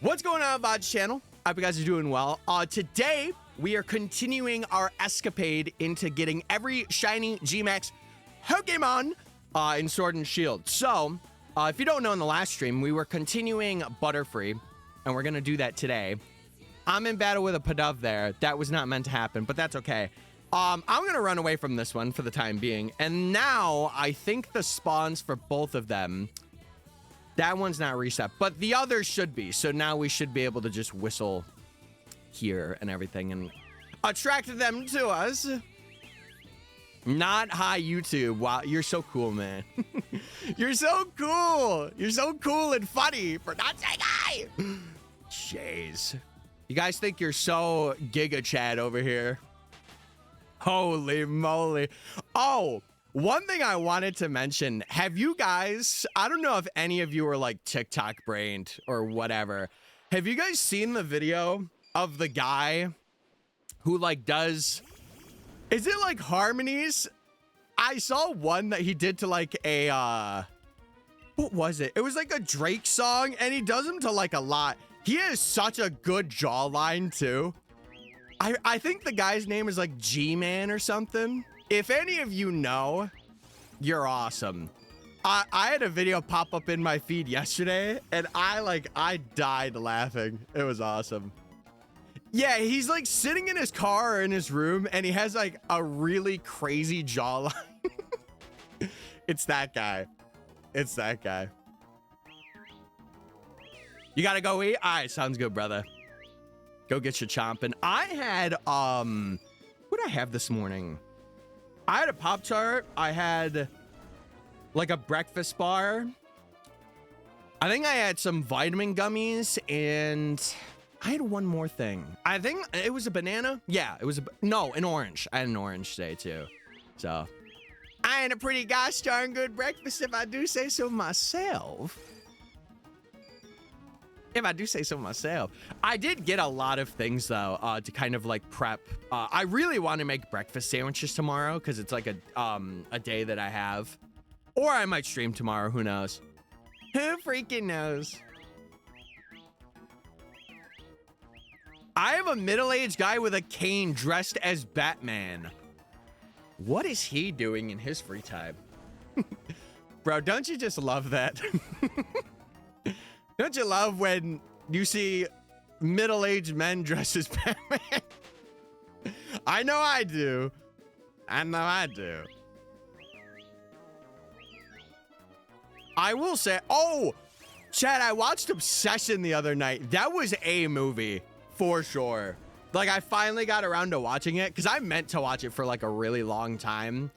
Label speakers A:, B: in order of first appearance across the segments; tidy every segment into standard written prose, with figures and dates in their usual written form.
A: What's going on, VOD channel? I hope you guys are doing well. Today, we are continuing our escapade into getting every shiny G-Max Pokemon in Sword and Shield. So, if you don't know, in the last stream, we were continuing Butterfree, and we're going to do that today. I'm in battle with a Pidove there. That was not meant to happen, but that's okay. I'm going to run away from this one for the time being. And now, I think the spawns for both of them... That one's not reset, but the others should be. So now we should be able to just whistle here and everything and attract them to us. Not hi, YouTube. Wow, you're so cool, man. You're so cool. You're so cool and funny for not saying hi. Jeez. You guys think you're so Giga Chad over here. Holy moly. Oh. One thing I wanted to mention, have you guys, I don't know if any of you are like TikTok brained or whatever. Have you guys seen the video of the guy who like does, is it like harmonies? I saw one that he did to like a, what was it? It was like a Drake song and he does them to like a lot. He has such a good jawline too. I think the guy's name is like G-Man or something. If any of you know, you're awesome. I had a video pop up in my feed yesterday and I died laughing. It was awesome. Yeah, he's like sitting in his car or in his room and he has like a really crazy jawline. It's that guy. It's that guy. You gotta go eat? All right, sounds good, brother. Go get your chomping. I had, what did I have this morning? I had a Pop-Tart. I had like a breakfast bar. I think I had some vitamin gummies and I had one more thing. I think it was a banana. Yeah, it was an orange. I had an orange today too. So I had a pretty gosh darn good breakfast if I do say so myself. If I do say so myself. I did get a lot of things though to kind of like prep. I really want to make breakfast sandwiches tomorrow because it's like a day that I have. Or I might stream tomorrow, who knows? Who freaking knows? I have a middle-aged guy with a cane dressed as Batman. What is he doing in his free time? Bro, don't you just love that? Don't you love when you see middle-aged men dressed as Batman? I know I do. I know I do. I will say, oh, Chad, I watched Obsession the other night. That was a movie for sure. Like I finally got around to watching it because I meant to watch it for like a really long time.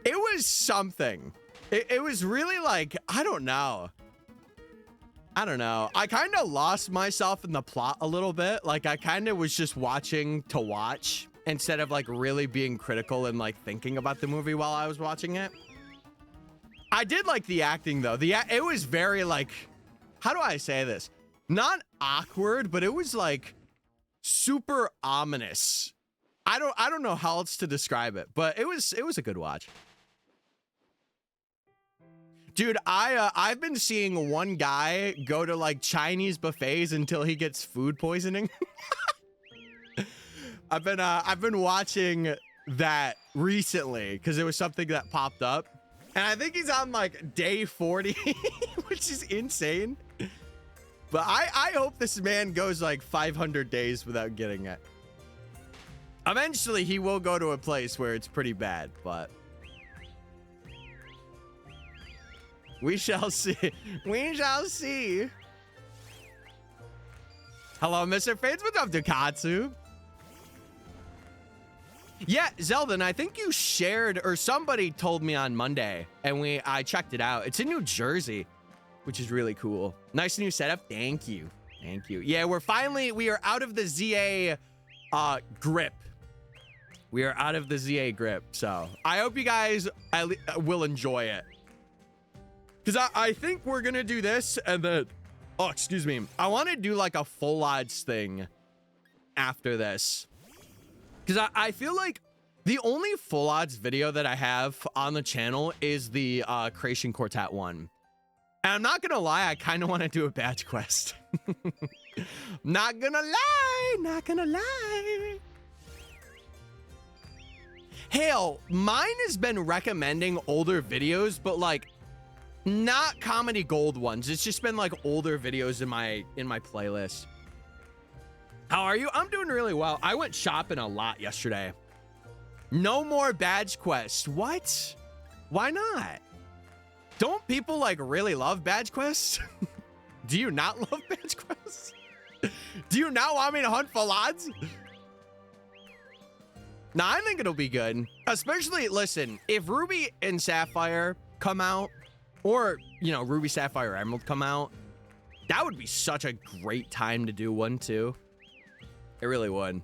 A: It was something. It was really like, I don't know. I kind of lost myself in the plot a little bit. Like I kind of was just watching to watch instead of like really being critical and like thinking about the movie while I was watching it. I did like the acting though. It was very like, how do I say this? Not awkward, but it was like super ominous. I don't know how else to describe it, but it was a good watch. Dude, I've been seeing one guy go to like Chinese buffets until he gets food poisoning. I've been watching that recently because it was something that popped up. And I think he's on like day 40, which is insane. But I hope this man goes like 500 days without getting it. Eventually he will go to a place where it's pretty bad, but we shall see. We shall see. Hello, MysticFates. What's up, Dukatsu? Yeah, Zeldin, I think you shared, or somebody told me on Monday, and I checked it out. It's in New Jersey, which is really cool. Nice new setup. Thank you. Thank you. Yeah, we are out of the ZA grip. We are out of the ZA grip, so I hope you guys will enjoy it. Because I think we're going to do this, and then, oh, excuse me. I want to do like a full odds thing after this. Because I feel like the only full odds video that I have on the channel is the Creation Quartet one. And I'm not gonna lie, I kind of want to do a badge quest. Not gonna lie, not gonna lie. Hell, mine has been recommending older videos, but like not comedy gold ones. It's just been like older videos in my playlist. How are you? I'm doing really well. I went shopping a lot yesterday. No more badge quests. What? Why not? Don't people like really love badge quests? Do you not love badge quests? Do you not want me to hunt for lads? Nah, I think it'll be good. Especially, listen, if Ruby and Sapphire come out, or, you know, Ruby, Sapphire, Emerald come out, that would be such a great time to do one, too. It really would.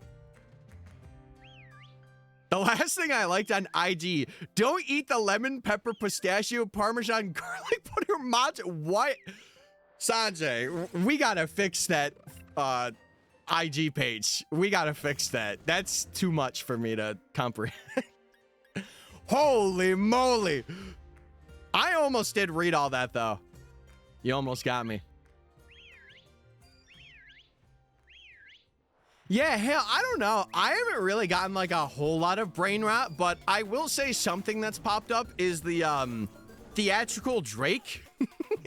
A: The last thing I liked on IG, don't eat the lemon, pepper, pistachio, parmesan, garlic butter, matcha. What? Sanjay, we gotta fix that IG page. We gotta fix that. That's too much for me to comprehend. Holy moly. I almost did read all that, though. You almost got me. Yeah, hell, I don't know. I haven't really gotten like a whole lot of brain rot, but I will say something that's popped up is the theatrical Drake.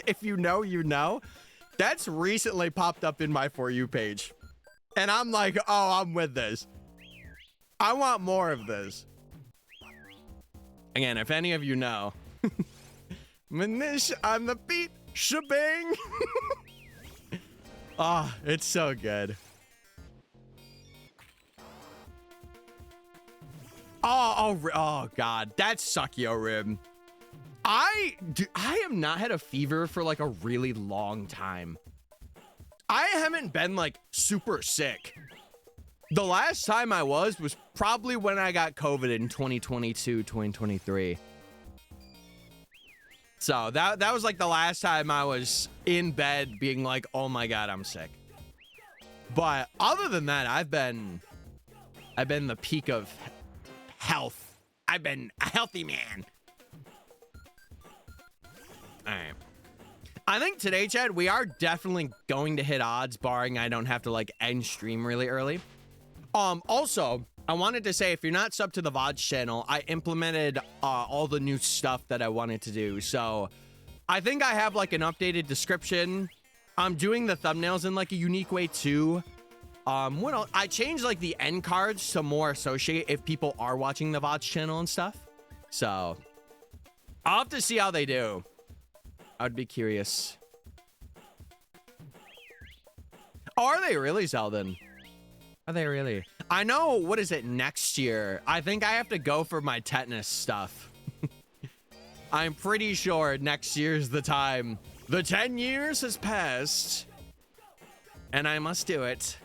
A: If you know, you know. That's recently popped up in my For You page. And I'm like, oh, I'm with this. I want more of this. Again, if any of you know. Manish on the beat, shebang. Oh, it's so good. Oh God, that's Suckyo Rib. I have not had a fever for like a really long time. I haven't been like super sick. The last time I was probably when I got COVID in 2022, 2023. So that was like the last time I was in bed being like, oh my God, I'm sick. But other than that, I've been the peak of health. I've been a healthy man. All right. I think today, Chad, we are definitely going to hit odds, barring I don't have to like end stream really early. Also, I wanted to say, if you're not subbed to the VOD channel, I implemented all the new stuff that I wanted to do. So I think I have like an updated description. I'm doing the thumbnails in like a unique way too. What else? I changed like the end cards to more associate if people are watching the VOD channel and stuff. So I'll have to see how they do. I'd be curious. Oh, are they really, Zeldin? Are they really? I know, what is it, next year? I think I have to go for my tetanus stuff. I'm pretty sure next year's the time. The 10 years has passed. And I must do it.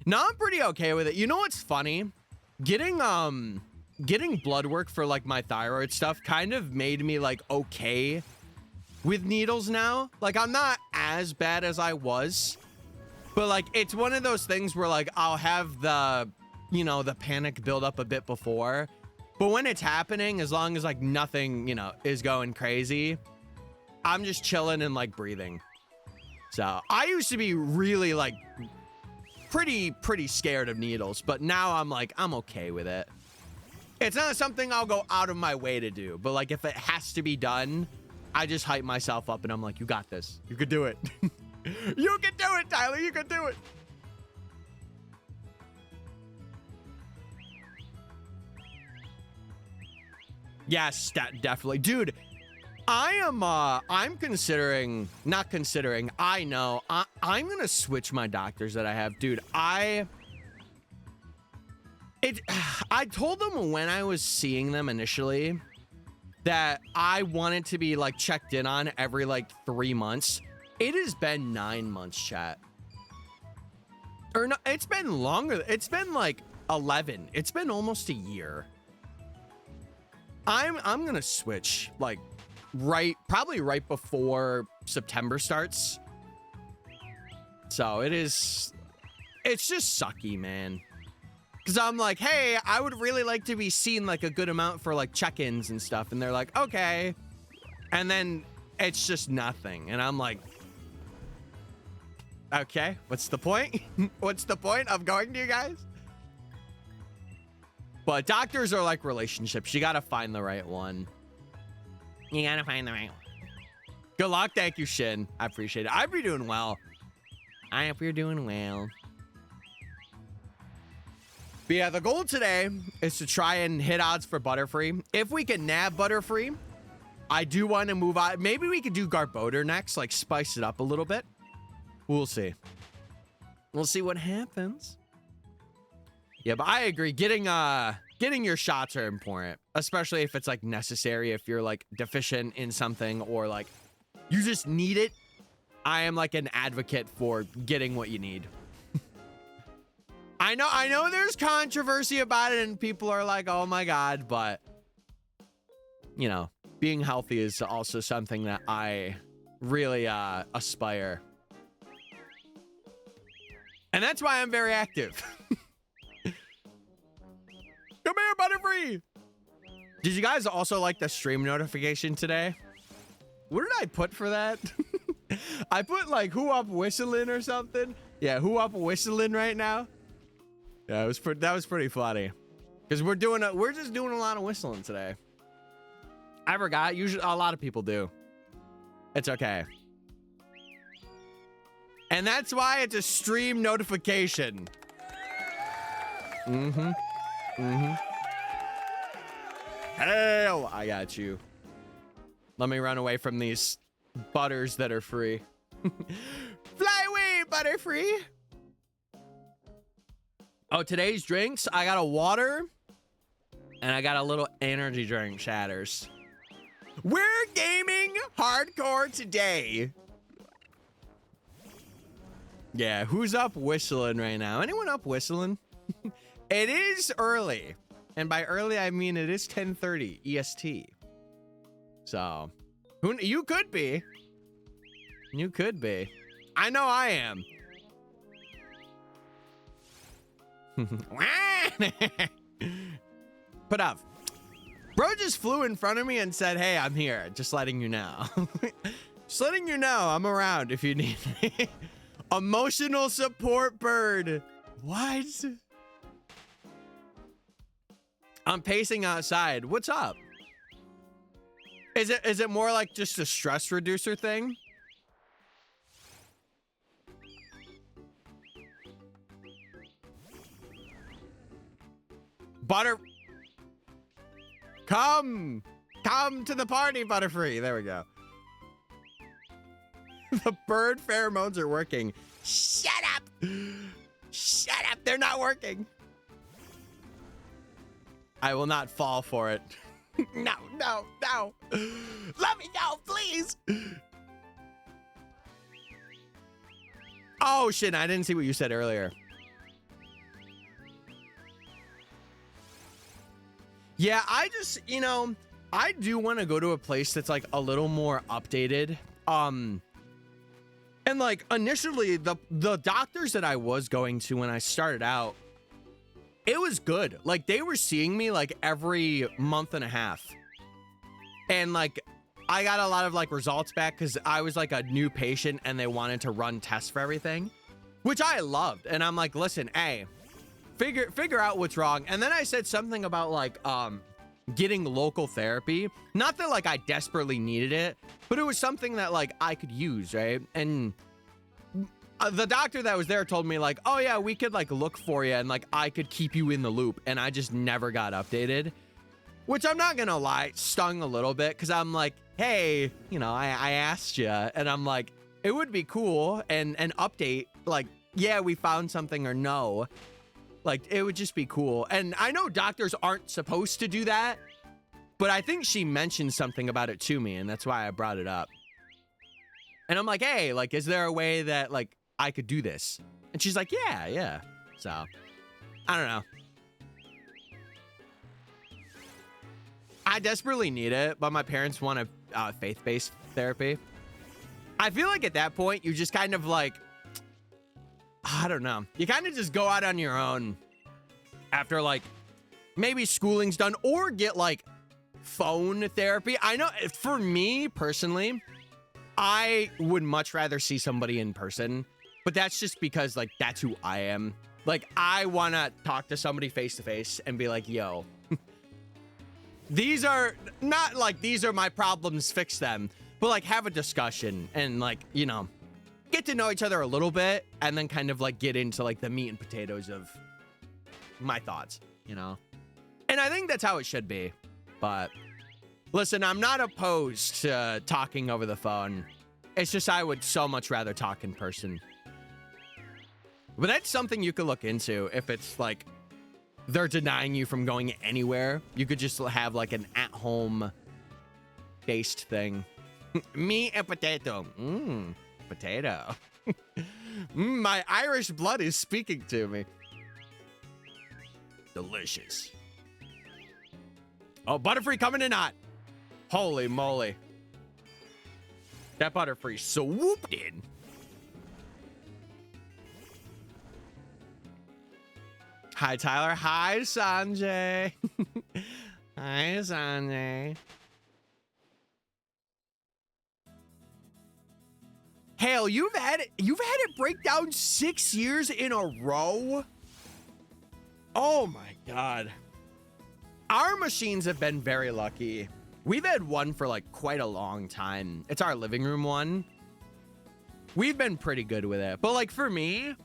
A: No, I'm pretty okay with it. You know what's funny? Getting blood work for like my thyroid stuff kind of made me like okay with needles now. Like I'm not as bad as I was, but like it's one of those things where like I'll have the, you know, the panic build up a bit before, but when it's happening, as long as like nothing, you know, is going crazy, I'm just chilling and like breathing. So I used to be really like pretty scared of needles, but now I'm like, I'm okay with it. It's not something I'll go out of my way to do, but like if it has to be done, I just hype myself up and I'm like, you got this. You could do it. You can do it, Tyler. You can do it. Yes, definitely. Dude, I'm considering, not considering, I know, I'm going to switch my doctors that I have. Dude, I told them when I was seeing them initially that I wanted to be like checked in on every like 3 months. It has been 9 months, chat. Or no, it's been longer. It's been like 11. It's been almost a year. I'm going to switch like probably right before September starts. So it's just sucky, man. Because I'm like, hey, I would really like to be seen like a good amount for like check-ins and stuff. And they're like, okay. And then it's just nothing. And I'm like, okay, what's the point? What's the point of going to you guys? But doctors are like relationships. You got to find the right one. You got to find the right one. Good luck. Thank you, Shin. I appreciate it. I hope you're doing well. I hope you're doing well. But yeah, the goal today is to try and hit odds for Butterfree. If we can nab Butterfree, I do want to move on. Maybe we could do Garbodor next, like spice it up a little bit. We'll see. We'll see what happens. Yeah, but I agree. Getting your shots are important, especially if it's like necessary, if you're like deficient in something or like you just need it. I am like an advocate for getting what you need. I know there's controversy about it and people are like, oh my God, but you know, being healthy is also something that I really aspire. And that's why I'm very active. Come here, Butterfree. Did you guys also like the stream notification today? What did I put for that? I put like who up whistling or something. Yeah, who up whistling right now? Yeah, that was pretty funny. Because we're just doing a lot of whistling today. I forgot. Usually a lot of people do. It's okay. And that's why it's a stream notification. Mm-hmm. Mm-hmm. Hell, I got you. Let me run away from these butters that are free. Fly away, Butterfree. Oh, today's drinks, I got a water and I got a little energy drink, Shatters. We're gaming hardcore today. Yeah, who's up whistling right now? Anyone up whistling? It is early. And by early, I mean it is 10:30 EST. So, you could be. You could be. I know I am. Put up. Bro just flew in front of me and said, hey, I'm here. Just letting you know. Just letting you know I'm around if you need me. Emotional support bird. What? I'm pacing outside. What's up? Is it more like just a stress reducer thing? Come to the party, Butterfree. There we go. The bird pheromones are working. Shut up. Shut up. They're not working. I will not fall for it. No. Let me go, please. Oh, shit. I didn't see what you said earlier. Yeah, I just, I do want to go to a place that's like a little more updated. And like initially the doctors that I was going to when I started out, it was good. Like they were seeing me like every month and a half. And like I got a lot of like results back because I was like a new patient and they wanted to run tests for everything, which I loved. And I'm like, listen, hey, figure out what's wrong. And then I said something about like getting local therapy. Not that like I desperately needed it, but it was something that like I could use, right? And the doctor that was there told me like, oh yeah, we could like look for you and like I could keep you in the loop. And I just never got updated, which I'm not gonna lie, stung a little bit because I'm like, hey, I asked you, and I'm like, it would be cool and an update like, yeah, we found something or no. Like, it would just be cool. And I know doctors aren't supposed to do that, but I think she mentioned something about it to me, and that's why I brought it up. And I'm like, hey, like, is there a way that, like, I could do this? And she's like, yeah. So, I don't know. I desperately need it, but my parents want a faith-based therapy. I feel like at that point, you just kind of, like, I don't know. You kind of just go out on your own after like maybe schooling's done or get like phone therapy. I know for me personally, I would much rather see somebody in person, but that's just because like that's who I am. Like I want to talk to somebody face to face and be like, yo, these are not like these are my problems, fix them, but like have a discussion and like, you know, get to know each other a little bit and then kind of like get into like the meat and potatoes of my thoughts, you know? And I think that's how it should be. But listen, I'm not opposed to talking over the phone. It's just I would so much rather talk in person. But that's something you could look into if it's like they're denying you from going anywhere. You could just have like an at-home based thing. Me and potato. Potato. My Irish blood is speaking to me. Delicious. Oh, Butterfree coming in hot. Holy moly. That Butterfree swooped in. Hi, Tyler. Hi, Sanjay. Hi, Sanjay. Hale, you've had it break down 6 years in a row? Oh my God. Our machines have been very lucky. We've had one for like quite a long time. It's our living room one. We've been pretty good with it. But like for me,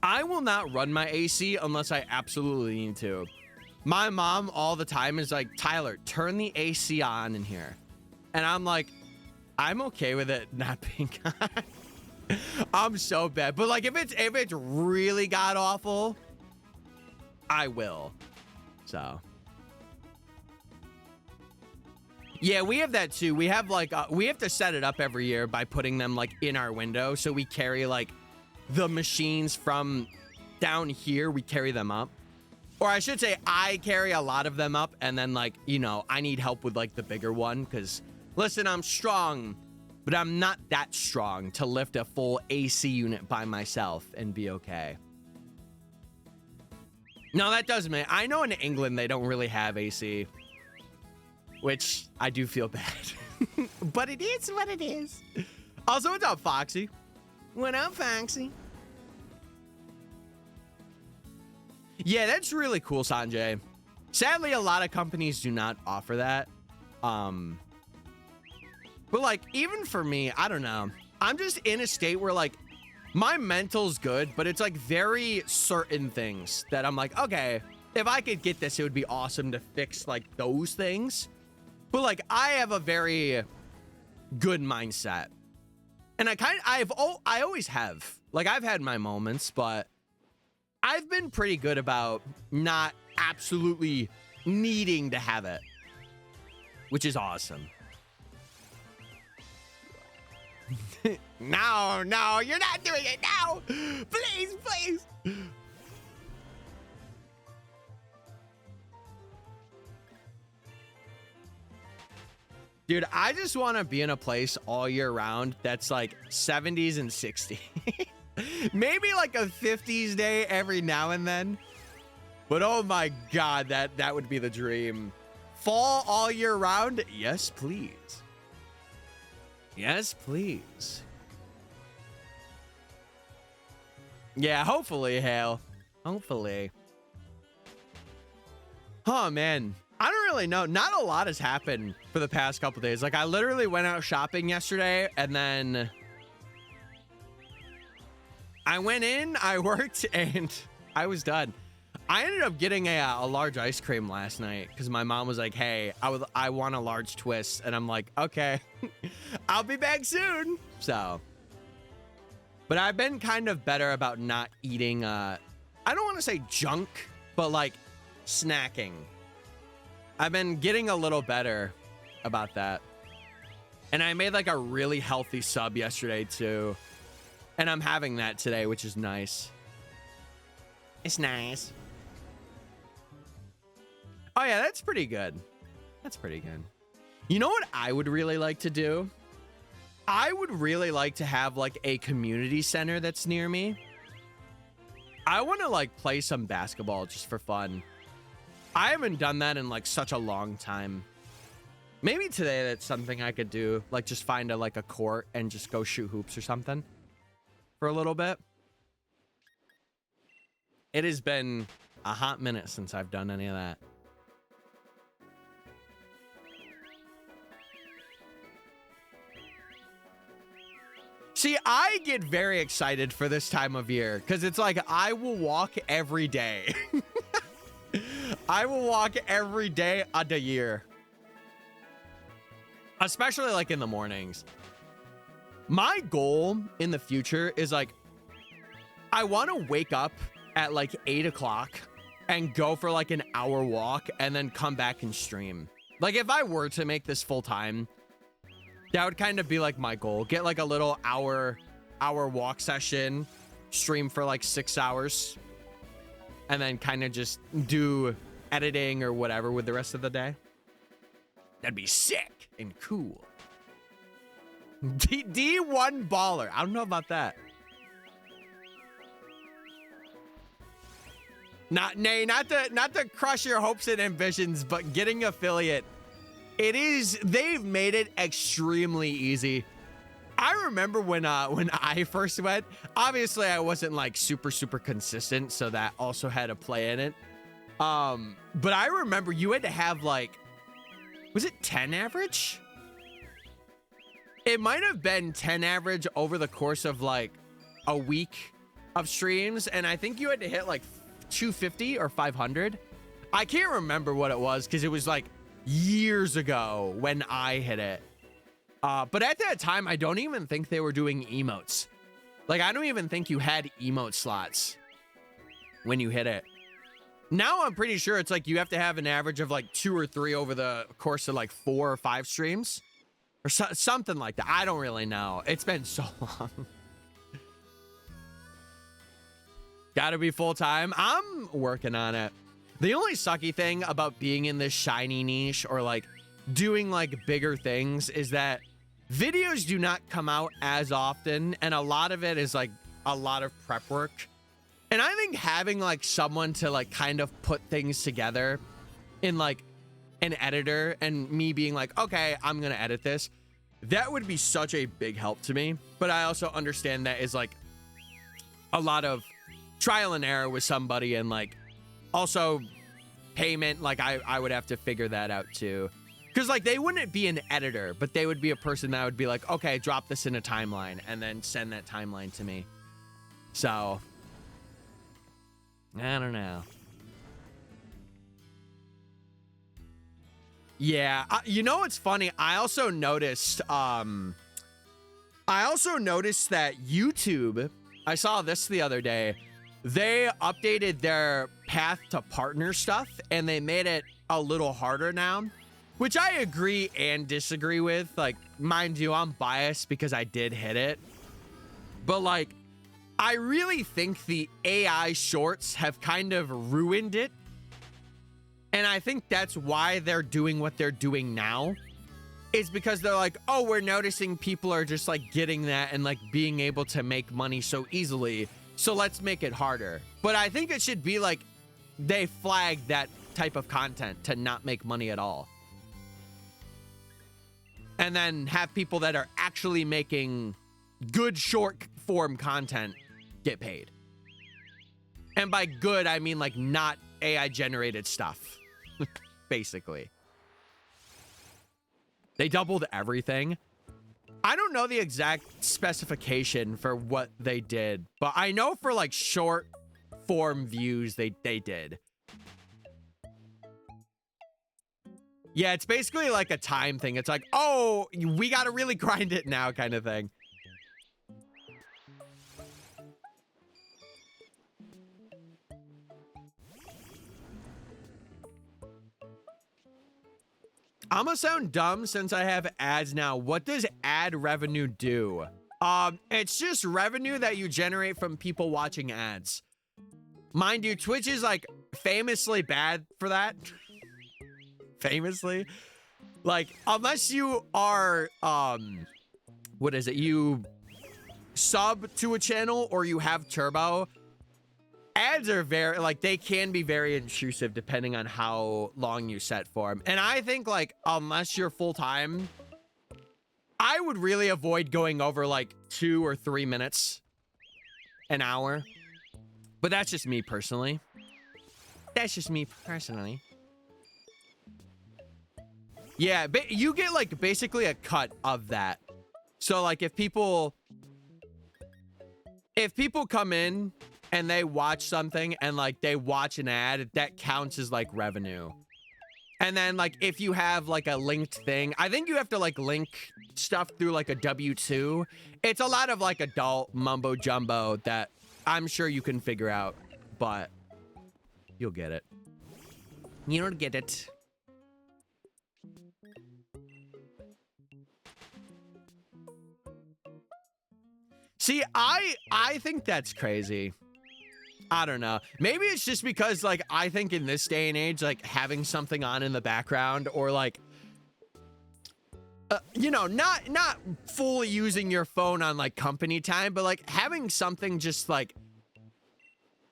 A: I will not run my AC unless I absolutely need to. My mom all the time is like, Tyler, turn the AC on in here. And I'm like, I'm okay with it not being on. I'm so bad. But like if it's really god awful, I will. So yeah, we have that too. We have like we have to set it up every year by putting them like in our window. So we carry like the machines from down here, we carry them up. Or I should say I carry a lot of them up and then like, you know, I need help with like the bigger one because listen, I'm strong, but I'm not that strong to lift a full AC unit by myself and be okay. No, that does mean I know in England they don't really have AC, which I do feel bad. But it is what it is. Also, what's up, Foxy? What up, Foxy? Yeah, that's really cool, Sanjay. Sadly, a lot of companies do not offer that. But like, even for me, I don't know. I'm just in a state where like my mental's good, but it's like very certain things that I'm like, okay, if I could get this, it would be awesome to fix like those things. But like, I have a very good mindset. And I always have. Like, I've had my moments, but I've been pretty good about not absolutely needing to have it, which is awesome. No, you're not doing it now. Please, please. Dude, I just want to be in a place all year round that's like 70s and 60s. Maybe like a 50s day every now and then. But oh my God, that would be the dream. Fall all year round? Yes, please. Yes, please. Yeah, hopefully, Hale. Hopefully. Oh, man. I don't really know. Not a lot has happened for the past couple days. Like, I literally went out shopping yesterday, and then I went in, I worked, and I was done. I ended up getting a large ice cream last night because my mom was like, hey, I want a large twist. And I'm like, okay, I'll be back soon. So, but I've been kind of better about not eating, I don't want to say junk, but like snacking. I've been getting a little better about that. And I made like a really healthy sub yesterday too. And I'm having that today, which is nice. It's nice. Oh yeah, that's pretty good. That's pretty good. You know what I would really like to do? I would really like to have like a community center that's near me. I want to like play some basketball just for fun. I haven't done that in like such a long time. Maybe today that's something I could do. Like just find a court and just go shoot hoops or something for a little bit. It has been a hot minute since I've done any of that. See, I get very excited for this time of year because it's like I will walk every day. I will walk every day of the year. Especially like in the mornings. My goal in the future is like, I want to wake up at like 8 o'clock and go for like an hour walk and then come back and stream. Like if I were to make this full time, that would kind of be like my goal. Get like a little hour walk session, stream for like 6 hours, and then kind of just do editing or whatever with the rest of the day. That'd be sick and cool. D1 baller. I don't know about that. Not to crush your hopes and ambitions, but getting affiliate, they've made it extremely easy. I remember when I first went, obviously I wasn't like super consistent, so that also had a play in it. But I remember you had to have like, was it 10 average? It might have been 10 average over the course of like a week of streams. And I think you had to hit like 250 or 500. I can't remember what it was because it was like years ago when I hit it. But at that time, I don't even think they were doing emotes. Like, I don't even think you had emote slots when you hit it. Now I'm pretty sure it's like you have to have an average of like 2 or 3 over the course of like 4 or 5 streams or something like that. I don't really know. It's been so long. Gotta be full time. I'm working on it. The only sucky thing about being in this shiny niche or like doing like bigger things is that videos do not come out as often. And a lot of it is like a lot of prep work. And I think having like someone to like kind of put things together in like an editor and me being like, okay, I'm going to edit this. That would be such a big help to me. But I also understand that is like a lot of trial and error with somebody and like also payment. Like I would have to figure that out too. Because like they wouldn't be an editor, but they would be a person that would be like, okay, drop this in a timeline and then send that timeline to me. So I don't know. Yeah, you know what's funny? I also noticed that YouTube, I saw this the other day, they updated their path to partner stuff and they made it a little harder now, which I agree and disagree with. Like, mind you, I'm biased because I did hit it. But like, I really think the AI shorts have kind of ruined it. And I think that's why they're doing what they're doing now. Is because they're like, oh, we're noticing people are just like getting that and like being able to make money so easily. So let's make it harder. But I think it should be like they flag that type of content to not make money at all. And then have people that are actually making good short form content get paid. And by good, I mean like not AI generated stuff, basically. They doubled everything. I don't know the exact specification for what they did, but I know for like short form views, they did. Yeah, it's basically like a time thing. It's like, oh, we got to really grind it now kind of thing. I'm gonna sound dumb since I have ads now. What does ad revenue do? It's just revenue that you generate from people watching ads. Mind you, Twitch is like famously bad for that. Famously. Like, unless you are, what is it? You sub to a channel or you have turbo. Ads are very, like, they can be very intrusive depending on how long you set for them. And I think, like, unless you're full-time, I would really avoid going over, like, 2 or 3 minutes an hour. But that's just me personally. That's just me personally. Yeah, you get, like, basically a cut of that. So, like, if people come in and they watch something and, like, they watch an ad, that counts as, like, revenue. And then, like, if you have, like, a linked thing, I think you have to, like, link stuff through, like, a W-2. It's a lot of, like, adult mumbo jumbo that I'm sure you can figure out, but you'll get it. You'll get it. See, I think that's crazy. I don't know. Maybe it's just because, like, I think in this day and age, like, having something on in the background or, like, you know, not fully using your phone on, like, company time, but, like, having something just, like,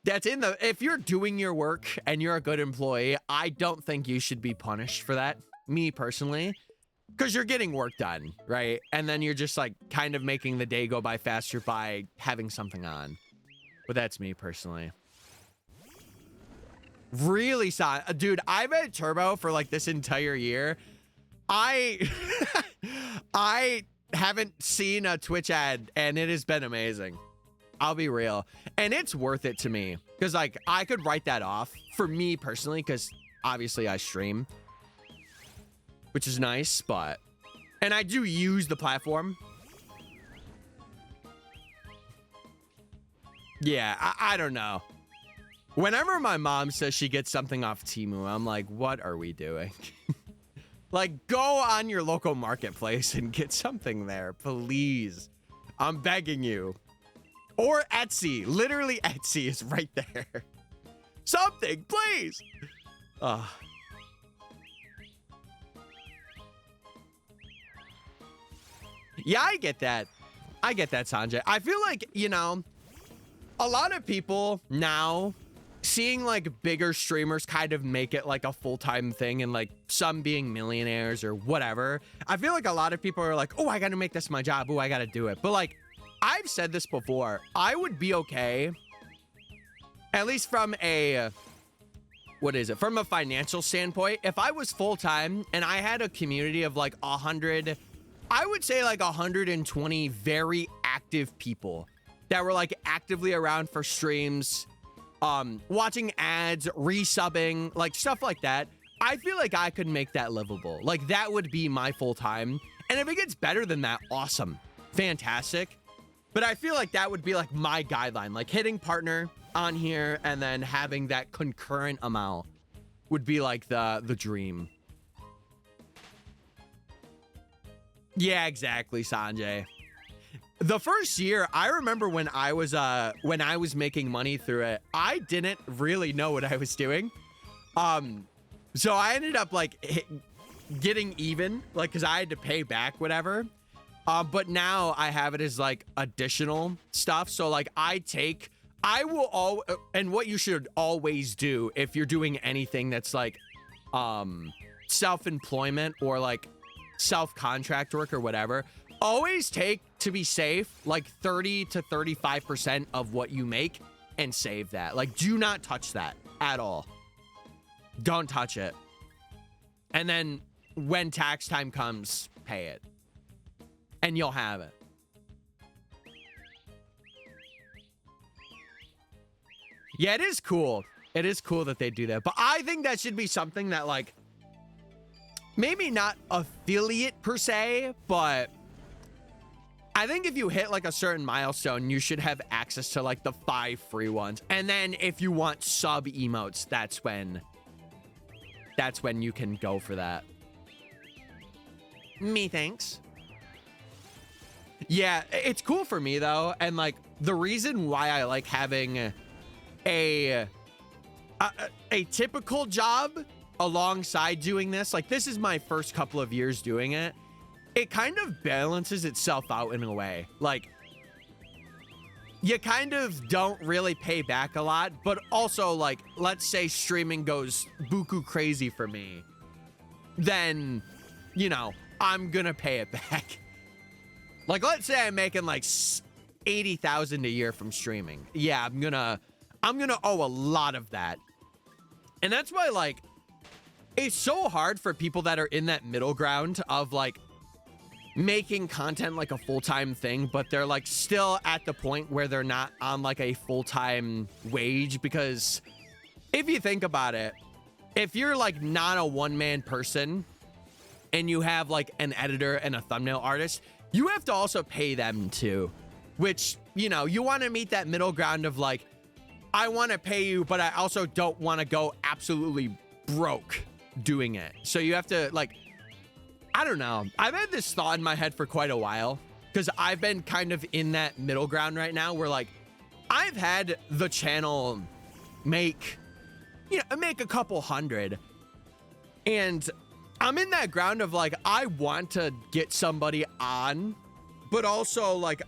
A: that's in the... If you're doing your work and you're a good employee, I don't think you should be punished for that, me personally. Because you're getting work done, right? And then you're just, like, kind of making the day go by faster by having something on. But that's me personally. Really solid. Dude, I've had Turbo for, like, this entire year. I haven't seen a Twitch ad, and it has been amazing. I'll be real. And it's worth it to me. Because, like, I could write that off for me personally, because obviously I stream. Which is nice, but... And I do use the platform. Yeah, I don't know. Whenever my mom says she gets something off Temu, I'm like, what are we doing? Like, go on your local marketplace and get something there, please. I'm begging you. Or Etsy. Literally, Etsy is right there. Something, please. Yeah, I get that. I get that, Sanjay. I feel like, you know, a lot of people now seeing, like, bigger streamers kind of make it like a full-time thing, and, like, some being millionaires or whatever. I feel like a lot of people are like, oh, I gotta make this my job. Oh, I gotta do it. But, like, I've said this before. I would be okay, at least from a, what is it? From a financial standpoint, if I was full-time and I had a community of, like, 100... I would say, like, 120 very active people that were, like, actively around for streams, watching ads, resubbing, like, stuff like that. I feel like I could make that livable. Like, that would be my full time. And if it gets better than that, awesome. Fantastic. But I feel like that would be, like, my guideline. Like, hitting partner on here and then having that concurrent amount would be, like, the dream. Yeah, exactly, Sanjay. The first year, I remember when I was making money through it, I didn't really know what I was doing. So I ended up, like, getting even, like, because I had to pay back whatever. But now I have it as, like, additional stuff. So, like, and what you should always do if you're doing anything that's, like, self-employment or, like, self-contract work or whatever, always take, to be safe, like 30 to 35% of what you make and save that. Like, do not touch that at all. Don't touch it. And then when tax time comes, pay it. And you'll have it. Yeah, it is cool. It is cool that they do that. But I think that should be something that, like, maybe not affiliate per se, but I think if you hit, like, a certain milestone, you should have access to, like, the 5 free ones. And then if you want sub emotes, that's when you can go for that. Me thanks. Yeah, it's cool for me, though. And, like, the reason why I like having a typical job alongside doing this, like, this is my first couple of years doing it, it kind of balances itself out in a way. Like, you kind of don't really pay back a lot, but also like, let's say streaming goes buku crazy for me, then, you know, I'm gonna pay it back. Like, let's say I'm making like 80,000 a year from streaming. Yeah, I'm gonna owe a lot of that. And that's why, like, it's so hard for people that are in that middle ground of like making content like a full-time thing, but they're like still at the point where they're not on like a full-time wage. Because if you think about it, if you're like not a one-man person and you have like an editor and a thumbnail artist, you have to also pay them too, which, you know, you want to meet that middle ground of like, I want to pay you, but I also don't want to go absolutely broke doing it. So you have to, like, I don't know. I've had this thought in my head for quite a while because I've been kind of in that middle ground right now where like I've had the channel make a couple hundred, and I'm in that ground of like, I want to get somebody on, but also like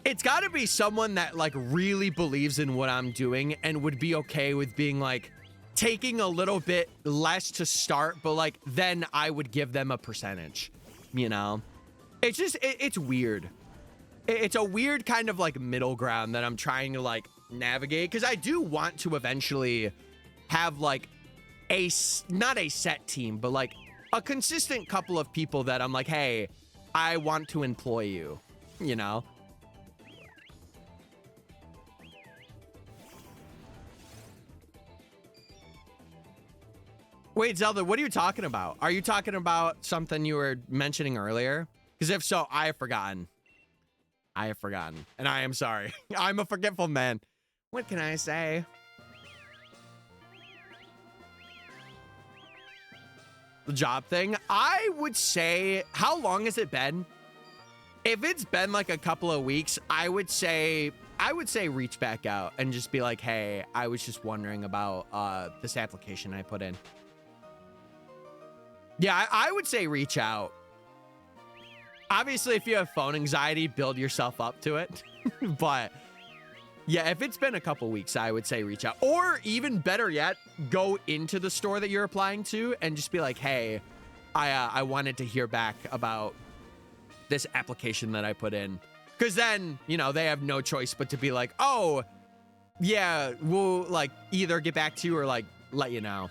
A: it's got to be someone that like really believes in what I'm doing and would be okay with being like taking a little bit less to start, but like then I would give them a percentage, you know? It's just, it's weird. It's a weird kind of like middle ground that I'm trying to like navigate, because I do want to eventually have like not a set team, but like a consistent couple of people that I'm like, hey, I want to employ you, you know? Wait, Zelda, what are you talking about? Are you talking about something you were mentioning earlier? Because if so, I have forgotten. I have forgotten. And I am sorry. I'm a forgetful man. What can I say? The job thing? I would say, how long has it been? If it's been like a couple of weeks, I would say reach back out and just be like, hey, I was just wondering about this application I put in. Yeah, I would say reach out. Obviously, if you have phone anxiety, build yourself up to it. But yeah, if it's been a couple weeks, I would say reach out. Or even better yet, go into the store that you're applying to and just be like, hey, I wanted to hear back about this application that I put in. Because then, you know, they have no choice but to be like, oh, yeah, we'll like either get back to you or like let you know.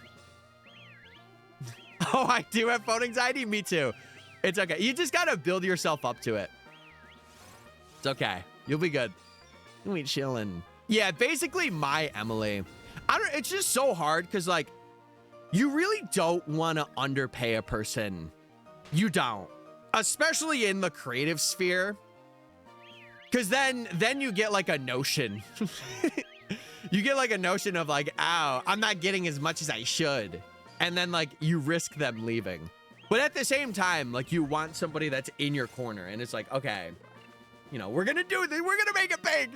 A: Oh, I do have phone anxiety? Me too. It's okay. You just got to build yourself up to it. It's okay. You'll be good. You'll be chilling. Yeah, basically my Emily. It's just so hard because like, you really don't want to underpay a person. You don't. Especially in the creative sphere. Because then you get like a notion. You get like a notion of like, ow, I'm not getting as much as I should. And then like you risk them leaving. But at the same time, like you want somebody that's in your corner and it's like, okay, you know, we're going to do this. We're going to make it big.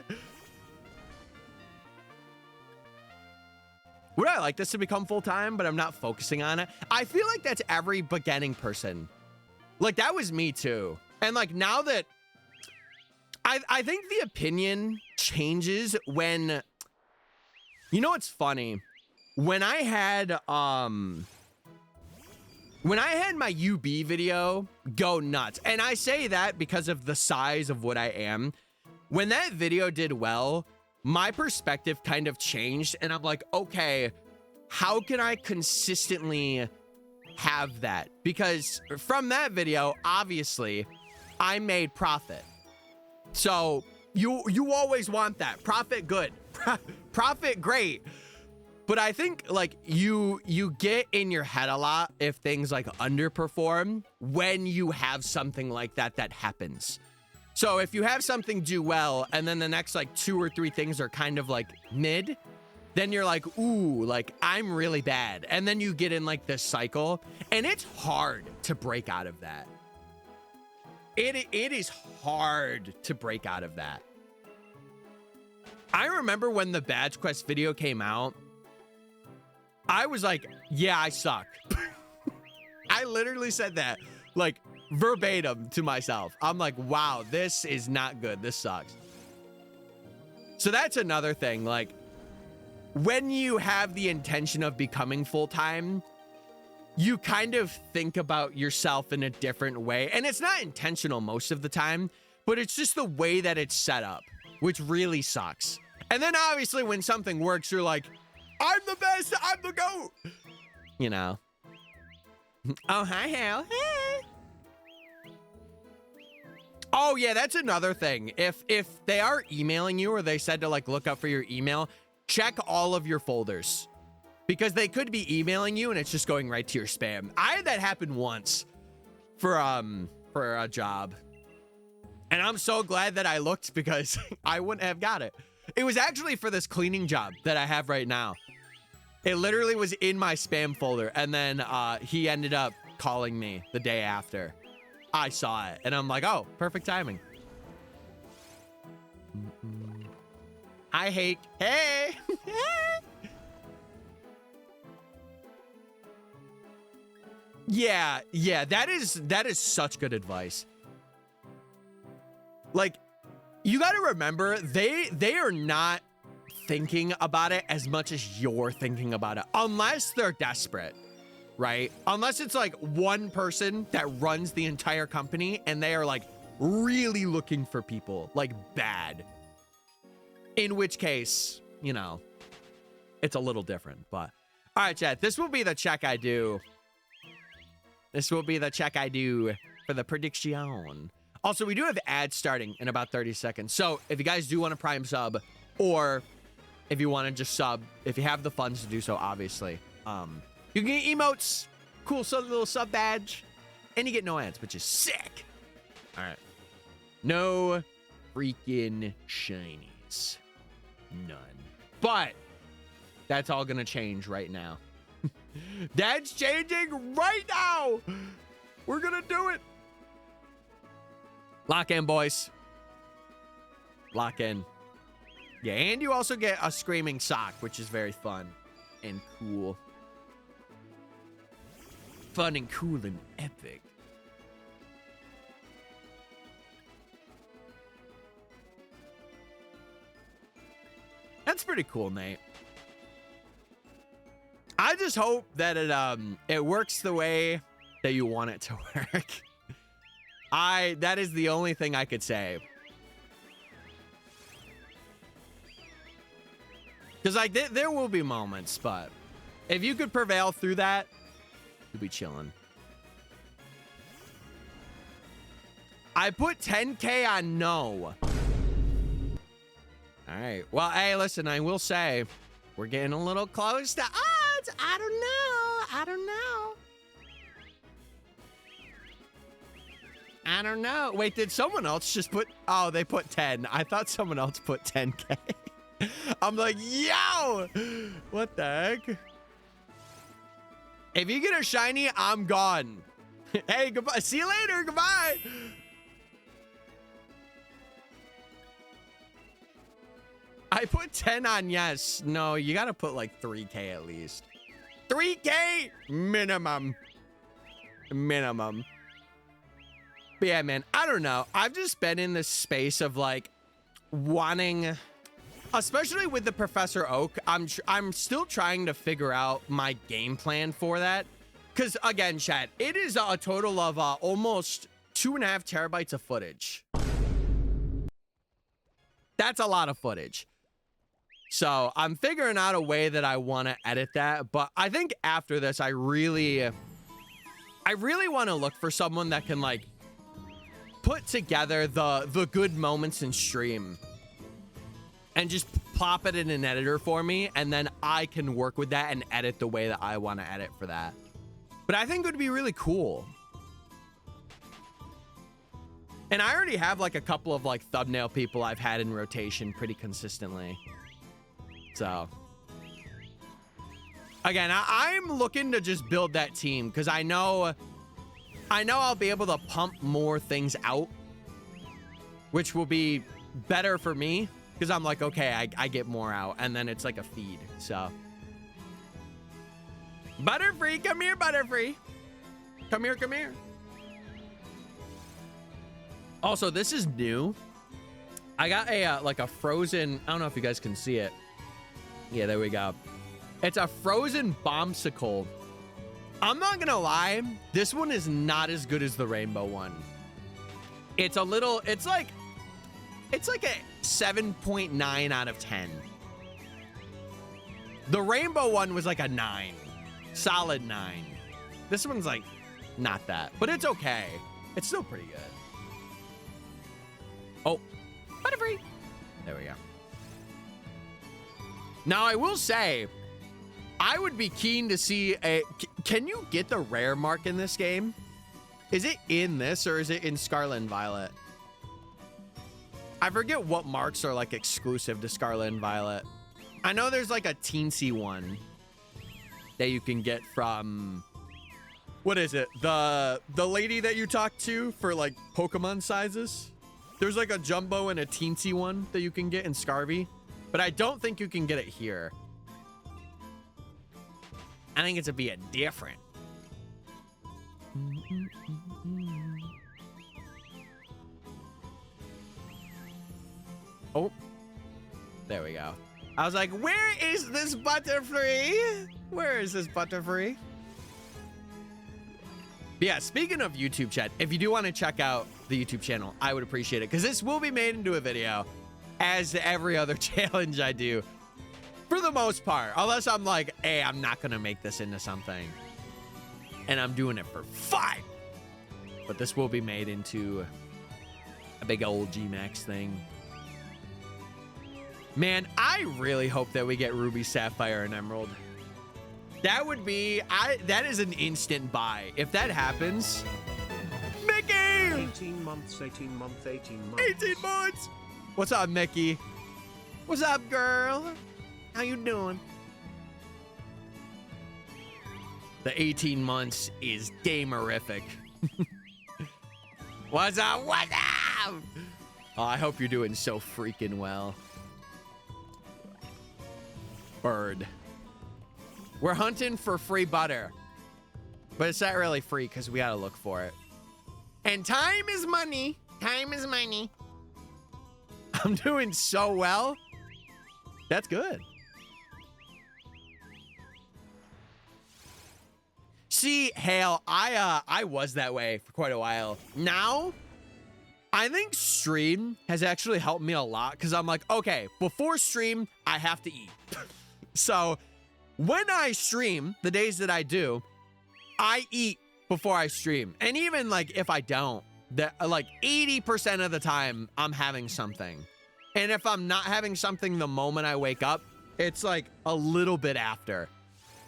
A: Would I like this to become full time, but I'm not focusing on it? I feel like that's every beginning person. Like that was me too. And like now that I think the opinion changes when, you know, what's funny. When I had my UB video go nuts, and I say that because of the size of what I am, when that video did well, my perspective kind of changed, and I'm like, okay, how can I consistently have that? Because from that video, obviously, I made profit. So you always want that. Profit good. Profit great. But I think like you get in your head a lot if things like underperform when you have something like that happens. So if you have something do well and then the next like 2 or 3 things are kind of like mid, then you're like, ooh, like I'm really bad. And then you get in like this cycle and it's hard to break out of that. It is hard to break out of that. I remember when the Badge Quest video came out, I was like, yeah, I suck. I literally said that. Like, verbatim to myself. I'm like, wow, this is not good. This sucks. So that's another thing. Like, when you have the intention of becoming full-time, you kind of think about yourself in a different way. And it's not intentional most of the time, but it's just the way that it's set up, which really sucks. And then obviously when something works, you're like, I'm the best, I'm the GOAT. You know? Oh, hi, Hal. Hey. Oh, yeah, that's another thing. If they are emailing you or they said to like look up for your email, check all of your folders. Because they could be emailing you and it's just going right to your spam. I had that happen once for a job. And I'm so glad that I looked because I wouldn't have got it. It was actually for this cleaning job that I have right now. It literally was in my spam folder. And then he ended up calling me the day after I saw it. And I'm like, oh, perfect timing. I hate, hey. Yeah, that is such good advice. Like, you got to remember, they are not thinking about it as much as you're thinking about it, unless they're desperate, right? Unless it's like one person that runs the entire company and they are like really looking for people, like bad. In which case, you know, it's a little different, but all right, chat, this will be the check I do. This will be the check I do for the prediction. Also, we do have ads starting in about 30 seconds. So if you guys do want to Prime sub, or if you want to just sub, if you have the funds to do so, obviously, you can get emotes, cool little sub badge, and you get no ads, which is sick. All right. No freaking shinies. None. But that's all going to change right now. That's changing right now. We're gonna do it. Lock in, boys. Lock in. Yeah, and you also get a screaming sock, which is very fun and cool. Fun and cool and epic. That's pretty cool, Nate. I just hope that it works the way that you want it to work. That is the only thing I could say. Because like there will be moments, but if you could prevail through that, you'll be chilling. I put 10K on no. All right. Well, hey, listen, I will say we're getting a little close to odds. I don't know. Wait, did someone else just put... Oh, they put 10. I thought someone else put 10K. I'm like, yo! What the heck? If you get a shiny, I'm gone. Hey, goodbye. See you later. Goodbye. I put 10 on yes. No, you got to put like 3K at least. 3K minimum. But yeah, man, I don't know. I've just been in this space of like wanting, especially with the Professor Oak, I'm still trying to figure out my game plan for that. Because again, chat, it is a total of almost 2.5 terabytes of footage. That's a lot of footage. So I'm figuring out a way that I want to edit that. But I think after this, I really want to look for someone that can like put together the good moments in stream and just plop it in an editor for me. And then I can work with that and edit the way that I want to edit for that. But I think it would be really cool. And I already have like a couple of like thumbnail people I've had in rotation pretty consistently. So again, I'm looking to just build that team because I know I'll be able to pump more things out, which will be better for me because I'm like, okay, I get more out and then it's like a feed. So Butterfree, come here, Butterfree. Come here. Also, this is new. I got a like a frozen, I don't know if you guys can see it. Yeah, there we go. It's a frozen bombsicle. I'm not gonna lie, this one is not as good as the rainbow one. It's a little, it's like a 7.9 out of 10. The rainbow one was like a 9, solid 9. This one's like not that, but it's okay. It's still pretty good. Oh, Butterfree. There we go. Now I will say, I would be keen to see a, can you get the rare mark in this game? Is it in this or is it in Scarlet and Violet? I forget what marks are like exclusive to Scarlet and Violet. I know there's like a teensy one that you can get from, what is it? The lady that you talk to for like Pokemon sizes. There's like a jumbo and a teensy one that you can get in Scarvy, but I don't think you can get it here. I think it's a bit different. Oh, there we go. I was like, where is this Butterfree? Where is this Butterfree? But yeah, speaking of YouTube chat, if you do want to check out the YouTube channel, I would appreciate it because this will be made into a video as every other challenge I do for the most part, unless I'm like, hey, I'm not going to make this into something and I'm doing it for fun. But this will be made into a big old G-Max thing. Man, I really hope that we get Ruby, Sapphire, and Emerald. That would be, that is an instant buy. If that happens, Mickey!
B: 18 months, 18 months, 18 months.
A: 18 months! What's up, Mickey? What's up, girl? How you doing? The 18 months is gamerific. What's up? What's up? Oh, I hope you're doing so freaking well. Bird. We're hunting for free butter, but it's not really free because we got to look for it. And time is money. Time is money. I'm doing so well. That's good. See, Hale, I was that way for quite a while. Now, I think stream has actually helped me a lot because I'm like, okay, before stream, I have to eat. So when I stream, the days that I do, I eat before I stream. And even like if I don't, that like 80% of the time I'm having something. And if I'm not having something the moment I wake up, it's like a little bit after.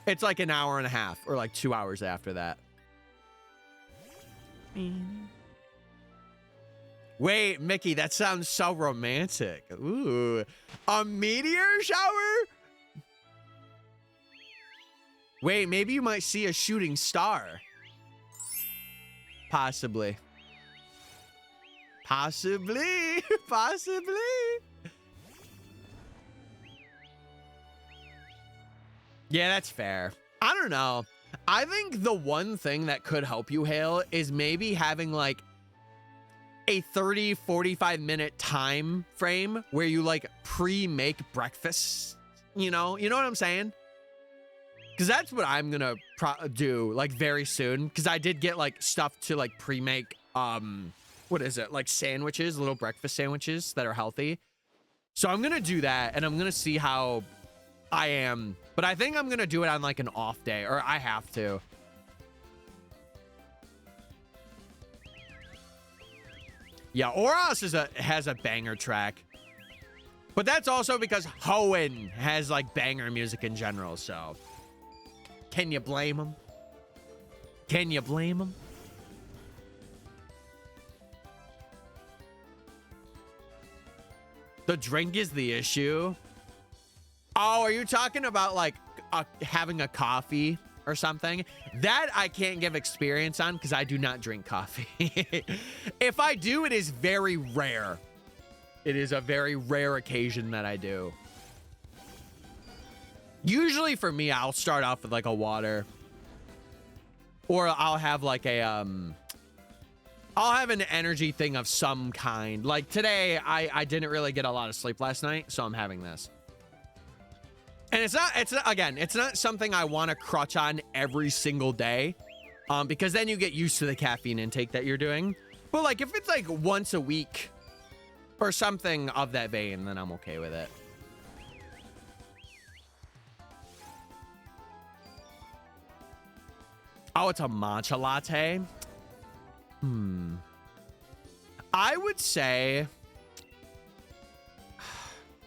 A: It's like an hour and a half or like 2 hours after that. Wait, Mickey, that sounds so romantic. Ooh, a meteor shower? Wait, maybe you might see a shooting star. Possibly. Possibly. Possibly. Yeah, that's fair. I don't know. I think the one thing that could help you, Hale, is maybe having like a 30, 45 minute time frame where you like pre-make breakfast. You know what I'm saying? Because that's what I'm gonna do like very soon. Because I did get like stuff to like pre-make, what is it? Like sandwiches, little breakfast sandwiches that are healthy. So I'm gonna do that and I'm gonna see how I am. But I think I'm gonna do it on like an off day, or I have to. Yeah, Oros has a banger track. But that's also because Hoenn has like banger music in general, so. Can you blame him? Can you blame him? The drink is the issue. Oh, are you talking about like having a coffee or something? That I can't give experience on because I do not drink coffee. If I do, it is very rare. It is a very rare occasion that I do. Usually for me, I'll start off with like a water, or I'll have like a I'll have an energy thing of some kind. Like today, I didn't really get a lot of sleep last night, so I'm having this. And it's not, again, it's not something I want to crutch on every single day, because then you get used to the caffeine intake that you're doing. But like if it's like once a week or something of that vein, then I'm okay with it. Oh, it's a matcha latte. I would say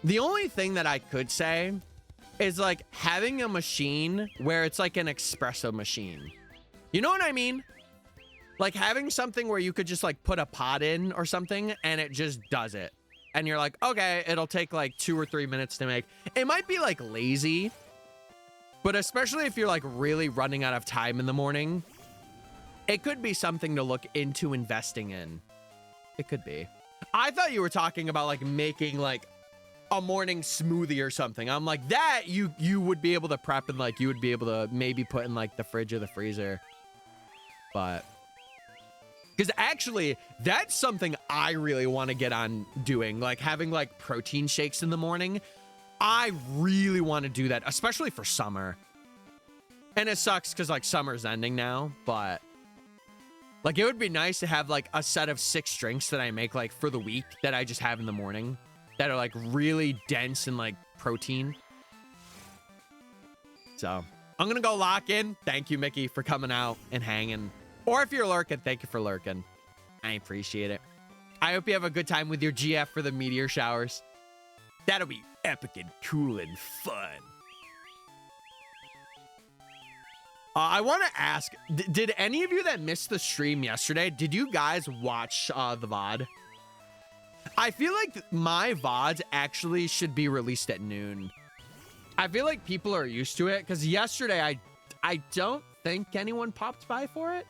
A: the only thing that I could say is like having a machine where it's like an espresso machine. You know what I mean? Like having something where you could just like put a pot in or something and it just does it. And you're like, okay, it'll take like 2 or 3 minutes to make. It might be like lazy, but especially if you're like really running out of time in the morning, it could be something to look into investing in. It could be. I thought you were talking about like making like a morning smoothie or something. I'm like, that you would be able to prep and like you would be able to maybe put in like the fridge or the freezer. But because actually that's something I really want to get on doing, like having like protein shakes in the morning. I really want to do that, especially for summer. And it sucks because like summer's ending now, but like it would be nice to have like a set of 6 drinks that I make like for the week that I just have in the morning that are like really dense and like protein. So I'm gonna go lock in. Thank you, Mickey, for coming out and hanging. Or if you're lurking, thank you for lurking. I appreciate it. I hope you have a good time with your GF for the meteor showers. That'll be epic and cool and fun. I want to ask, did any of you that missed the stream yesterday, did you guys watch the VOD? I feel like my VODs actually should be released at noon. I feel like people are used to it because yesterday I don't think anyone popped by for it.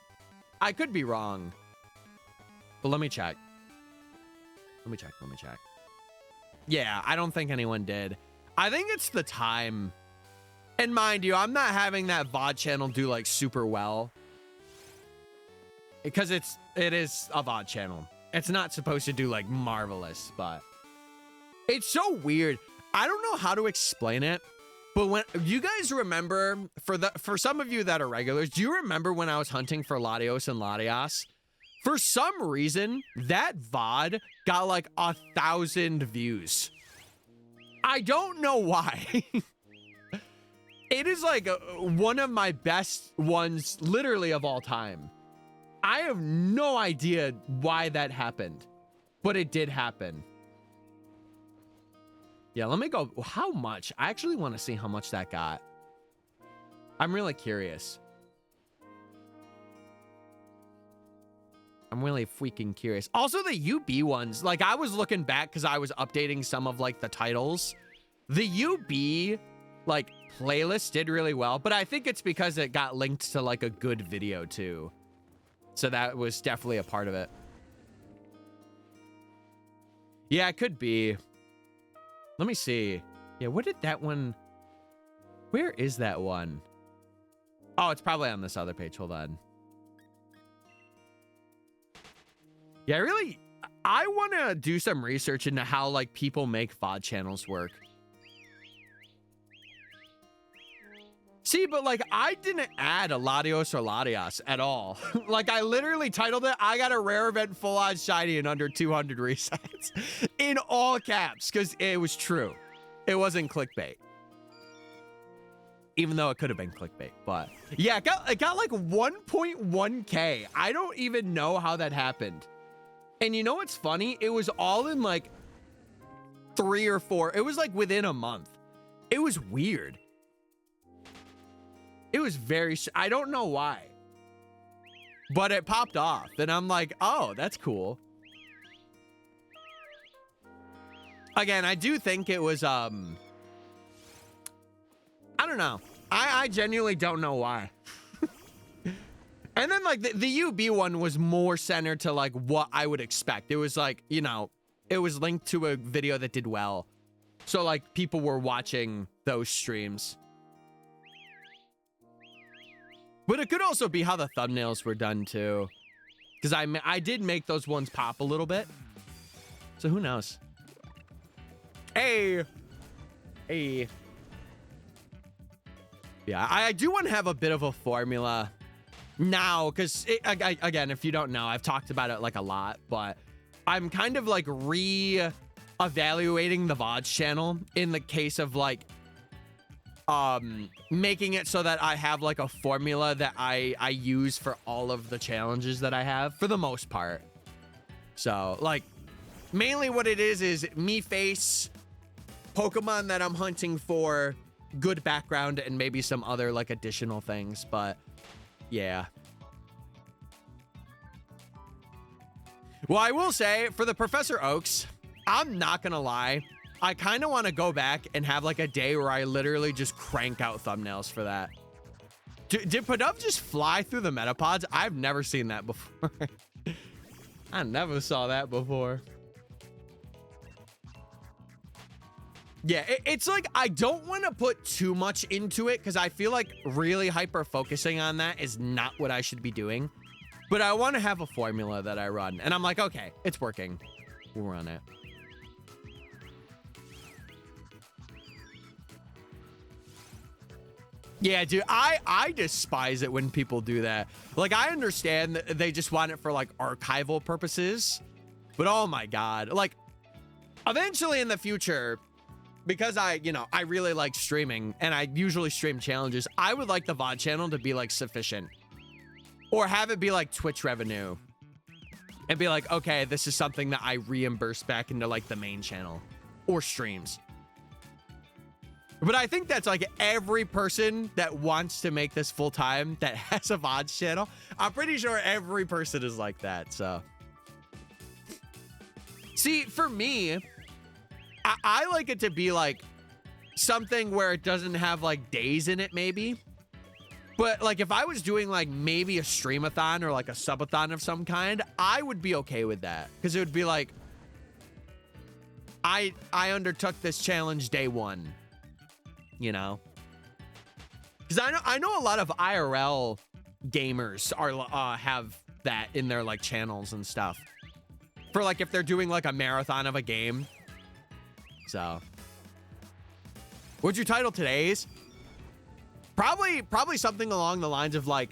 A: I could be wrong. But let me check. Let me check. Yeah, I don't think anyone did. I think it's the time. And mind you, I'm not having that VOD channel do like super well. Because it is a VOD channel. It's not supposed to do like marvelous, but it's so weird. I don't know how to explain it. But when you guys remember, for some of you that are regulars, do you remember when I was hunting for Latios and Latias? For some reason, that VOD got like 1,000 views. I don't know why. It is like one of my best ones literally of all time. I have no idea why that happened, but it did happen. Yeah, let me go. How much? I actually want to see how much that got. I'm really curious. I'm really freaking curious. Also, the UB ones, like I was looking back because I was updating some of like the titles. The UB like playlist did really well, but I think it's because it got linked to like a good video too. So that was definitely a part of it. Yeah, it could be. Let me see. Yeah, what did that one... Where is that one? Oh, it's probably on this other page. Hold on. Yeah, I want to do some research into how, like, people make VOD channels work. See, but, like, I didn't add a Latios or Latias at all. Like, I literally titled it, I got a rare event full on shiny in under 200 resets. In all caps, because it was true. It wasn't clickbait. Even though it could have been clickbait, but... Yeah, it got like 1.1K. I don't even know how that happened. And you know what's funny? It was all in, like, 3 or 4. It was, like, within a month. It was weird. It was very... I don't know why. But it popped off. And I'm like, oh, that's cool. Again, I do think it was... I don't know. I genuinely don't know why. And then, like, the UB one was more centered to, like, what I would expect. It was, like, you know, it was linked to a video that did well. So, like, people were watching those streams. But it could also be how the thumbnails were done, too. Because I did make those ones pop a little bit. So who knows? Hey. Hey. Yeah, I do want to have a bit of a formula now, because again, if you don't know, I've talked about it like a lot, but I'm kind of like re-evaluating the VODs channel in the case of like making it so that I have like a formula that I use for all of the challenges that I have for the most part. So like mainly what it is me face Pokemon that I'm hunting for, good background, and maybe some other like additional things, but yeah. Well, I will say for the Professor Oaks, I'm not gonna lie, I kind of want to go back and have like a day where I literally just crank out thumbnails for that. Did Pidove just fly through the Metapods? I've never seen that before. I never saw that before. Yeah, it's like I don't want to put too much into it because I feel like really hyper focusing on that is not what I should be doing. But I want to have a formula that I run. And I'm like, okay, it's working. We'll run it. Yeah, dude, I despise it when people do that. Like, I understand that they just want it for like archival purposes. But oh my God, like eventually in the future, because I really like streaming and I usually stream challenges, I would like the VOD channel to be like sufficient, or have it be like Twitch revenue and be like, okay, this is something that I reimburse back into like the main channel or streams. But I think that's like every person that wants to make this full time that has a VOD channel. I'm pretty sure every person is like that. So see, for me, I like it to be like something where it doesn't have like days in it, maybe. But like if I was doing like maybe a streamathon or like a subathon of some kind, I would be okay with that. Because it would be like, I undertook this challenge day one, you know? Because I know a lot of IRL gamers are have that in their like channels and stuff. For like if they're doing like a marathon of a game. So, what'd you title today's? Probably something along the lines of like,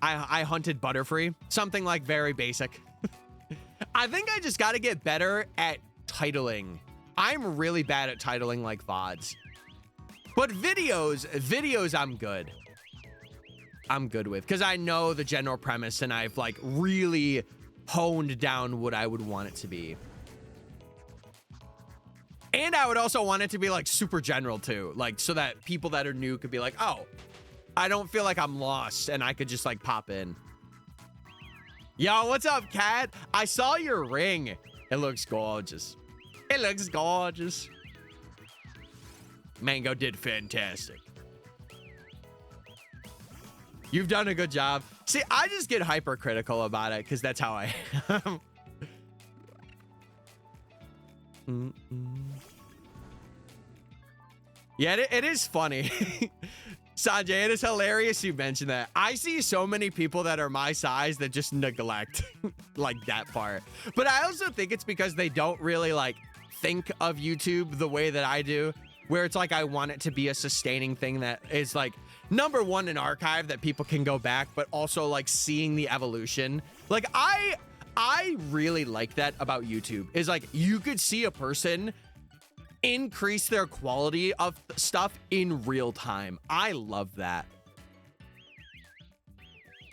A: I hunted Butterfree. Something like very basic. I think I just got to get better at titling. I'm really bad at titling like VODs. But videos I'm good. I'm good with, because I know the general premise and I've like really honed down what I would want it to be. And I would also want it to be like super general too, like so that people that are new could be like, oh, I don't feel like I'm lost, and I could just like pop in. Yo, what's up, Cat? I saw your ring. It looks gorgeous. It looks gorgeous. Mango did fantastic. You've done a good job. See, I just get hypercritical about it because that's how I am. Yeah, it is funny. Sanjay, it is hilarious you mentioned that. I see so many people that are my size that just neglect like that part. But I also think it's because they don't really like think of YouTube the way that I do, where it's like I want it to be a sustaining thing that is like, number one, an archive that people can go back, but also like seeing the evolution. Like I really like that about YouTube, is like you could see a person increase their quality of stuff in real time. I love that.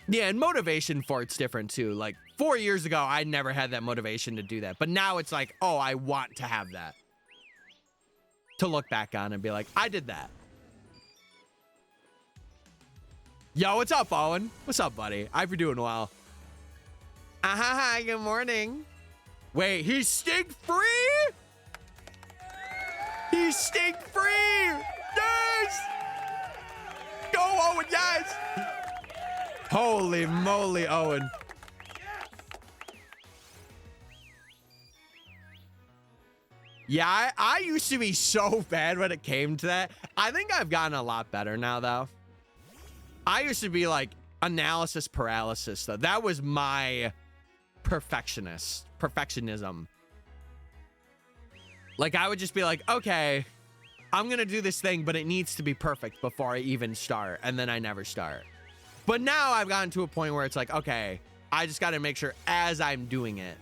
A: Yeah, and motivation for it's different too. Like 4 years ago, I never had that motivation to do that. But now it's like, oh, I want to have that. To look back on and be like, I did that. Yo, what's up, Owen? What's up, buddy? I hope you're doing well. Hi, good morning. Wait, he's stink free? He's stink free! Yes! Go, Owen, yes! Holy moly, Owen. Yeah, I used to be so bad when it came to that. I think I've gotten a lot better now, though. I used to be like analysis paralysis, though. That was my perfectionism. Like, I would just be like, okay, I'm going to do this thing, but it needs to be perfect before I even start. And then I never start. But now I've gotten to a point where it's like, okay, I just got to make sure as I'm doing it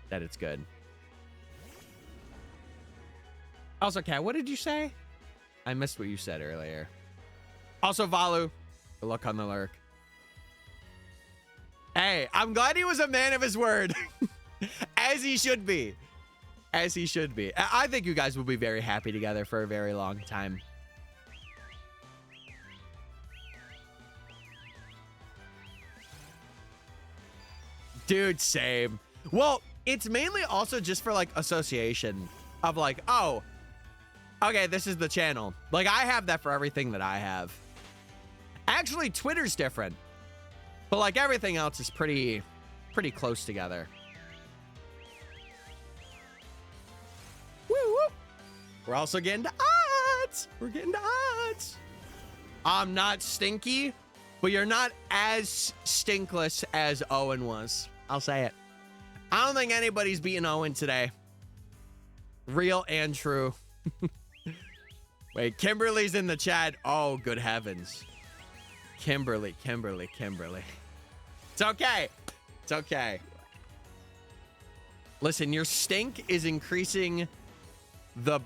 A: that it's good. Also, Kat, what did you say? I missed what you said earlier. Also, Valu, good luck on the lurk. Hey, I'm glad he was a man of his word. As he should be. As he should be. I think you guys will be very happy together for a very long time. Dude, same. Well, it's mainly also just for like association of like, oh, okay, this is the channel. Like, I have that for everything that I have. Actually, Twitter's different. But like everything else is pretty close together. Woo woo. We're also getting to odds. We're getting to odds. I'm not stinky, but you're not as stinkless as Owen was. I'll say it. I don't think anybody's beating Owen today. Real and true. Wait, Kimberly's in the chat. Oh, good heavens. Kimberly. It's okay. It's okay. Listen, your stink is increasing the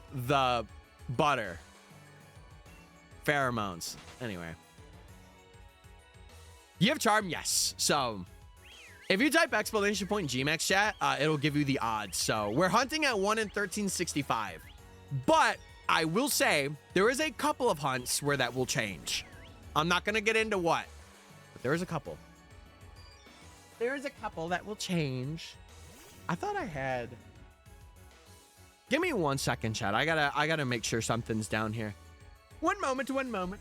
A: butter. Pheromones. Anyway. You have charm? Yes. So, if you type exclamation point Gmax chat, it'll give you the odds. So, we're hunting at 1 in 1365. But I will say there is a couple of hunts where that will change. I'm not going to get into what, but there is a couple. There is a couple that will change. I thought I had. Give me 1 second, chat. I gotta make sure something's down here. One moment.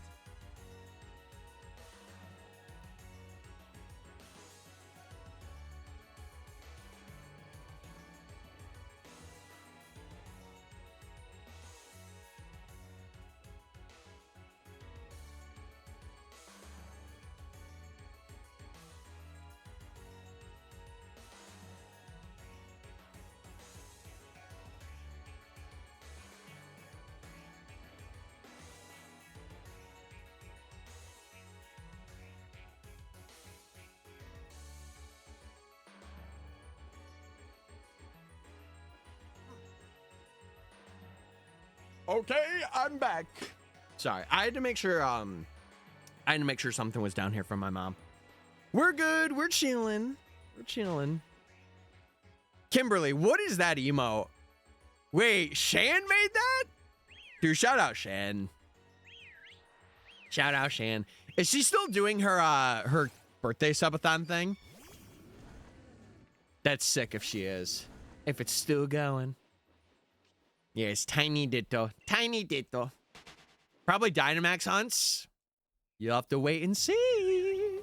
A: Okay, I'm back. Sorry, I had to make sure something was down here from my mom. We're good. We're chilling. Kimberly, what is that emo? Wait, Shan made that? Dude, shout out Shan. Is she still doing her birthday subathon thing? That's sick if she is. If it's still going. Yes, tiny ditto. Probably Dynamax hunts. You'll have to wait and see.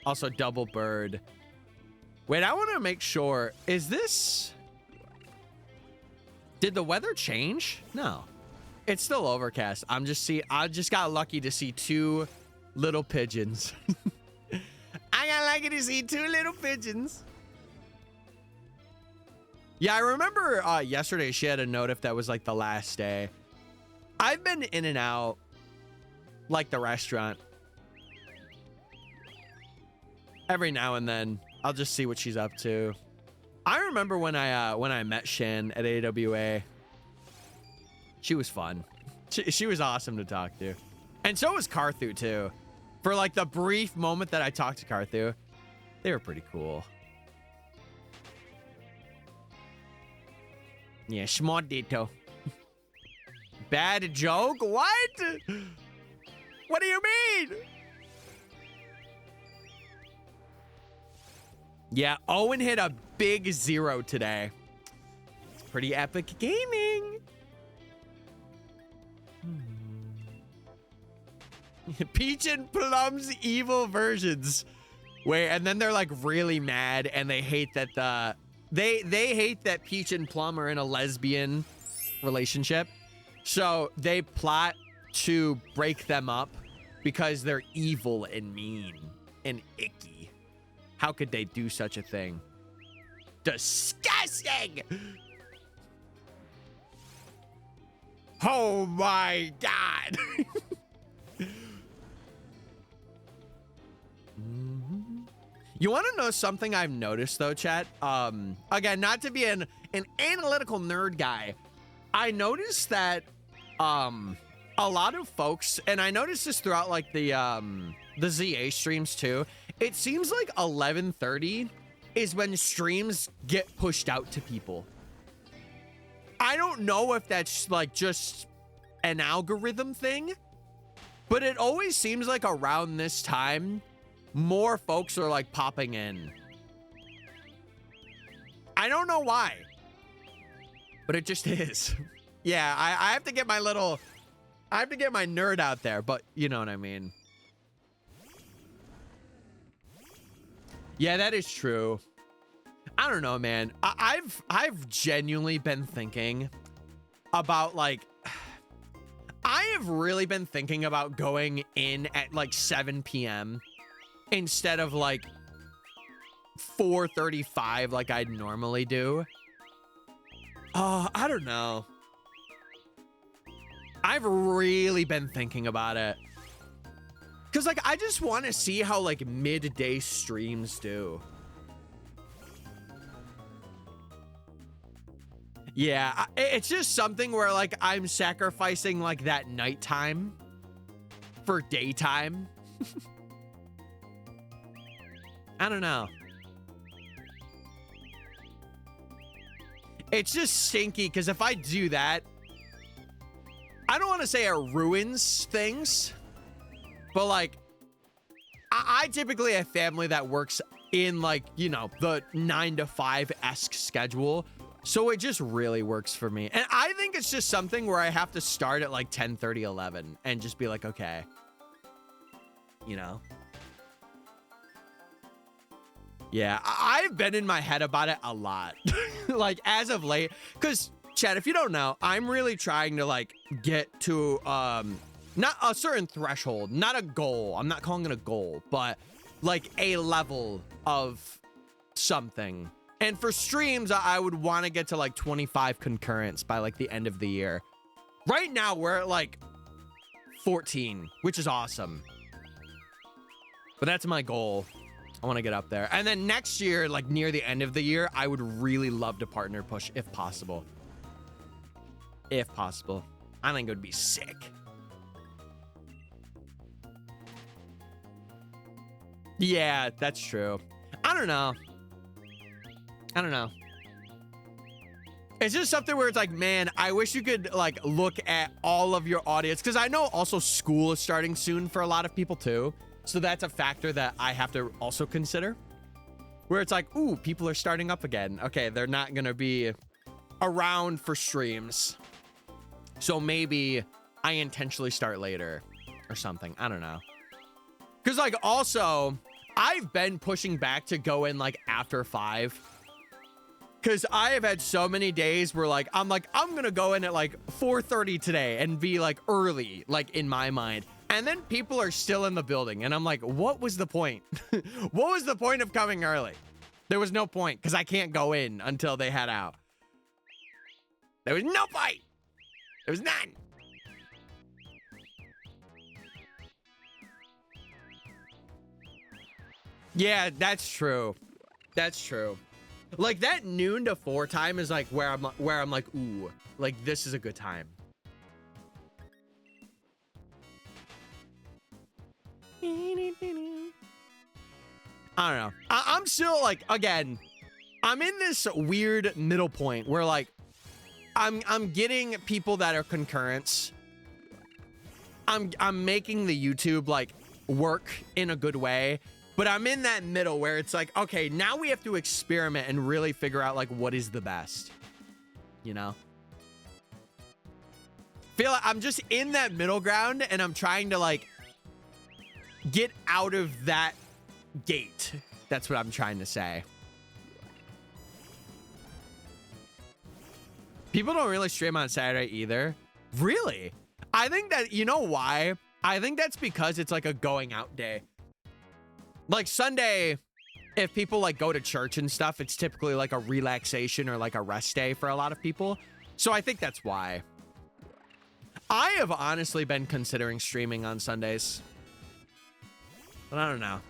A: Also, double bird. Wait, I want to make sure. Is this... Did the weather change? No. It's still overcast. I just got lucky to see 2 little pigeons. I got lucky to see 2 little pigeons. Yeah, I remember yesterday she had a note if that was like the last day. I've been in and out like the restaurant. Every now and then I'll just see what she's up to. I remember when I met Shan at AWA. She was fun. She was awesome to talk to. And so was Carthu too. For like the brief moment that I talked to Carthu, they were pretty cool. Yeah, schmodito. Bad joke? What? What do you mean? Yeah, Owen hit a big 0 today. It's pretty epic gaming. Peach and Plum's evil versions. Wait, and then they're like really mad and they hate that they hate that Peach and Plum are in a lesbian relationship. So they plot to break them up because they're evil and mean and icky. How could they do such a thing? Disgusting! Oh my God! You want to know something I've noticed though, chat? Again, not to be an analytical nerd guy, I noticed that a lot of folks, and I noticed this throughout like the ZA streams too, it seems like 11:30 is when streams get pushed out to people. I don't know if that's like just an algorithm thing, but it always seems like around this time more folks are like popping in. I don't know why, but it just is. Yeah, I have to get my little, I have to get my nerd out there, but you know what I mean. Yeah, that is true. I don't know, man. I've genuinely been thinking about like, I have really been thinking about going in at like 7 p.m. instead of like 4:35 like I'd normally do. I don't know. I've really been thinking about it. Cause like, I just want to see how like midday streams do. Yeah, it's just something where like I'm sacrificing like that nighttime for daytime. I don't know. It's just stinky because if I do that, I don't want to say it ruins things, but like I typically have family that works in like, you know, the 9 to 5-esque schedule. So it just really works for me. And I think it's just something where I have to start at like 10:30, 11 and just be like, okay, you know? Yeah, I've been in my head about it a lot, like as of late, because Chad, if you don't know, I'm really trying to like get to not a certain threshold, not a goal. I'm not calling it a goal, but like a level of something. And for streams, I would want to get to like 25 concurrents by like the end of the year. Right now, we're at like 14, which is awesome. But that's my goal. I want to get up there. And then next year, like near the end of the year, I would really love to partner push if possible. If possible. I think it would be sick. Yeah, that's true. I don't know. I don't know. It's just something where it's like, man, I wish you could like look at all of your audience, because I know also school is starting soon for a lot of people too. So that's a factor that I have to also consider, where it's like, ooh, people are starting up again. Okay, they're not going to be around for streams. So maybe I intentionally start later or something. I don't know. Because like also, I've been pushing back to go in like after 5. Because I have had so many days where like, I'm going to go in at like 4:30 today and be like early, like in my mind. And then people are still in the building. And I'm like, what was the point? What was the point of coming early? There was no point because I can't go in until they head out. There was no point. There was none. Yeah, that's true. That's true. Like that noon to 4 time is like where I'm like, ooh, like this is a good time. I don't know. I'm still like, again, I'm in this weird middle point where like I'm getting people that are concurrents. I'm making the YouTube like work in a good way. But I'm in that middle where it's like, okay, now we have to experiment and really figure out like what is the best, you know? Feel like I'm just in that middle ground and I'm trying to like get out of that gate. That's what I'm trying to say. People don't really stream on Saturday either. Really? I think that, you know why? I think that's because it's like a going out day. Like Sunday, if people like go to church and stuff, it's typically like a relaxation or like a rest day for a lot of people. So I think that's why. I have honestly been considering streaming on Sundays, but I don't know.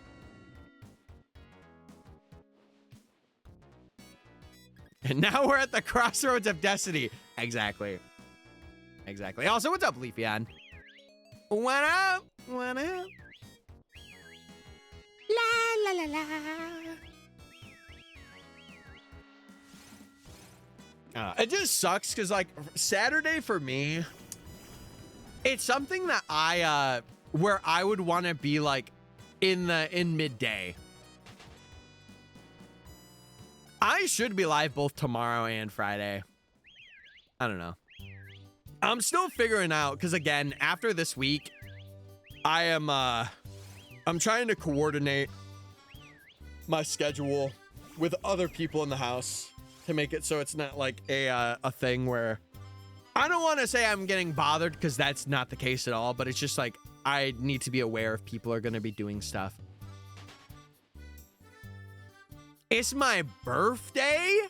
A: And now we're at the crossroads of destiny. Exactly. Exactly. Also, what's up, Leafeon? What up? What up? La la la la. It just sucks because like Saturday for me, it's something that I where I would want to be like in midday. I should be live both tomorrow and Friday. I don't know. I'm still figuring out because again, after this week, I'm trying to coordinate my schedule with other people in the house to make it so it's not like a thing where I don't want to say I'm getting bothered because that's not the case at all, but it's just like I need to be aware if people are going to be doing stuff. It's my birthday?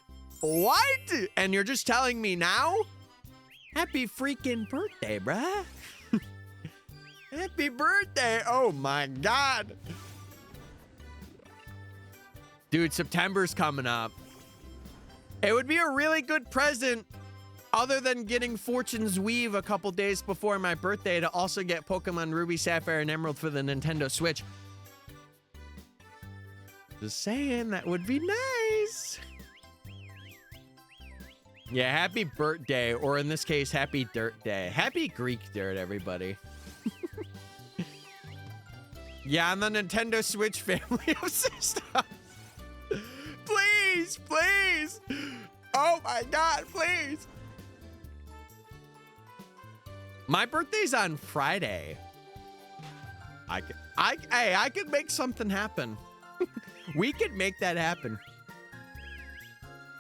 A: What? And you're just telling me now? Happy freaking birthday, bruh. Happy birthday. Oh my God. Dude, September's coming up. It would be a really good present other than getting Fortune's Weave a couple days before my birthday to also get Pokemon Ruby, Sapphire, and Emerald for the Nintendo Switch. Just saying, that would be nice. Yeah, happy birthday, or in this case, happy dirt day. Happy Greek dirt, everybody. Yeah, I'm the Nintendo Switch family of systems. Please, please. Oh my God, please. My birthday's on Friday. I could make something happen. We could make that happen.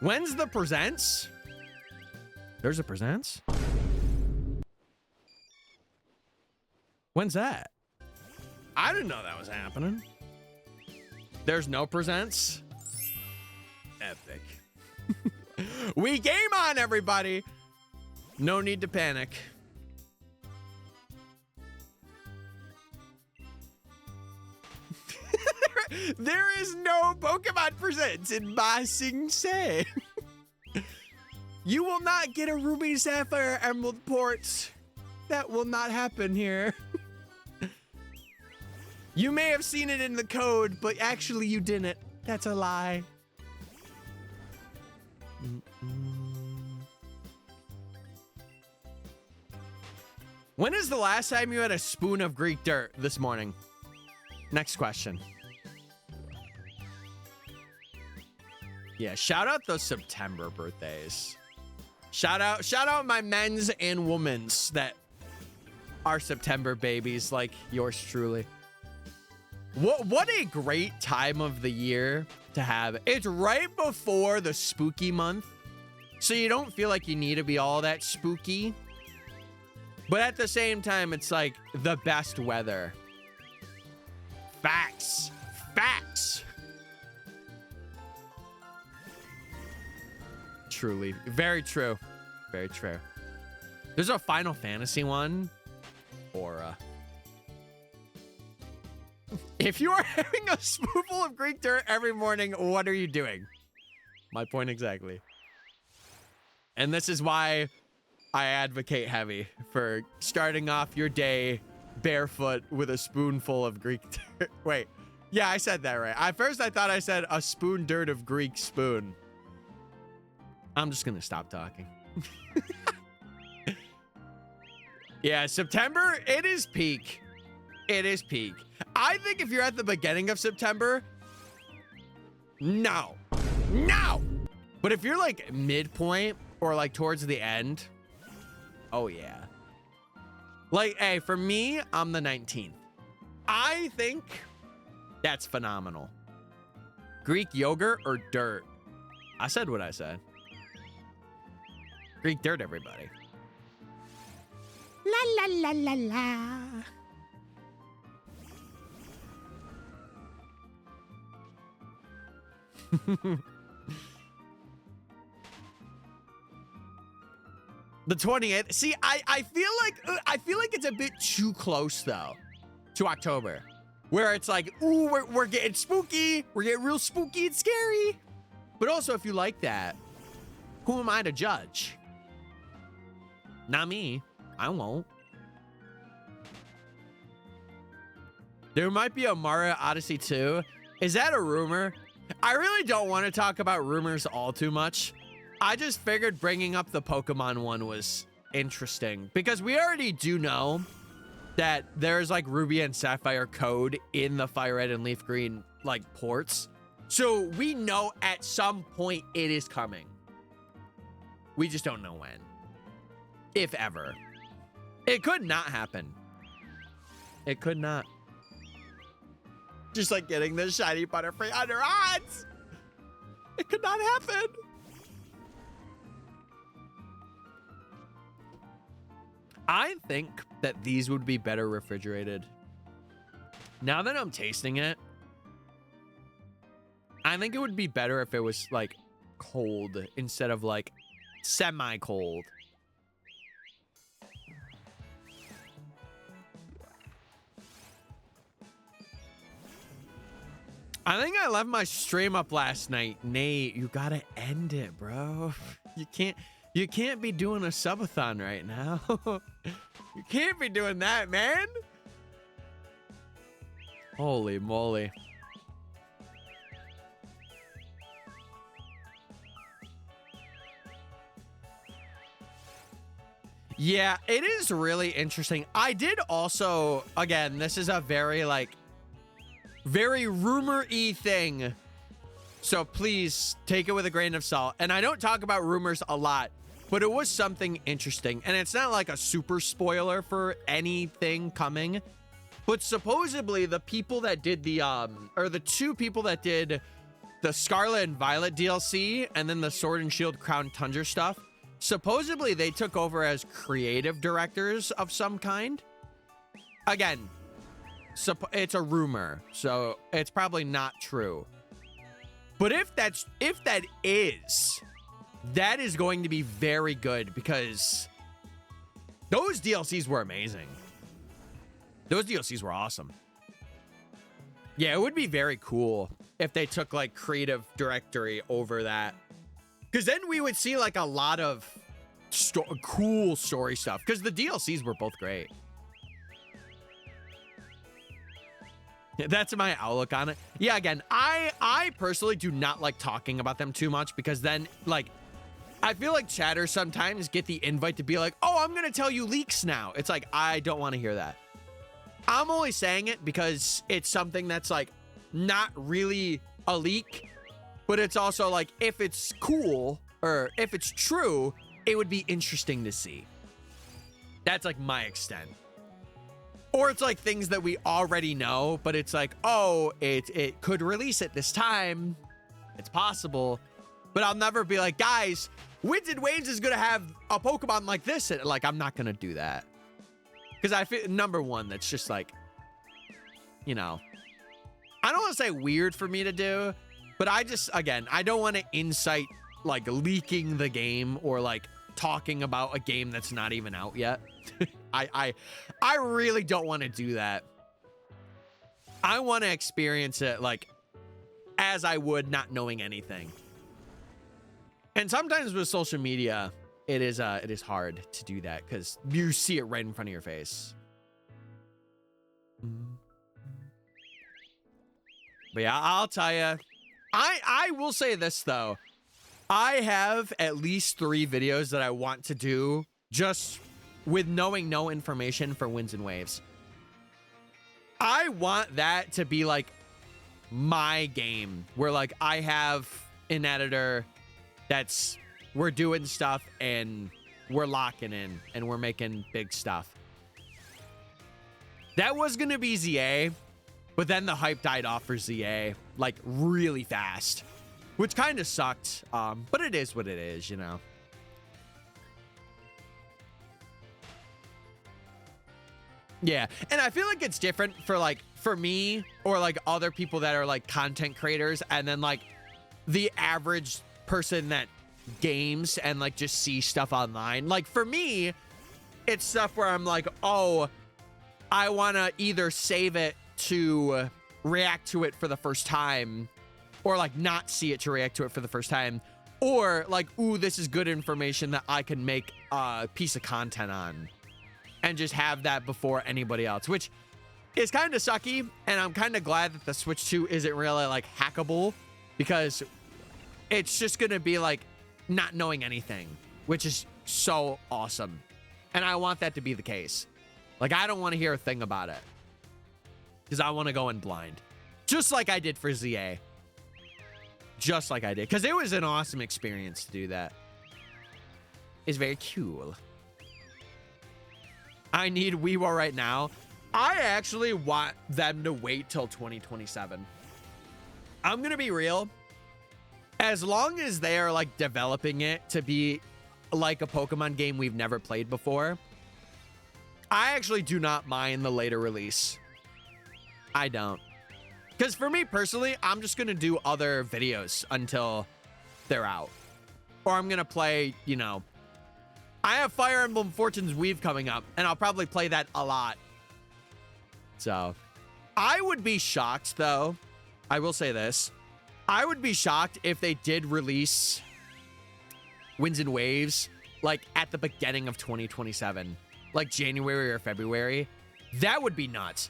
A: When's the presents? There's a presents? When's that? I didn't know that was happening. There's no presents? Epic. We game on, everybody. No need to panic. There is no Pokemon presents in Ba Sing Se. You will not get a Ruby, Sapphire, Emerald port. That will not happen here. You may have seen it in the code, but actually you didn't. That's a lie. When is the last time you had a spoon of Greek dirt? This morning. Next question. Yeah, shout out those September birthdays. Shout out my men's and women's that are September babies like yours truly. What a great time of the year to have. It's right before the spooky month, so you don't feel like you need to be all that spooky. But at the same time, it's like the best weather. Facts. Facts. Truly. Very true. Very true. There's a Final Fantasy one. Aura. If you are having a spoonful of Greek dirt every morning, what are you doing? My point exactly. And this is why I advocate heavy for starting off your day barefoot with a spoonful of Greek dirt. Wait. Yeah, I said that right. At first, I thought I said a spoon dirt of Greek spoon. I'm just going to stop talking. Yeah, September, it is peak. It is peak. I think if you're at the beginning of September, no. No! But if you're like midpoint or like towards the end, oh yeah. Like, hey, for me, I'm the 19th. I think that's phenomenal. Greek yogurt or dirt? I said what I said. Greek dirt, everybody. La la la la la. The 28th. See, I feel like it's a bit too close though to October, where it's like, ooh, we're getting spooky. We're getting real spooky and scary. But also, if you like that, who am I to judge? Not me. I won't. There might be a Mario Odyssey 2. Is that a rumor? I really don't want to talk about rumors all too much. I just figured bringing up the Pokemon one was interesting because we already do know that there's like Ruby and Sapphire code in the Fire Red and Leaf Green like ports. So we know at some point it is coming. We just don't know when. If ever. It could not happen. It could not. Just like getting the shiny Butterfree under odds. It could not happen. I think that these would be better refrigerated. Now that I'm tasting it, I think it would be better if it was like cold instead of like semi-cold. I think I left my stream up last night. Nate, you gotta end it, bro. You can't be doing a subathon right now. You can't be doing that, man. Holy moly. Yeah, it is really interesting. I did also, again, this is a very like very rumor-y thing, so please take it with a grain of salt. And I don't talk about rumors a lot, but it was something interesting, and it's not like a super spoiler for anything coming, but supposedly the people that did the or the two people that did the Scarlet and Violet DLC and then the Sword and Shield Crown Tundra stuff, supposedly they took over as creative directors of some kind. Again, it's a rumor, so it's probably not true. But if that is going to be very good because those DLCs were amazing. Those DLCs were awesome. Yeah, it would be very cool if they took like creative directory over that, because then we would see like a lot of cool story stuff, because the DLCs were both great. That's my outlook on it. Yeah, again, I personally do not like talking about them too much, because then, like, I feel like chatters sometimes get the invite to be like, oh, I'm going to tell you leaks now. It's like, I don't want to hear that. I'm only saying it because it's something that's, like, not really a leak, but it's also, like, if it's cool or if it's true, it would be interesting to see. That's, like, my extent. Or it's like things that we already know, but it's like, oh, it could release at this time. It's possible. But I'll never be like, guys, Winds and Waves is going to have a Pokemon like this. And like, I'm not going to do that. Because I feel, number one, that's just like, you know, I don't want to say weird for me to do, but I just, again, I don't want to incite like leaking the game or like talking about a game that's not even out yet. I really don't want to do that. I want to experience it like as I would not knowing anything. And sometimes with social media, it is hard to do that because you see it right in front of your face. But yeah, I'll tell you, I will say this though. I have at least 3 videos that I want to do just with knowing no information for Winds and Waves. I want that to be like my game where like I have an editor that's, we're doing stuff and we're locking in and we're making big stuff. That was going to be ZA, but then the hype died off for ZA like really fast, which kind of sucked. But it is what it is, you know. Yeah, and I feel like it's different for like for me or like other people that are like content creators, and then like the average person that games and like just see stuff online. Like for me, it's stuff where I'm like, oh, I want to either save it to react to it for the first time, or like not see it to react to it for the first time, or like, ooh, this is good information that I can make a piece of content on and just have that before anybody else, which is kind of sucky. And I'm kind of glad that the Switch 2 isn't really like hackable, because it's just going to be like not knowing anything, which is so awesome. And I want that to be the case. Like, I don't want to hear a thing about it, because I want to go in blind, just like I did for ZA. Just like I did, because it was an awesome experience to do that. It's very cool. I need Weewa right now. I actually want them to wait till 2027. I'm gonna be real. As long as they are like developing it to be like a Pokemon game we've never played before, I actually do not mind the later release. I don't. Because for me personally, I'm just going to do other videos until they're out. Or I'm going to play, you know, I have Fire Emblem Fortune's Weave coming up, and I'll probably play that a lot. So, I would be shocked, though. I will say this. I would be shocked if they did release Winds and Waves, like, at the beginning of 2027. Like, January or February. That would be nuts.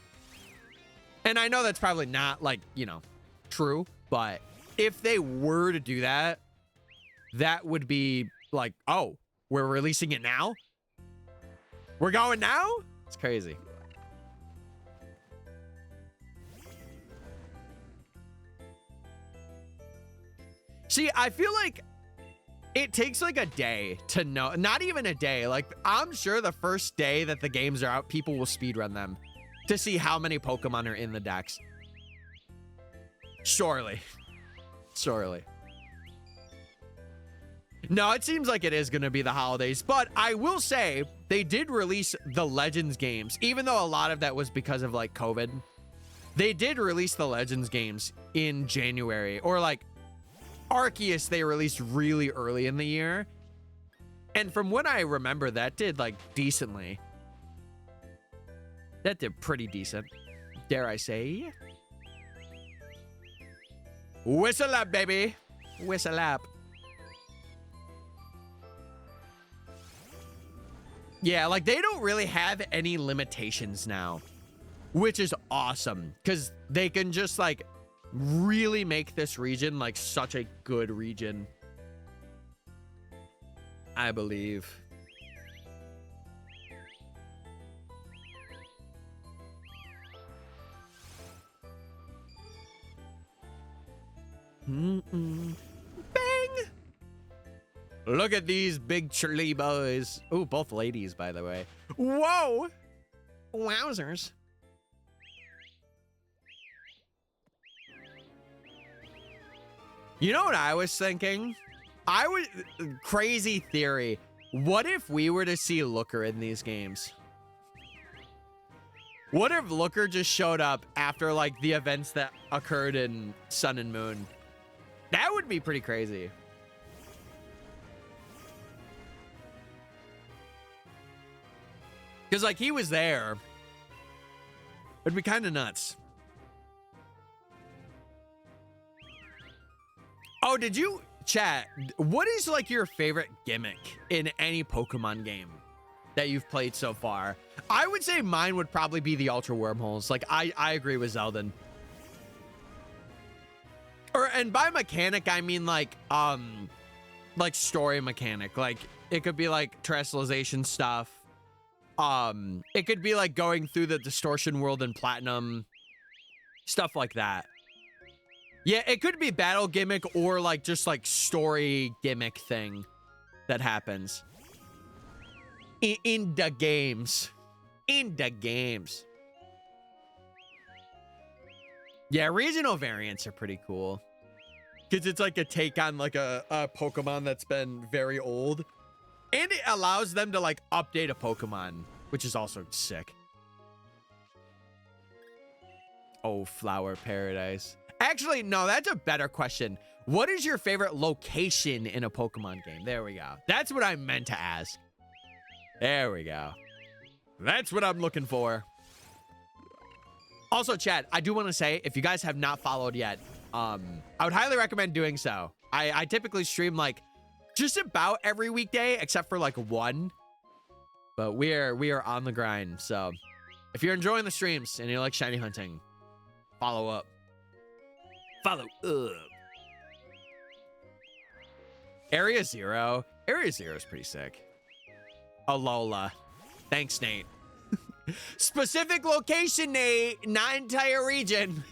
A: And I know that's probably not, like, you know, true. But if they were to do that, that would be like, oh, we're releasing it now? We're going now? It's crazy. See, I feel like it takes like a day to know. Not even a day. Like, I'm sure the first day that the games are out, people will speedrun them to see how many Pokemon are in the decks. Surely. Surely. No, it seems like it is going to be the holidays, but I will say they did release the Legends games, even though a lot of that was because of like COVID. They did release the Legends games in January, or like Arceus they released really early in the year. And from what I remember, that did like decently. That did pretty decent, dare I say. Whistle up, baby. Whistle up. Yeah, like they don't really have any limitations now, which is awesome, because they can just like really make this region like such a good region, I believe. Bang! Look at these big churly boys. Oh, both ladies, by the way. Whoa! Wowzers. You know what I was thinking? Crazy theory. What if we were to see Looker in these games? What if Looker just showed up after like the events that occurred in Sun and Moon? That would be pretty crazy. Because like he was there. It'd be kind of nuts. Oh, did you chat? What is like your favorite gimmick in any Pokemon game that you've played so far? I would say mine would probably be the Ultra Wormholes. Like I agree with Zeldin. And by mechanic, I mean like story mechanic. Like it could be like terrestrialization stuff. It could be like going through the distortion world in Platinum, stuff like that. Yeah, it could be battle gimmick or like just like story gimmick thing that happens in the games. In the games. Yeah, regional variants are pretty cool, because it's like a take on like a Pokemon that's been very old, and it allows them to like update a Pokemon, which is also sick. Oh, Flower Paradise. Actually, no, that's a better question. What is your favorite location in a Pokemon game? There we go. That's what I meant to ask. There we go. That's what I'm looking for. Also, chat, I do want to say, if you guys have not followed yet, I would highly recommend doing so. I typically stream like just about every weekday, except for like one. But we are on the grind. So if you're enjoying the streams and you like shiny hunting, follow up. Follow up. Area 0. Area 0 is pretty sick. Alola. Thanks, Nate. Specific location, Nate. Not entire region.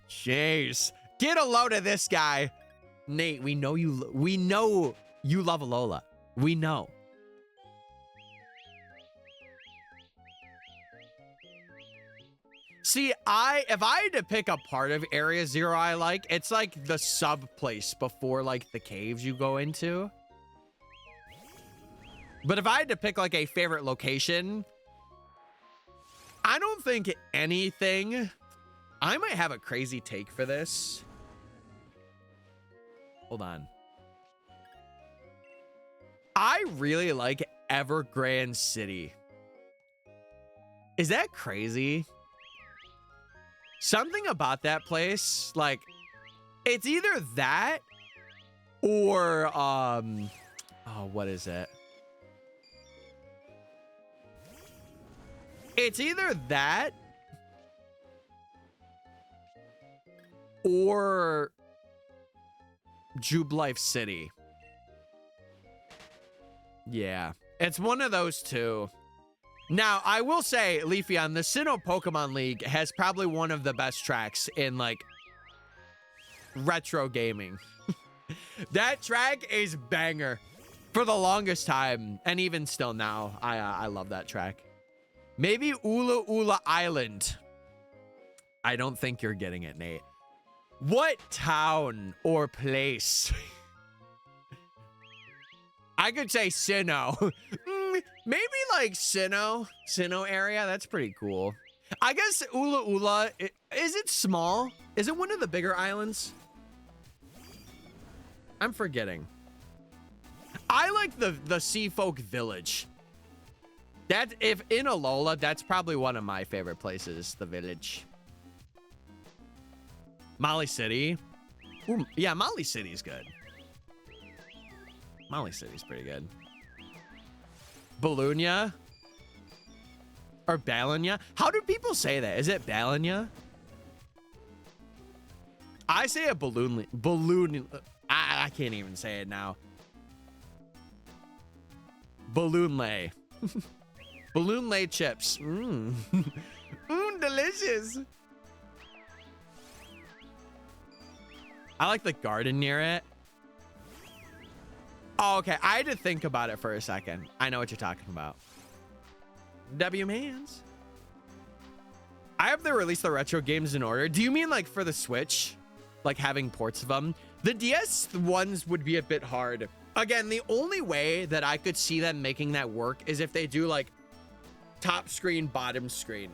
A: Jeez. Get a load of this guy. Nate, we know you love Alola. We know. See, if I had to pick a part of Area 0 I like, it's like the sub place before like the caves you go into. But if I had to pick like a favorite location, I don't think anything. I might have a crazy take for this. Hold on. I really like Evergrande City. Is that crazy? Something about that place, like, it's either that or, oh, what is it? It's either that or Jubilife City. Yeah, it's one of those two. Now, I will say, Leafeon, the Sinnoh Pokemon League has probably one of the best tracks in, like, retro gaming. That track is banger for the longest time, and even still now, I love that track. Maybe Ula Ula Island. I don't think you're getting it, Nate. What town or place? I could say Sinnoh. Maybe like Sinnoh area. That's pretty cool. I guess Ula Ula, is it small? Is it one of the bigger islands? I'm forgetting. I like the Sea Folk Village. That, if in Alola, that's probably one of my favorite places, the village. Molly City. Ooh, yeah, Molly City's good. Molly City's pretty good. Balloonia? Or Ballonia? How do people say that? Is it Ballonia? I say a balloon. I can't even say it now. Balloon lay. Balloon lay chips. Mmm. Mmm, delicious. I like the garden near it. Oh, okay. I had to think about it for a second. I know what you're talking about. W Mans. I hope they release the retro games in order. Do you mean like for the Switch? Like having ports of them? The DS ones would be a bit hard. Again, the only way that I could see them making that work is if they do like top screen, bottom screen,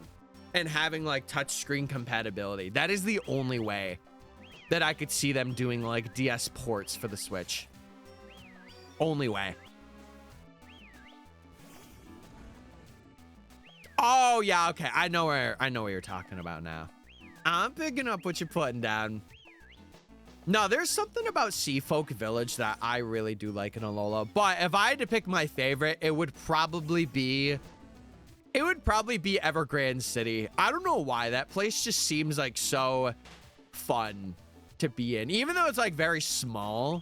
A: and having like touch screen compatibility. That is the only way that I could see them doing like DS ports for the Switch. Only way. Oh yeah, okay. I know what you're talking about now. I'm picking up what you're putting down. No, there's something about Sea Folk Village that I really do like in Alola. But if I had to pick my favorite, it would probably be Evergrande City. I don't know why. That place just seems like so fun to be in. Even though it's like very small.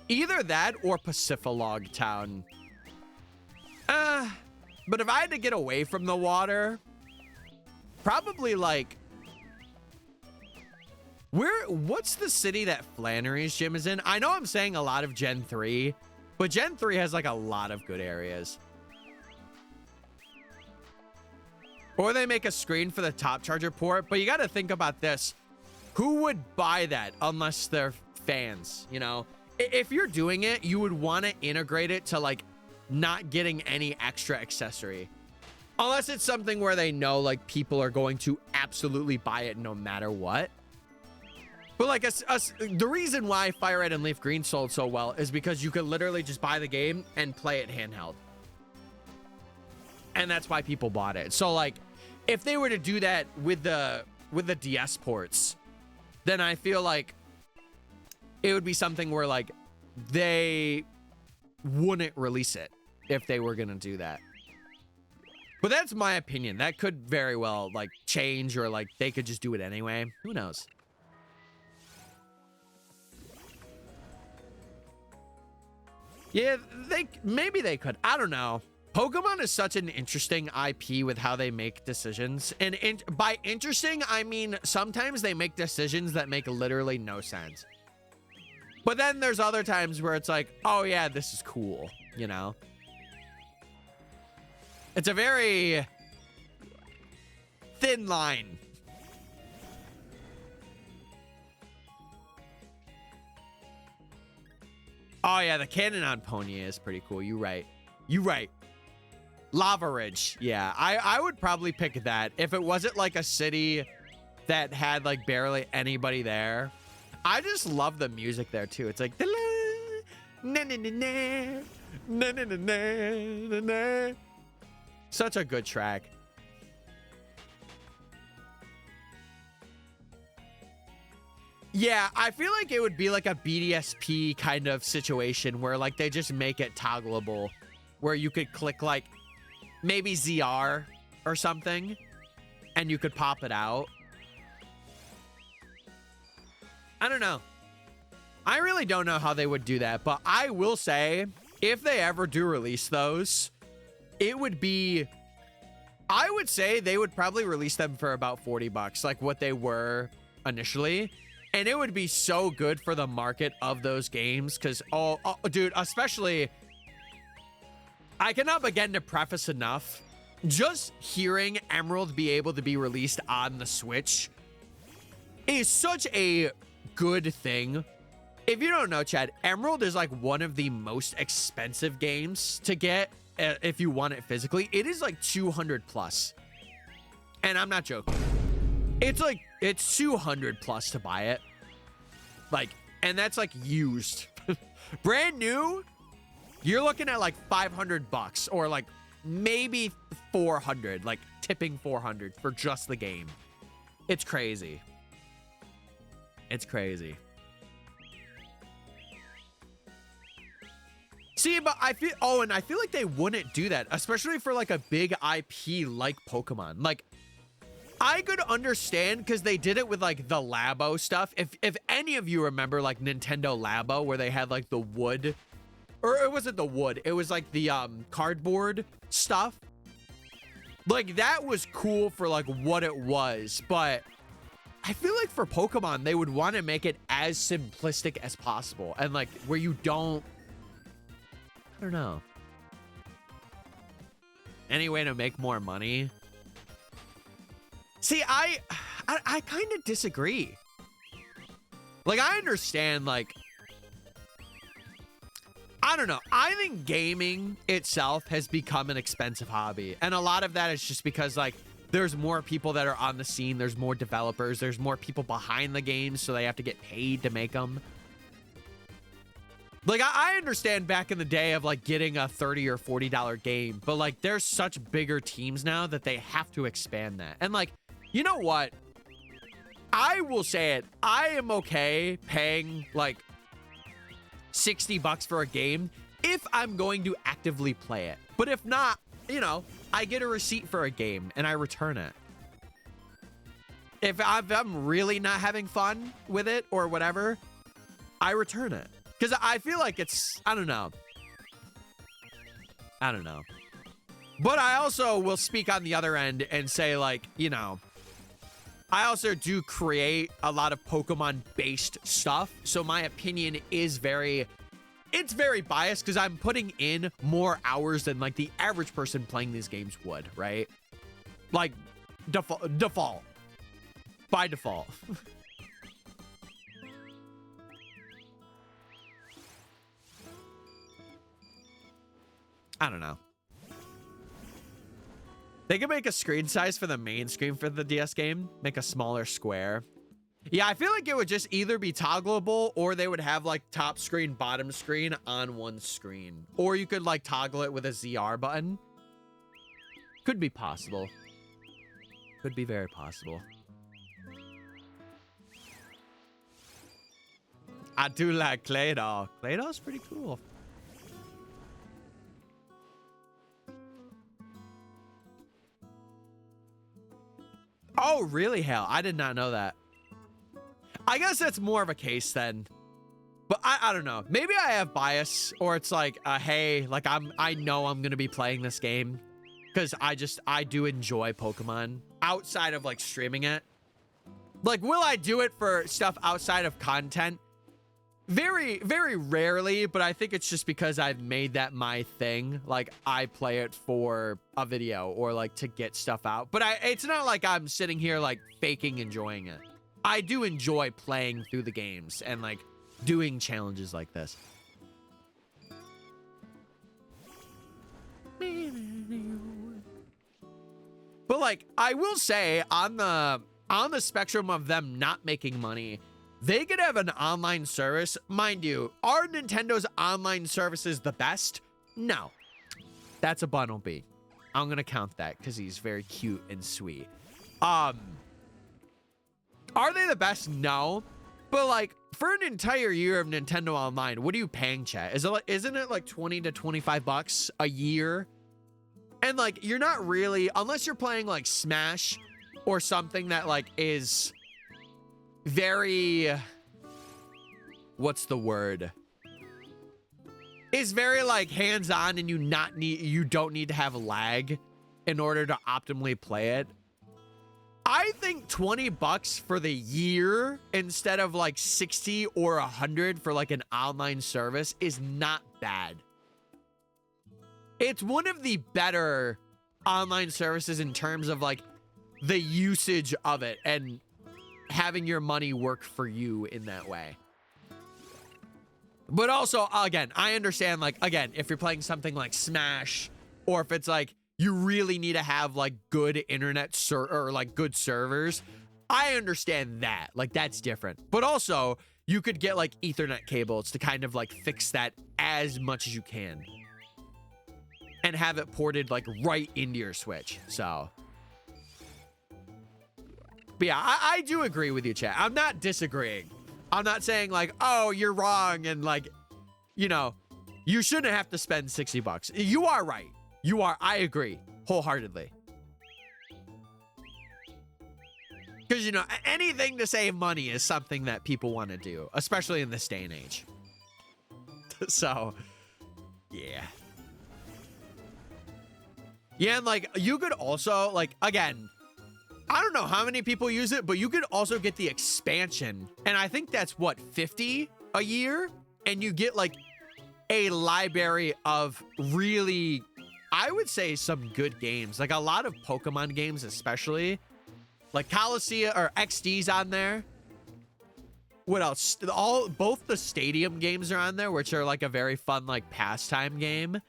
A: Either that or Pacifilog Town. But if I had to get away from the water, probably like... What's the city that Flannery's gym is in? I know I'm saying a lot of Gen 3, but Gen 3 has like a lot of good areas. Or they make a screen for the top charger port, but you got to think about this. Who would buy that unless they're fans, you know? If you're doing it, you would want to integrate it to like not getting any extra accessory. Unless it's something where they know like people are going to absolutely buy it no matter what. But like the reason why Fire Red and Leaf Green sold so well is because you could literally just buy the game and play it handheld. And that's why people bought it. So like if they were to do that with the DS ports, then I feel like it would be something where like they wouldn't release it if they were going to do that. But that's my opinion. That could very well like change, or like they could just do it anyway. Who knows? Yeah, maybe they could. I don't know. Pokemon is such an interesting IP with how they make decisions. And by interesting, I mean sometimes they make decisions that make literally no sense. But then there's other times where it's like, oh yeah, this is cool, you know? It's a very thin line. Oh yeah, the cannon on Pony is pretty cool. You're right. You're right. Lava Ridge. Yeah, I would probably pick that if it wasn't like a city that had like barely anybody there. I just love the music there too. It's like such a good track. Yeah, I feel like it would be like a BDSP kind of situation where like they just make it toggleable, where you could click like maybe ZR or something and you could pop it out. I don't know. I really don't know how they would do that, but I will say if they ever do release those, it would be, I would say they would probably release them for about 40 bucks, like what they were initially. And it would be so good for the market of those games because, oh, dude, especially, I cannot begin to preface enough. Just hearing Emerald be able to be released on the Switch is such a good thing. If you don't know, Chad, Emerald is like one of the most expensive games to get if you want it physically. It is like 200 plus. And I'm not joking. It's like, it's 200 plus to buy it. Like, and that's like used. Brand new, you're looking at like 500 bucks or like maybe 400, like tipping 400 for just the game. It's crazy. It's crazy. See, but I feel, oh, and I feel like they wouldn't do that, especially for like a big IP like Pokemon. Like, I could understand because they did it with like the Labo stuff. If any of you remember like Nintendo Labo, where they had like the wood, or it wasn't the wood, it was like the cardboard stuff. Like that was cool for like what it was, but I feel like for Pokemon, they would want to make it as simplistic as possible. And like where you don't, I don't know. Any way to make more money? See, I kind of disagree. Like, I understand, like, I don't know. I think gaming itself has become an expensive hobby. And a lot of that is just because, like, there's more people that are on the scene. There's more developers. There's more people behind the games, so they have to get paid to make them. Like, I understand back in the day of, like, getting a $30 or $40 game. But, like, there's such bigger teams now that they have to expand that. And, like, you know what? I will say it. I am okay paying like 60 bucks for a game if I'm going to actively play it. But if not, you know, I get a receipt for a game and I return it. If I'm really not having fun with it or whatever, I return it. Because I feel like it's, I don't know. I don't know. But I also will speak on the other end and say, like, you know, I also do create a lot of Pokemon-based stuff, so my opinion is it's very biased because I'm putting in more hours than, like, the average person playing these games would, right? Like, default. By default. I don't know. They can make a screen size for the main screen for the DS game, make a smaller square. Yeah, I feel like it would just either be toggleable or they would have like top screen, bottom screen on one screen. Or you could like toggle it with a ZR button. Could be possible. Could be very possible. I do like Clay Doll. Clay Doll's pretty cool. Oh, really, Hal? I did not know that. I guess that's more of a case then. But I don't know. Maybe I have bias, or it's like, hey, like I know I'm gonna be playing this game because I do enjoy Pokemon outside of like streaming it. Like, will I do it for stuff outside of content? Very, very rarely, but I think it's just because I've made that my thing. Like, I play it for a video or like to get stuff out. But it's not like I'm sitting here like faking enjoying it. I do enjoy playing through the games and like doing challenges like this. But like, I will say on the spectrum of them not making money, they could have an online service. Mind you, are Nintendo's online services the best? No. That's a Bundle B. I'm going to count that because he's very cute and sweet. Are they the best? No. But like, for an entire year of Nintendo Online, what are you paying, chat? Isn't it like 20 to 25 bucks a year? And like, you're not really, unless you're playing like Smash or something that like is very, what's the word? Is very like hands-on and you don't need to have lag in order to optimally play it. I think 20 bucks for the year instead of like 60 or 100 for like an online service is not bad. It's one of the better online services in terms of like the usage of it and having your money work for you in that way. But also, again, I understand, like, again, if you're playing something like Smash, or if it's like you really need to have like good internet or like good servers, I understand that. Like, that's different. But also, you could get like Ethernet cables to kind of like fix that as much as you can and have it ported like right into your Switch. So, but yeah, I do agree with you, chat. I'm not disagreeing. I'm not saying like, oh, you're wrong and like, you know, you shouldn't have to spend 60 bucks. You are right. You are. I agree wholeheartedly. Because, you know, anything to save money is something that people want to do, especially in this day and age. So, yeah. Yeah, and like, you could also, like, again, I don't know how many people use it, but you could also get the expansion. And I think that's what, 50 a year? And you get like a library of really, I would say, some good games. Like a lot of Pokemon games, especially. Like Coliseum or XD's on there. What else? Both the stadium games are on there, which are like a very fun like pastime game.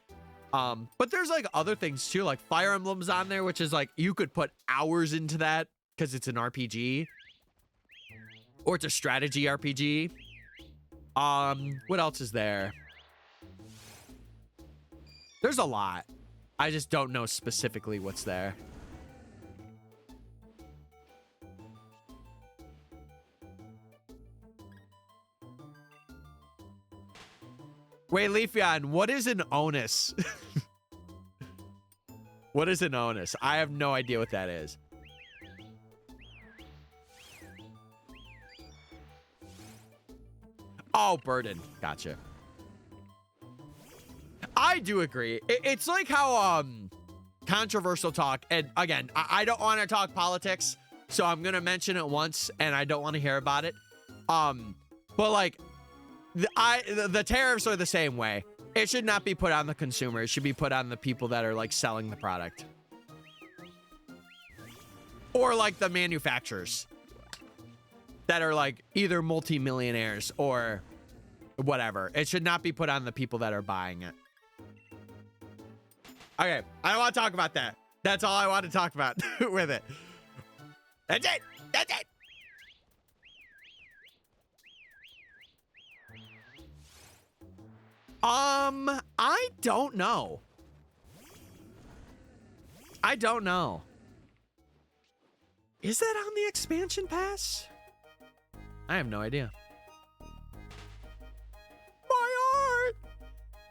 A: But there's like other things too, like Fire Emblem's on there, which is like you could put hours into that because it's an RPG or it's a strategy RPG. What else is there? There's a lot. I just don't know specifically what's there. Wait, Leafeon, what is an onus? What is an onus? I have no idea what that is. Oh, burden. Gotcha. I do agree. It's like how controversial talk, and again, I don't want to talk politics, so I'm gonna mention it once, and I don't want to hear about it. But like, the tariffs are the same way. It should not be put on the consumer. It should be put on the people that are like selling the product. Or like the manufacturers that are like either multi-millionaires or whatever. It should not be put on the people that are buying it. Okay, I don't want to talk about that. That's all I want to talk about with it. That's it. That's it. I don't know. I don't know. Is that on the expansion pass? I have no idea. My art.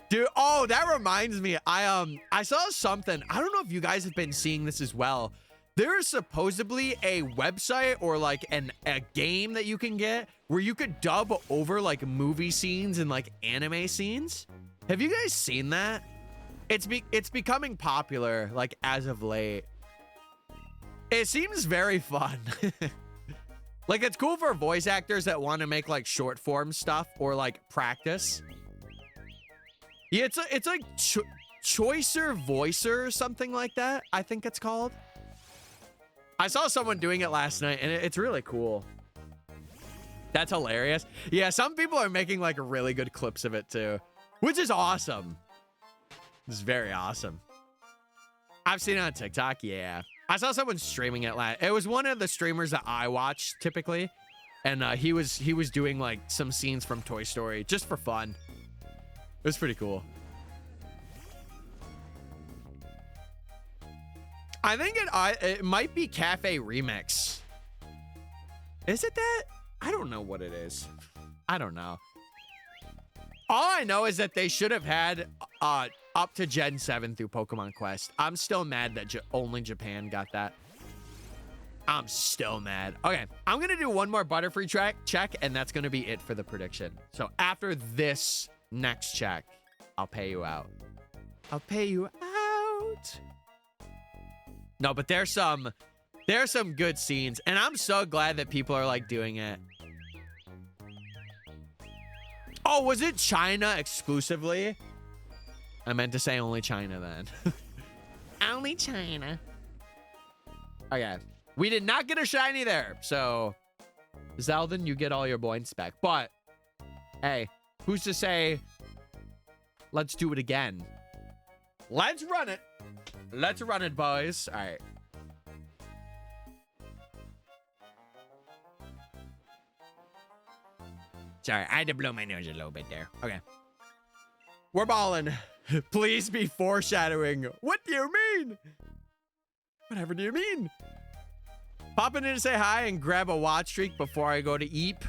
A: Dude, oh, that reminds me. I saw something. I don't know if you guys have been seeing this as well. There's supposedly a website or like a game that you can get where you could dub over like movie scenes and like anime scenes. Have you guys seen that? It's becoming popular like as of late. It seems very fun. Like it's cool for voice actors that want to make like short form stuff or like practice. Yeah, it's like Choicer Voicer or something like that. I think it's called. I saw someone doing it last night and it's really cool. That's hilarious. Yeah, some people are making like really good clips of it too, which is awesome. It's very awesome. I've seen it on TikTok. Yeah. I saw someone streaming it last. It was one of the streamers that I watch typically. And he was doing like some scenes from Toy Story just for fun. It was pretty cool. I think it might be Cafe Remix. Is it that? I don't know what it is. I don't know. All I know is that they should have had up to Gen 7 through Pokemon Quest. I'm still mad that only Japan got that. I'm still mad. Okay, I'm going to do one more Butterfree check, and that's going to be it for the prediction. So after this next check, I'll pay you out. I'll pay you out. No, but there's some good scenes, and I'm so glad that people are like doing it. Oh, was it China exclusively? I meant to say only China then. Only China. Okay. We did not get a shiny there. So, Zeldin, you get all your points back. But, hey, who's to say, let's do it again. Let's run it. Let's run it, boys. All right. Sorry, I had to blow my nose a little bit there. Okay. We're balling. Please be foreshadowing. What do you mean? Whatever do you mean? Popping in to say hi and grab a watch streak before I go to eep.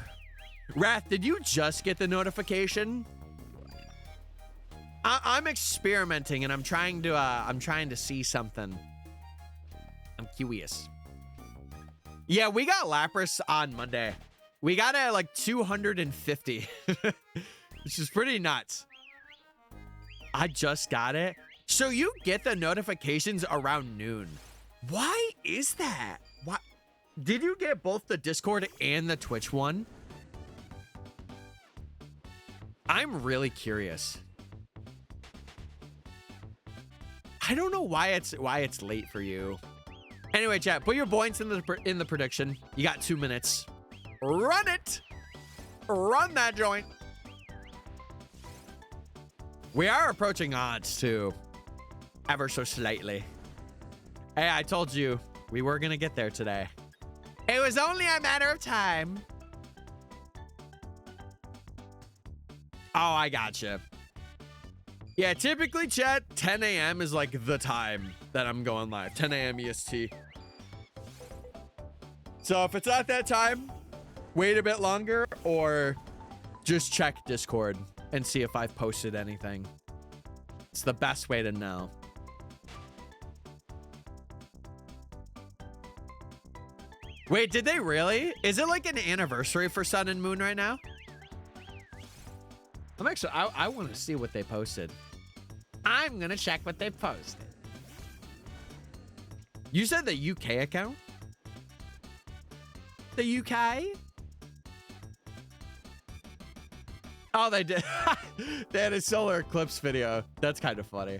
A: Wrath, did you just get the notification? I'm experimenting and I'm trying to see something. I'm curious. Yeah, we got Lapras on Monday. We got it at like 250, which is pretty nuts. I just got it. So you get the notifications around noon. Why is that? What? Did you get both the Discord and the Twitch one? I'm really curious. I don't know why it's late for you. Anyway, chat, put your points in the prediction. You got 2 minutes. Run it. Run that joint. We are approaching odds too, ever so slightly. Hey, I told you we were gonna get there today. It was only a matter of time. Oh, I gotcha. Yeah, typically, chat, 10 a.m. is like the time that I'm going live. 10 a.m. EST. So if it's not that time, wait a bit longer or just check Discord and see if I've posted anything. It's the best way to know. Wait, did they really? Is it like an anniversary for Sun and Moon right now? I'm actually, I want to see what they posted. I'm going to check what they posted. You said the UK account? The UK? Oh, they did. They had a solar eclipse video. That's kind of funny.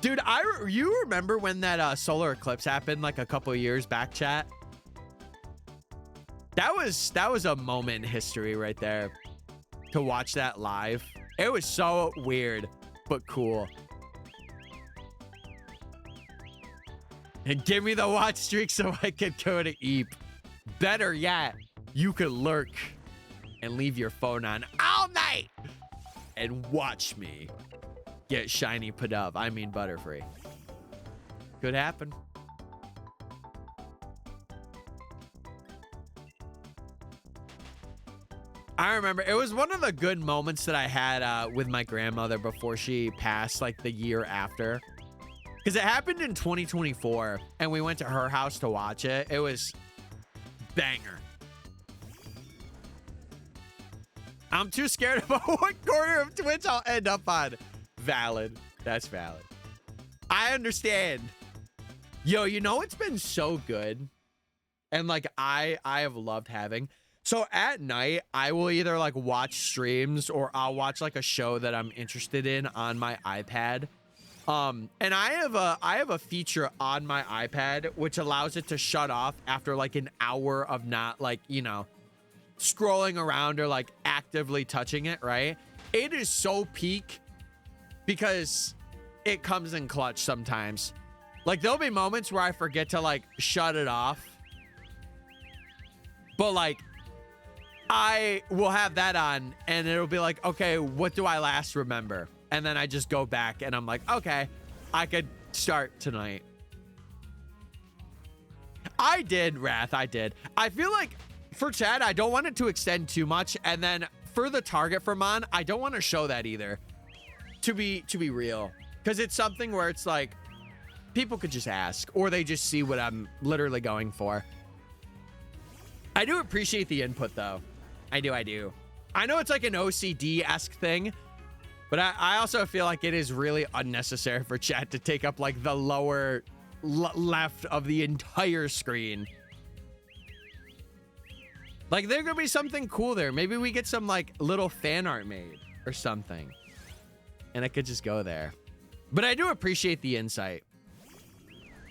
A: Dude, you remember when that solar eclipse happened like a couple of years back, chat? That was a moment in history right there. To watch that live. It was so weird, but cool. And give me the watch streak so I can go to Eep. Better yet, you could lurk and leave your phone on all night and watch me get shiny Pidove. I mean Butterfree. Could happen. I remember it was one of the good moments that I had with my grandmother before she passed, like the year after. Because it happened in 2024 and we went to her house to watch it. It was banger. I'm too scared about what corner of Twitch I'll end up on. Valid. That's valid. I understand. Yo, you know it's been so good. And like I have loved having. So at night, I will either like watch streams or I'll watch like a show that I'm interested in on my iPad. And I have a feature on my iPad which allows it to shut off after like an hour of not like, you know, scrolling around or like actively touching it, right? It is so peak because it comes in clutch sometimes. Like there'll be moments where I forget to like shut it off. But like I will have that on and it'll be like, okay, what do I last remember? And then I just go back and I'm like, okay, I could start tonight. I did, Wrath, I did. I feel like for Chad, I don't want it to extend too much. And then for the target for Mon, I don't want to show that either. To be real. Because it's something where it's like, people could just ask or they just see what I'm literally going for. I do appreciate the input though. I do. I know it's like an OCD-esque thing, but I also feel like it is really unnecessary for chat to take up like the lower left of the entire screen. Like there could be something cool there. Maybe we get some like little fan art made or something and it could just go there. But I do appreciate the insight.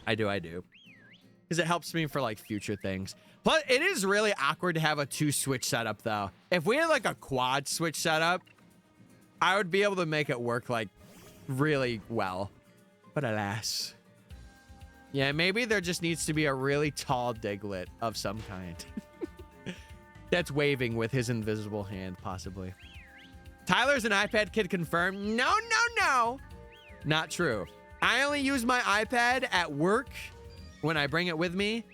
A: I do. Because it helps me for like future things. But it is really awkward to have a 2-switch setup though. If we had like a quad switch setup, I would be able to make it work like really well. But alas. Yeah, maybe there just needs to be a really tall Diglett of some kind. That's waving with his invisible hand, possibly. Tyler's an iPad kid confirmed. No. Not true. I only use my iPad at work when I bring it with me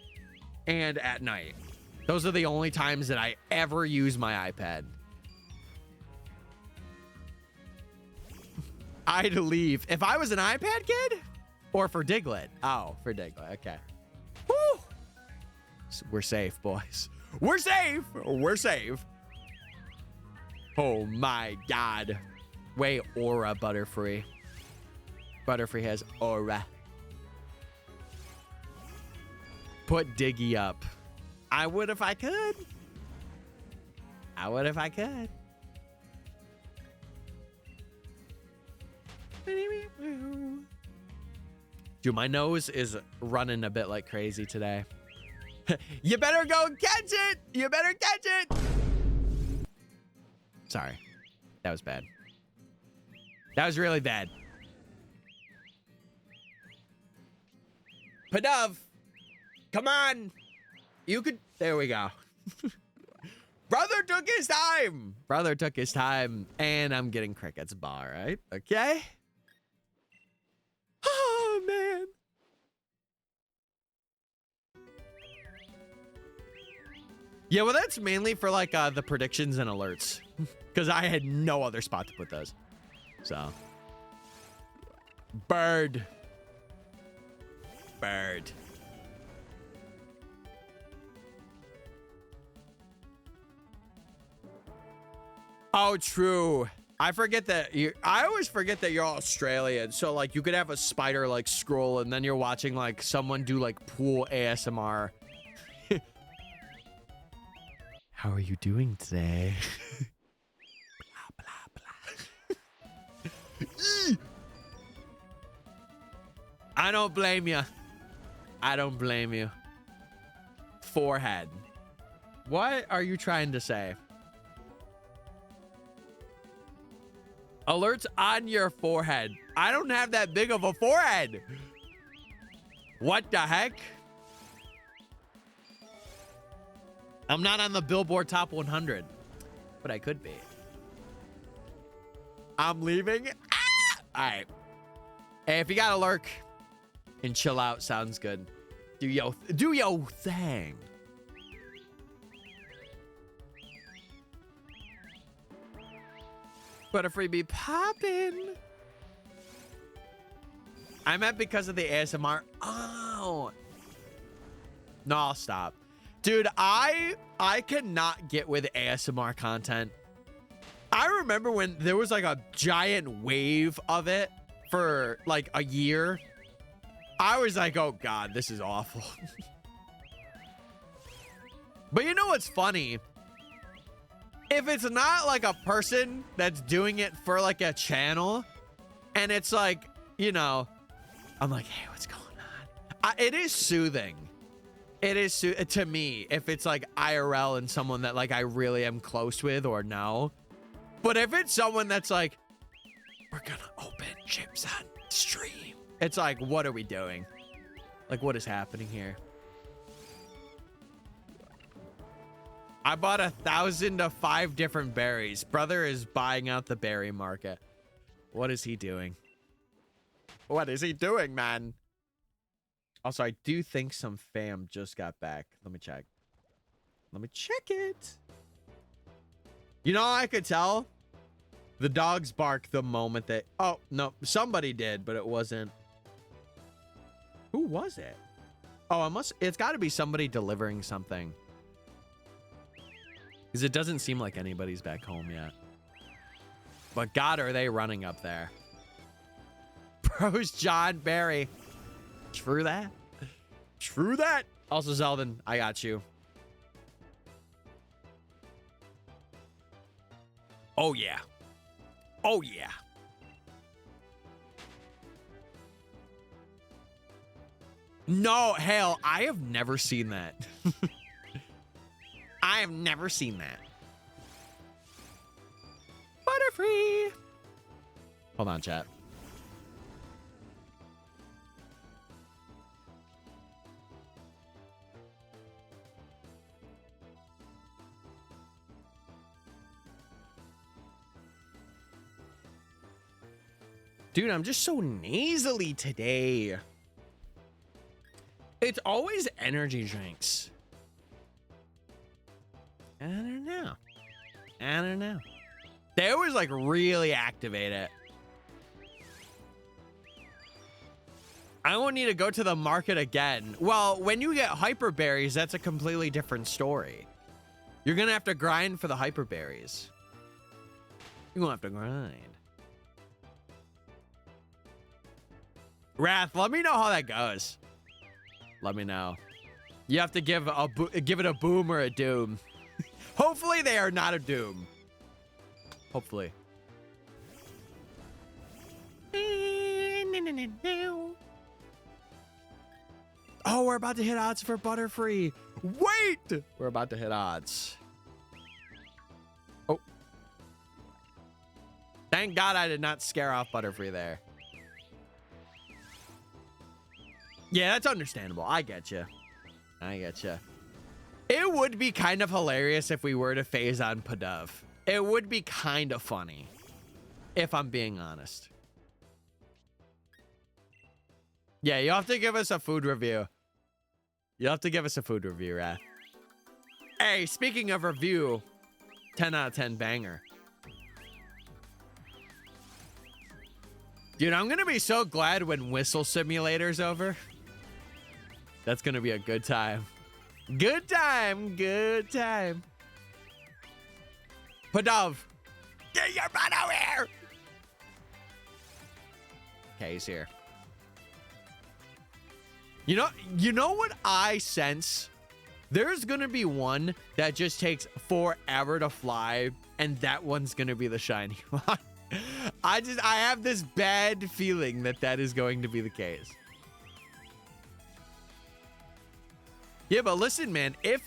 A: and at night. Those are the only times that I ever use my iPad. I'd leave. If I was an iPad kid or for Diglett? Oh, for Diglett. Okay. Woo! We're safe, boys. We're safe. Oh my God. Way aura, Butterfree. Butterfree has aura. Put Diggy up. I would if I could. Dude, my nose is running a bit like crazy today. You better go catch it. Sorry. That was bad. That was really bad. Pidove. Come on. You could. There we go. Brother took his time. And I'm getting crickets. All right. Okay. Oh, man. Yeah, well, that's mainly for like the predictions and alerts. Because I had no other spot to put those. So. Bird. Oh, true. I always forget that you're Australian. So like you could have a spider like scroll and then you're watching like someone do like pool ASMR. How are you doing today? Blah, blah, blah. I don't blame you. Forehead. What are you trying to say? Alerts on your forehead. I don't have that big of a forehead. What the heck? I'm not on the Billboard Top 100, but I could be. I'm leaving. Ah! All right. Hey, if you got to lurk and chill out, sounds good. Do yo thing. Butterfree be poppin'. I meant because of the ASMR. Oh. No, I'll stop. Dude, I cannot get with ASMR content. I remember when there was like a giant wave of it for like a year. I was like, oh God, this is awful. But you know what's funny? If it's not like a person that's doing it for like a channel and it's like, you know, I'm like, hey, what's going on? It is soothing. It is to me if it's like IRL and someone that like I really am close with or know. But if it's someone that's like, we're gonna open chips on stream, it's like, what are we doing? Like, what is happening here? I bought 1,000 of 5 different berries. Brother is buying out the berry market. What is he doing? What is he doing, man? Also, I do think some fam just got back. Let me check. Let me check it. You know, I could tell the dogs bark the moment that... Oh, no. Somebody did, but it wasn't... Who was it? Oh, it's got to be somebody delivering something. Because it doesn't seem like anybody's back home yet. But God, are they running up there. Bros John Barry. True that. True that. Also, Zeldin, I got you. Oh, yeah. Oh, yeah. No, hell, I have never seen that. I have never seen that. Butterfree. Hold on, chat. Dude, I'm just so nasally today. It's always energy drinks. I don't know. I don't know. They always like really activate it. I won't need to go to the market again. Well, when you get hyper berries, that's a completely different story. You're gonna have to grind for the hyper berries. You're gonna have to grind. Wrath, let me know how that goes. Let me know. You have to give it a boom or a doom. Hopefully they are not a doom. Hopefully. Oh, we're about to hit odds for Butterfree. Wait! We're about to hit odds. Oh. Thank God I did not scare off Butterfree there. Yeah, that's understandable. I get you. I get you. It would be kind of hilarious if we were to phase on Pidove. It would be kind of funny, if I'm being honest. Yeah, you'll have to give us a food review. You'll have to give us a food review, Wrath. Hey, speaking of review, 10 out of 10 banger. Dude, I'm going to be so glad when Whistle Simulator's over. That's going to be a good time. Good time. Good time. Pidove, get your butt over here. Okay, he's here. You know what I sense? There's going to be one that just takes forever to fly, and that one's going to be the shiny one. I have this bad feeling that is going to be the case. Yeah, but listen, man, if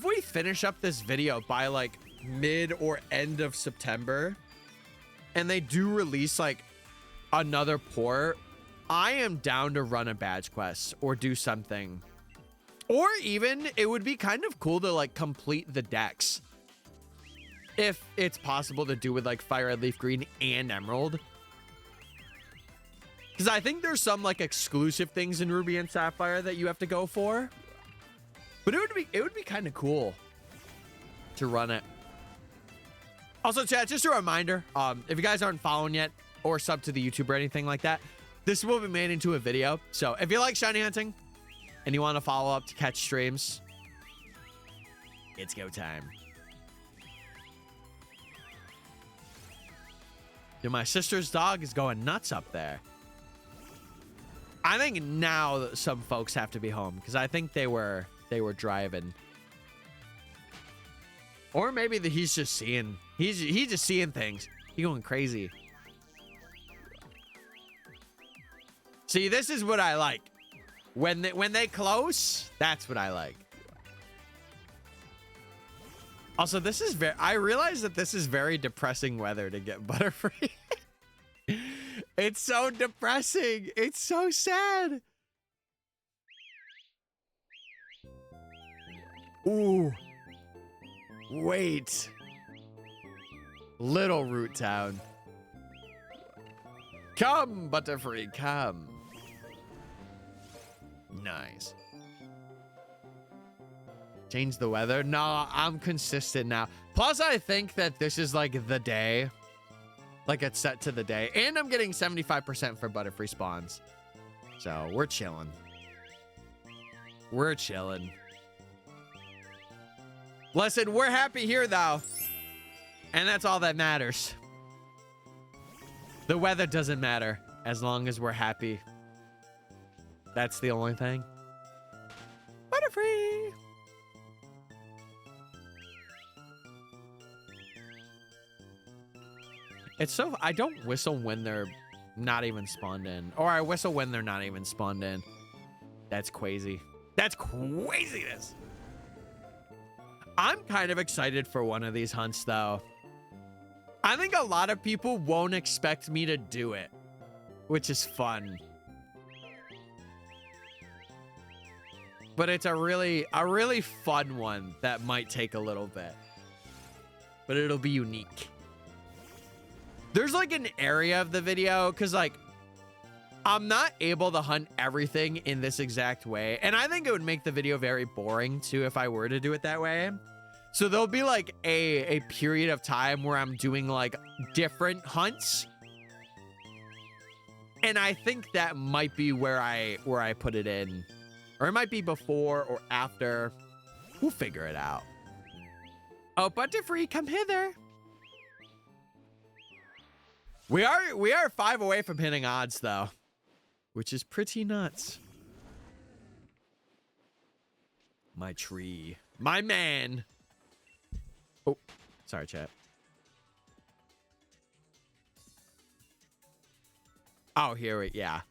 A: we finish up this video by like mid or end of September and they do release like another port, I am down to run a badge quest or do something. Or even it would be kind of cool to like complete the decks. If it's possible to do with like Fire, Leaf Green, and Emerald. Because I think there's some like exclusive things in Ruby and Sapphire that you have to go for. But it would be kind of cool to run it. Also, chat, just a reminder, if you guys aren't following yet or sub to the YouTube or anything like that, this will be made into a video. So if you like shiny hunting and you want to follow up to catch streams, it's go time. Dude, my sister's dog is going nuts up there. I think now some folks have to be home because I think they were driving. Or maybe he's just seeing he's just seeing things. He's going crazy. See, this is what I like. When they close, that's what I like. Also, this is I realize that this is very depressing weather to get Butterfree. It's so depressing. It's so sad. Ooh. Wait. Little Root Town. Come, Butterfree, come. Nice. Change the weather? No, I'm consistent now. Plus, I think that this is like the day. Like it's set to the day. And I'm getting 75% for Butterfree spawns. So we're chilling. We're chilling. Listen, we're happy here though. And that's all that matters. The weather doesn't matter as long as we're happy. That's the only thing. Butterfree. It's so, I don't whistle when they're not even spawned in. Or I whistle when they're not even spawned in. That's crazy. That's craziness. I'm kind of excited for one of these hunts though. I think a lot of people won't expect me to do it, which is fun. But it's a really fun one that might take a little bit. But it'll be unique. There's like an area of the video, because like, I'm not able to hunt everything in this exact way. And I think it would make the video very boring too if I were to do it that way. So there'll be like a period of time where I'm doing like different hunts. And I think that might be where I put it in. Or it might be before or after. We'll figure it out. Oh, Butterfree, come hither. We are 5 away from hitting odds though, which is pretty nuts. My tree, my man. Oh, sorry, chat. Oh, here we, yeah.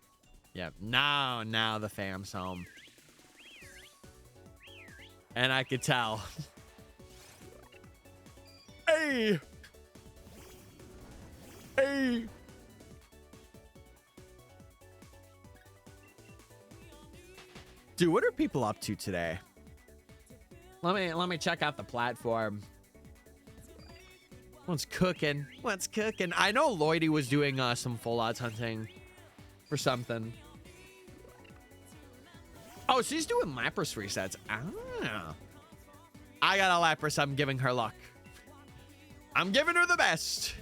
A: Now the fam's home. And I could tell. Hey. Hey. Dude, what are people up to today? Let me check out the platform. What's cooking? What's cooking? I know Lloydie was doing some full odds hunting for something. Oh, she's doing Lapras resets. Ah. I got a Lapras. I'm giving her luck. I'm giving her the best.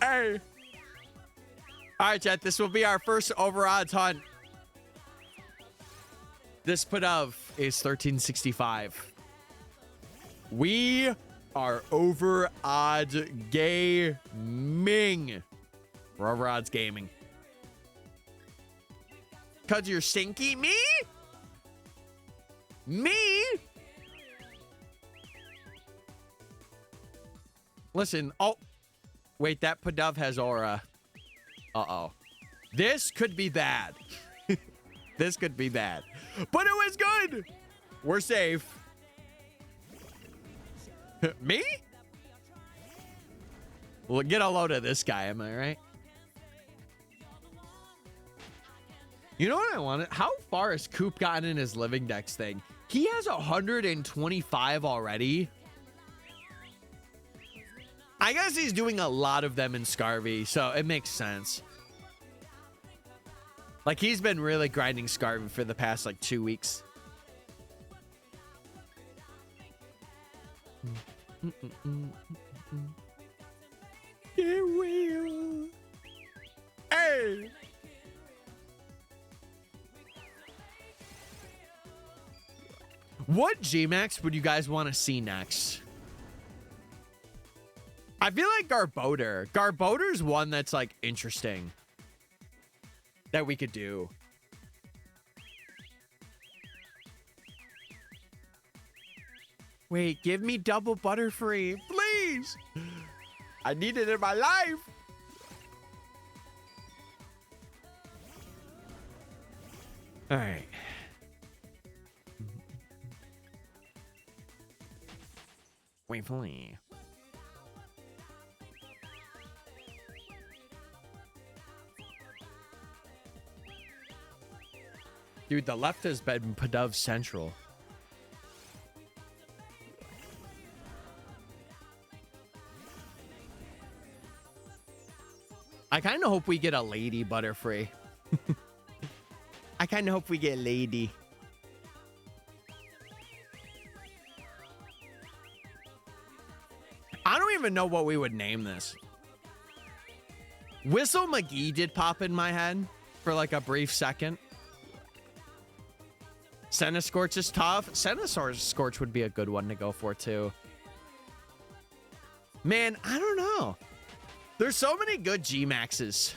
A: Hey. All right, chat. This will be our first over odds hunt. This put of is 1365. We are over odds gaming. We're over odds gaming. Cause you're stinky? Me? Me? Listen. Oh, wait. That Pidove has aura. Uh-oh. This could be bad. This could be bad. But it was good. We're safe. Me? Well, get a load of this guy. Am I right? You know what I wanted? How far has Coop gotten in his living dex thing? He has 125 already. I guess he's doing a lot of them in Scarvy, so it makes sense. Like, he's been really grinding Scarvy for the past, like, 2 weeks. It will. Hey! What Gmax would you guys want to see next? I feel like Garbodor. Garbodor's one that's like interesting that we could do. Wait, give me double Butterfree, please. I need it in my life. All right. Wait for me. Dude, the left has been Pidove Central. I kind of hope we get a lady Butterfree. I kind of hope we get a lady. I don't even know what we would name this. Whistle McGee did pop in my head for like a brief second. Centiskorch is tough. Centiskorch would be a good one to go for too. Man, I don't know. There's so many good Gmaxes.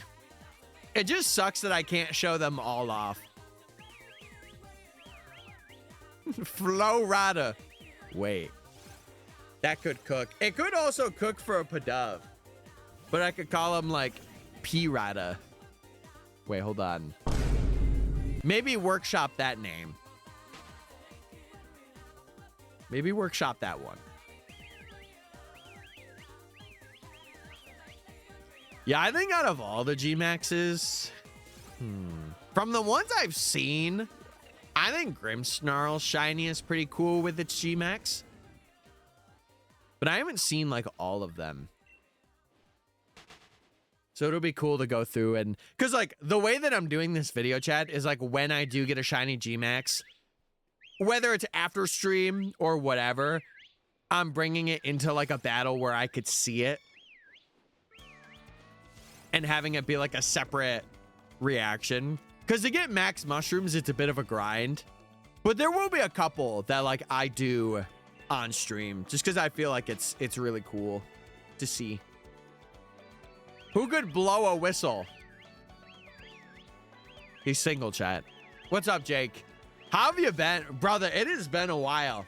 A: It just sucks that I can't show them all off. Florada. Wait. That could cook. It could also cook for a Pidove. But I could call him like Pirata. Wait, hold on. Maybe workshop that name. Maybe workshop that one. Yeah, I think out of all the Gmaxes, from the ones I've seen, I think Grimmsnarl's shiny is pretty cool with its Gmax. But I haven't seen like all of them. So it'll be cool to go through and... Because like the way that I'm doing this video chat is like when I do get a shiny Gmax, whether it's after stream or whatever, I'm bringing it into like a battle where I could see it. And having it be like a separate reaction. Because to get max mushrooms, it's a bit of a grind. But there will be a couple that like I do on stream. Just because I feel like it's really cool to see. Who could blow a whistle? He's single, chat. What's up, Jake? How have you been? Brother, it has been a while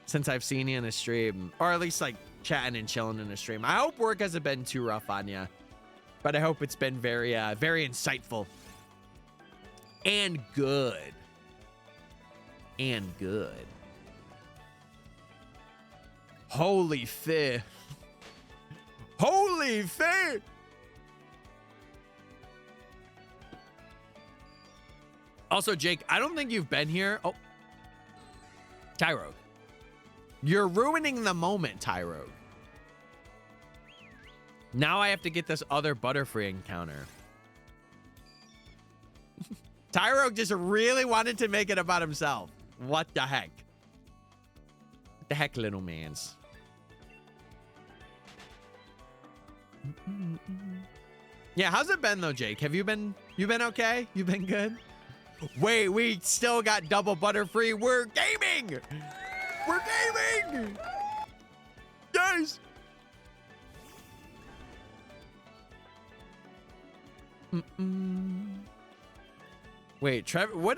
A: since I've seen you in a stream. Or at least like chatting and chilling in a stream. I hope work hasn't been too rough on you. But I hope it's been very, very insightful. And good. And good. Holy fi. Holy fi. Also, Jake, I don't think you've been here. Oh. Tyrogue. You're ruining the moment, Tyrogue. Now I have to get this other Butterfree encounter. Tyrogue just really wanted to make it about himself. What the heck? What the heck, little mans? Yeah, how's it been though, Jake? Have you been okay? You been good? Wait, we still got double Butterfree. We're gaming! We're gaming! Guys! Wait, Trevor, what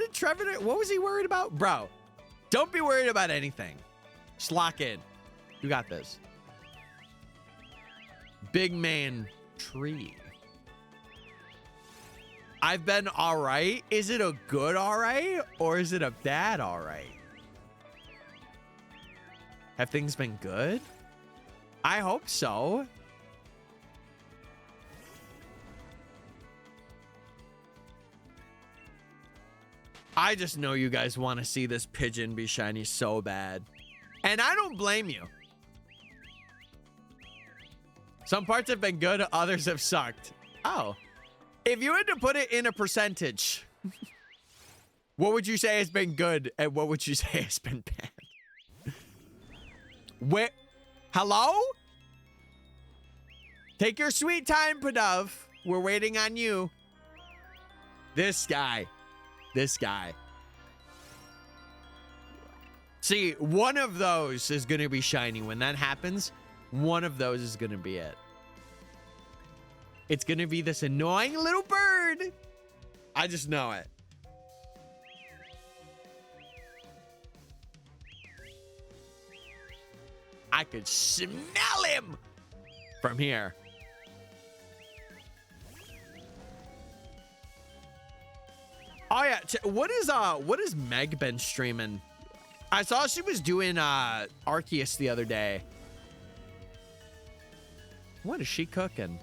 A: was he worried about? Bro, don't be worried about anything. Just lock in. You got this. Big man tree. I've been all right. Is it a good all right? Or is it a bad all right? Have things been good? I hope so. I just know you guys want to see this pigeon be shiny so bad. And I don't blame you. Some parts have been good, others have sucked. Oh. If you had to put it in a percentage, what would you say has been good and what would you say has been bad? Where? Hello? Take your sweet time, Padav. We're waiting on you. This guy. This guy. See, one of those is going to be shiny. When that happens, one of those is going to be it. It's going to be this annoying little bird. I just know it. I could smell him from here. Oh yeah, what is Meg been streaming? I saw she was doing Arceus the other day. What is she cooking?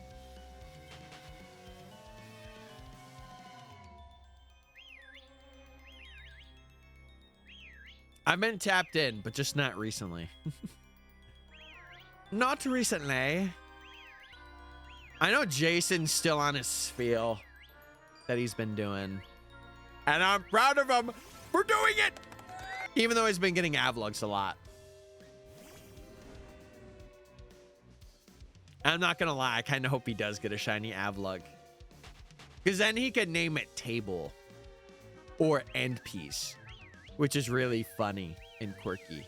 A: I've been tapped in, but just not recently. Not recently. I know Jason's still on his spiel that he's been doing. And I'm proud of him for doing it. Even though he's been getting avlogs a lot. I'm not going to lie. I kind of hope he does get a shiny avlog. Because then he could name it Table. Or End Piece. Which is really funny and quirky.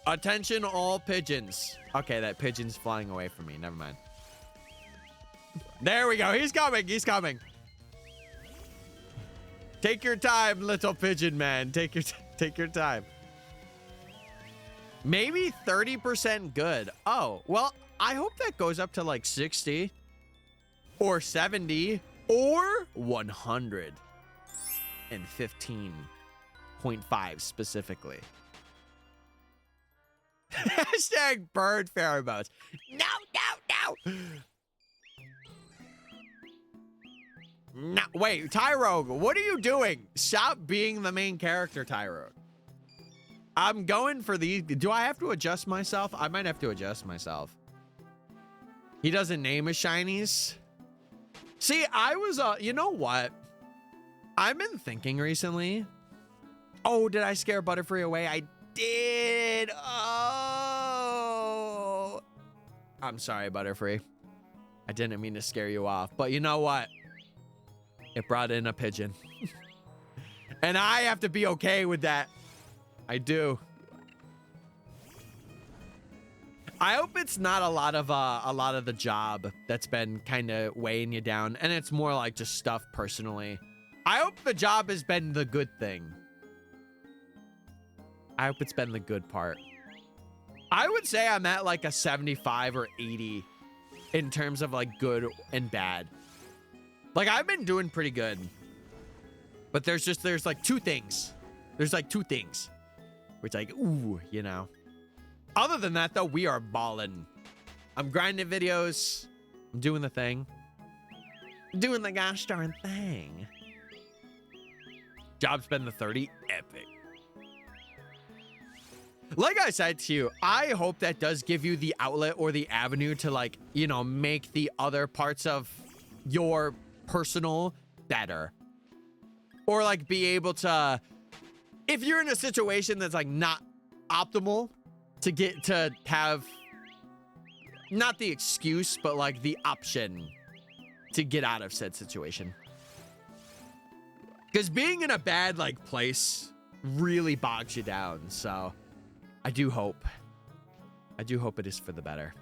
A: Attention all pigeons. Okay, that pigeon's flying away from me. Never mind. There we go. He's coming. He's coming. Take your time, little pigeon man. Take your time. Maybe 30% good. Oh, well, I hope that goes up to like 60 or 70 or 115.5 specifically. Hashtag bird pheromones. No, no, no. No, wait, Tyrogue, what are you doing? Stop being the main character, Tyrogue. I'm going for these. Do I have to adjust myself? I might have to adjust myself. He doesn't name his shinies. See, I was, you know what? I've been thinking recently. Oh, did I scare Butterfree away? I did. Oh. I'm sorry, Butterfree. I didn't mean to scare you off, but you know what? It brought in a pigeon. And I have to be okay with that. I do. I hope it's not a lot of the job that's been kind of weighing you down, and it's more like just stuff personally. I hope the job has been the good thing. I hope it's been the good part. I would say I'm at like a 75 or 80 in terms of like good and bad. Like, I've been doing pretty good. But there's like two things. There's like two things. Where it's like, ooh, you know. Other than that, though, we are balling. I'm grinding videos. I'm doing the thing. I'm doing the gosh darn thing. Job's been the 30. Epic. Like I said to you, I hope that does give you the outlet or the avenue to, like, you know, make the other parts of your personal better, or like be able to, if you're in a situation that's like not optimal, to get to have not the excuse but like the option to get out of said situation, because being in a bad like place really bogs you down. So I do hope it is for the better.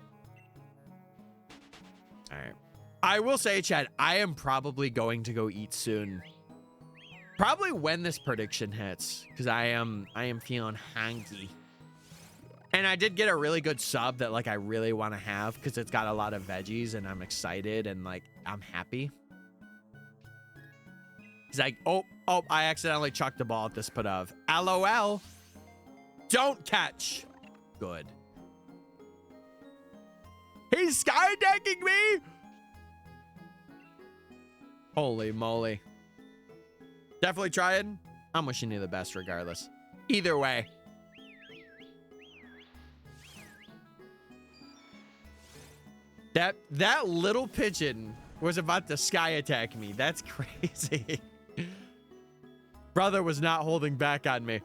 A: All right, I will say, Chad, I am probably going to go eat soon. Probably when this prediction hits, because I am feeling hungry. And I did get a really good sub that like I really want to have, because it's got a lot of veggies and I'm excited and like I'm happy. He's like, oh, I accidentally chucked the ball at this Padav. LOL. Don't catch. Good. He's skydecking me. Holy moly. Definitely trying. I'm wishing you the best regardless. Either way. That little pigeon was about to sky attack me. That's crazy. Brother was not holding back on me.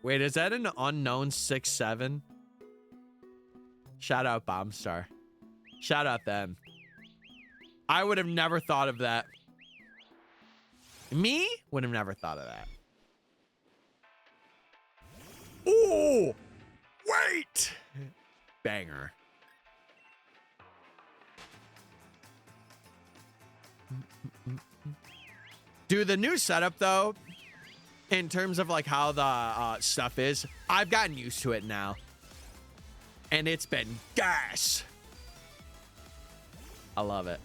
A: Wait, is that an unknown 6-7? Shout out Bombstar. Shout out them. I would have never thought of that. Me? Would have never thought of that. Ooh! Wait! Banger. Dude, the new setup, though, in terms of, like, how the stuff is, I've gotten used to it now. And it's been gas. I love it.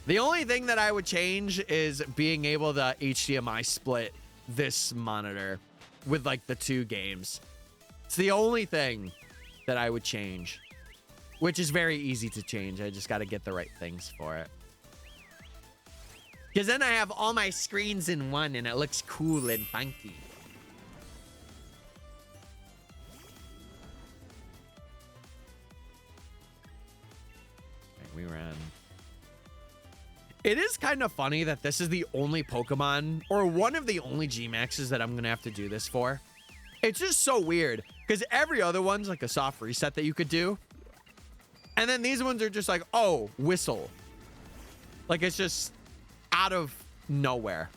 A: The only thing that I would change is being able to HDMI split this monitor with, like, the 2 games. It's the only thing that I would change, which is very easy to change. I just got to get the right things for it. Because then I have all my screens in one and it looks cool and funky. We ran. It is kind of funny that this is the only Pokemon, or one of the only G-Maxes that I'm going to have to do this for. It's just so weird, because every other one's like a soft reset that you could do. And then these ones are just like, oh, whistle. Like, it's just out of nowhere.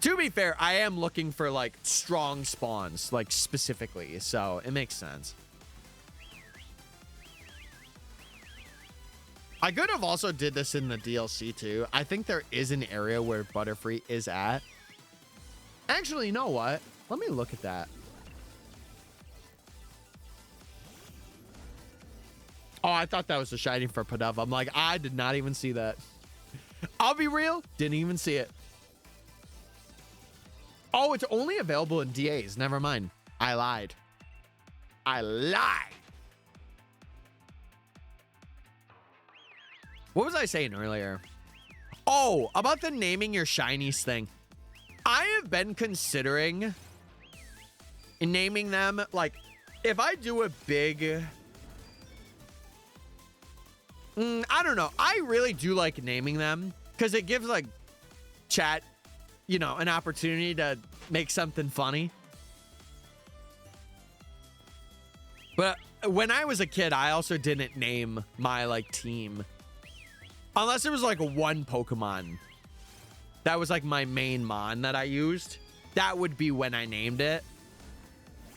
A: To be fair, I am looking for, like, strong spawns, like, specifically, so it makes sense. I could have also did this in the DLC too. I think there is an area where Butterfree is at. Actually, you know what? Let me look at that. Oh, I thought that was a shiny for Pidove. I'm like, I did not even see that. I'll be real. Didn't even see it. Oh, it's only available in DAs. Never mind. I lied. I lied. What was I saying earlier? Oh, about the naming your shinies thing. I have been considering naming them, like, if I do a big... I don't know. I really do like naming them because it gives, like, chat, you know, an opportunity to make something funny. But when I was a kid, I also didn't name my, like, team. Unless it was like one Pokemon that was like my main mon that I used. That would be when I named it.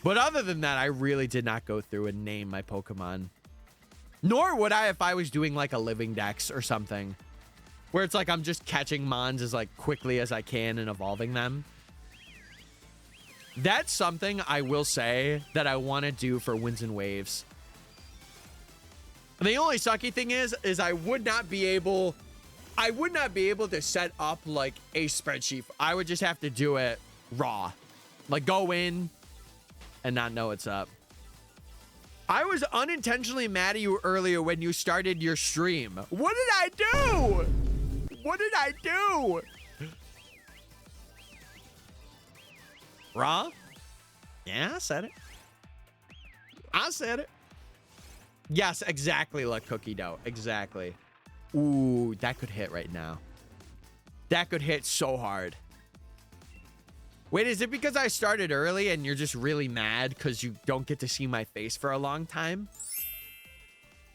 A: But other than that, I really did not go through and name my Pokemon. Nor would I if I was doing like a living dex or something. Where it's like I'm just catching mons as like quickly as I can and evolving them. That's something I will say that I want to do for Winds and Waves. The only sucky thing is I would not be able to set up like a spreadsheet. I would just have to do it raw. Like go in and not know what's up. I was unintentionally mad at you earlier when you started your stream. What did I do? What did I do? Raw? Yeah, I said it. I said it. Yes, exactly like cookie dough. Exactly. Ooh, that could hit right now. That could hit so hard. Wait, is it because I started early and you're just really mad because you don't get to see my face for a long time?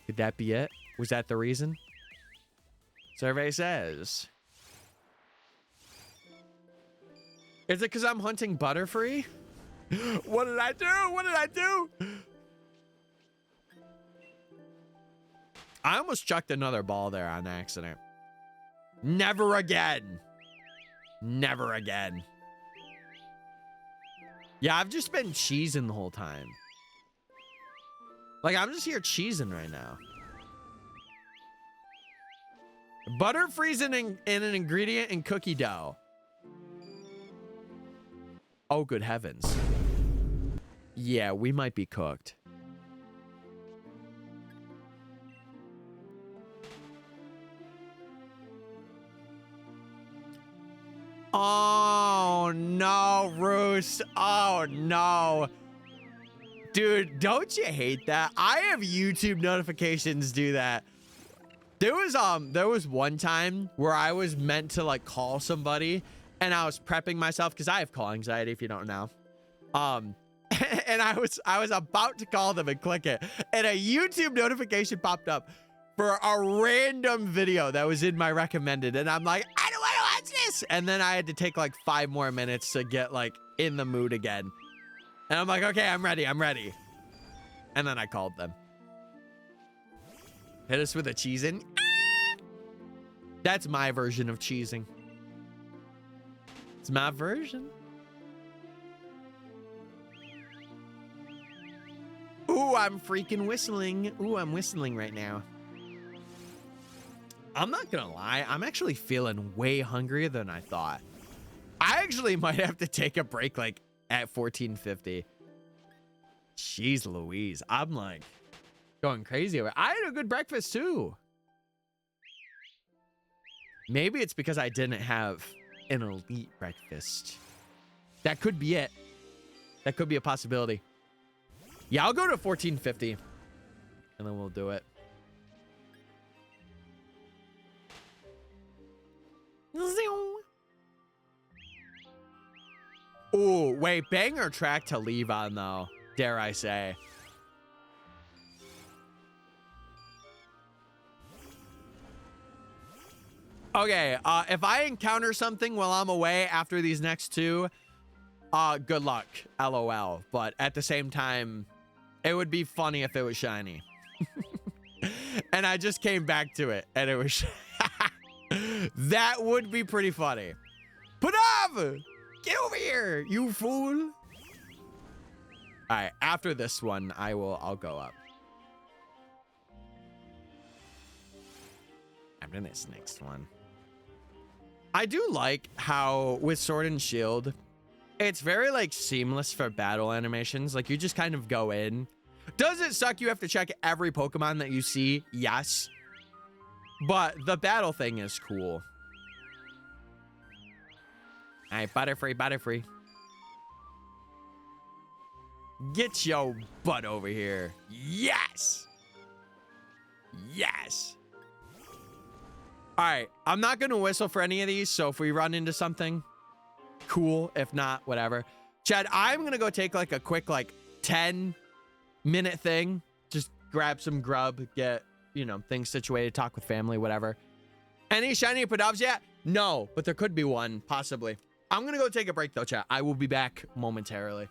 A: Could that be it? Was that the reason? Survey says. Is it because I'm hunting Butterfree? What did I do? What did I do? I almost chucked another ball there on accident. Never again. Never again. Yeah, I've just been cheesing the whole time. Like, I'm just here cheesing right now. Butterfree's in an ingredient in cookie dough. Oh, good heavens. Yeah, we might be cooked. Oh no, Roos. Oh no. Dude, don't you hate that? I have YouTube notifications do that. There was one time where I was meant to like call somebody and I was prepping myself because I have call anxiety if you don't know. And I was about to call them and click it, and a YouTube notification popped up for a random video that was in my recommended, and I'm like, I don't want to watch this. And then I had to take like 5 more minutes to get like in the mood again. And I'm like, okay, I'm ready. And then I called them. Hit us with a cheesing. That's my version of cheesing. It's my version. Ooh, I'm freaking whistling. Ooh, I'm whistling right now. I'm not gonna lie. I'm actually feeling way hungrier than I thought. I actually might have to take a break like at 14:50. Jeez Louise. I'm like going crazy over it. I had a good breakfast too. Maybe it's because I didn't have an elite breakfast. That could be it. That could be a possibility. Yeah, I'll go to 14:50 and then we'll do it. Oh, wait, banger track to leave on though, dare I say. Okay, if I encounter something while I'm away after these next two, good luck, LOL. But at the same time, it would be funny if it was shiny. And I just came back to it and it was that would be pretty funny. Panav! Get over here, you fool. All right, after this one, I'll go up. After this next one. I do like how with Sword and Shield, it's very like seamless for battle animations. Like you just kind of go in. Does it suck you have to check every Pokemon that you see? Yes. But the battle thing is cool. All right, Butterfree. Get your butt over here. Yes. Yes. All right, I'm not going to whistle for any of these. So if we run into something, cool. If not, whatever. Chad, I'm going to go take like a quick like 10-minute thing. Just grab some grub, get, you know, things situated, talk with family, whatever. Any shiny Padavs yet? No, but there could be one, possibly. I'm going to go take a break though, chat. I will be back momentarily.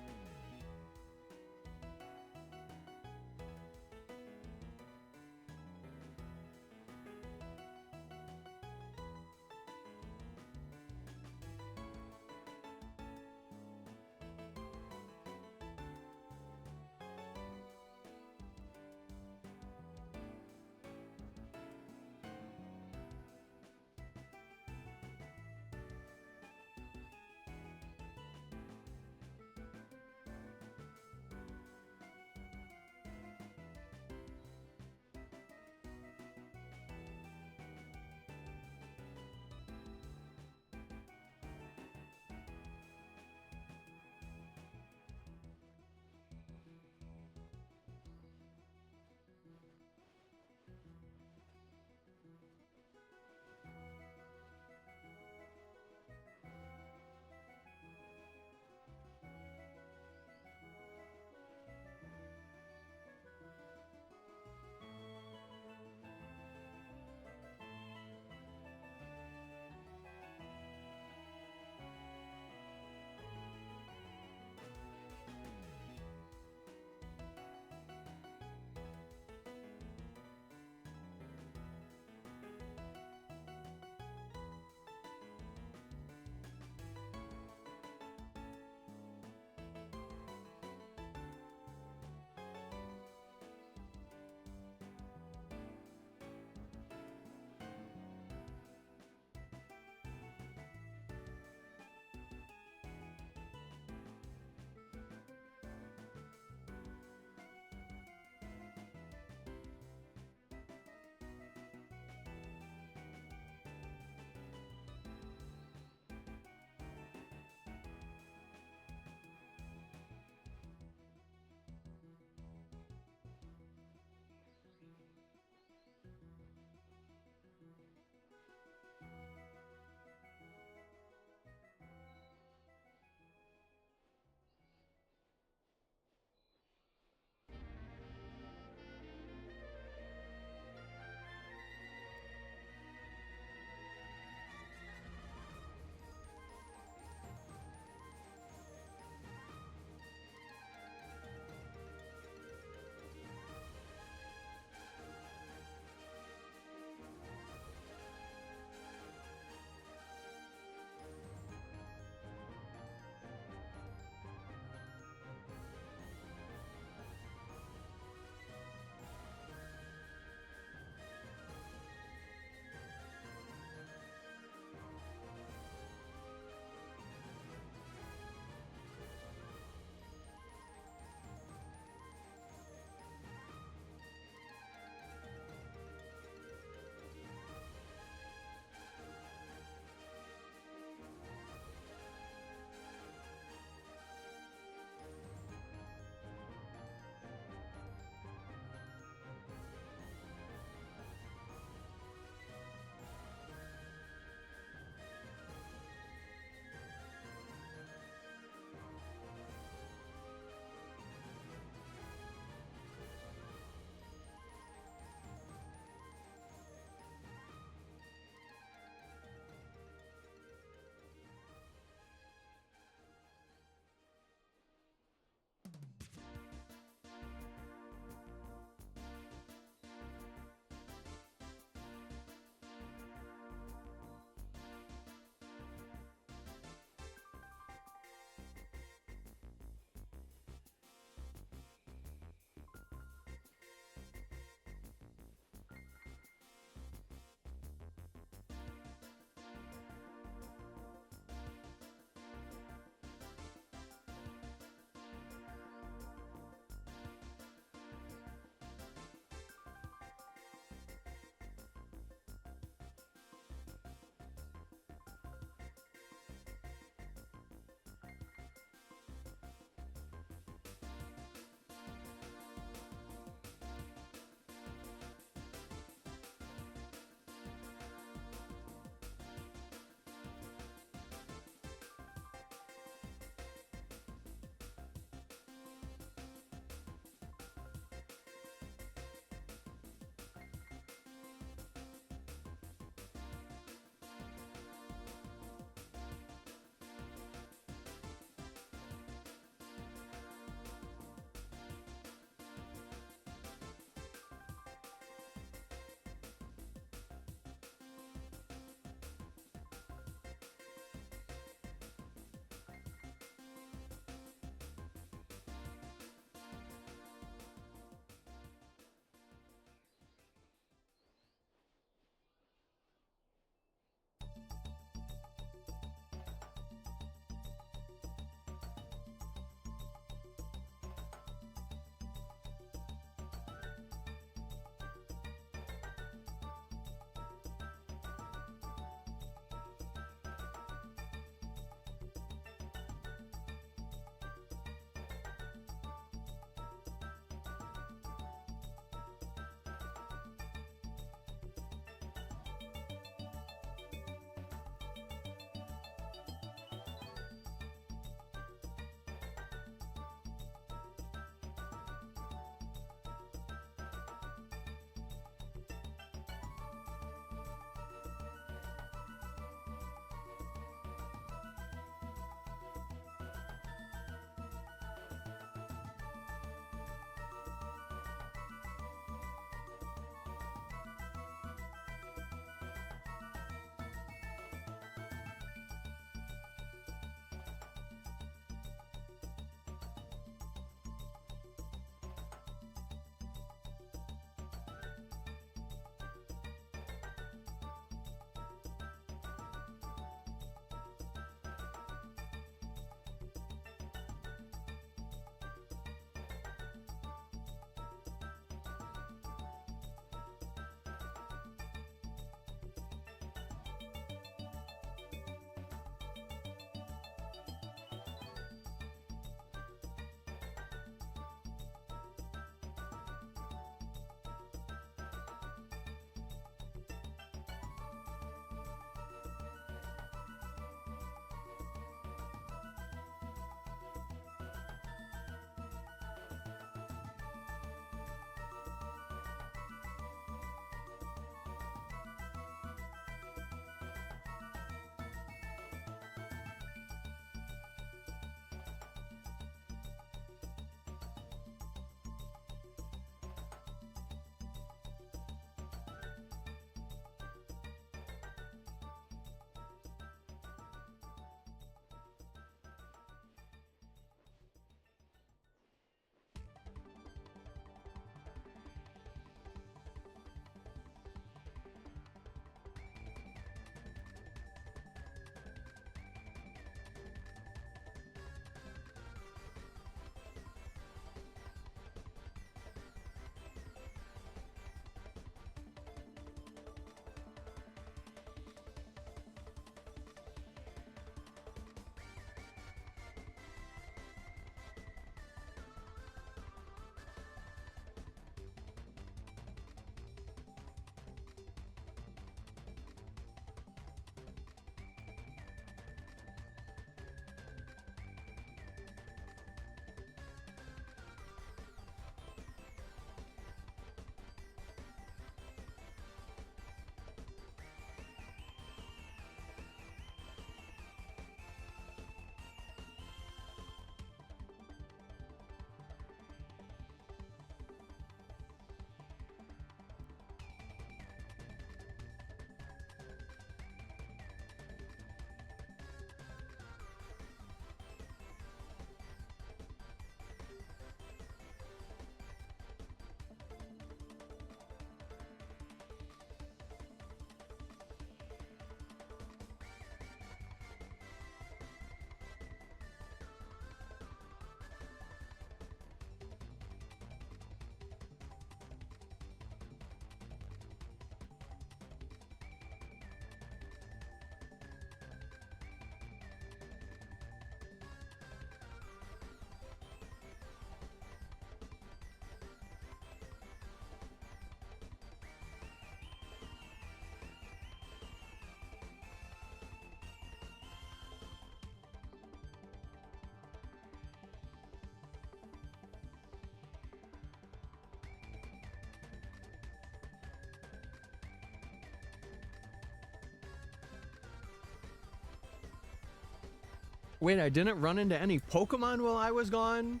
A: Wait, I didn't run into any Pokemon while I was gone?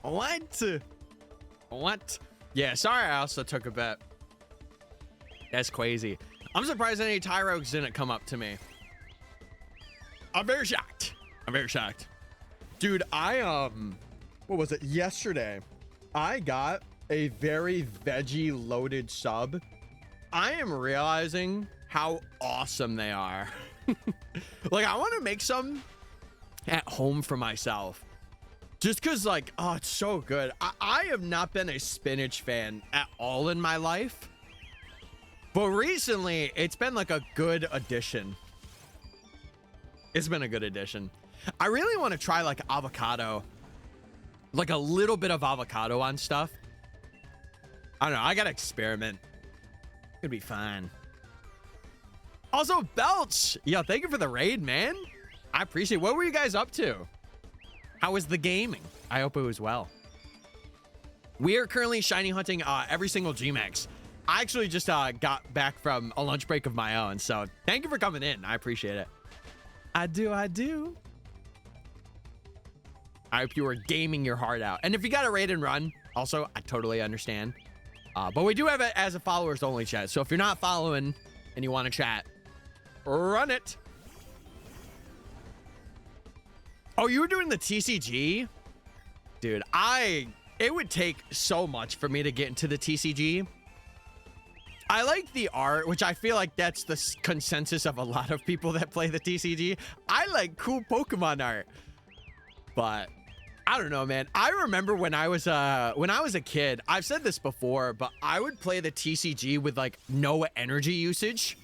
A: What? What? Yeah, sorry I also took a bet. That's crazy. I'm surprised any Tyrogues didn't come up to me. I'm very shocked. I'm very shocked. Dude, what was it? Yesterday, I got a very veggie loaded sub. I am realizing how awesome they are. Like, I want to make some at home for myself. Just because, like, oh, it's so good. I have not been a spinach fan at all in my life. But recently, it's been like a good addition. It's been a good addition. I really want to try like avocado. Like a little bit of avocado on stuff. I don't know. I got to experiment. It'll be fine. Also, Belch. Yo, thank you for the raid, man. I appreciate it. What were you guys up to? How was the gaming? I hope it was well. We are currently shiny hunting every single Gmax. I actually just got back from a lunch break of my own. So thank you for coming in. I appreciate it. I do. I hope you were gaming your heart out. And if you got a raid and run, also, I totally understand. But we do have it as a followers only chat. So if you're not following and you want to chat, run it. Oh, you were doing the TCG? Dude, it would take so much for me to get into the TCG. I like the art, which I feel like that's the consensus of a lot of people that play the TCG. I like cool Pokemon art. But I don't know, man. I remember when I was a kid, I've said this before, but I would play the TCG with like no energy usage.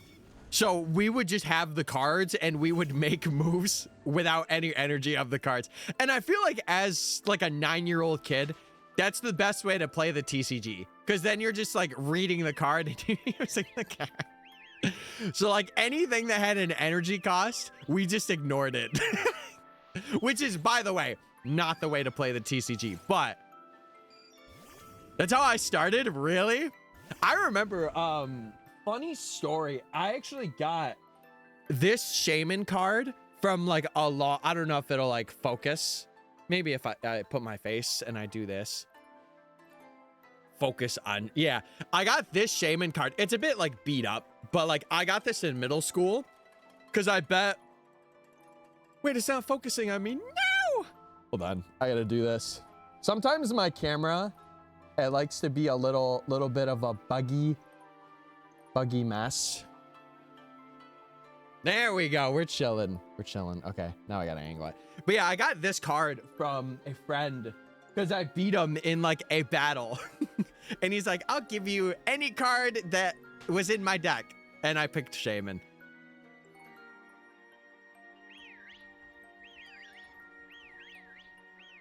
A: So we would just have the cards and we would make moves without any energy of the cards. And I feel like as like a 9-year-old kid, that's the best way to play the TCG. Because then you're just like reading the card and you're using the card. So like anything that had an energy cost, we just ignored it. Which is, by the way, not the way to play the TCG. But that's how I started, really. I remember, funny story. I actually got this shaman card from like a lot. I don't know if it'll like focus. Maybe if I put my face and I do this. Focus on, yeah. I got this shaman card. It's a bit like beat up, but like I got this in middle school because I bet. Wait, it's not focusing on me. No! Hold on. I gotta do this. Sometimes my camera, it likes to be a little bit of a buggy mess. There we go. We're chilling. Okay, now I gotta angle it. But yeah, I got this card from a friend because I beat him in like a battle. And he's like, I'll give you any card that was in my deck. And I picked Shaman.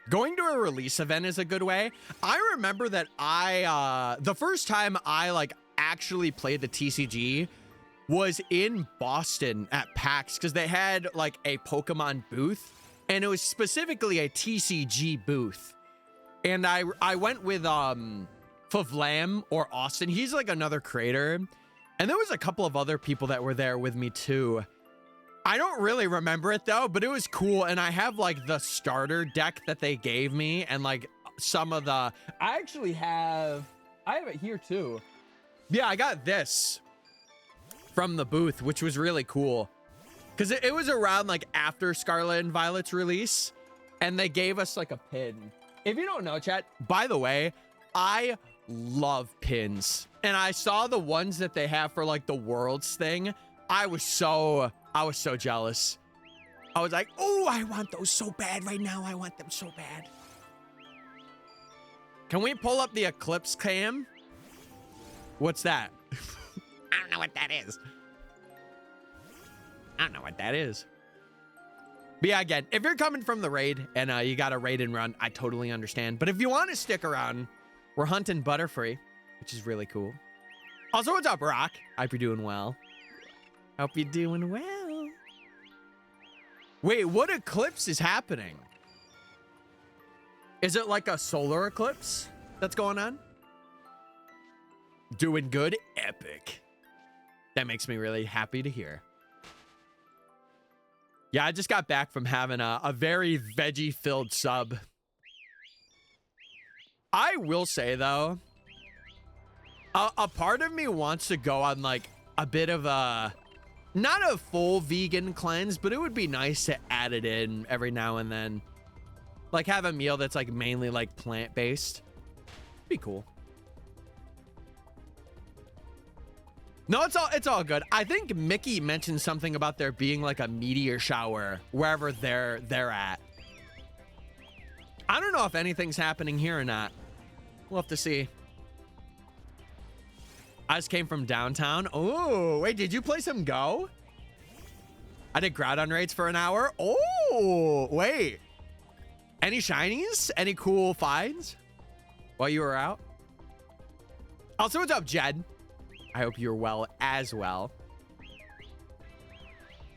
A: Going to a release event is a good way. I remember that the first time I like actually played the TCG was in Boston at PAX because they had like a Pokemon booth and it was specifically a TCG booth. And I went with Favlam or Austin. He's like another creator. And there was a couple of other people that were there with me too. I don't really remember it though, but it was cool. And I have like the starter deck that they gave me and like some of the, I have it here too. Yeah, I got this from the booth, which was really cool. Cause it was around like after Scarlet and Violet's release and they gave us like a pin. If you don't know, chat, by the way, I love pins. And I saw the ones that they have for like the Worlds thing. I was so jealous. I was like, oh, I want those so bad right now. I want them so bad. Can we pull up the Eclipse cam? What's that? I don't know what that is. But yeah, again, if you're coming from the raid and you got a raid and run, I totally understand. But if you want to stick around, we're hunting Butterfree, which is really cool. Also, what's up, Rock? Hope you're doing well. Hope you're doing well. Wait, what eclipse is happening? Is it like a solar eclipse that's going on? Doing good? Epic. That makes me really happy to hear. Yeah, I just got back from having a very veggie-filled sub. I will say, though, a part of me wants to go on, like, a bit of a... Not a full vegan cleanse, but it would be nice to add it in every now and then. Like, have a meal that's, like, mainly, like, plant-based. Be cool. No, it's all good. I think Mickey mentioned something about there being like a meteor shower wherever they're at. I don't know if anything's happening here or not. We'll have to see. I just came from downtown. Oh, wait, did you play some Go? I did Groudon raids for an hour. Oh, wait. Any shinies? Any cool finds while you were out? Also, what's up, Jed? I hope you're well as well.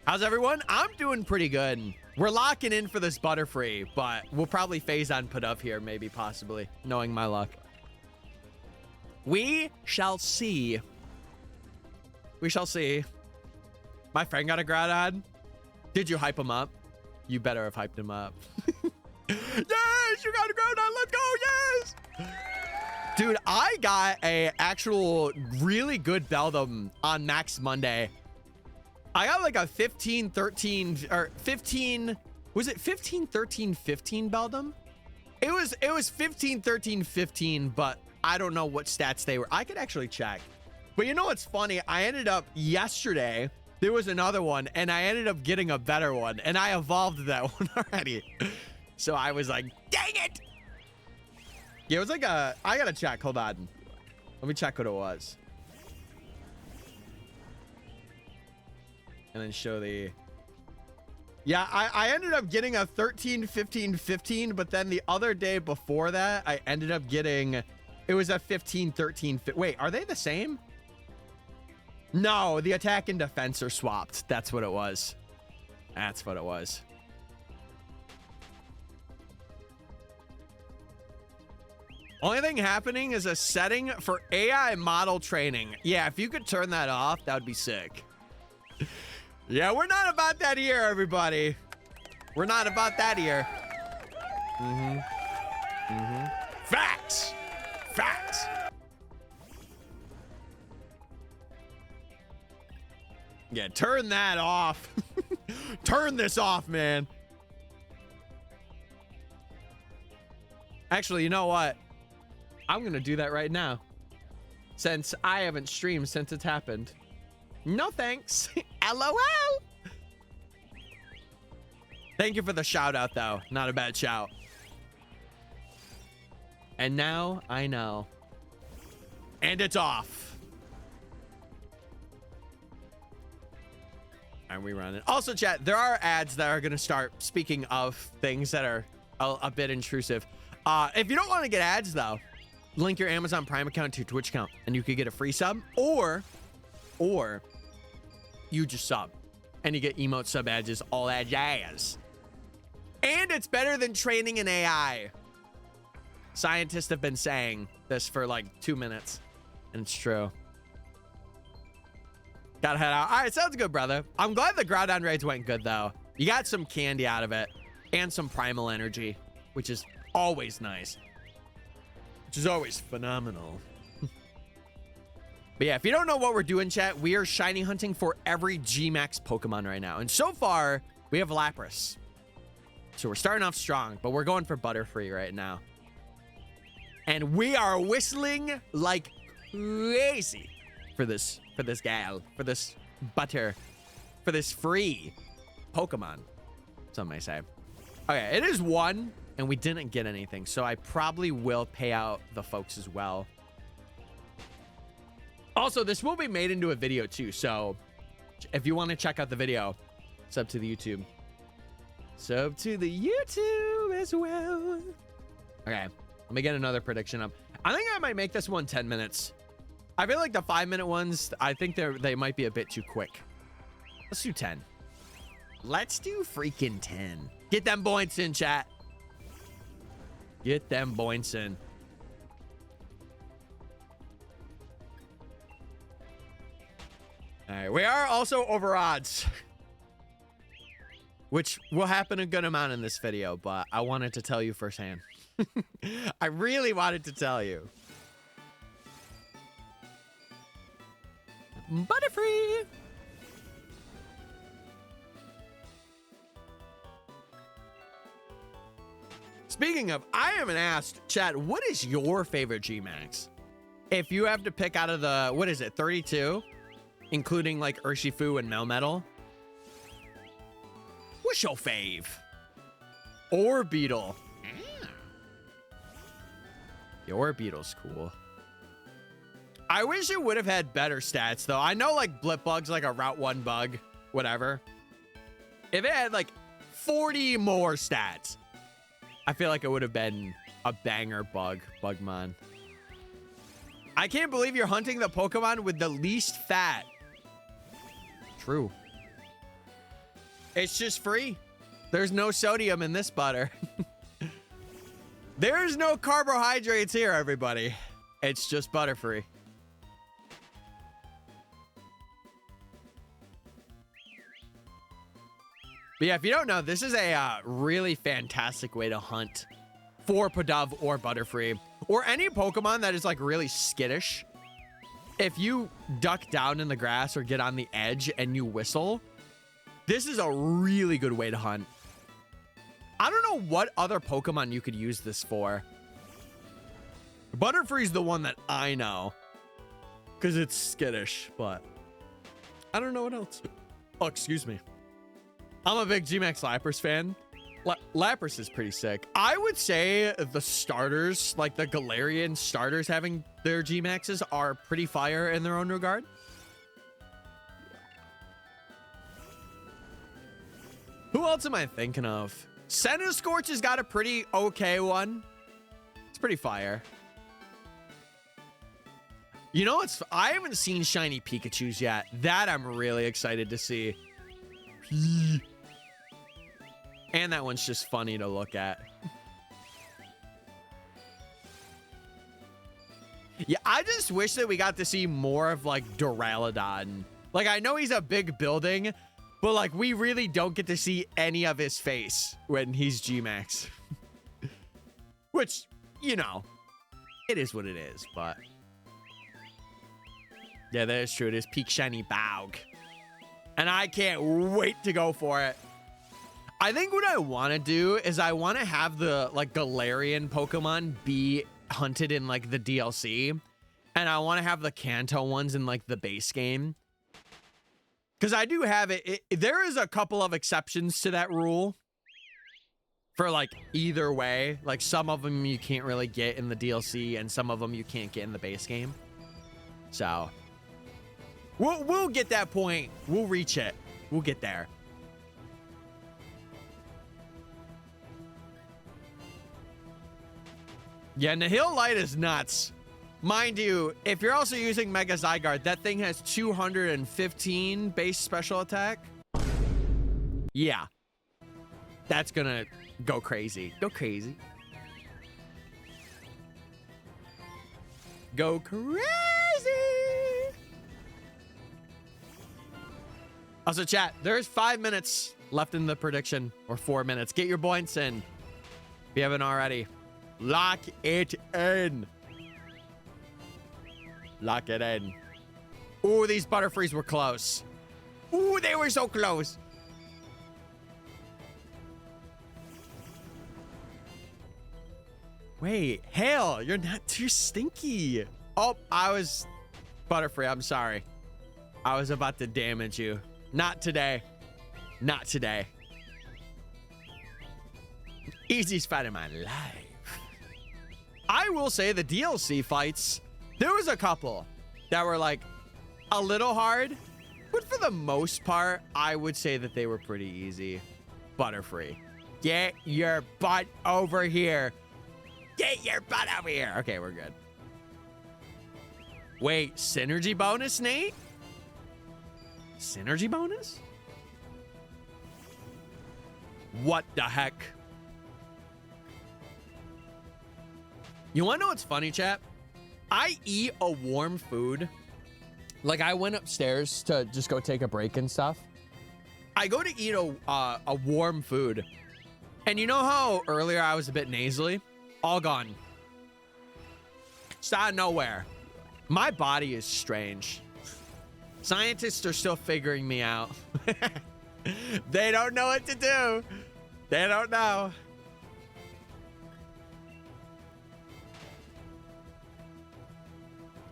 A: How's everyone? I'm doing pretty good. We're locking in for this Butterfree, but we'll probably phase on Pidove here, maybe, possibly, knowing my luck. We shall see. We shall see. My friend got a Groudon. Did you hype him up? You better have hyped him up. Yes, you got a Groudon. Let's go. Yes. Dude, I got a actual really good Beldum on Max Monday. I got like a 15, 13, or 15, was it 15, 13, 15 Beldum? It was 15, 13, 15, but I don't know what stats they were. I could actually check. But you know what's funny? I ended up yesterday, there was another one, and I ended up getting a better one, and I evolved that one already. So I was like, dang it! Yeah, it was like a... I gotta check. Hold on. Let me check what it was. And then show the... Yeah, I ended up getting a 13, 15, 15, but then the other day before that, I ended up getting... It was a 15, 13... Wait, are they the same? No, the attack and defense are swapped. That's what it was. That's what it was. Only thing happening is a setting for AI model training. Yeah, if you could turn that off, that would be sick. Yeah, we're not about that here, everybody. We're not about that here. Facts. Facts. Yeah, turn that off. Turn this off, man. Actually, you know what? I'm going to do that right now. Since I haven't streamed since it's happened. No thanks. LOL. Thank you for the shout out, though. Not a bad shout. And now I know. And it's off. And we run it. Also, chat, there are ads that are going to start, speaking of things that are a bit intrusive. If you don't want to get ads, though, link your Amazon Prime account to your Twitch account, and you could get a free sub, or you just sub, and you get emote sub badges, all that jazz. And it's better than training an AI. Scientists have been saying this for like 2 minutes, and it's true. Gotta head out. All right, sounds good, brother. I'm glad the Groudon raids went good, though. You got some candy out of it, and some primal energy, which is always nice. Which is always phenomenal. But yeah, if you don't know what we're doing, chat, we are shiny hunting for every G-Max Pokemon right now. And so far, we have Lapras. So we're starting off strong, but we're going for Butterfree right now. And we are whistling like crazy for this gal, for this butter, for this free Pokemon, some may say. Okay, it is 1. And we didn't get anything, so I probably will pay out the folks as well. Also, this will be made into a video too, so if you want to check out the video, sub to the YouTube. Sub to the YouTube as well. Okay, let me get another prediction up. I think I might make this one 10 minutes. I feel like the 5-minute ones, I think they might be a bit too quick. Let's do 10. Let's do freaking 10. Get them points in, chat. Get them points in. All right, we are also over odds. which will happen a good amount in this video, but I wanted to tell you firsthand. I really wanted to tell you. Butterfree! Speaking of, I haven't asked, chat, what is your favorite G-Max? If you have to pick out of the, what is it, 32? Including like Urshifu and Melmetal. What's your fave? Orbeetle. The Orbeetle's cool. I wish it would have had better stats, though. I know, like, Blipbug's like a Route 1 bug. Whatever. If it had, like, 40 more stats, I feel like it would have been a banger Bugmon. I can't believe you're hunting the Pokemon with the least fat. True. It's just free. There's no sodium in this butter. There's no carbohydrates here, everybody. It's just Butterfree. But yeah, if you don't know, this is a really fantastic way to hunt for Pidove or Butterfree, or any Pokemon that is like really skittish. If you duck down in the grass or get on the edge and you whistle, this is a really good way to hunt. I don't know what other Pokemon you could use this for. Butterfree's the one that I know, because it's skittish, but I don't know what else. Oh, excuse me. I'm a big G-Max Lapras fan. Lapras is pretty sick. I would say the starters, like the Galarian starters having their G-Maxes, are pretty fire in their own regard. Who else am I thinking of? Centiskorch has got a pretty okay one. It's pretty fire. You know, I haven't seen shiny Pikachus yet. That I'm really excited to see. And that one's just funny to look at. Yeah, I just wish that we got to see more of like Duraludon. Like, I know he's a big building, but like we really don't get to see any of his face when he's G-Max. Which, you know, it is what it is, but yeah, that is true. It is peak shiny Baug. And I can't wait to go for it. I think what I want to do is I want to have the like Galarian Pokemon be hunted in like the DLC, and I want to have the Kanto ones in like the base game. Because I do have it. There is a couple of exceptions to that rule for like either way. Like some of them you can't really get in the DLC, and some of them you can't get in the base game. So we'll get that point. We'll reach it. We'll get there. Yeah, Nihil Light is nuts. Mind you, if you're also using Mega Zygarde, that thing has 215 base special attack. Yeah. That's gonna go crazy. Go crazy. Go crazy. Also, chat, there's 5 minutes left in the prediction, or 4 minutes. Get your points in if you haven't already. Lock it in. Lock it in. Ooh, these Butterfrees were close. Ooh, they were so close. Wait, Hale, you're not too stinky. Oh, I was Butterfree. I'm sorry. I was about to damage you. Not today. Not today. Easiest fight of my life. I will say the DLC fights, there was a couple that were like a little hard, but for the most part, I would say that they were pretty easy. Butterfree, get your butt over here. Get your butt over here. Okay, we're good. Wait, synergy bonus, Nate? Synergy bonus? What the heck? You want to know what's funny, chat? I eat a warm food. Like, I went upstairs to just go take a break and stuff. I go to eat a warm food. And you know how earlier I was a bit nasally? All gone. It's out of nowhere. My body is strange. Scientists are still figuring me out. They don't know what to do. They don't know.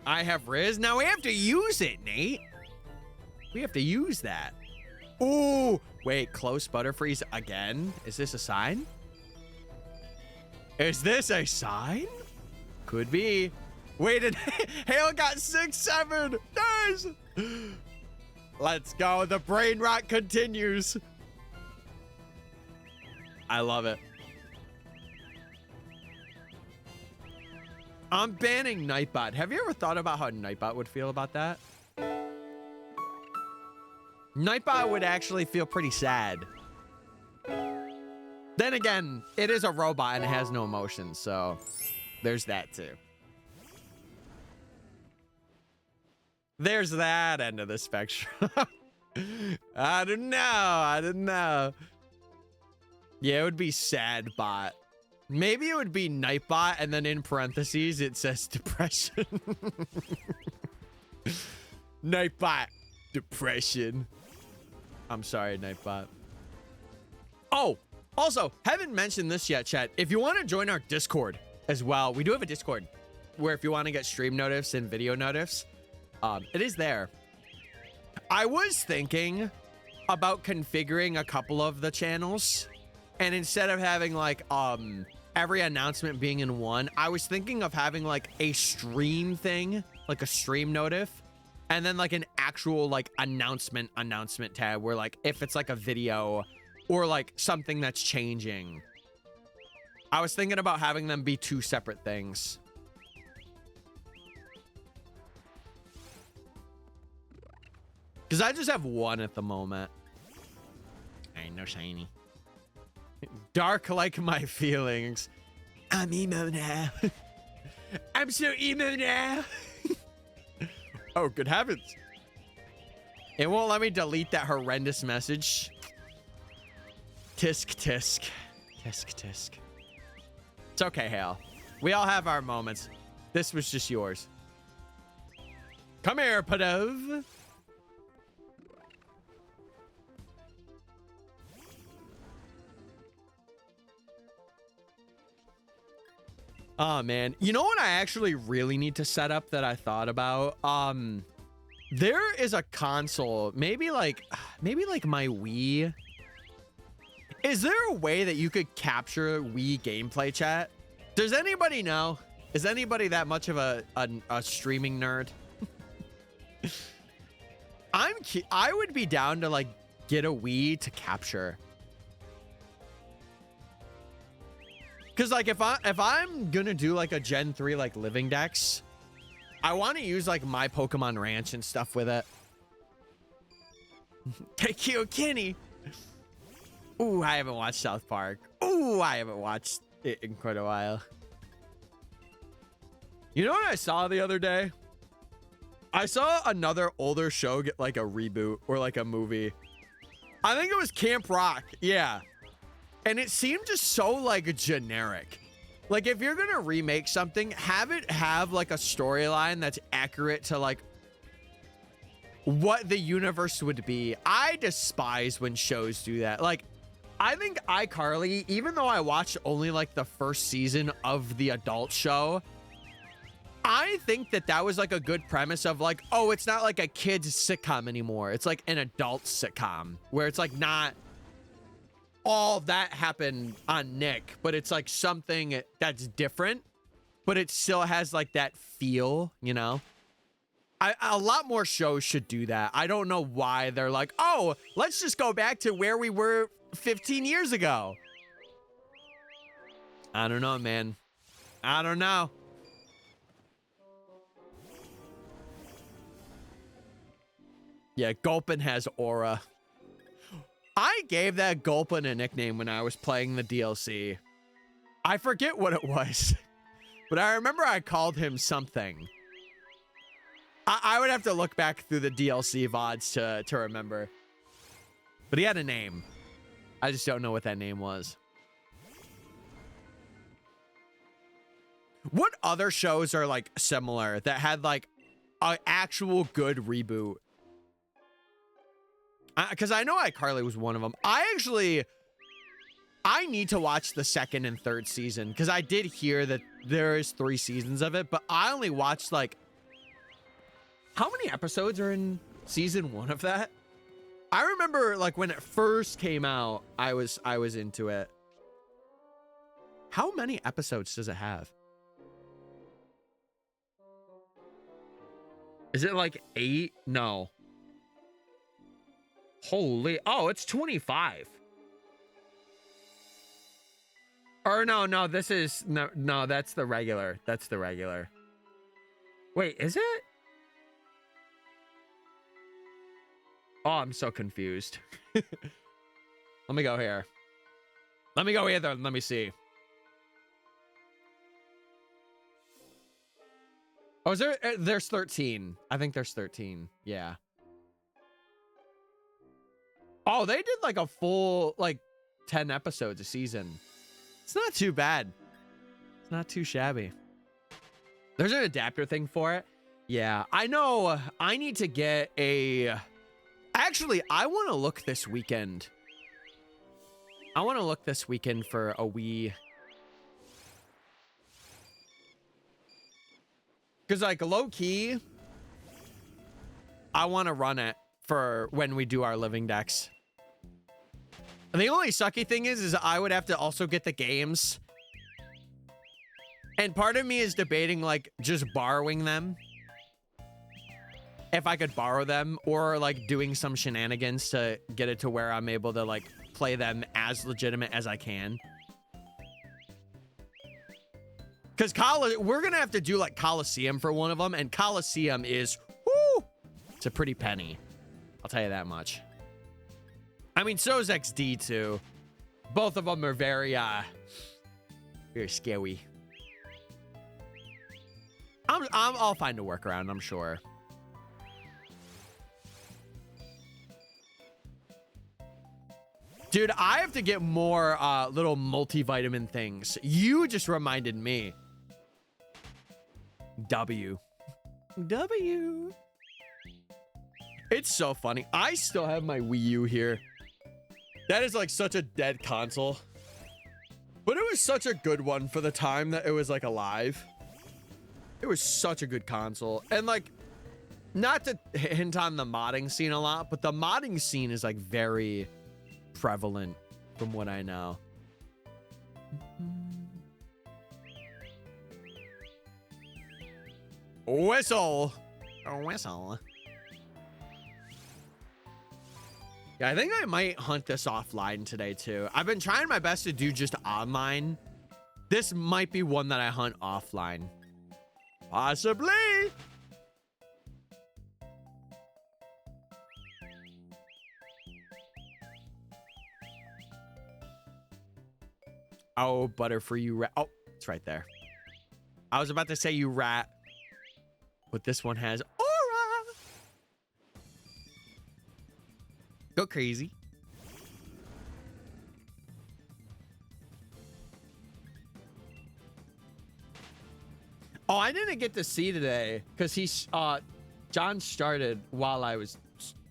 A: I have Riz. Now we have to use it, Nate. We have to use that. Ooh, wait, close Butterfrees again? Is this a sign? Is this a sign? Could be. Wait, and Hale got 6-7. Nice. Let's go. The brain rot continues. I love it. I'm banning Nightbot. Have you ever thought about how Nightbot would feel about that? Nightbot would actually feel pretty sad. Then again, it is a robot and it has no emotions, so there's that too. There's that end of the spectrum. I don't know. I don't know. Yeah, it would be sad bot. Maybe it would be Nightbot, and then in parentheses it says depression. Nightbot, depression. I'm sorry, Nightbot. Oh, also, haven't mentioned this yet, chat. If you want to join our Discord as well, we do have a Discord where if you want to get stream notifs and video notifs, it is there. I was thinking about configuring a couple of the channels, and instead of having like every announcement being in one, I was thinking of having like a stream thing, like a stream notif, and then like an actual like announcement tab where like if it's like a video or like something that's changing. I was thinking about having them be two separate things. Because I just have one at the moment. Ain't no shiny. Dark like my feelings. I'm emo now. I'm so emo now. Oh, good heavens. It won't let me delete that horrendous message. Tisk, tisk. Tisk, tisk. It's okay, Hale. We all have our moments. This was just yours. Come here, Padov. Oh, man. You know what I actually really need to set up that I thought about? There is a console, maybe like my Wii. Is there a way that you could capture Wii gameplay, chat? Does anybody know? Is anybody that much of a streaming nerd? I would be down to like get a Wii to capture. Cause like if I'm gonna do like a Gen 3 like living dex, I want to use like my Pokemon Ranch and stuff with it. Thank you, Kenny. Ooh, I haven't watched South Park. Ooh, I haven't watched it in quite a while. You know what I saw the other day? I saw another older show get like a reboot or like a movie. I think it was Camp Rock. Yeah. And it seemed just so like generic. Like if you're gonna remake something, have it have like a storyline that's accurate to like what the universe would be. I despise when shows do that. Like I think iCarly, even though I watched only like the first season of the adult show, I think that was like a good premise of like, oh, it's not like a kid's sitcom anymore. It's like an adult sitcom where it's like not all that happened on Nick, but it's like something that's different, but it still has like that feel, you know? A lot more shows should do that. I don't know why they're like, oh, let's just go back to where we were 15 years ago. I don't know, man. I don't know. Yeah, Gulpin has aura. I gave that Gulpin a nickname when I was playing the DLC. I forget what it was, but I remember I called him something. I would have to look back through the DLC VODs to remember. But he had a name. I just don't know what that name was. What other shows are like similar that had like an actual good reboot? Because I know iCarly was one of them. I need to watch the second and third season because I did hear that there is 3 seasons of it, but I only watched like, how many episodes are in season 1 of that? I remember like when it first came out, I was into it. How many episodes does it have? Is it like 8? No. Holy, oh, it's 25. Or no, this is, no, that's the regular. That's the regular. Wait, is it? Oh, I'm so confused. Let me go here. Let me go here, though. Let me see. Oh, is there? There's 13. I think there's 13. Yeah. Oh, they did like a full, like, 10 episodes a season. It's not too bad. It's not too shabby. There's an adapter thing for it. Yeah, I know. I need to get a... Actually, I want to look this weekend. I want to look this weekend for a Wii. Because, like, low-key, I want to run it for when we do our living decks. And the only sucky thing is I would have to also get the games. And part of me is debating, like, just borrowing them. If I could borrow them, or like doing some shenanigans to get it to where I'm able to like play them as legitimate as I can. Because we're gonna have to do like Coliseum for one of them, and Coliseum is, whoo, it's a pretty penny. I'll tell you that much. I mean, so is XD too. Both of them are very scary. I'll find a workaround, I'm sure. Dude, I have to get more little multivitamin things. You just reminded me. W. It's so funny. I still have my Wii U here. That is like such a dead console. But it was such a good one for the time that it was like alive. It was such a good console. And like, not to hint on the modding scene a lot, but the modding scene is like very prevalent from what I know. Whistle. A whistle. Yeah, I think I might hunt this offline today too. I've been trying my best to do just online. This might be one that I hunt offline. Possibly. Oh, Butterfree, you rat. Oh, it's right there. I was about to say you rat. But this one has aura. Go crazy. Oh, I didn't get to see today because John started while I was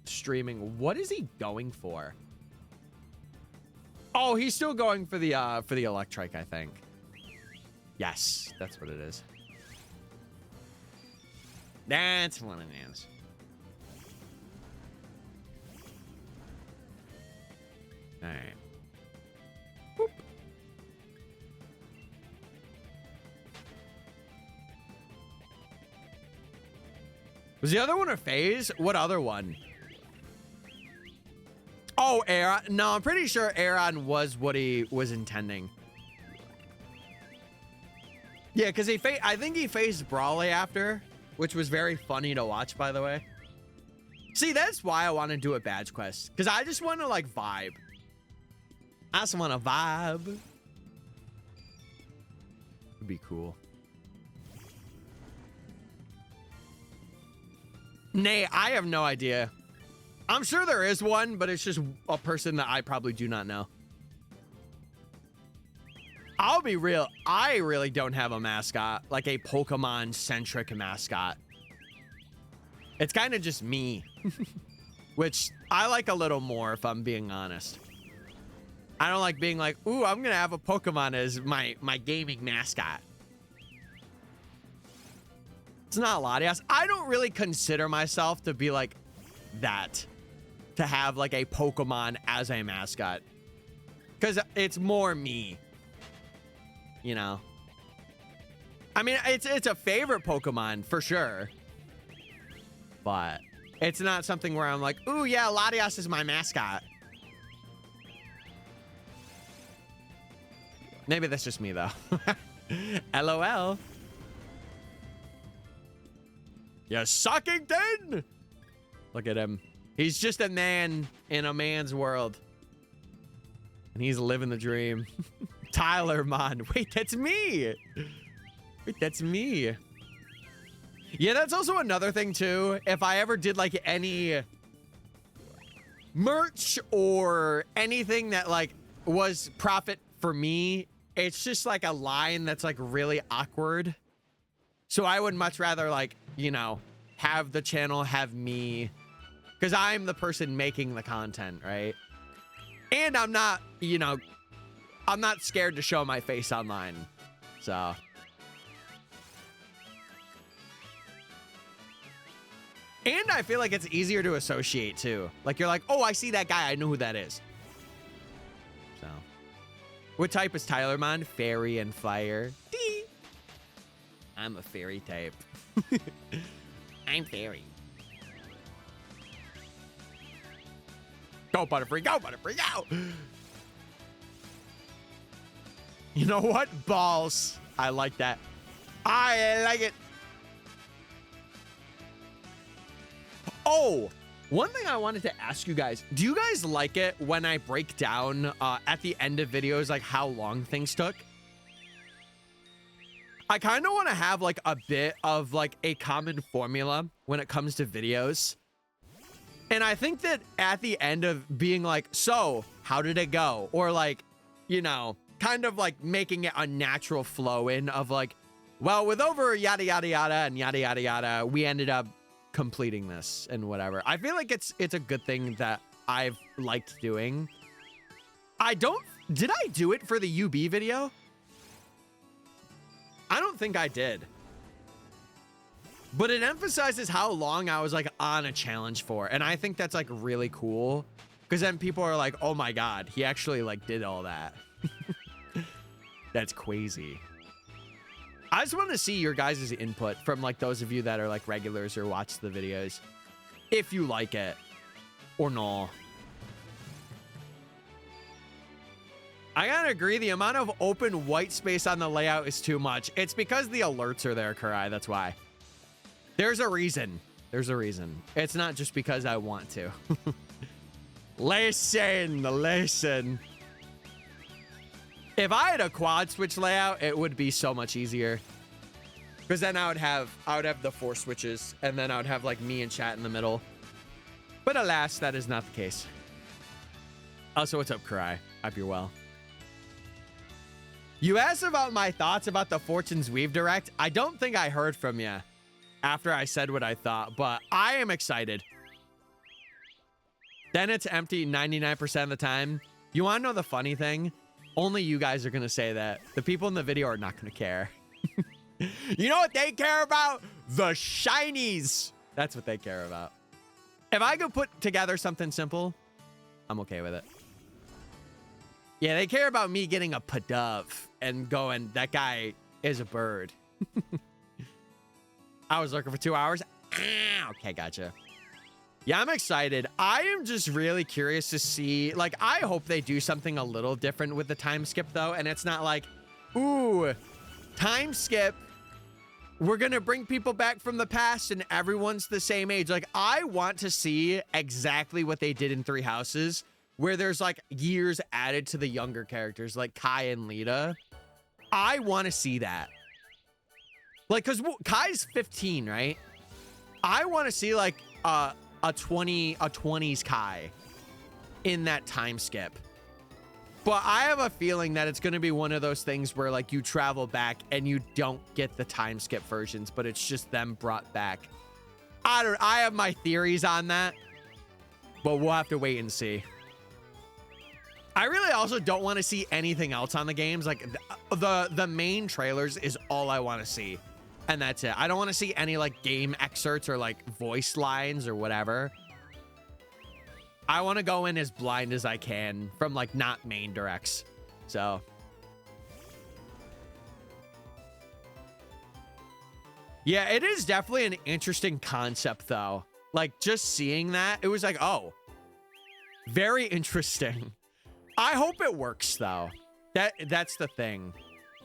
A: streaming. What is he going for? Oh, he's still going for the Electric, I think. Yes, that's what it is. That's what it is. All right. Boop. Was the other one a phase? What other one? Oh, Aaron. No, I'm pretty sure Aaron was what he was intending. Yeah, because I think he faced Brawley after, which was very funny to watch, by the way. See, that's why I want to do a badge quest, because I just want to, like, vibe. I just want to vibe. Would be cool. Nay, I have no idea. I'm sure there is one, but it's just a person that I probably do not know. I'll be real. I really don't have a mascot, like a Pokemon-centric mascot. It's kind of just me, which I like a little more, if I'm being honest. I don't like being like, ooh, I'm going to have a Pokemon as my gaming mascot. It's not Latias. I don't really consider myself to be like that, to have like a Pokemon as a mascot, because it's more me, you know. I mean, it's a favorite Pokemon for sure, but it's not something where I'm like, ooh, yeah, Latias is my mascot. Maybe that's just me though. LOL. Yeah, Sockington! Look at him. He's just a man in a man's world. And he's living the dream. Tyler, man. Wait, that's me. Wait, that's me. Yeah, that's also another thing, too. If I ever did, like, any merch or anything that, like, was profit for me, it's just, like, a line that's, like, really awkward. So I would much rather, like, you know, have the channel have me, because I'm the person making the content, right? And I'm not, you know, I'm not scared to show my face online. So. And I feel like it's easier to associate too. Like you're like, oh, I see that guy. I know who that is. So. What type is Tyler, man? Fairy and fire. Dee. I'm a fairy type. I'm fairy. Go, Butterfree. Go, Butterfree. Go. You know what? Balls. I like that. I like it. Oh, one thing I wanted to ask you guys. Do you guys like it when I break down at the end of videos, like how long things took? I kind of want to have like a bit of like a common formula when it comes to videos. And I think that at the end of being like, so how did it go? Or like, you know, kind of like making it a natural flow in of like, well, with over yada, yada, yada and yada, yada, yada, we ended up completing this and whatever. I feel like it's a good thing that I've liked doing. Did I do it for the UB video? I don't think I did. But it emphasizes how long I was like on a challenge for. And I think that's like really cool. Because then people are like, oh my God, he actually like did all that. That's crazy. I just want to see your guys' input from like those of you that are like regulars or watch the videos. If you like it or no. I gotta agree, the amount of open white space on the layout is too much. It's because the alerts are there, Kurai, that's why. There's a reason. There's a reason. It's not just because I want to. Listen. If I had a quad switch layout, it would be so much easier. Because then I would have the 4 switches, and then I would have like me and chat in the middle. But alas, that is not the case. Also, what's up, Kurai? Hope you're well. You asked about my thoughts about the Fortune's Weave Direct. I don't think I heard from you after I said what I thought, but I am excited. Then it's empty 99% of the time. You want to know the funny thing? Only you guys are going to say that. The people in the video are not going to care. You know what they care about? The shinies. That's what they care about. If I could put together something simple, I'm okay with it. Yeah, they care about me getting a Pidove and going, that guy is a bird. I was looking for 2 hours. Ah, okay, gotcha. Yeah, I'm excited. I am just really curious to see, like, I hope they do something a little different with the time skip, though. And it's not like, ooh, time skip. We're going to bring people back from the past and everyone's the same age. Like, I want to see exactly what they did in Three Houses, where there's like years added to the younger characters like Kai and Lita. I want to see that. Like, because Kai's 15, right? I want to see like a 20s Kai in that time skip. But I have a feeling that it's going to be one of those things where like you travel back and you don't get the time skip versions, but it's just them brought back. I have my theories on that, but we'll have to wait and see. I really also don't want to see anything else on the games. Like the main trailers is all I want to see. And that's it. I don't want to see any like game excerpts or like voice lines or whatever. I want to go in as blind as I can from like not main directs. So yeah, it is definitely an interesting concept though. Like just seeing that, it was like, oh, very interesting. I hope it works though. That's the thing.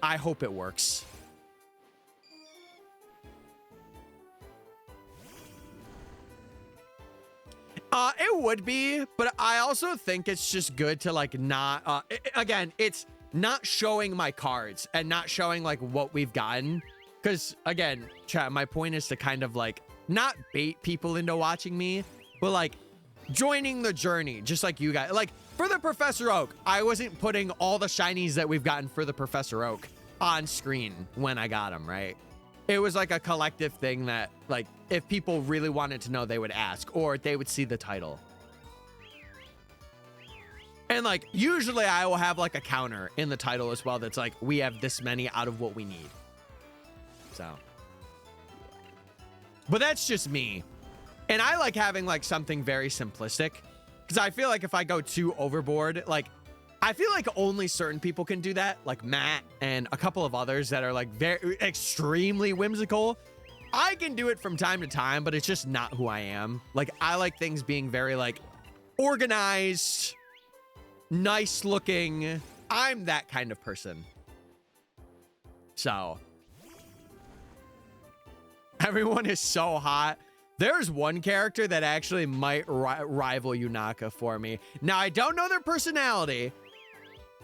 A: I hope it works. It would be, but I also think it's just good to like not, again, it's not showing my cards and not showing like what we've gotten. Because again, chat, my point is to kind of like not bait people into watching me, but like joining the journey, just like you guys. Like for the Professor Oak, I wasn't putting all the shinies that we've gotten for the Professor Oak on screen when I got them, right? It was like a collective thing that like if people really wanted to know, they would ask or they would see the title. And like usually I will have like a counter in the title as well that's like we have this many out of what we need. So but that's just me. And I like having like something very simplistic because I feel like if I go too overboard, like I feel like only certain people can do that, like Matt and a couple of others that are like very extremely whimsical. I can do it from time to time, but it's just not who I am. Like I like things being very like organized, nice looking. I'm that kind of person. So everyone is so hot. There's one character that actually might rival Yunaka for me. Now I don't know their personality,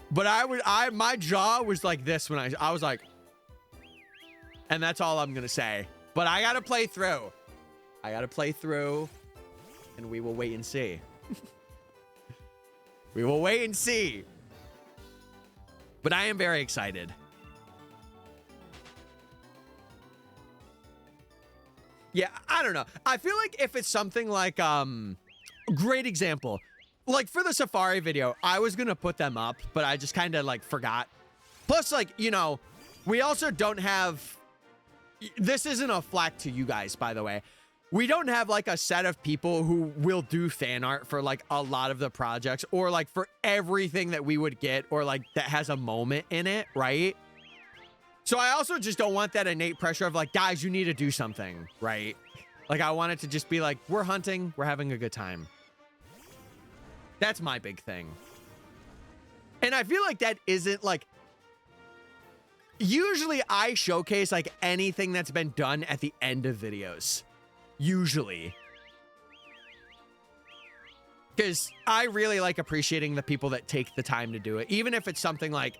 A: but my jaw was like this when I was like, and that's all I'm gonna say. But I gotta play through. And we will wait and see. We will wait and see. But I am very excited. Yeah, I don't know. I feel like if it's something like, great example. Like for the Safari video, I was gonna put them up, but I just kind of like forgot. Plus, like, you know, we also don't have, this isn't a flack to you guys, by the way. We don't have like a set of people who will do fan art for like a lot of the projects or like for everything that we would get or like that has a moment in it, right? So I also just don't want that innate pressure of like, guys, you need to do something, right? Like I want it to just be like, we're hunting, we're having a good time. That's my big thing. And I feel like that isn't like, usually I showcase like anything that's been done at the end of videos. Usually. Because I really like appreciating the people that take the time to do it. Even if it's something like,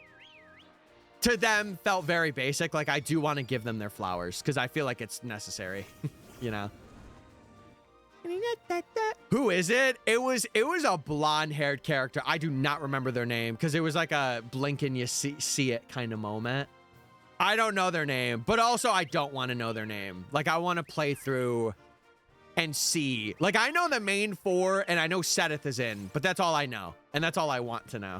A: to them felt very basic. Like I do want to give them their flowers because I feel like it's necessary, you know? Who is it? It was a blonde haired character. I do not remember their name because it was like a blink and you see it kind of moment. I don't know their name, but also I don't want to know their name. Like I want to play through and see. Like I know the main four and I know Sedith is in, but that's all I know. And that's all I want to know.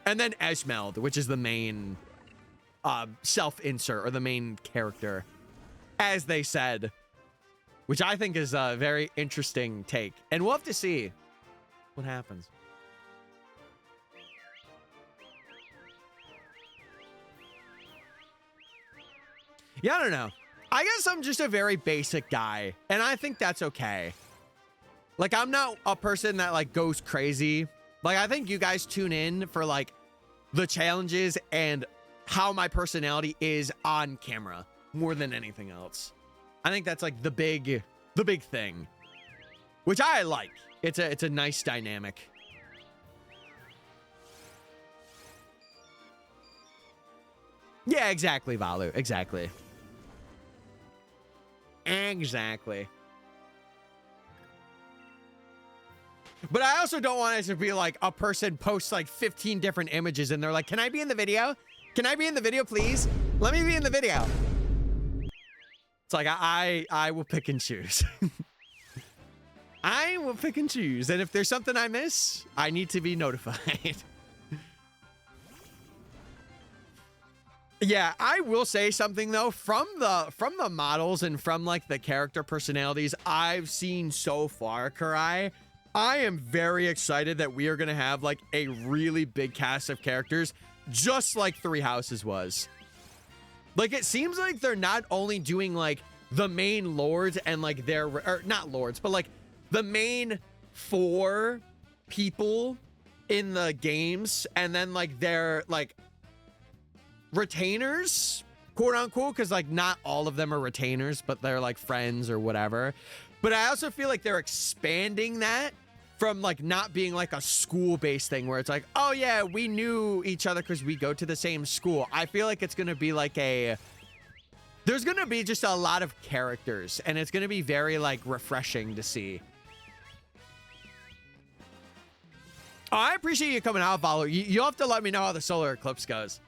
A: And then Esmeld, which is the main self-insert or the main character, as they said, which I think is a very interesting take. And we'll have to see what happens. Yeah, I don't know. I guess I'm just a very basic guy, and I think that's okay. Like, I'm not a person that, like, goes crazy. Like, I think you guys tune in for, like, the challenges and how my personality is on camera more than anything else. I think that's, like, the big thing, which I like. It's a nice dynamic. Yeah, exactly, Valu. Exactly. But I also don't want it to be like a person posts like 15 different images and they're like, can I be in the video? Can I be in the video, please? Let me be in the video. It's like, I will pick and choose. I will pick and choose. And if there's something I miss, I need to be notified. Yeah, I will say something though, from the models and from like the character personalities I've seen so far, Karai, I am very excited that we are going to have like a really big cast of characters, just like Three Houses was. Like, it seems like they're not only doing like the main lords and like their, or not lords, but like the main 4 people in the games, and then like their like retainers, quote unquote, because like not all of them are retainers, but they're like friends or whatever. But I also feel like they're expanding that from like not being like a school-based thing where it's like, oh yeah, we knew each other because we go to the same school. I feel like it's gonna be like there's gonna be just a lot of characters, and it's gonna be very like refreshing to see. Oh, I appreciate you coming out, Follow. You'll have to let me know how the solar eclipse goes.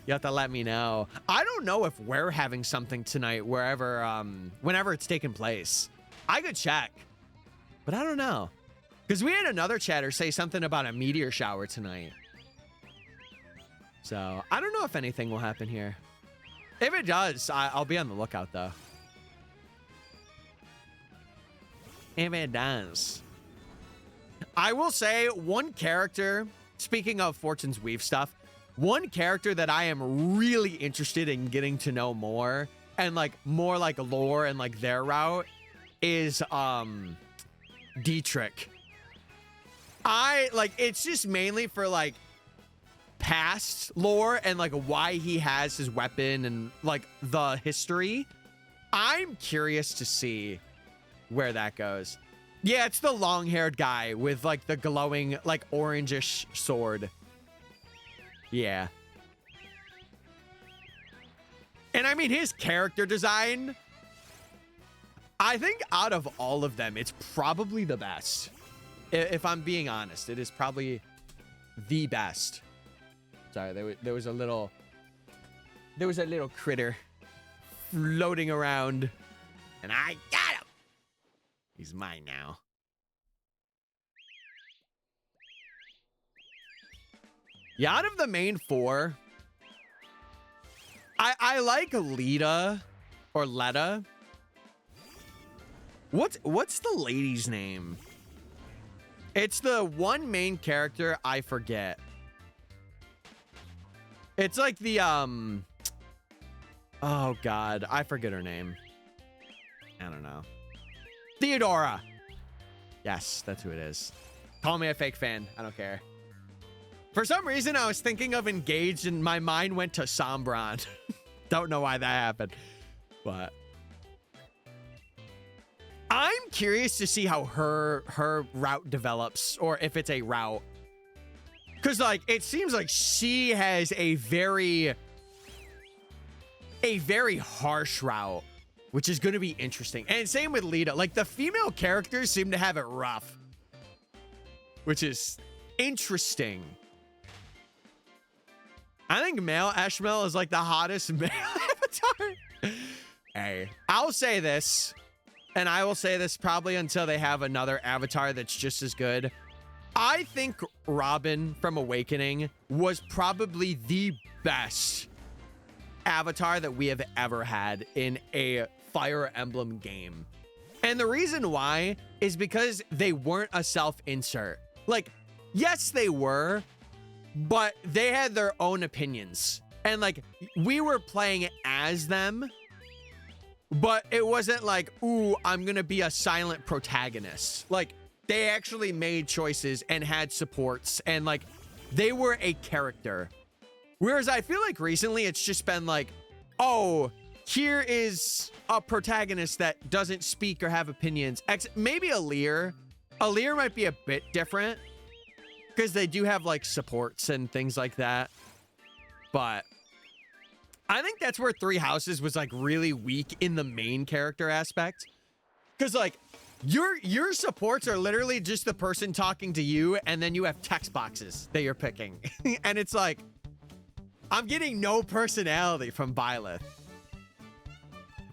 A: You have to let me know. I don't know if we're having something tonight whenever it's taking place. I could check, but I don't know. Because we had another chatter say something about a meteor shower tonight. So I don't know if anything will happen here. If it does, I'll be on the lookout though. If it does. I will say one character, speaking of Fortune's Weave stuff, one character that I am really interested in getting to know more, and like more like lore and like their route, is Dietrich. It's just mainly for like past lore and like why he has his weapon and like the history. I'm curious to see where that goes. Yeah, it's the long-haired guy with like the glowing like orangish sword. Yeah. And I mean, his character design, I think out of all of them, it's probably the best. If I'm being honest, it is probably the best. Sorry, there was a little critter floating around, and I got him. He's mine now. Yeah, out of the main 4, I like Lita or Letta. What's the lady's name? It's the one main character I forget. It's like the oh god, I forget her name. I don't know. Theodora. Yes, that's who it is. Call me a fake fan. I don't care. For some reason, I was thinking of Engaged and my mind went to Sombron. Don't know why that happened, but I'm curious to see how her route develops, or if it's a route. Because like it seems like she has a very harsh route, which is going to be interesting. And same with Lita. Like the female characters seem to have it rough, which is interesting. I think male Ashmel is like the hottest male avatar. Hey, I'll say this, and I will say this probably until they have another avatar that's just as good. I think Robin from Awakening was probably the best avatar that we have ever had in a Fire Emblem game. And the reason why is because they weren't a self-insert. Like, yes, they were, but they had their own opinions. And like, we were playing as them, but it wasn't like, ooh, I'm gonna be a silent protagonist. Like, they actually made choices and had supports, and like, they were a character. Whereas I feel like recently it's just been like, oh, here is a protagonist that doesn't speak or have opinions. Maybe Alear. Alear might be a bit different because they do have like supports and things like that. But I think that's where Three Houses was like really weak in the main character aspect. Because like Your supports are literally just the person talking to you, and then you have text boxes that you're picking. And it's like, I'm getting no personality from Byleth.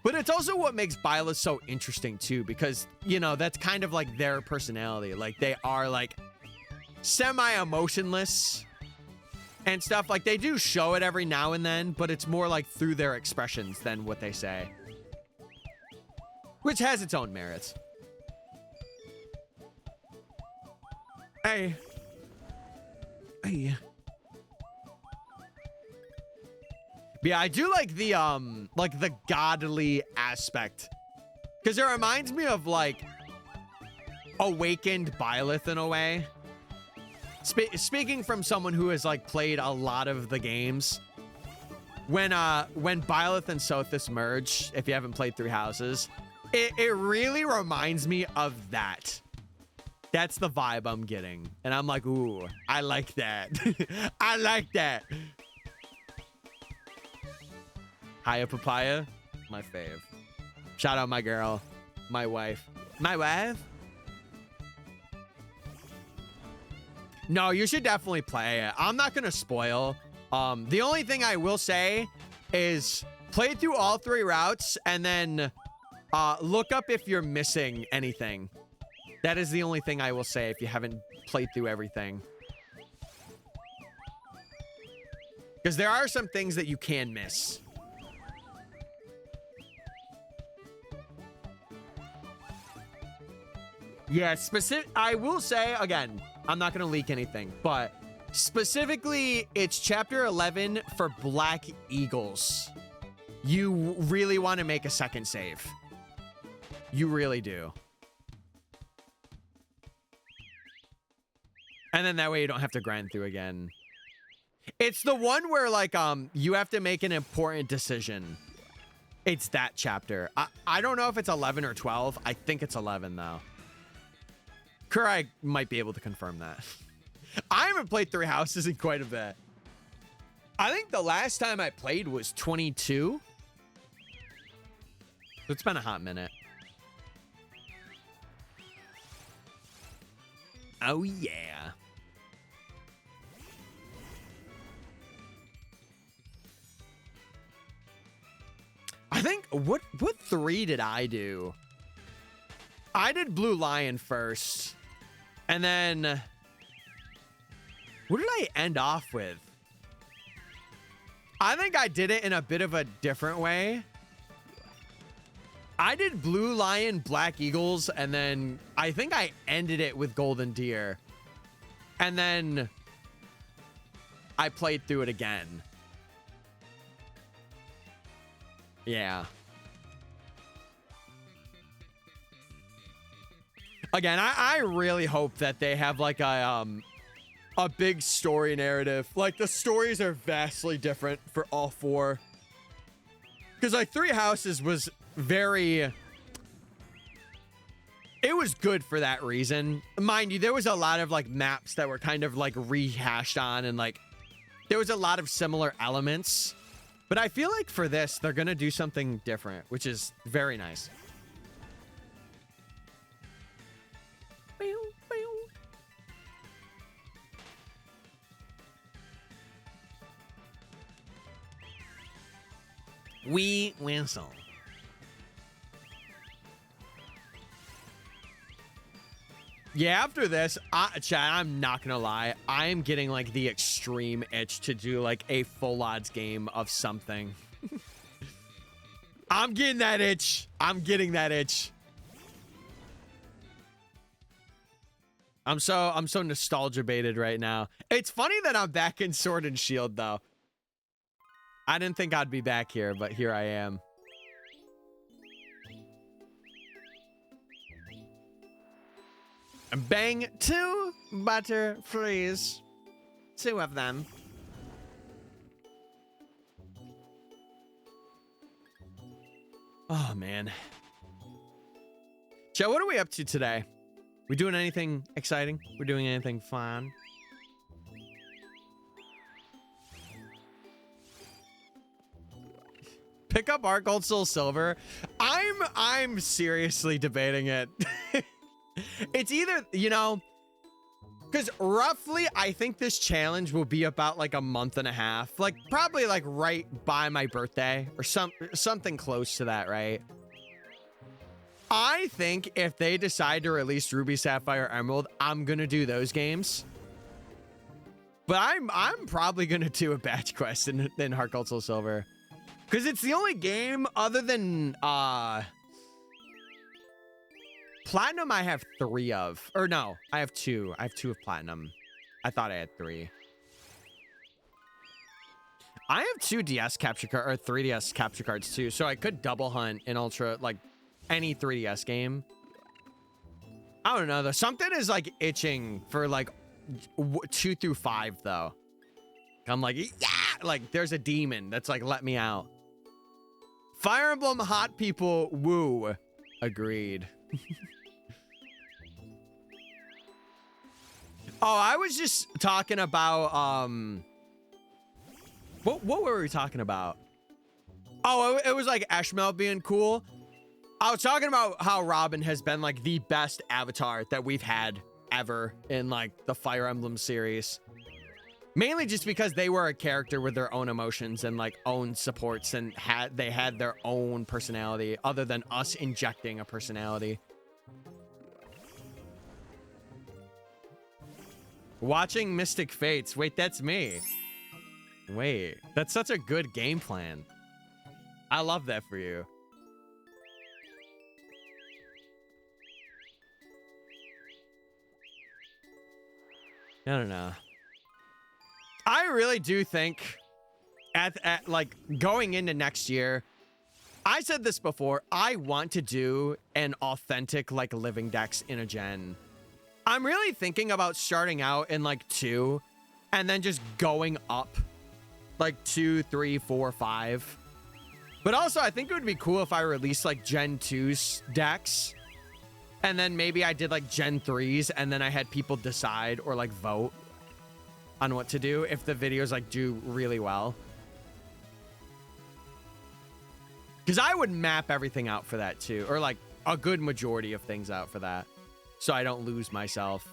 A: But it's also what makes Byleth so interesting too, because, you know, that's kind of like their personality. Like, they are like semi-emotionless and stuff. Like, they do show it every now and then, but it's more like through their expressions than what they say, which has its own merits. Hey. Hey. Yeah, I do like the godly aspect, because it reminds me of like awakened Byleth in a way. Speaking from someone who has like played a lot of the games, when Byleth and Sothis merge, if you haven't played Three Houses, it really reminds me of that. That's the vibe I'm getting, and I'm like, ooh, I like that. I like that. Hiya Papaya, my fave. Shout out my girl, my wife. My wife? No, you should definitely play it. I'm not gonna spoil. The only thing I will say is play through all 3 routes and then look up if you're missing anything. That is the only thing I will say if you haven't played through everything. Because there are some things that you can miss. Yeah, I will say, again, I'm not going to leak anything, but specifically, it's chapter 11 for Black Eagles. You really want to make a second save. You really do. And then that way you don't have to grind through again. It's the one where, like, you have to make an important decision. It's that chapter. I don't know if it's 11 or 12. I think it's 11, though. Kurai might be able to confirm that. I haven't played Three Houses in quite a bit. I think the last time I played was 22. It's been a hot minute. Oh, yeah. I think, what 3 did I do? I did Blue Lion first. And then, what did I end off with? I think I did it in a bit of a different way. I did Blue Lion, Black Eagles, and then I think I ended it with Golden Deer. And then I played through it again. Yeah. Again, I really hope that they have like a big story narrative. Like, the stories are vastly different for all 4. Because like Three Houses was very... It was good for that reason. Mind you, there was a lot of like maps that were kind of like rehashed on, and like there was a lot of similar elements. But I feel like for this, they're going to do something different, which is very nice. We whistle. Yeah, after this, Chad, I'm not gonna lie. I am getting like the extreme itch to do like a full odds game of something. I'm getting that itch. I'm getting that itch. I'm so nostalgia baited right now. It's funny that I'm back in Sword and Shield though. I didn't think I'd be back here, but here I am. Bang 2 Butterfrees. 2 of them. Oh, man. Joe, what are we up to today? We doing anything exciting? We're doing anything fun? Pick up Art Gold Soul Silver. I'm seriously debating it. It's either, you know, because roughly I think this challenge will be about like a month and a half, like probably like right by my birthday or something close to that, right? I think if they decide to release Ruby, Sapphire, Emerald, I'm gonna do those games. But I'm probably gonna do a batch quest in Heart Gold Soul Silver, because it's the only game other than Platinum I have 3 of. Or no, I have 2. I have 2 of Platinum. I thought I had 3. I have 2 DS capture card or 3DS capture cards too, so I could double hunt in Ultra, like any 3DS game. I don't know though. Something is like itching for like 2 through 5 though. I'm like, yeah, like there's a demon that's like, let me out. Fire Emblem hot people woo. Agreed. Oh, I was just talking about what were we talking about? Oh, it was like Eshmel being cool. I was talking about how Robin has been like the best avatar that we've had ever in like the Fire Emblem series. Mainly just because they were a character with their own emotions and like own supports, and they had their own personality other than us injecting a personality. Watching MysticFates. Wait, that's me. Wait, that's such a good game plan. I love that for you. I don't know. I really do think at like going into next year, I said this before, I want to do an authentic like living dex in a gen. I'm really thinking about starting out in like 2 and then just going up like 2, 3, 4, 5. But also I think it would be cool if I released like Gen 2's decks and then maybe I did like Gen 3's and then I had people decide or like vote on what to do if the videos like do really well. Because I would map everything out for that too, or like a good majority of things out for that, so I don't lose myself.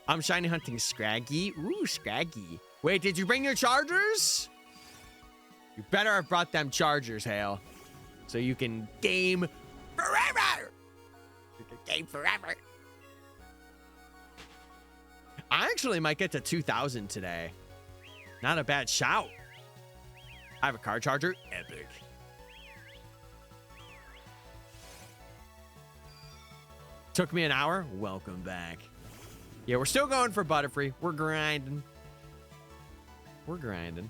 A: I'm shiny hunting Scraggy. Ooh, Scraggy. Wait, did you bring your chargers? You better have brought them chargers, Hale, so you can game forever. You can game forever. I actually might get to 2,000 today. Not a bad shout. I have a car charger. Epic. Took me an hour. Welcome back. Yeah, we're still going for Butterfree. We're grinding. We're grinding.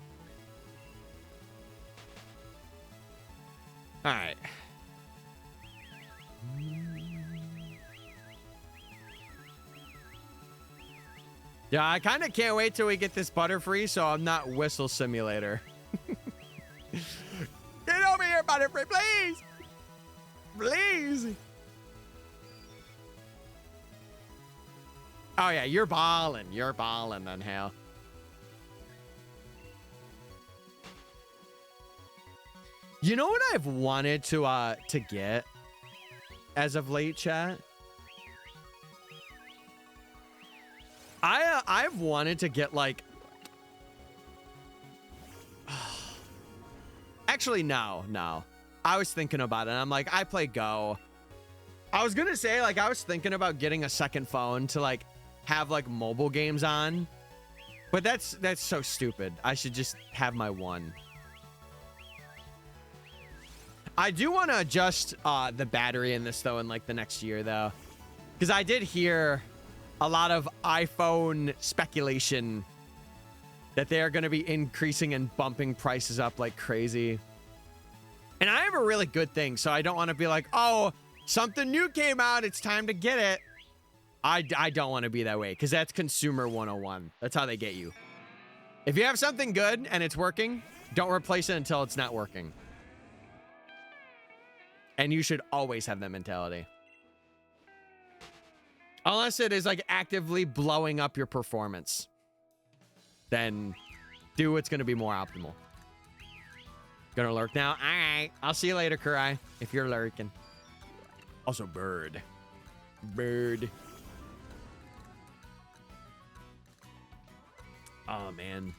A: All right. Yeah, I kind of can't wait till we get this Butterfree so I'm not Whistle Simulator. Get over here, Butterfree, please! Please! Oh yeah, you're balling. You're balling then, Hale. You know what I've wanted to get as of late, chat? I've wanted to get like, actually no. I was thinking about it. I'm like, I play Go. I was gonna say like I was thinking about getting a second phone to like have like mobile games on, but that's so stupid. I should just have my one. I do want to adjust the battery in this though in like the next year though, because I did hear a lot of iPhone speculation that they are going to be increasing and bumping prices up like crazy. And I have a really good thing, so I don't want to be like, oh, something new came out, it's time to get it. I don't want to be that way, because that's consumer 101. That's how they get you. If you have something good and it's working, don't replace it until it's not working. And you should always have that mentality. Unless it is like actively blowing up your performance, then do what's going to be more optimal. Gonna lurk now? All right. I'll see you later, Kurai, if you're lurking. Also, bird. Bird. Oh, man.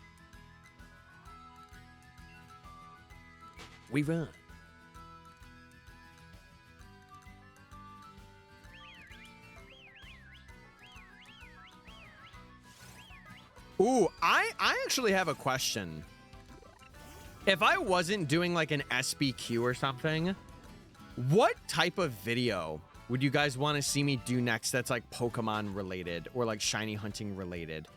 A: We run. Ooh, I actually have a question. If I wasn't doing like an SBQ or something, what type of video would you guys want to see me do next that's like Pokemon related or like shiny hunting related?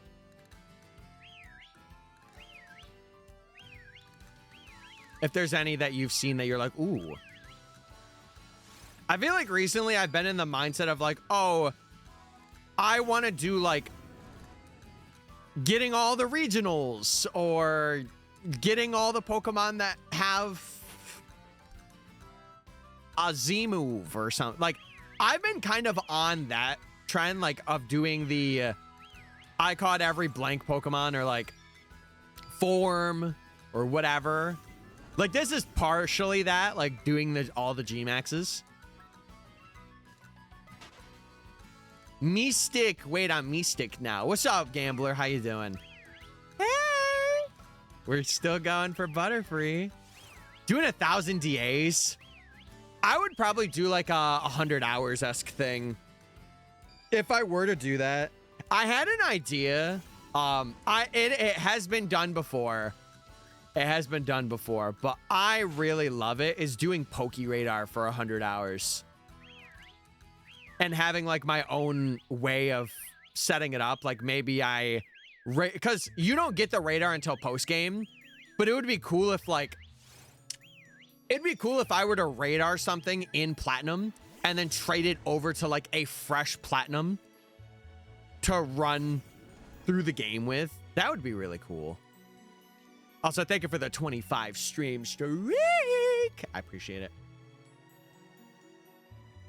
A: If there's any that you've seen that you're like, ooh. I feel like recently I've been in the mindset of like, oh, I want to do like getting all the regionals or getting all the Pokemon that have a Z move or something. Like, I've been kind of on that trend, like, of doing the I caught every blank Pokemon or like form or whatever. Like, this is partially that, like doing all the G-Maxes. Mystic. Wait, I'm Mystic now. What's up, Gambler? How you doing? Hey! We're still going for Butterfree. Doing 1,000 DAs. I would probably do like a 100 hours-esque thing. If I were to do that. I had an idea. It has been done before. It has been done before, but I really love it, is doing PokeRadar for 100 hours. And having like my own way of setting it up. Like maybe because you don't get the radar until post game, but it would be cool if like, it'd be cool if I were to radar something in platinum and then trade it over to like a fresh platinum to run through the game with. That would be really cool. Also, thank you for the 25 stream streak. I appreciate it.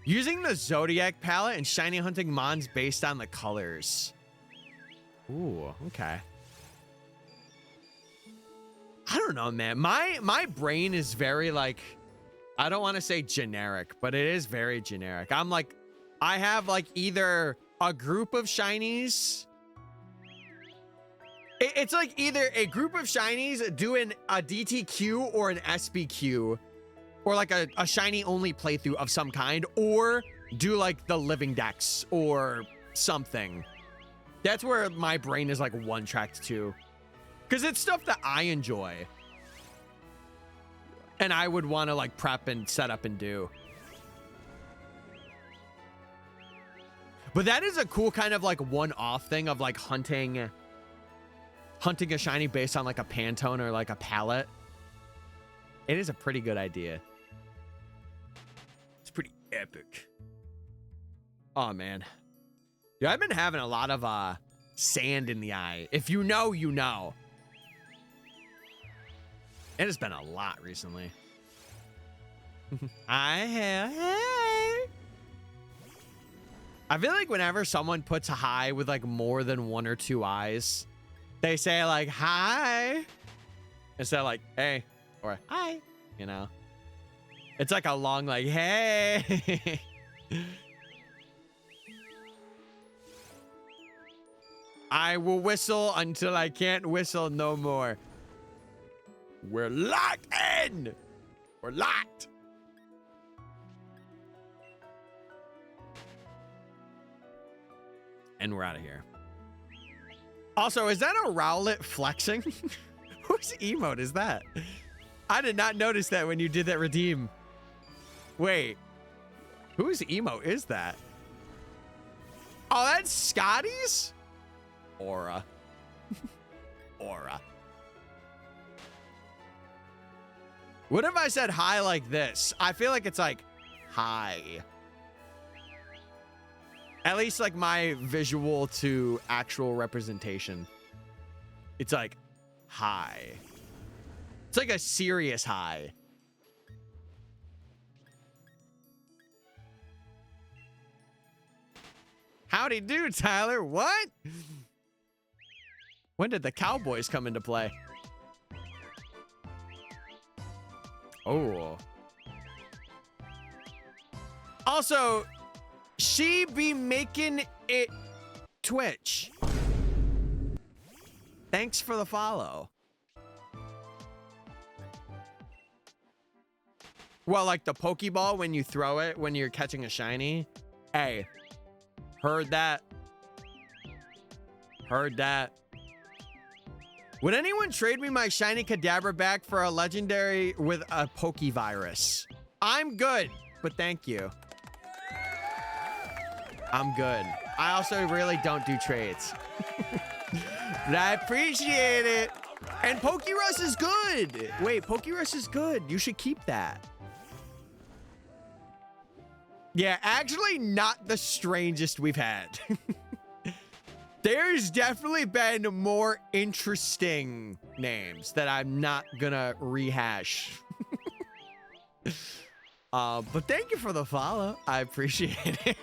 A: Using the Zodiac palette and shiny hunting mons based on the colors. Ooh, okay. I don't know, man. My brain is very like, I don't want to say generic, but it is very generic. I'm like, I have like either a group of shinies. It's like either a group of shinies doing a DTQ or an SBQ. Or like a shiny only playthrough of some kind, or do like the living dex or something. That's where my brain is like one tracked to, because it's stuff that I enjoy and I would want to like prep and set up and do. But that is a cool kind of like one-off thing of like hunting a shiny based on like a Pantone or like a palette. It is a pretty good idea. Pretty epic. Oh man, yeah, I've been having a lot of sand in the eye. If you know, you know. It has been a lot recently. I feel like whenever someone puts a hi with like more than one or two eyes, they say like hi instead of like hey or hi, you know. It's like a long, like, hey. I will whistle until I can't whistle no more. We're locked in. We're locked. And we're out of here. Also, is that a Rowlet flexing? Whose emote is that? I did not notice that when you did that redeem. Wait, whose emote is that? Oh, that's Scotty's? Aura. Aura. What if I said hi like this? I feel like it's like, hi. At least like my visual to actual representation. It's like, hi. It's like a serious hi. Howdy do, Tyler. What? When did the Cowboys come into play? Oh. Also, She be making it Twitch. Thanks for the follow. Well, like the Pokeball when you throw it when you're catching a shiny. Hey, heard that. Heard that. Would anyone trade me my shiny Kadabra back for a legendary with a Pokevirus? I'm good, but thank you. I'm good. I also really don't do trades. But I appreciate it. And Pokerus is good. Wait, Pokerus is good. You should keep that. Yeah, actually not the strangest we've had. There's definitely been more interesting names that I'm not gonna rehash. But thank you for the follow. I appreciate it.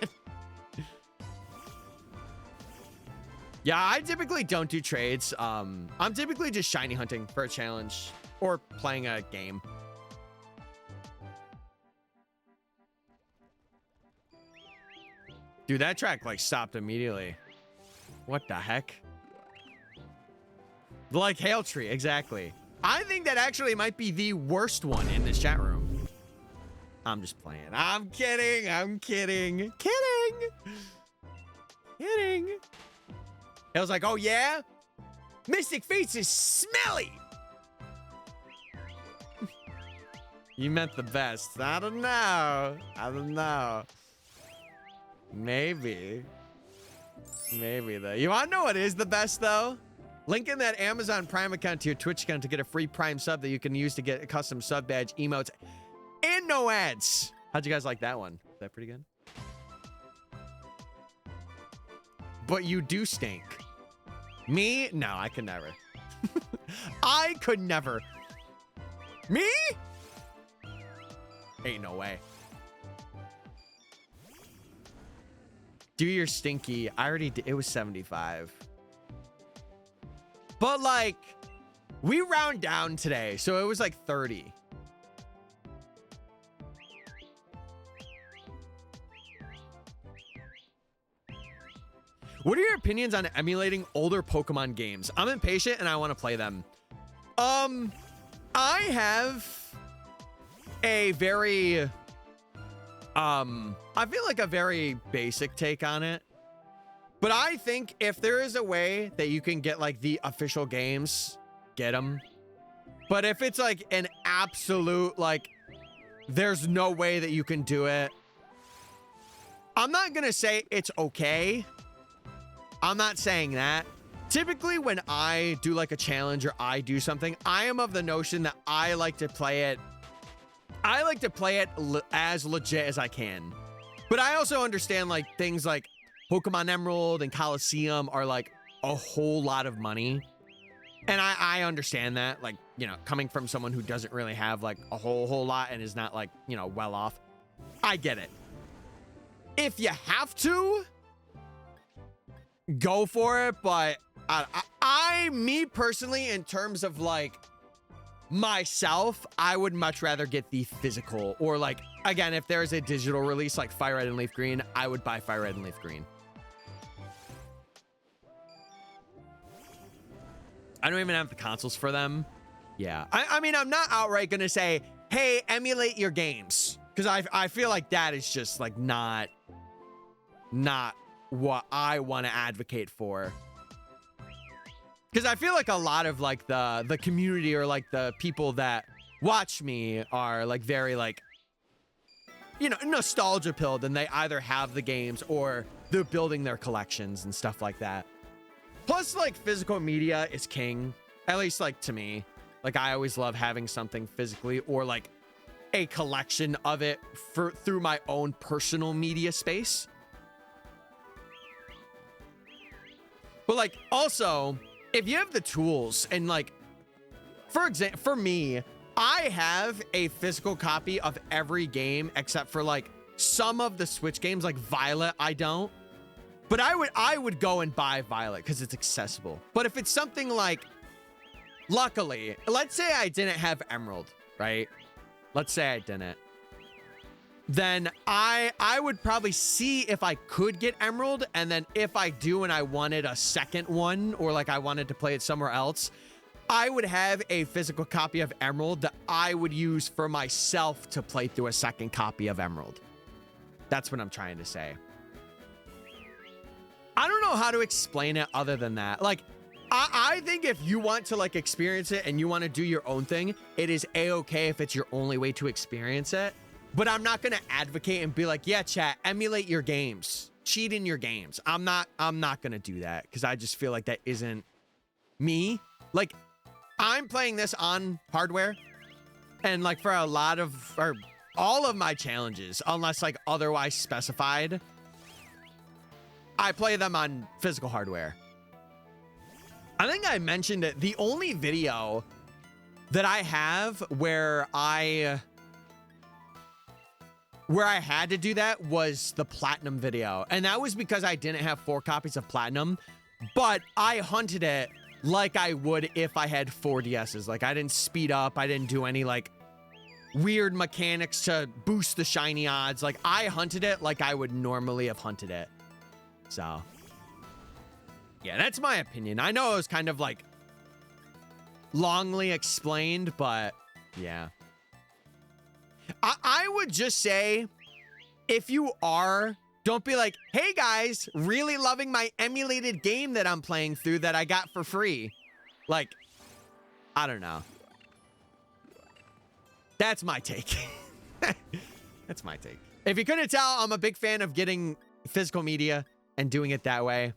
A: Yeah, I typically don't do trades. I'm typically just shiny hunting for a challenge or playing a game. Dude, that track like stopped immediately. What the heck? Like Hail Tree, exactly. I think that actually might be the worst one in this chat room. I'm just playing. I'm kidding. I'm kidding. Kidding. Kidding. I was like, oh yeah? MysticFates is smelly. You meant the best. I don't know. I don't know. Maybe. Maybe though. You wanna know what is the best though? Link in that Amazon Prime account to your Twitch account to get a free Prime sub that you can use to get a custom sub badge, emotes, and no ads. How'd you guys like that one? Is that pretty good? But you do stink. Me? No, I could never. I could never. Me? Ain't no way. Do your stinky. I already did. It was 75. But like, we round down today, so it was like 30. What are your opinions on emulating older Pokemon games? I'm impatient and I want to play them. I have a very, I feel like a very basic take on it. But I think if there is a way that you can get like the official games, get them. But if it's like an absolute, like, there's no way that you can do it, I'm not going to say it's okay. I'm not saying that. Typically when I do like a challenge or I do something, I am of the notion that I like to play it. I like to play it as legit as I can. But I also understand like things like Pokemon Emerald and Coliseum are like a whole lot of money. And I understand that, like, you know, coming from someone who doesn't really have like a whole lot and is not like, you know, well off. I get it. If you have to, go for it. But me personally, in terms of like myself, I would much rather get the physical, or like, again, if there's a digital release like Fire Red and Leaf Green, I would buy Fire Red and Leaf Green. I don't even have the consoles for them. Yeah. I mean, I'm not outright going to say, hey, emulate your games. Because I feel like that is just like not what I want to advocate for. Because I feel like a lot of like the community or like the people that watch me are like very like, you know, nostalgia pilled, and they either have the games or they're building their collections and stuff like that. Plus, like, physical media is king, at least, like, to me. Like, I always love having something physically or, like, a collection of it through my own personal media space. But, like, also, if you have the tools and, like, for example, for me, I have a physical copy of every game except for, like, some of the Switch games, like Violet, I don't. But I would go and buy Violet because it's accessible. But if it's something like, luckily, let's say I didn't have Emerald, right? Let's say I didn't. then I would probably see if I could get Emerald, and then if I do and I wanted a second one, or like I wanted to play it somewhere else, I would have a physical copy of Emerald that I would use for myself to play through a second copy of Emerald. That's what I'm trying to say. I don't know how to explain it other than that. Like, I think if you want to like experience it and you want to do your own thing, it is a-okay if it's your only way to experience it. But I'm not going to advocate and be like, yeah, chat, emulate your games, cheat in your games. I'm not going to do that, because I just feel like that isn't me. Like, I'm playing this on hardware, and like for a lot of, or all of my challenges, unless like otherwise specified, I play them on physical hardware. I think I mentioned it. The only video that I have where I had to do that was the platinum video. And that was because I didn't have 4 copies of platinum, but I hunted it like I would if I had 4 DSs. Like, I didn't speed up. I didn't do any like weird mechanics to boost the shiny odds. Like, I hunted it like I would normally have hunted it. So yeah, that's my opinion. I know it was kind of like longly explained, but yeah. I would just say, if you are, don't be like, hey guys, really loving my emulated game that I'm playing through that I got for free. Like, I don't know. That's my take. That's my take. If you couldn't tell, I'm a big fan of getting physical media and doing it that way.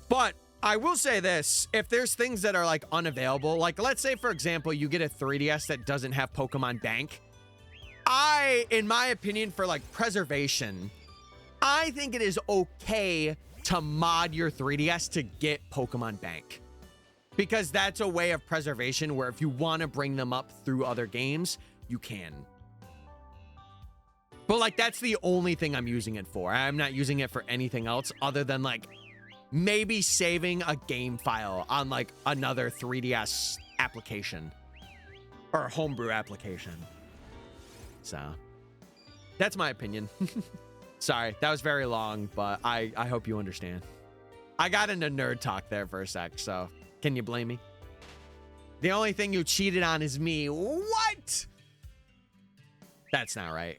A: But I will say this, if there's things that are like unavailable, like let's say, for example, you get a 3DS that doesn't have Pokemon Bank. In my opinion, for like preservation, I think it is okay to mod your 3DS to get Pokemon Bank, because that's a way of preservation where if you want to bring them up through other games, you can. But like, that's the only thing I'm using it for. I'm not using it for anything else other than like maybe saving a game file on like another 3DS application or homebrew application. So that's my opinion. Sorry, that was very long, but I hope you understand. I got into nerd talk there for a sec, so can you blame me? The only thing you cheated on is me. What? That's not right.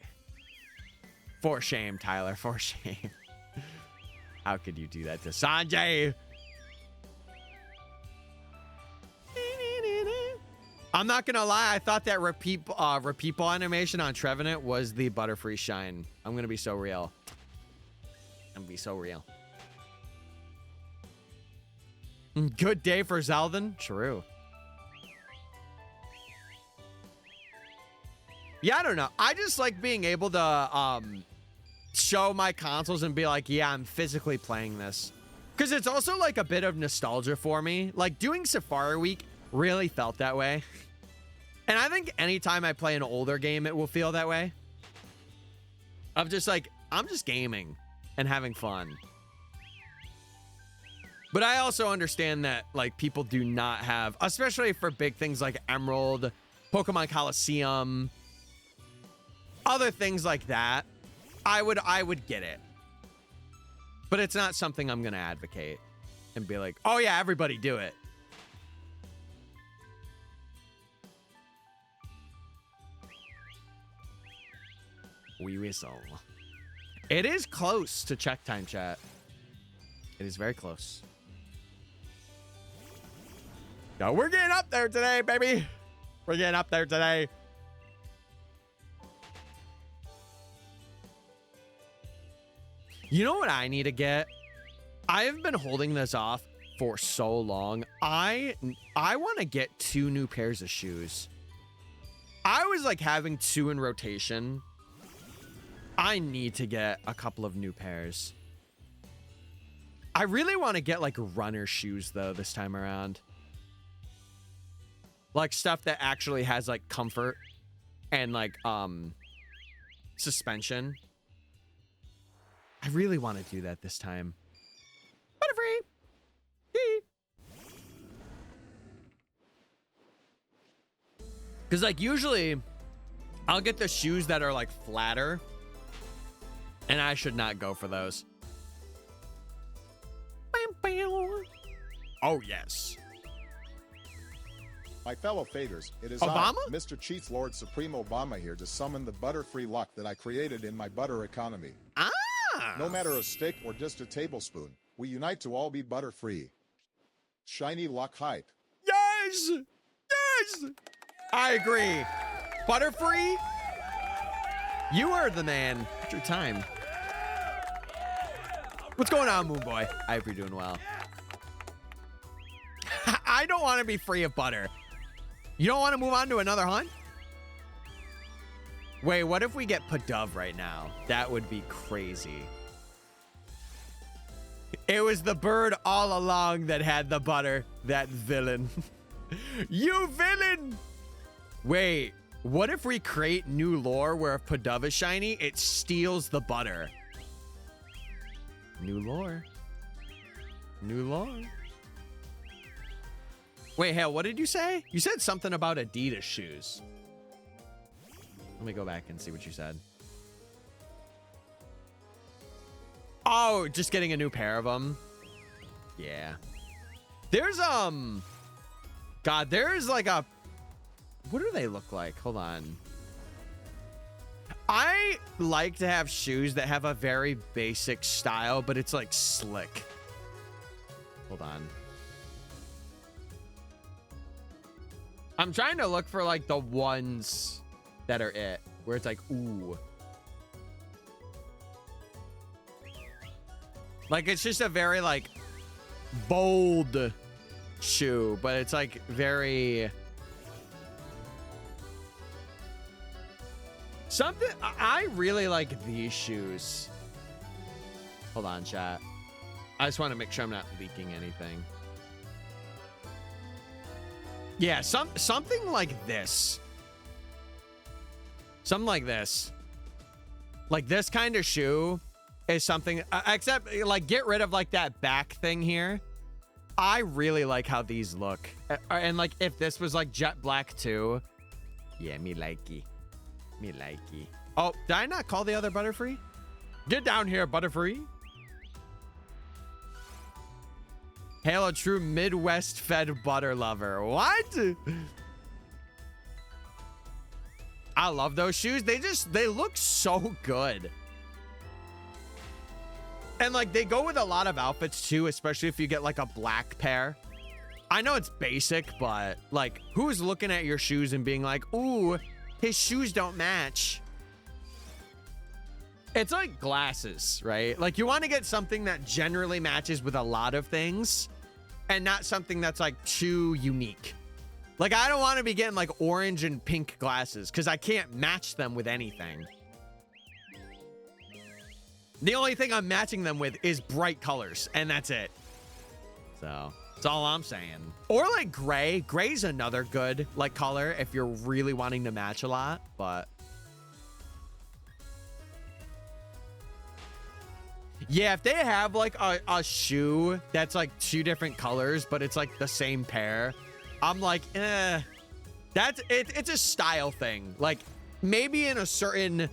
A: For shame, Tyler, for shame. How could you do that to Sanjay? I'm not gonna lie, I thought that repeat ball animation on Trevenant was the Butterfree shine. I'm gonna be so real. I'm gonna be so real. Good day for Zeldin. True. Yeah, I don't know. I just like being able to show my consoles and be like, yeah, I'm physically playing this. Because it's also like a bit of nostalgia for me. Like doing Safari Week really felt that way. And I think anytime I play an older game, it will feel that way. Of just like, I'm just gaming and having fun. But I also understand that like people do not have, especially for big things like Emerald, Pokemon Coliseum, other things like that, I would get it. But it's not something I'm going to advocate and be like, oh yeah, everybody do it. We whistle. It is close to check time, chat. It is very close. Yo, we're getting up there today, baby. We're getting up there today. You know what I need to get? I have been holding this off for so long. I want to get 2 new pairs of shoes. I was like having 2 in rotation. I need to get a couple of new pairs. I really want to get like runner shoes though this time around. Like stuff that actually has like comfort and like suspension. I really want to do that this time. Butterfree. Because like usually I'll get the shoes that are like flatter. And I should not go for those. Oh, yes.
C: My fellow faders, it is
A: Obama?
C: I, Mr. Cheats Lord Supreme Obama here to summon the Butterfree luck that I created in my butter economy.
A: Ah!
C: No matter a stick or just a tablespoon, we unite to all be Butterfree. Shiny luck hype.
A: Yes! Yes! I agree. Butterfree, you are the man. It's your time. What's going on, Moon Boy? I hope you're doing well. I don't want to be free of butter. You don't want to move on to another hunt? Wait, what if we get Padove right now? That would be crazy. It was the bird all along that had the butter. That villain. You villain! Wait, what if we create new lore where if Padove is shiny, it steals the butter? New lore. New lore. Wait, hell, what did you say? You said something about Adidas shoes. Let me go back and see what you said. Oh, just getting a new pair of them. Yeah. There's, God, there's like a... What do they look like? Hold on. I like to have shoes that have a very basic style, but it's like slick. Hold on. I'm trying to look for like the ones that are it, where it's like, ooh. Like it's just a very like bold shoe, but it's like very... Something, I really like these shoes. Hold on, chat. I just want to make sure I'm not leaking anything. Yeah, something like this. Something like this. Like this kind of shoe is something, except like get rid of like that back thing here. I really like how these look. And like if this was like jet black too. Yeah, me likey. Me likey. Oh, did I not call the other Butterfree? Get down here, Butterfree. Hail a true Midwest fed butter lover. What? I love those shoes. They look so good. And like they go with a lot of outfits too, especially if you get like a black pair. I know it's basic, but like who's looking at your shoes and being like, ooh, his shoes don't match. It's like glasses, right? Like you want to get something that generally matches with a lot of things and not something that's like too unique. Like I don't want to be getting like orange and pink glasses because I can't match them with anything. The only thing I'm matching them with is bright colors and that's it. So that's all I'm saying. Or like gray. Gray's another good like color if you're really wanting to match a lot, but yeah, if they have like a shoe that's like two different colors, but it's like the same pair, I'm like, that's it. It's a style thing. Like maybe in a certain,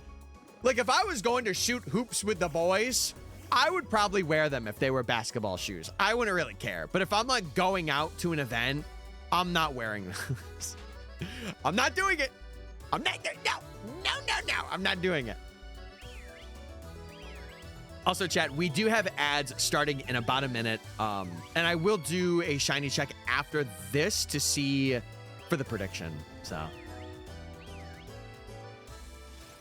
A: like if I was going to shoot hoops with the boys, I would probably wear them if they were basketball shoes. I wouldn't really care. But if I'm like going out to an event, I'm not wearing those. I'm not doing it. I'm not, no. I'm not doing it. Also, chat, we do have ads starting in about a minute. And I will do a shiny check after this to see for the prediction. So.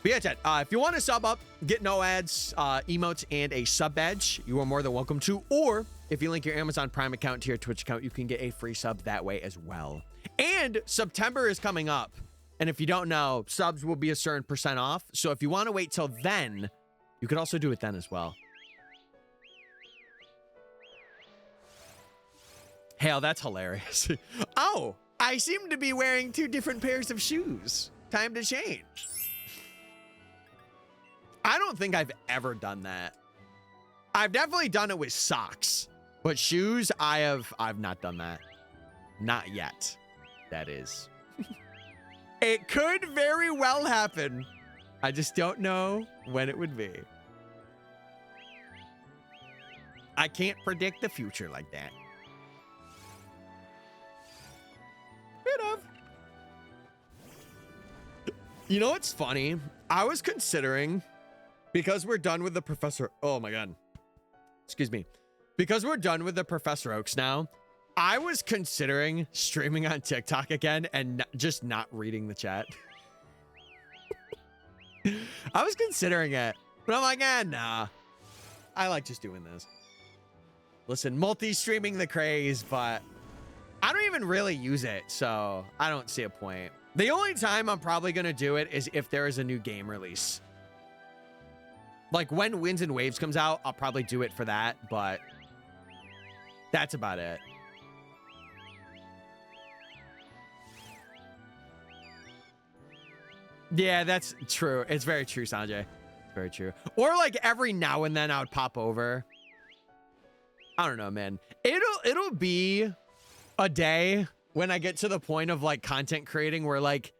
A: But yeah, chat, if you want to sub up, get no ads, emotes, and a sub badge, you are more than welcome to. Or if you link your Amazon Prime account to your Twitch account, you can get a free sub that way as well. And September is coming up. And if you don't know, subs will be a certain % off. So if you want to wait till then, you could also do it then as well. Hell, that's hilarious. Oh, I seem to be wearing 2 different pairs of shoes. Time to change. I don't think I've ever done that. I've definitely done it with socks, but shoes, I've not done that. Not yet. That is. It could very well happen. I just don't know when it would be. I can't predict the future like that. Bit of. You know what's funny? I was considering, because we're done with the Professor... Oh my God. Excuse me. Because we're done with the Professor Oaks now, I was considering streaming on TikTok again and just not reading the chat. I was considering it, but I'm like, nah. I like just doing this. Listen, multi-streaming the craze, but I don't even really use it, so I don't see a point. The only time I'm probably going to do it is if there is a new game release. Like when Winds and Waves comes out, I'll probably do it for that, but that's about it. Yeah, that's true. It's very true, Sanjay. It's very true. Or like every now and then I would pop over. I don't know, man. It'll be a day when I get to the point of like content creating where like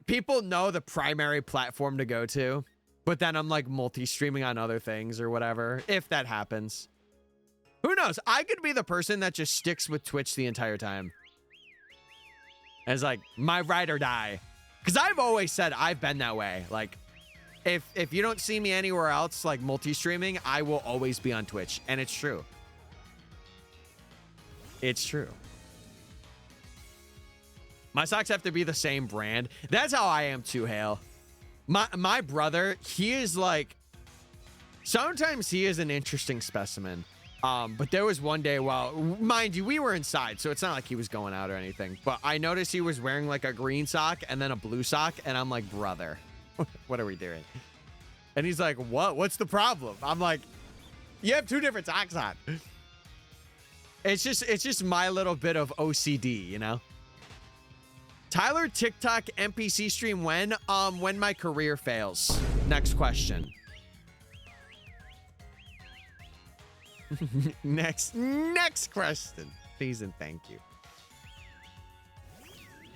A: people know the primary platform to go to, but then I'm like multi-streaming on other things or whatever, if that happens. Who knows? I could be the person that just sticks with Twitch the entire time. As like my ride or die. Because I've always said I've been that way. Like, if you don't see me anywhere else, like multi-streaming, I will always be on Twitch. And it's true. It's true. My socks have to be the same brand. That's how I am too, Hale. My brother, he is like... Sometimes he is an interesting specimen. But there was one day, well, mind you, we were inside, so it's not like he was going out or anything. But I noticed he was wearing like a green sock and then a blue sock. And I'm like, brother, what are we doing? And he's like, what? What's the problem? I'm like, you have two different socks on. It's just my little bit of OCD, you know? Tyler, TikTok NPC stream when my career fails. Next question. Next question, please and thank you.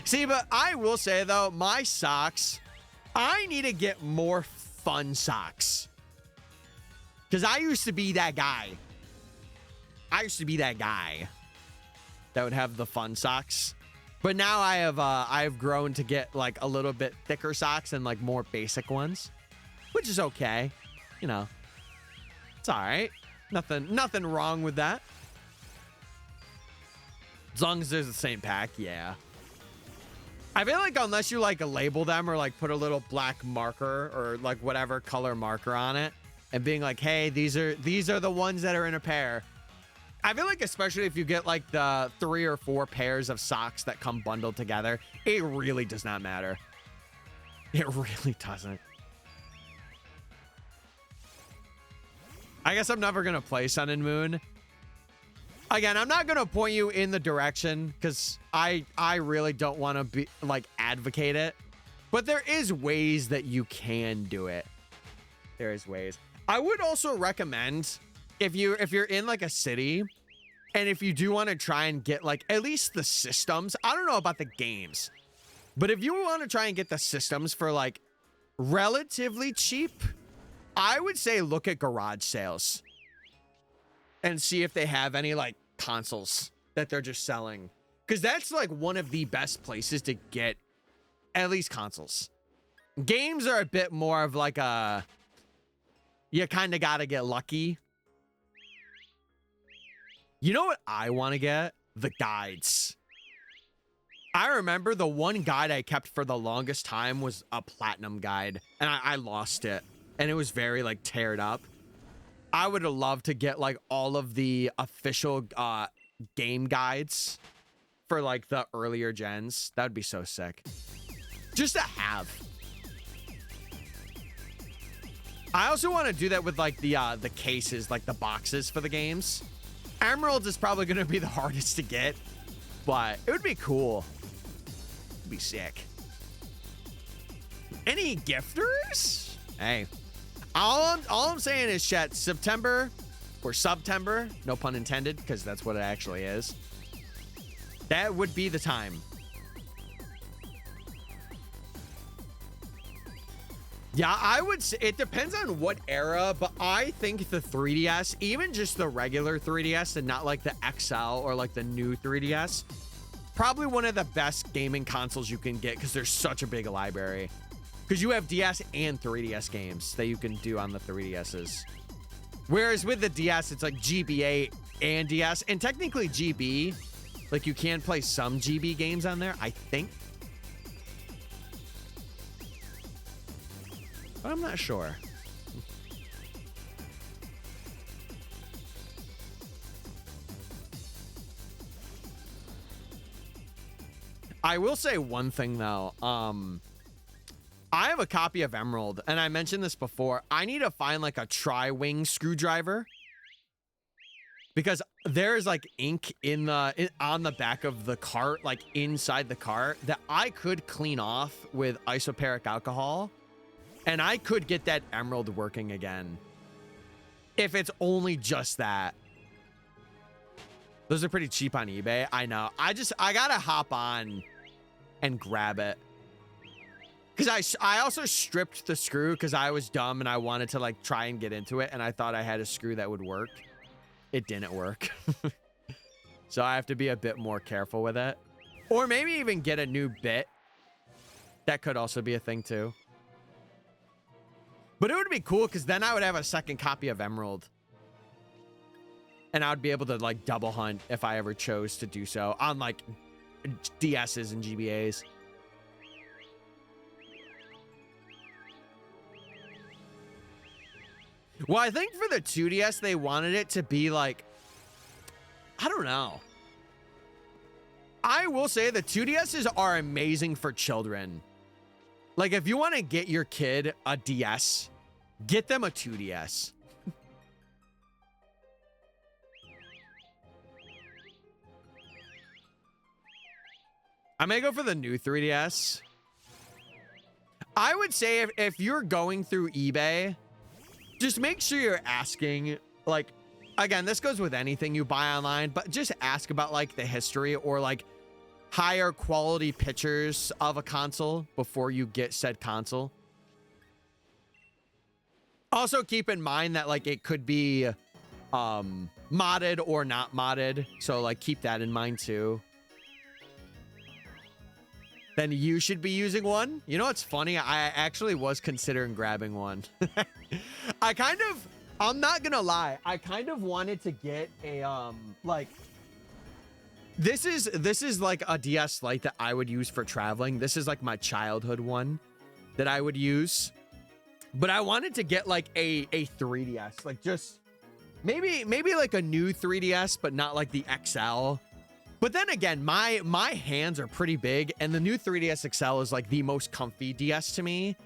A: See, but I will say though, my socks, I need to get more fun socks. Because I used to be that guy. That would have the fun socks. But now I've grown to get like a little bit thicker socks and like more basic ones, which is okay. You know, it's all right. Nothing wrong with that. As long as there's the same pack, yeah. I feel like unless you like label them or like put a little black marker or like whatever color marker on it and being like, hey, these are the ones that are in a pair. I feel like especially if you get like the 3 or 4 pairs of socks that come bundled together, it really does not matter. It really doesn't. I guess I'm never going to play Sun and Moon. Again, I'm not going to point you in the direction because I really don't want to be like advocate it. But there is ways that you can do it. There is ways. I would also recommend if you're in like a city and if you do want to try and get like at least the systems. I don't know about the games, but if you want to try and get the systems for like relatively cheap, I would say look at garage sales and see if they have any like consoles that they're just selling. Because that's like one of the best places to get at least consoles. Games are a bit more of like a, you kind of got to get lucky. You know what I want to get? The guides. I remember the one guide I kept for the longest time was a platinum guide and I lost it. And it was very like teared up. I would have loved to get like all of the official game guides for like the earlier gens. That would be so sick. Just to have. I also want to do that with like the cases, like the boxes for the games. Emeralds is probably going to be the hardest to get, but it would be cool. It'd be sick. Any gifters? Hey. All I'm saying is, chat, September or September, no pun intended, because that's what it actually is. That would be the time. Yeah, I would say it depends on what era, but I think the 3DS, even just the regular 3DS and not like the XL or like the new 3DS, probably one of the best gaming consoles you can get because there's such a big library. Because you have DS and 3DS games that you can do on the 3DSs. Whereas with the DS, it's like GBA and DS, and technically GB, like you can play some GB games on there, I think. But I'm not sure. I will say one thing though. I have a copy of Emerald, and I mentioned this before. I need to find like a tri-wing screwdriver because there's like ink on the back of the cart, like inside the cart, that I could clean off with isoperic alcohol. And I could get that emerald working again. If it's only just that. Those are pretty cheap on eBay. I know. I gotta hop on and grab it. Because I also stripped the screw because I was dumb and I wanted to like try and get into it. And I thought I had a screw that would work. It didn't work. So I have to be a bit more careful with it. Or maybe even get a new bit. That could also be a thing too. But it would be cool because then I would have a second copy of Emerald. And I would be able to like double hunt if I ever chose to do so on like DSs and GBAs. Well, I think for the 2DS, they wanted it to be like, I don't know. I will say the 2DSs are amazing for children. Like, if you want to get your kid a DS, get them a 2DS. I may go for the new 3DS. I would say if you're going through eBay, just make sure you're asking, like, again, this goes with anything you buy online, but just ask about, like, the history or, like, higher quality pictures of a console before you get said console. Also keep in mind that like it could be modded or not modded, so like keep that in mind too. Then you should be using one. You know what's funny? I actually was considering grabbing one. I'm not gonna lie, I kind of wanted to get a like This is like a DS Lite that I would use for traveling. This is like my childhood one that I would use. But I wanted to get like a 3DS, like just maybe like a new 3DS, but not like the XL. But then again, my hands are pretty big, and the new 3DS XL is like the most comfy DS to me.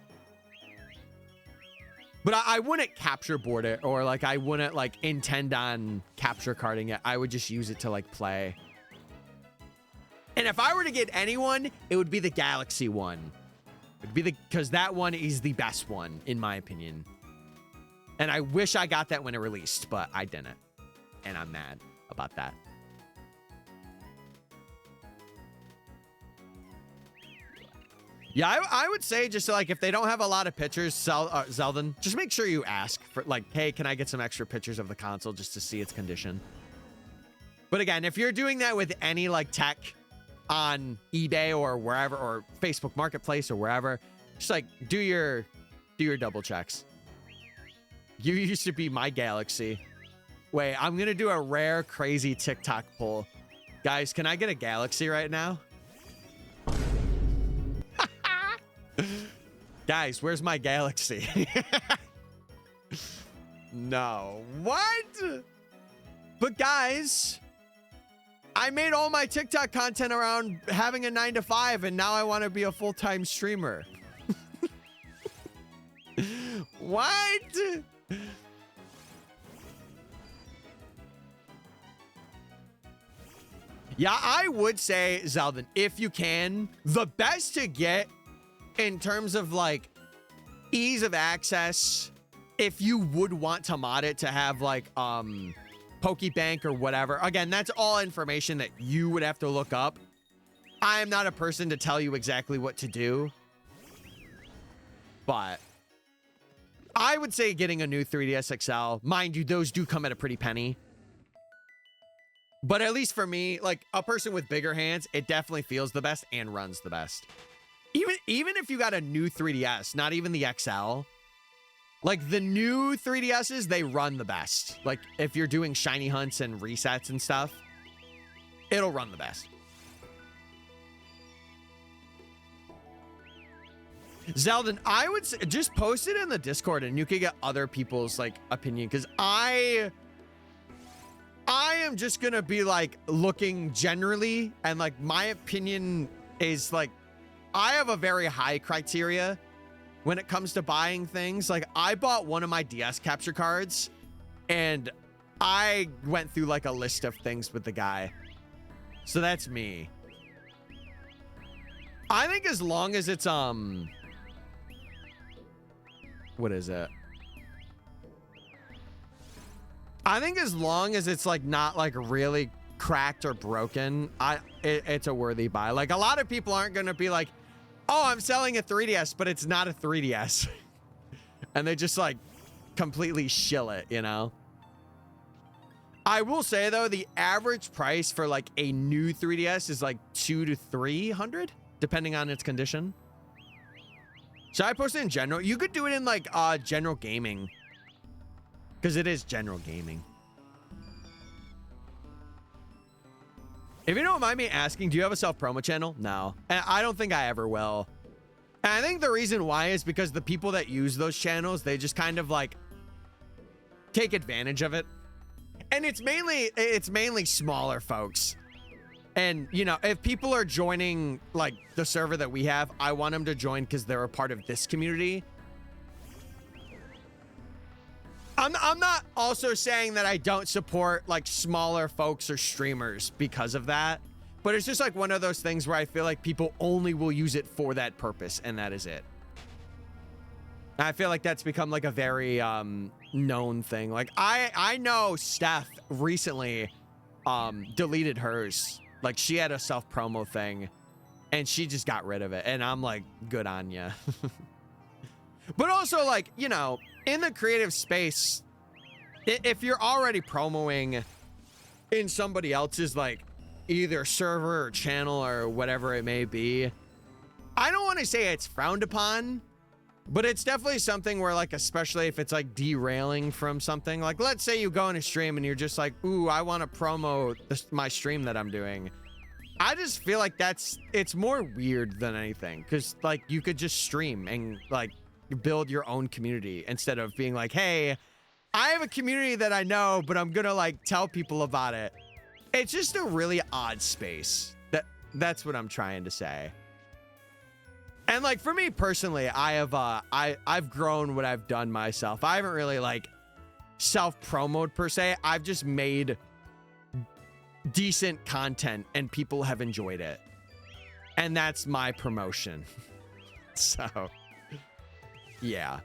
A: But I wouldn't capture board it, or like I wouldn't like intend on capture carding it. I would just use it to like play. And if I were to get anyone, it would be the Galaxy one. It would be because that one is the best one, in my opinion. And I wish I got that when it released, but I didn't. And I'm mad about that. Yeah, I would say just like if they don't have a lot of pictures, Zeldin, just make sure you ask for like, hey, can I get some extra pictures of the console just to see its condition? But again, if you're doing that with any like tech on eBay or wherever, or Facebook Marketplace or wherever, just like do your double checks. You used to be my Galaxy. Wait, I'm gonna do a rare crazy TikTok poll. Guys, can I get a Galaxy right now? Guys, where's my Galaxy? No. What? But guys, I made all my TikTok content around having a 9-to-5, and now I want to be a full-time streamer. What? Yeah, I would say, Zeldin, if you can, the best to get in terms of like ease of access, if you would want to mod it to have like Pokebank or whatever. Again, that's all information that you would have to look up. I am not a person to tell you exactly what to do. But I would say getting a new 3DS XL. Mind you, those do come at a pretty penny. But at least for me, like a person with bigger hands, it definitely feels the best and runs the best. Even if you got a new 3DS, not even the XL, like the new 3DSs, they run the best. Like if you're doing shiny hunts and resets and stuff, it'll run the best. Zeldin, I would say, just post it in the Discord and you could get other people's like opinion, because I am just gonna be like looking generally, and like my opinion is like I have a very high criteria when it comes to buying things. Like I bought one of my DS capture cards and I went through like a list of things with the guy. So that's me. I think as long as it's what is it? I think as long as it's like not like really cracked or broken, it's a worthy buy. Like a lot of people aren't gonna be like, oh, I'm selling a 3DS, but it's not a 3DS. And they just like completely shill it, you know? I will say though, the average price for like a new 3DS is like $200 to $300, depending on its condition. Should I post it in general? You could do it in like general gaming, because it is general gaming. If you don't mind me asking, do you have a self-promo channel? No. And I don't think I ever will. And I think the reason why is because the people that use those channels, they just kind of like take advantage of it. And it's mainly smaller folks. And, you know, if people are joining like the server that we have, I want them to join because they're a part of this community. I'm not also saying that I don't support like smaller folks or streamers because of that, but it's just like one of those things where I feel like people only will use it for that purpose, and that is it. I feel like that's become like a very known thing. Like I know Steph recently deleted hers. Like she had a self-promo thing and she just got rid of it, and I'm like, good on ya. But also, like, you know, in the creative space, if you're already promoing in somebody else's like either server or channel or whatever it may be, I don't want to say it's frowned upon, but it's definitely something where, like, especially if it's like derailing from something, like let's say you go on a stream and you're just like, ooh, I want to promo my stream that I'm doing. I just feel like it's more weird than anything, because like you could just stream and like build your own community instead of being like, hey, I have a community that I know, but I'm gonna like tell people about it. It's just a really odd space. That's what I'm trying to say. And like for me personally, I've grown what I've done myself. I haven't really like self-promoted per se. I've just made decent content and people have enjoyed it. And that's my promotion. So yeah.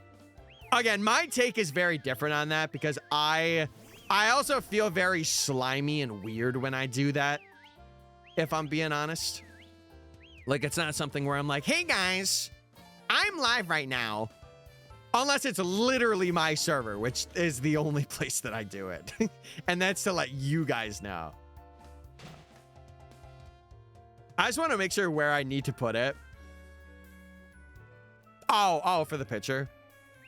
A: Again, my take is very different on that, because I also feel very slimy and weird when I do that, if I'm being honest. Like, it's not something where I'm like, hey guys, I'm live right now. Unless it's literally my server, which is the only place that I do it. And that's to let you guys know. I just want to make sure where I need to put it. Oh, for the picture.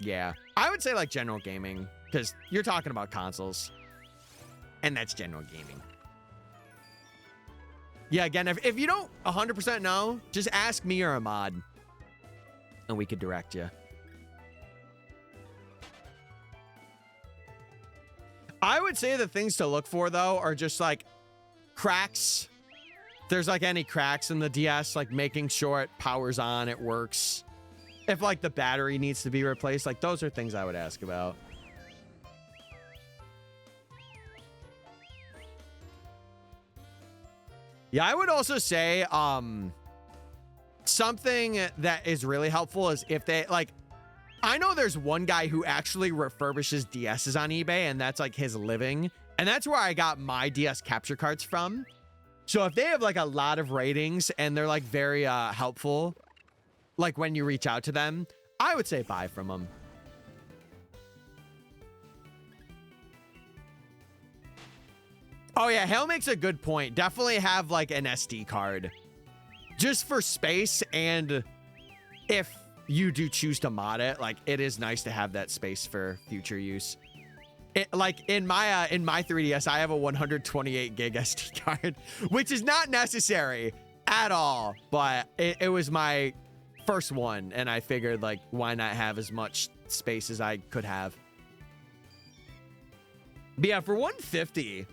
A: Yeah. I would say like general gaming, because you're talking about consoles. And that's general gaming. Yeah, again, if you don't 100% know, just ask me or Ahmad, and we could direct you. I would say the things to look for, though, are just like cracks. If there's like any cracks in the DS, like making sure it powers on, it works. If like the battery needs to be replaced, like those are things I would ask about. Yeah, I would also say something that is really helpful is if they like, I know there's one guy who actually refurbishes DSs on eBay, and that's like his living. And that's where I got my DS capture cards from. So if they have like a lot of ratings and they're like very helpful, like when you reach out to them, I would say buy from them. Oh yeah, Hale makes a good point. Definitely have like an SD card. Just for space, and if you do choose to mod it, like it is nice to have that space for future use. Like in my 3DS, I have a 128 gig SD card, which is not necessary at all, but it was my first one, and I figured like why not have as much space as I could have. But yeah, for 150,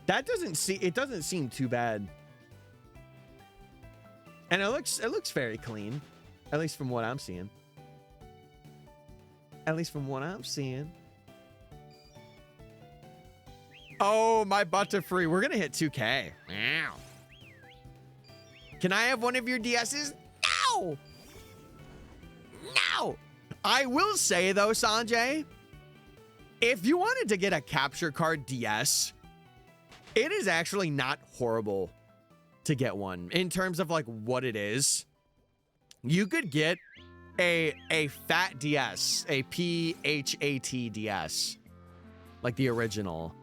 A: that doesn't seem too bad. And it looks very clean, at least from what I'm seeing. At least from what I'm seeing. Oh, my Butterfree. We're going to hit 2K. Wow. Can I have one of your DSs? No! No! I will say, though, Sanjay, if you wanted to get a capture card DS, it is actually not horrible to get one in terms of like what it is. You could get a fat DS, a PHAT DS, like the original.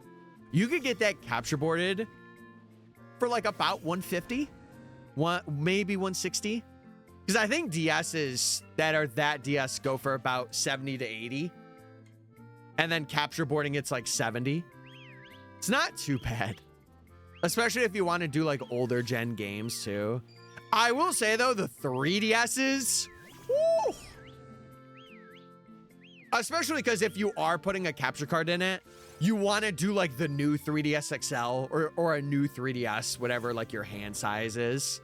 A: You could get that capture boarded for like about 150, maybe 160. Because I think DSs that are that DS go for about 70 to 80. And then capture boarding, it's like 70. It's not too bad. Especially if you want to do like older gen games too. I will say though, the 3DSs, woo! Especially because if you are putting a capture card in it, you want to do like the new 3DS XL or a new 3DS, whatever like your hand size is.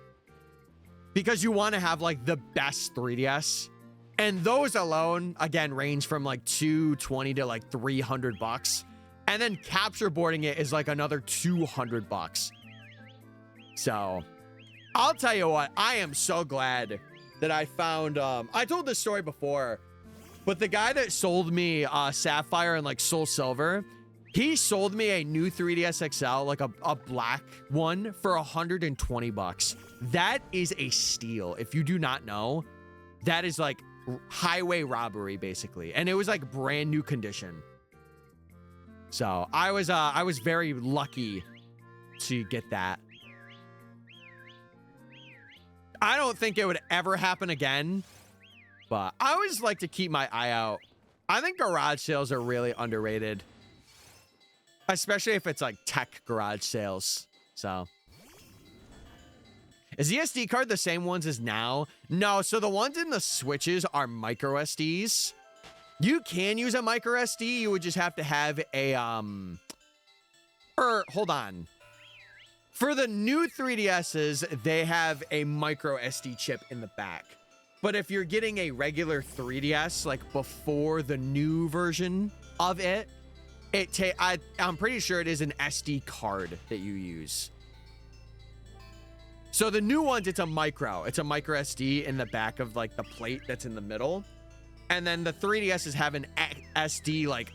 A: Because you want to have like the best 3DS. And those alone, again, range from like $220 to like $300. And then capture boarding it is like another $200. So I'll tell you what, I am so glad that I found, I told this story before, but the guy that sold me Sapphire and like Soul Silver, he sold me a new 3DS XL, like a black one, for $120. That is a steal. If you do not know, that is like highway robbery basically. And it was like brand new condition. So I was very lucky to get that. I don't think it would ever happen again, but I always like to keep my eye out. I think garage sales are really underrated, especially if it's like tech garage sales. So is the SD card the same ones as now? No, so the ones in the Switches are micro SDs. You can use a micro SD. You would just have to have a, hold on. For the new 3DSs, they have a micro SD chip in the back. But if you're getting a regular 3DS, like before the new version of it, I'm pretty sure it is an SD card that you use. So the new ones, it's a micro SD in the back of like the plate that's in the middle. And then the 3DSs have an SD like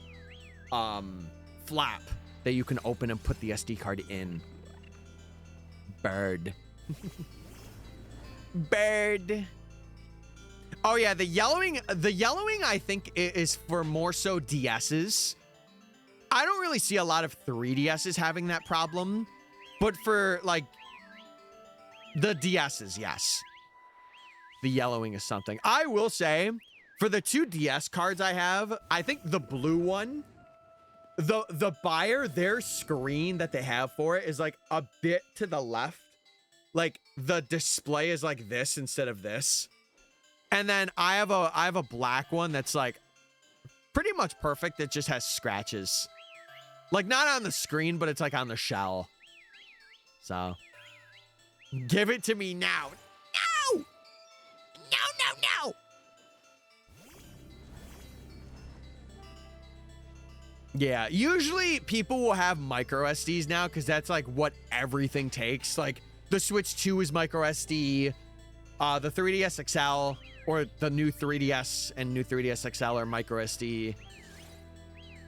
A: flap that you can open and put the SD card in. Bird. Bird. Oh yeah, the yellowing I think is for more so DSs. I don't really see a lot of 3DSs having that problem, but for like the DSs, yes. The yellowing is something. I will say, for the two DS cards I have, I think the blue one, the buyer, their screen that they have for it is like a bit to the left. Like the display is like this instead of this. And then I have a black one that's like pretty much perfect. That just has scratches. Like not on the screen, but it's like on the shell. So give it to me now. No! No! Yeah, usually people will have micro SDs now because that's like what everything takes. Like the Switch 2 is micro SD, the 3DS XL or the new 3DS and new 3DS XL are micro SD.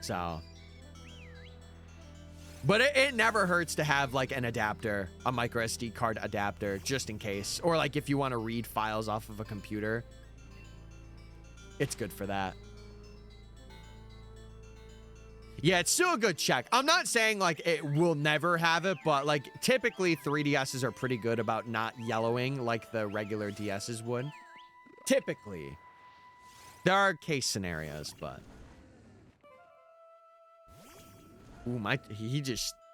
A: So, but it never hurts to have like an adapter, a micro SD card adapter, just in case. Or like if you want to read files off of a computer, it's good for that. Yeah, it's still a good check. I'm not saying like it will never have it, but like typically 3DSs are pretty good about not yellowing like the regular DSs would. Typically. There are case scenarios, but. Ooh,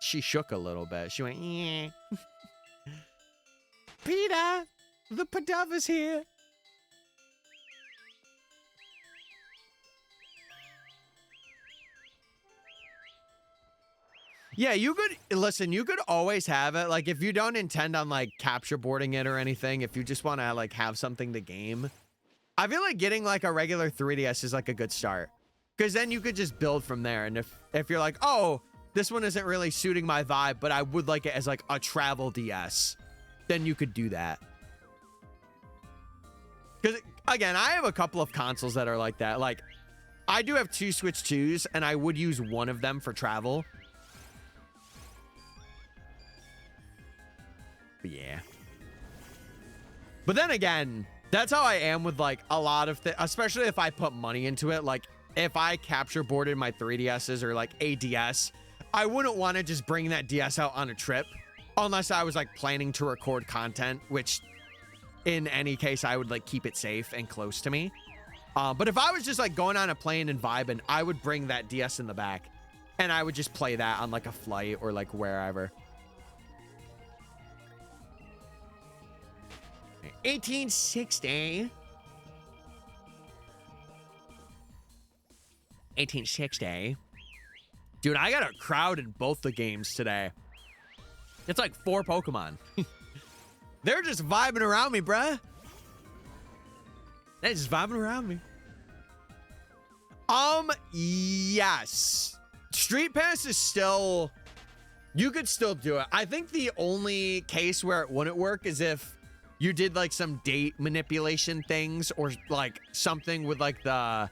A: she shook a little bit. She went, yeah. Peter, the Padav is here. Yeah, you could, listen, you could always have it. Like, if you don't intend on, like, capture boarding it or anything, if you just want to, like, have something to game, I feel like getting, like, a regular 3DS is, like, a good start. Because then you could just build from there. And if you're like, oh, this one isn't really suiting my vibe, but I would like it as, like, a travel DS, then you could do that. Because, again, I have a couple of consoles that are like that. Like, I do have 2 Switch 2s, and I would use one of them for travel. But yeah. But then again, that's how I am with like a lot of things, especially if I put money into it. Like if I capture boarded my 3DSs or like a DS, I wouldn't want to just bring that DS out on a trip unless I was like planning to record content, which in any case, I would like keep it safe and close to me. But if I was just like going on a plane and vibing, I would bring that DS in the back and I would just play that on like a flight or like wherever. 1860. 1860. Dude, I got a crowd in both the games today. It's like 4 Pokemon. They're just vibing around me, bruh. They're just vibing around me. Yes. Street Pass is still... You could still do it. I think the only case where it wouldn't work is if you did like some date manipulation things or like something with like the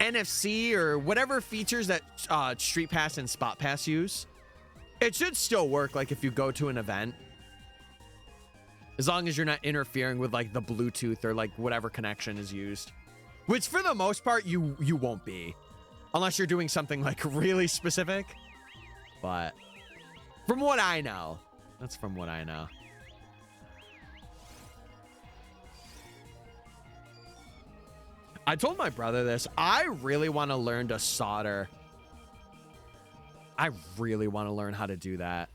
A: NFC or whatever features that Street Pass and Spot Pass use. It should still work like if you go to an event. As long as you're not interfering with like the Bluetooth or like whatever connection is used. Which for the most part you won't be. Unless you're doing something like really specific. But from what I know. That's from what I know. I told my brother this. I really want to learn to solder. I really want to learn how to do that.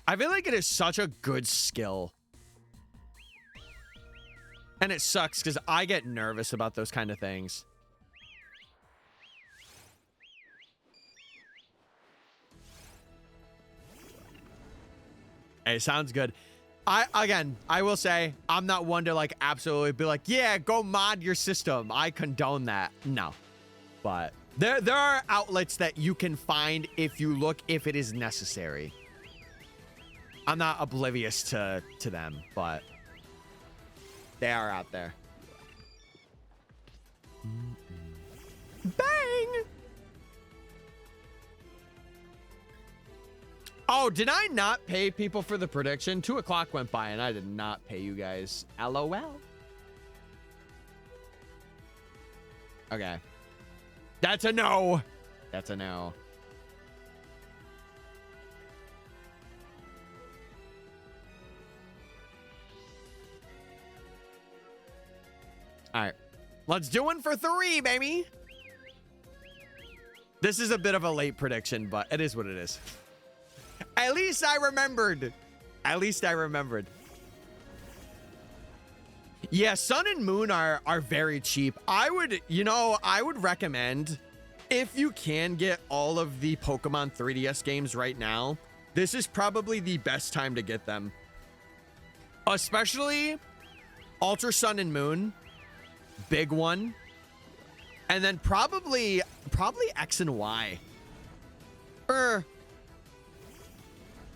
A: I feel like it is such a good skill. And it sucks because I get nervous about those kind of things. Hey, sounds good. I will say, I'm not one to like absolutely be like, yeah, go mod your system. I condone that. No. But there are outlets that you can find if you look, if it is necessary. I'm not oblivious to them, but they are out there. Bang! Oh, did I not pay people for the prediction? 2 o'clock went by and I did not pay you guys. LOL. Okay. That's a no. That's a no. All right. Let's do one for 3, baby. This is a bit of a late prediction, but it is what it is. At least I remembered. At least I remembered. Yeah, Sun and Moon are very cheap. I would recommend, if you can get all of the Pokemon 3DS games right now, this is probably the best time to get them. Especially Ultra Sun and Moon. Big one. And then probably X and Y.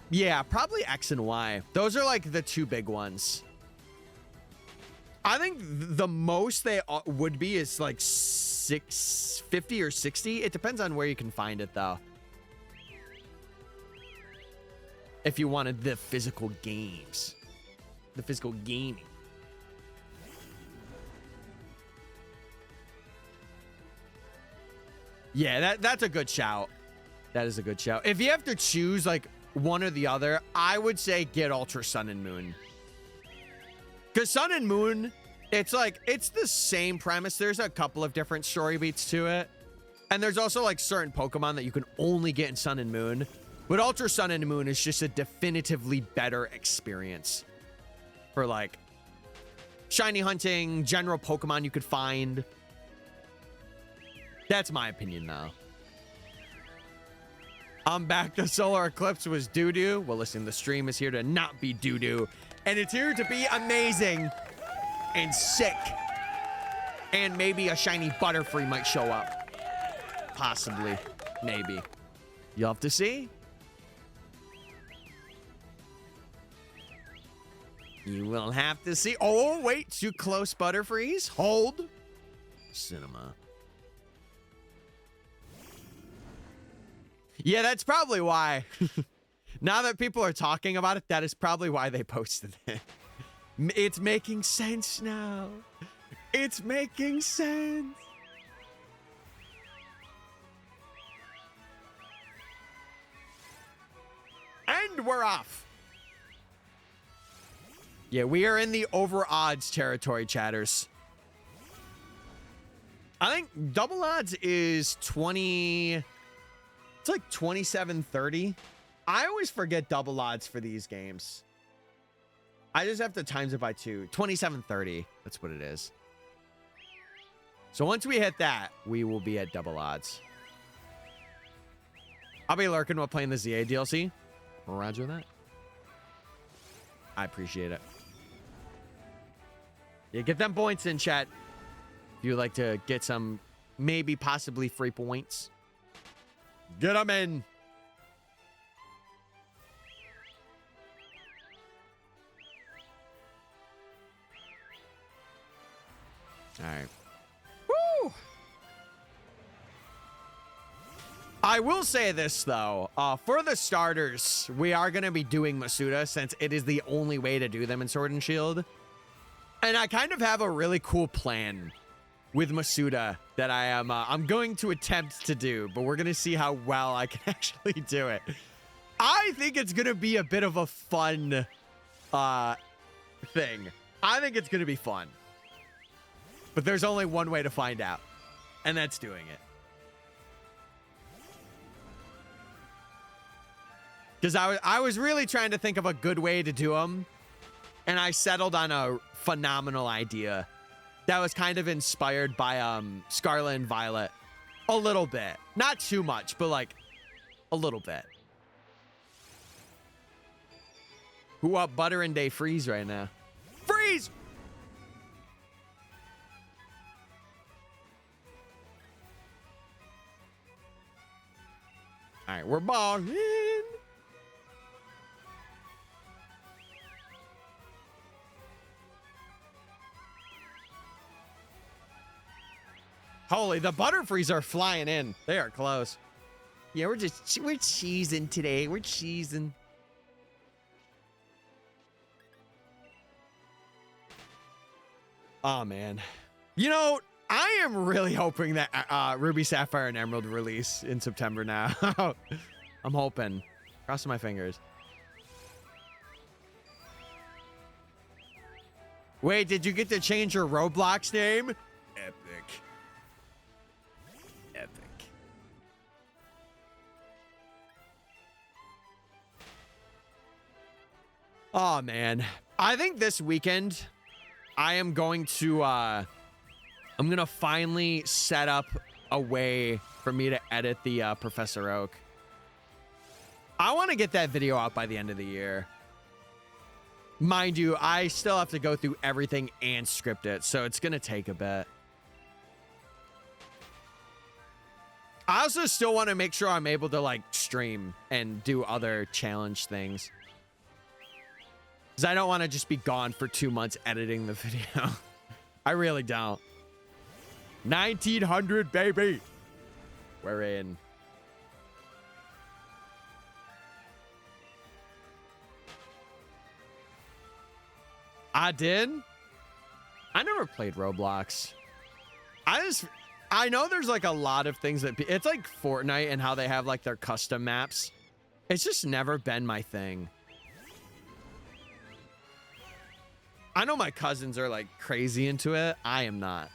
A: Yeah, probably X and Y. Those are like the 2 big ones. I think the most they would be is like 650 or 60. It depends on where you can find it though. If you wanted the physical games. The physical gaming. Yeah, that's a good shout. That is a good shout. If you have to choose like one or the other, I would say get Ultra Sun and Moon. Because Sun and Moon, it's the same premise. There's a couple of different story beats to it. And there's also like certain Pokemon that you can only get in Sun and Moon. But Ultra Sun and Moon is just a definitively better experience for like shiny hunting, general Pokemon you could find. That's my opinion though. I'm back. The solar eclipse was doo-doo. Well, listen, the stream is here to not be doo-doo. And it's here to be amazing and sick. And maybe a shiny Butterfree might show up. Possibly. Maybe. You'll have to see. You will have to see. Oh, wait. Too close, Butterfrees. Hold. Cinema. Yeah, that's probably why. Now that people are talking about it, that is probably why they posted it. It's making sense now. It's making sense. And we're off. Yeah, we are in the over odds territory, chatters. I think double odds is 20... It's like 27:30. I always forget double odds for these games. I just have to times it by 2. 27:30. That's what it is. So once we hit that, we will be at double odds. I'll be lurking while playing the ZA DLC. Roger that. I appreciate it. Yeah, get them points in, chat. If you'd like to get some, maybe possibly free points. Get them in. All right. Woo! I will say this, though. For the starters, we are going to be doing Masuda since it is the only way to do them in Sword and Shield. And I kind of have a really cool plan with Masuda that I'm going to attempt to do, but we're going to see how well I can actually do it. I think it's going to be a bit of a fun thing. I think it's going to be fun. But there's only one way to find out, and that's doing it. Because I was really trying to think of a good way to do them, and I settled on a phenomenal idea that was kind of inspired by Scarlet and Violet a little bit. Not too much, but like a little bit. Who up Butter and Day freeze right now? Freeze! All right, we're balling. Holy, the Butterfrees are flying in. They are close. Yeah, we're cheesing today. We're cheesing. Oh, man. You know, I am really hoping that Ruby, Sapphire, and Emerald release in September now. I'm hoping. Crossing my fingers. Wait, did you get to change your Roblox name? Epic. Epic. Oh, man. I think this weekend I am going to I'm gonna finally set up a way for me to edit the Professor Oak. I want to get that video out by the end of the year. Mind you, I still have to go through everything and script it, so it's gonna take a bit. I also still want to make sure I'm able to like stream and do other challenge things, because I don't want to just be gone for 2 months editing the video. I really don't. 1900, baby. We're in. I did? I never played Roblox. I I know there's like a lot of things that it's like Fortnite and how they have like their custom maps. It's just never been my thing. I know my cousins are like crazy into it. I am not.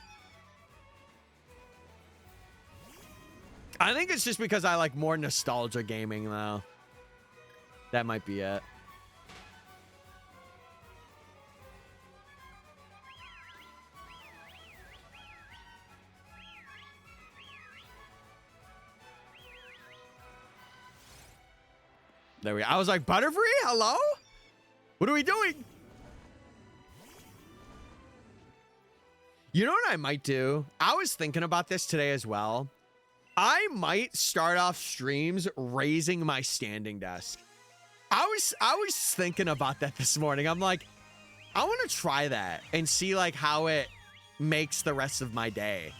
A: I think it's just because I like more nostalgia gaming though. That might be it. There we go. I was like, Butterfree? Hello? What are we doing? You know what I might do? I was thinking about this today as well. I might start off streams raising my standing desk. I was thinking about that this morning. I'm like, I want to try that and see like how it makes the rest of my day.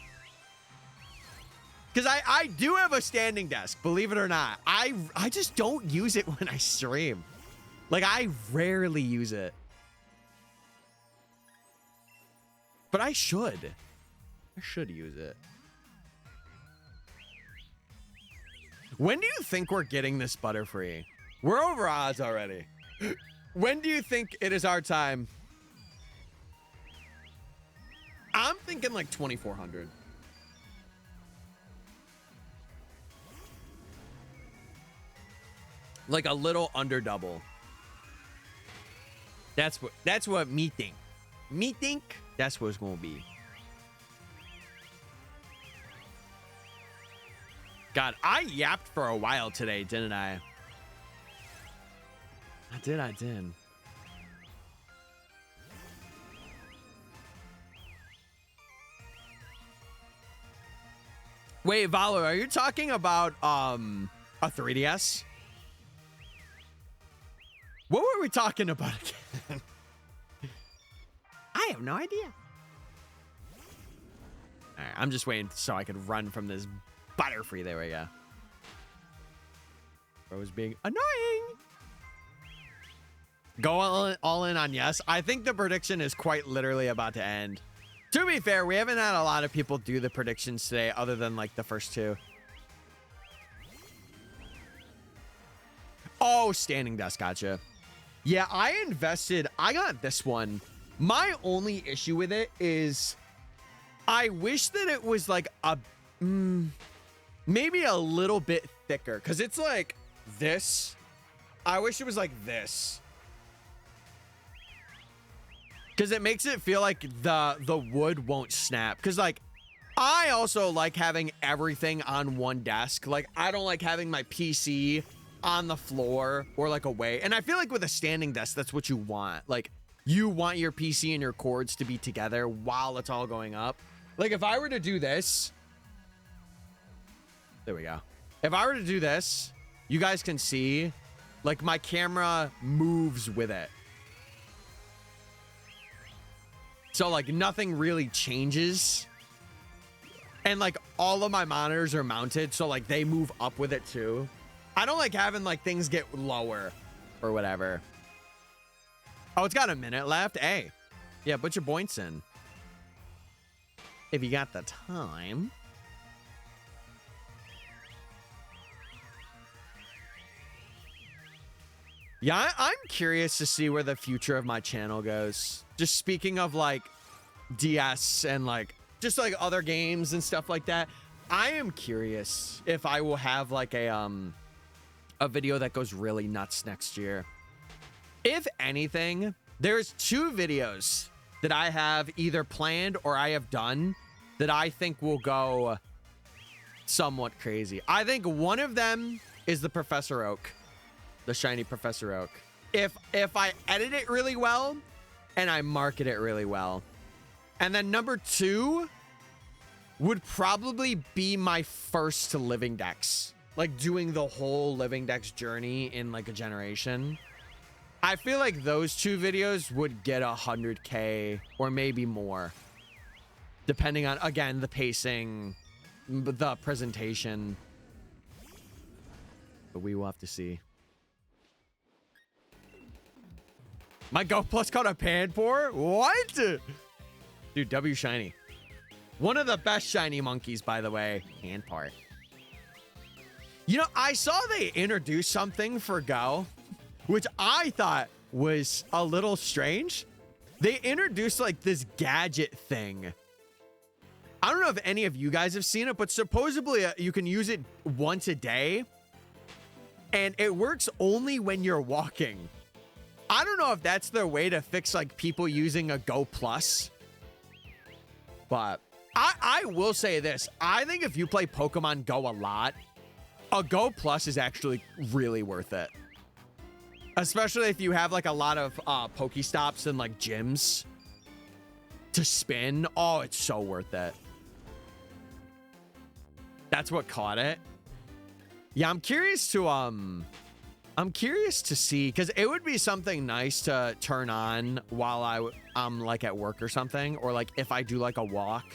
A: Because I do have a standing desk, believe it or not. I just don't use it when I stream. Like, I rarely use it. But I should. I should use it. When do you think we're getting this Butterfree? We're over odds already. When do you think it is our time? I'm thinking like 2,400. Like a little under double. That's what me think. Me think that's what it's gonna be. God, I yapped for a while today, didn't I? I did. Wait, Valor, are you talking about a 3DS? What were we talking about again? I have no idea. All right, I'm just waiting so I could run from this Butterfree. There we go. Bro was being annoying. Go all in on yes. I think the prediction is quite literally about to end. To be fair, we haven't had a lot of people do the predictions today other than like the first two. Oh, standing desk, gotcha. Yeah, I got this one. My only issue with it is I wish that it was like a maybe a little bit thicker, because it's like this. I wish it was like this, because it makes it feel like the wood won't snap. Because like I also like having everything on one desk. Like I don't like having my PC on the floor or like away. And I feel like with a standing desk, that's what you want. Like you want your PC and your cords to be together while it's all going up. Like if I were to do this, there we go. If I were to do this, you guys can see like my camera moves with it. So like nothing really changes. And like all of my monitors are mounted, so like they move up with it too. I don't like having like things get lower or whatever. Oh, it's got a minute left. Hey, yeah, put your points in if you got the time. Yeah, I'm curious to see where the future of my channel goes. Just speaking of like DS and like just like other games and stuff like that, I am curious if I will have like a video that goes really nuts next year. If anything, there's 2 videos that I have either planned or I have done that I think will go somewhat crazy. I think one of them is the Professor Oak, the shiny Professor Oak. If I edit it really well and I market it really well. And then number 2 would probably be my first living dex. Like doing the whole living dex journey in like a generation. I feel like those 2 videos would get 100K or maybe more, depending on, again, the pacing, the presentation. But we will have to see. My Go Plus caught a pan pour? What? Dude, W shiny. One of the best shiny monkeys, by the way. Hand part. You know, I saw they introduced something for Go, which I thought was a little strange. They introduced like this gadget thing. I don't know if any of you guys have seen it, but supposedly you can use it once a day. And it works only when you're walking. I don't know if that's their way to fix like people using a Go Plus. But I will say this. I think if you play Pokemon Go a lot, a Go Plus is actually really worth it. Especially if you have like a lot of Pokestops and like gyms to spin. Oh, it's so worth it. That's what caught it. Yeah, I'm curious to see, because it would be something nice to turn on while I'm like at work or something, or like if I do like a walk.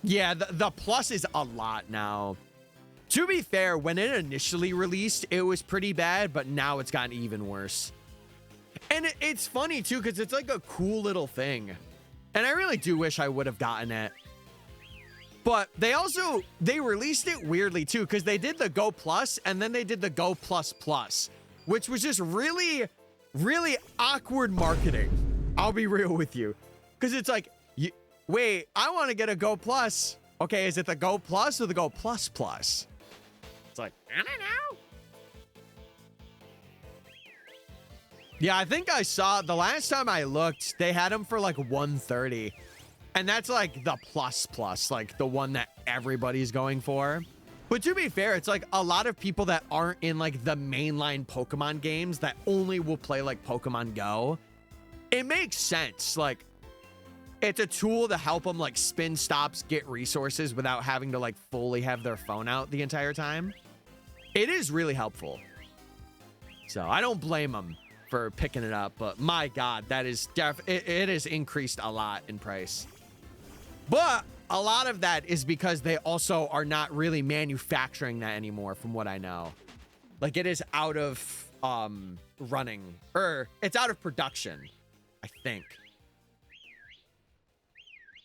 A: Yeah, the plus is a lot now. To be fair, when it initially released, it was pretty bad, but now it's gotten even worse. And it's funny too, because it's like a cool little thing. And I really do wish I would have gotten it. But they released it weirdly too, because they did the Go Plus and then they did the Go Plus Plus, which was just really, really awkward marketing. I'll be real with you. Because it's like, wait, I want to get a Go Plus. Okay, is it the Go Plus or the Go Plus Plus? It's like, I don't know. Yeah, I think I saw, the last time I looked, they had them for like 130. And that's like the plus plus, like the one that everybody's going for. But to be fair, it's like a lot of people that aren't in like the mainline Pokemon games that only will play like Pokemon Go. It makes sense. Like, it's a tool to help them like spin stops, get resources without having to like fully have their phone out the entire time. It is really helpful. So I don't blame them for picking it up, but my God, that is it has increased a lot in price. But a lot of that is because they also are not really manufacturing that anymore, from what I know. Like, it is out of running, or it's out of production, I think.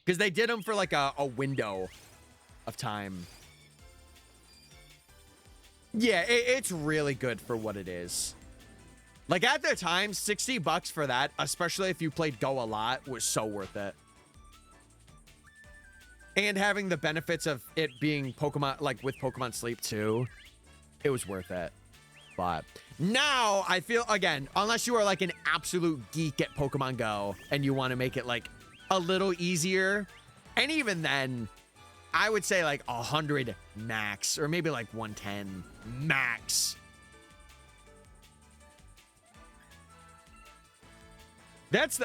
A: Because they did them for like a window of time. Yeah, it's really good for what it is. Like, at the time, $60 for that, especially if you played Go a lot, was so worth it. And having the benefits of it being Pokemon, like with Pokemon Sleep too, it was worth it. But now I feel, again, unless you are like an absolute geek at Pokemon Go and you want to make it like a little easier, and even then, I would say like 100 max, or maybe like 110 max.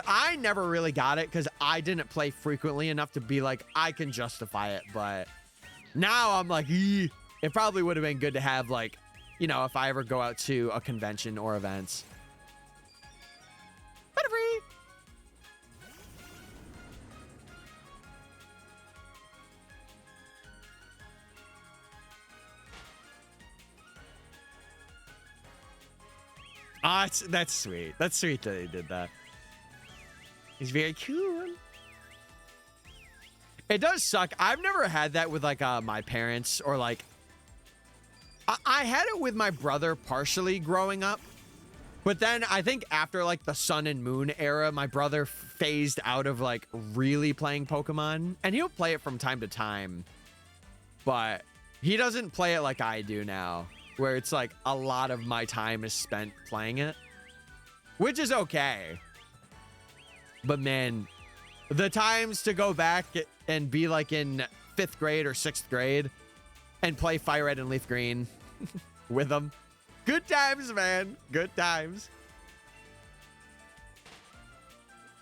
A: I never really got it because I didn't play frequently enough to be like, I can justify it. But now I'm like, it probably would have been good to have, like, you know, if I ever go out to a convention or events. Butterfree! Ah, that's sweet. That's sweet that they did that. He's very cool. It does suck. I've never had that with like my parents, or like I had it with my brother partially growing up, but then I think after like the Sun and Moon era, my brother phased out of like really playing Pokemon, and he'll play it from time to time, but he doesn't play it like I do now, where it's like a lot of my time is spent playing it, which is okay. But man, the times to go back and be like in 5th grade or 6th grade and play Fire Red and Leaf Green with them. Good times, man. Good times.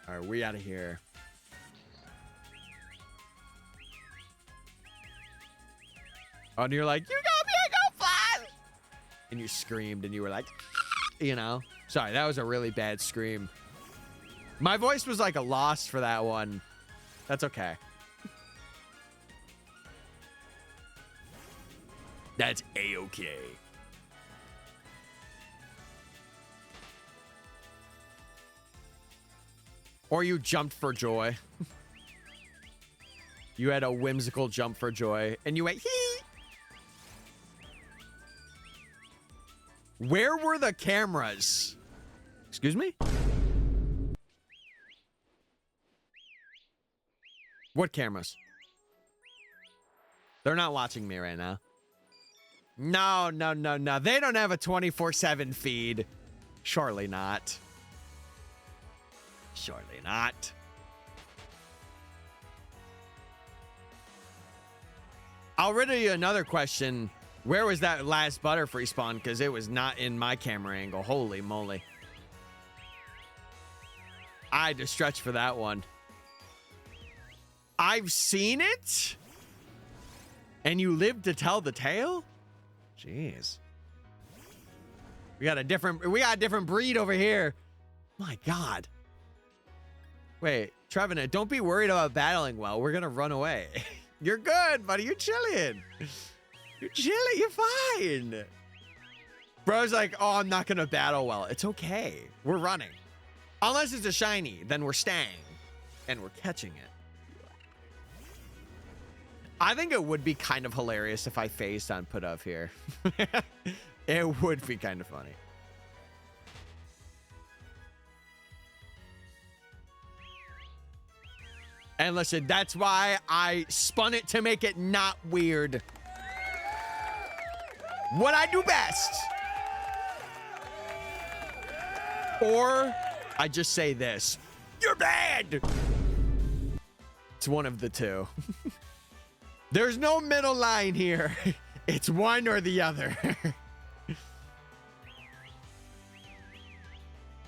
A: All right, we out of here. Oh, and you're like, you got me a Go Flash! And you screamed and you were like, you know. Sorry, that was a really bad scream. My voice was like a loss for that one. That's okay. That's A-okay. Or you jumped for joy. You had a whimsical jump for joy, and you went, hee! Where were the cameras? Excuse me? What cameras? They're not watching me right now. No, no, no, no. They don't have a 24/7 feed. Surely not. Surely not. I'll riddle you another question. Where was that last Butterfree spawn? Because it was not in my camera angle. Holy moly. I had to stretch for that one. I've seen it? And you lived to tell the tale? Jeez. We got a different breed over here. My God. Wait, Trevenant, don't be worried about battling well. We're gonna run away. You're good, buddy. You're chilling. You're chilling. You're fine. Bro's like, oh, I'm not gonna battle well. It's okay. We're running. Unless it's a shiny, then we're staying. And we're catching it. I think it would be kind of hilarious if I phased on put up here. It would be kind of funny. And listen, that's why I spun it to make it not weird. What I do best. Or I just say this. You're bad. It's one of the two. There's no middle line here. It's one or the other.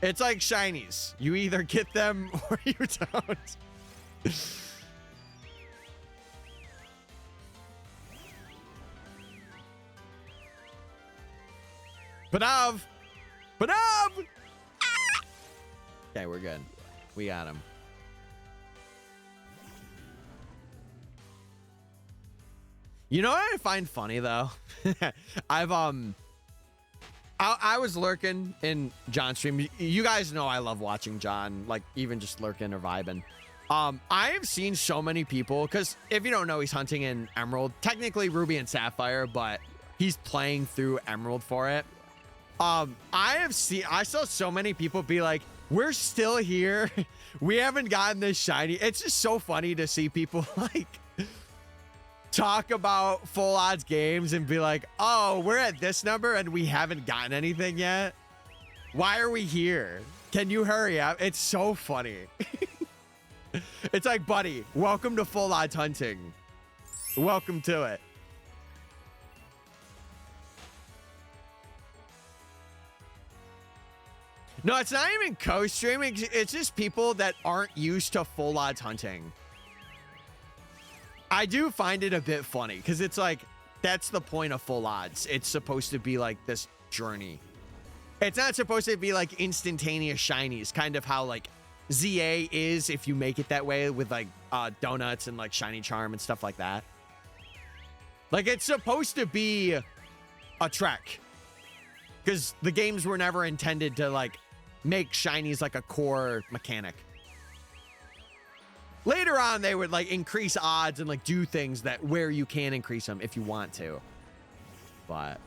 A: It's like shinies. You either get them or you don't. Panav! Panav! Okay, we're good. We got him. You know what I find funny though? I was lurking in John's stream. You guys know I love watching John, like even just lurking or vibing. I have seen so many people, because if you don't know, he's hunting in Emerald, technically Ruby and Sapphire, but he's playing through Emerald for it. I saw so many people be like, we're still here. We haven't gotten this shiny. It's just so funny to see people like talk about full odds games and be like, oh, we're at this number and we haven't gotten anything yet. Why are we here? Can you hurry up? It's so funny. It's like, buddy, welcome to full odds hunting. Welcome to it. No, it's not even co-streaming. It's just people that aren't used to full odds hunting. I do find it a bit funny because it's like, that's the point of full odds. It's supposed to be like this journey. It's not supposed to be like instantaneous shinies, kind of how like ZA is if you make it that way with like donuts and like shiny charm and stuff like that. Like it's supposed to be a trek because the games were never intended to like make shinies like a core mechanic. Later on, they would like increase odds and like do things that where you can increase them if you want to. But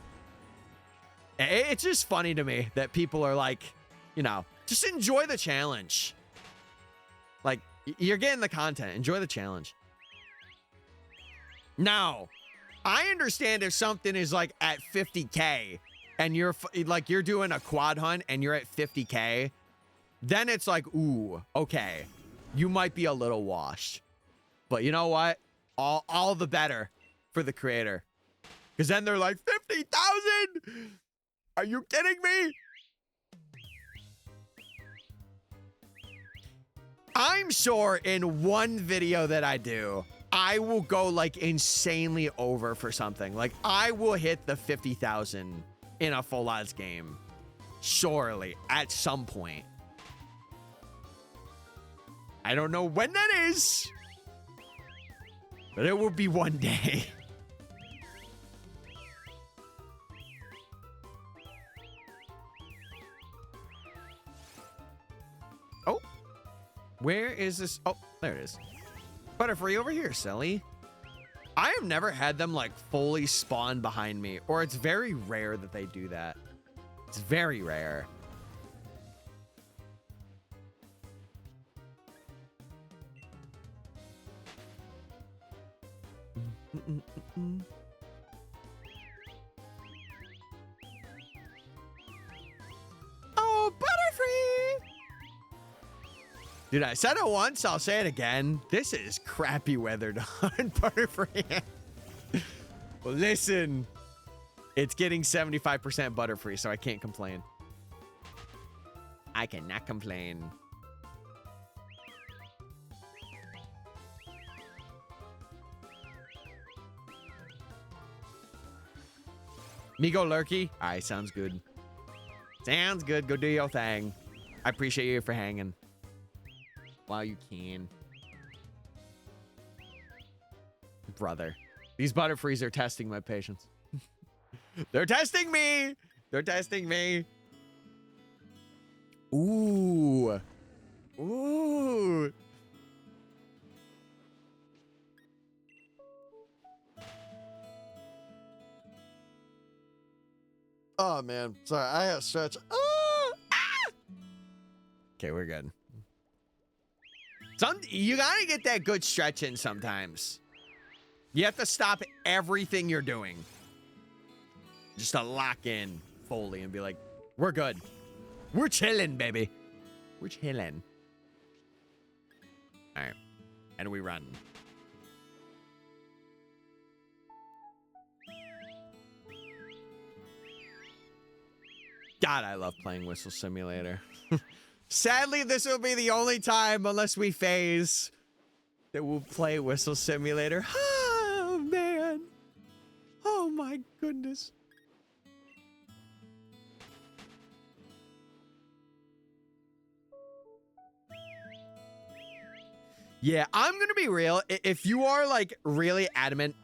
A: it's just funny to me that people are like, you know, just enjoy the challenge. Like you're getting the content. Enjoy the challenge. Now, I understand if something is like at 50K and you're doing a quad hunt and you're at 50K, then it's like, ooh, okay. You might be a little washed, but you know what? All the better for the creator. Because then they're like, 50,000? Are you kidding me? I'm sure in one video that I do, I will go like insanely over for something. Like I will hit the 50,000 in a full odds game. Surely at some point. I don't know when that is, but it will be one day. Oh, Where is this? Oh, there it is. Butterfree over here, silly. I have never had them like fully spawn behind me, or it's very rare that they do that. It's very rare. Oh, Butterfree! Dude, I said it once, I'll say it again. This is crappy weather to hunt Butterfree. Well, listen, it's getting 75% Butterfree, so I can't complain. I cannot complain. Me go lurky? All right, sounds good. Sounds good. Go do your thing. I appreciate you for hanging while you can. Brother, these Butterfrees are testing my patience. They're testing me. They're testing me. Ooh. Ooh. Oh, man. Sorry, I have stretch. Okay, we're good. You gotta get that good stretch in sometimes. You have to stop everything you're doing. Just to lock in fully and be like, we're good. We're chilling, baby. We're chilling. All right. And we run. God, I love playing Whistle Simulator. Sadly, this will be the only time, unless we phase, that we'll play Whistle Simulator. Oh, man. Oh, my goodness. Yeah, I'm going to be real. If you are, like, really adamant,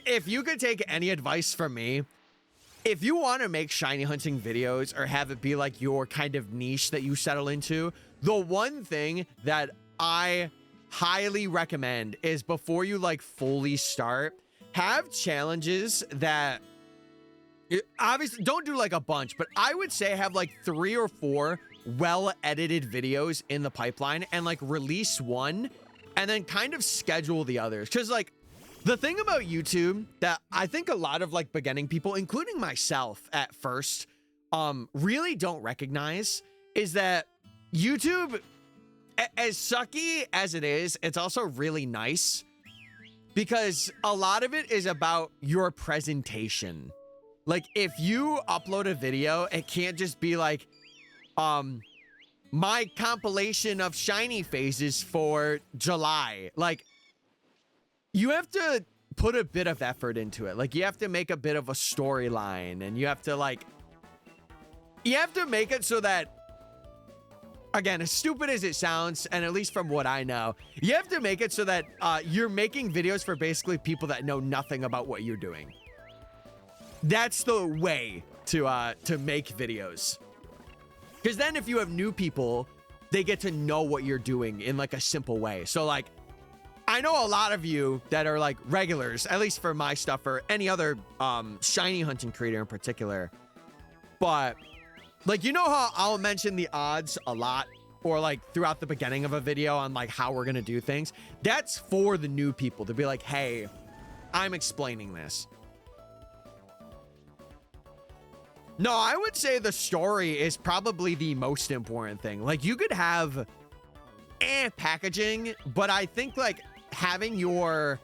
A: if you could take any advice from me, if you want to make shiny hunting videos or have it be like your kind of niche that you settle into, the one thing that I highly recommend is before you like fully start, have challenges that obviously don't do like a bunch, but I would say have like 3 or 4 well-edited videos in the pipeline and like release one and then kind of schedule the others. Because like, the thing about YouTube that I think a lot of like beginning people, including myself at first, really don't recognize is that YouTube, as sucky as it is, it's also really nice because a lot of it is about your presentation. Like if you upload a video, it can't just be like, my compilation of shiny phases for July. Like, you have to put a bit of effort into it. Like, you have to make a bit of a storyline, and you have to, like, you have to make it so that, again, as stupid as it sounds, and at least from what I know, you have to make it so that you're making videos for basically people that know nothing about what you're doing. That's the way to make videos. Because then if you have new people, they get to know what you're doing in, like, a simple way. So, like, I know a lot of you that are like regulars, at least for my stuff or any other shiny hunting creator in particular. But like, you know how I'll mention the odds a lot or like throughout the beginning of a video on like how we're going to do things. That's for the new people to be like, hey, I'm explaining this. No, I would say the story is probably the most important thing. Like you could have packaging, but I think like having your,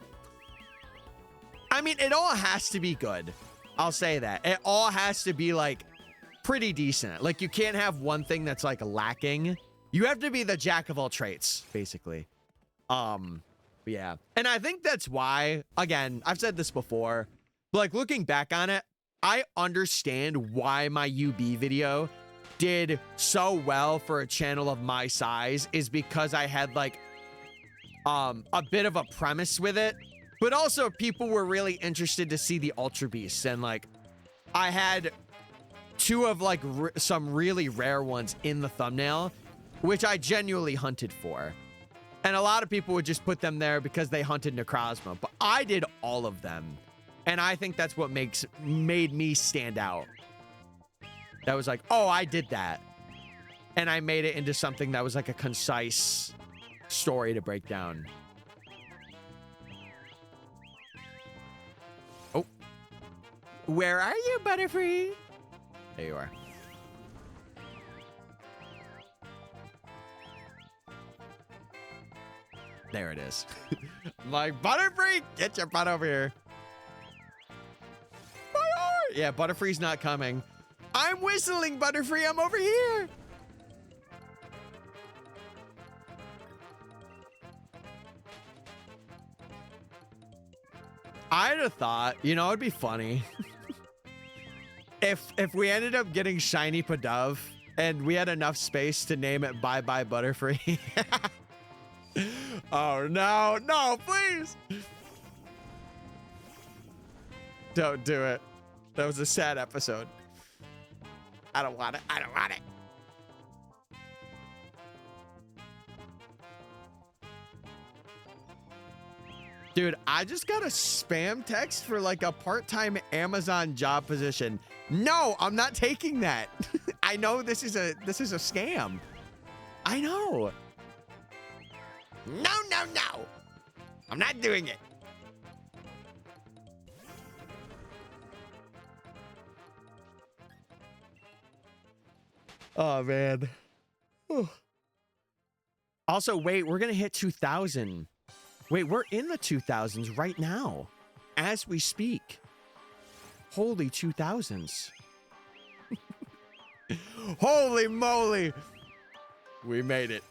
A: I mean, it all has to be good. I'll say that. It all has to be like pretty decent. Like you can't have one thing that's like lacking. You have to be the jack of all trades, basically. Yeah. And I think that's why, again, I've said this before, but like looking back on it, I understand why my UB video did so well for a channel of my size is because I had like a bit of a premise with it, but also people were really interested to see the Ultra Beasts, and like I had 2 of like some really rare ones in the thumbnail, which I genuinely hunted for. And a lot of people would just put them there because they hunted Necrozma, but I did all of them. And I think that's what made me stand out. That was like, oh, I did that. And I made it into something that was like a concise story to break down. Oh. Where are you, Butterfree? There you are. There it is. I'm like, Butterfree, get your butt over here. Yeah, Butterfree's not coming. I'm whistling, Butterfree. I'm over here. I'd have thought, you know, it'd be funny if we ended up getting shiny Pidove and we had enough space to name it Bye Bye Butterfree. Oh no, no, please. Don't do it. That was a sad episode. I don't want it. I don't want it. Dude, I just got a spam text for like a part-time Amazon job position. No, I'm not taking that. I know this is a scam. I know. No, no, no. I'm not doing it. Oh, man. Whew. Also, wait, we're going to hit 2,000. Wait, we're in the 2,000s right now as we speak. Holy 2,000s. Holy moly. We made it.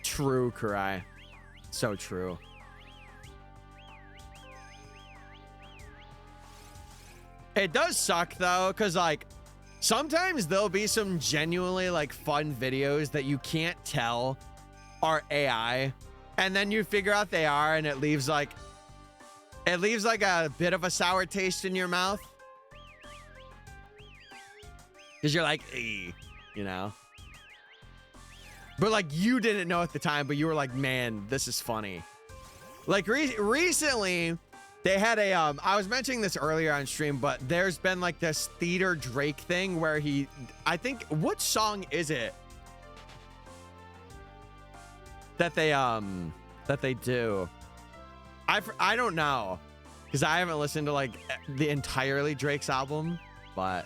A: True, Karai. So true. It does suck though, because like sometimes there'll be some genuinely like fun videos that you can't tell are AI, and then you figure out they are, and it leaves like a bit of a sour taste in your mouth. Because you're like, "Ey," you know? But like you didn't know at the time, but you were like, man, this is funny. Like recently they had a, I was mentioning this earlier on stream, but there's been like this Theater Drake thing where I think, what song is it that they do? I don't know, because I haven't listened to like the entirely Drake's album, but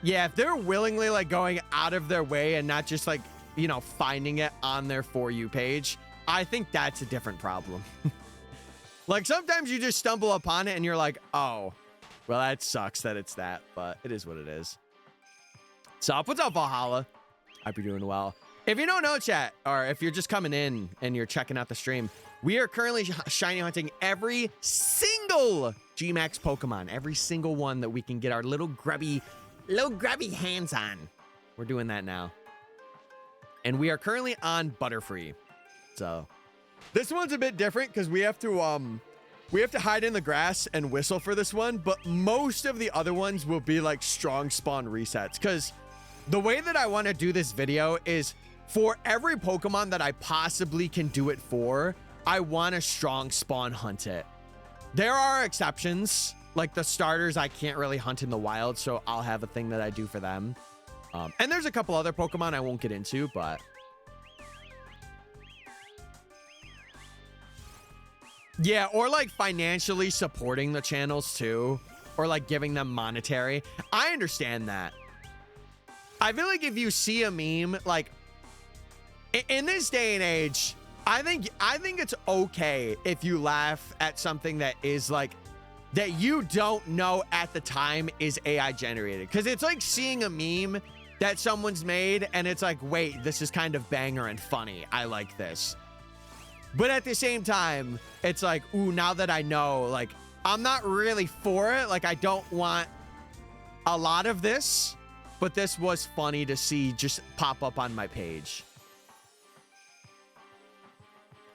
A: yeah, if they're willingly like going out of their way and not just like, you know, finding it on their For You page, I think that's a different problem. Like sometimes you just stumble upon it and you're like, oh, well, that sucks that it's that, but it is what it is. So what's up, Valhalla? Hope you're doing well. If you don't know, chat, or if you're just coming in and you're checking out the stream, we are currently shiny hunting every single Gmax Pokemon, every single one that we can get our little grubby hands on. We're doing that now. And we are currently on Butterfree. So this one's a bit different because we have to hide in the grass and whistle for this one, but most of the other ones will be like strong spawn resets, because the way that I want to do this video is for every Pokemon that I possibly can do it for, I want to strong spawn hunt it. There are exceptions. Like the starters, I can't really hunt in the wild, so I'll have a thing that I do for them. And there's a couple other Pokemon I won't get into, but yeah, or like financially supporting the channels too, or like giving them monetary. I understand that. I feel like if you see a meme, like in this day and age, I think it's okay if you laugh at something that is like, that you don't know at the time is AI generated. Because it's like seeing a meme that someone's made and it's like, wait, this is kind of banger and funny. I like this. But at the same time, it's like, ooh, now that I know, like, I'm not really for it. Like, I don't want a lot of this, but this was funny to see just pop up on my page.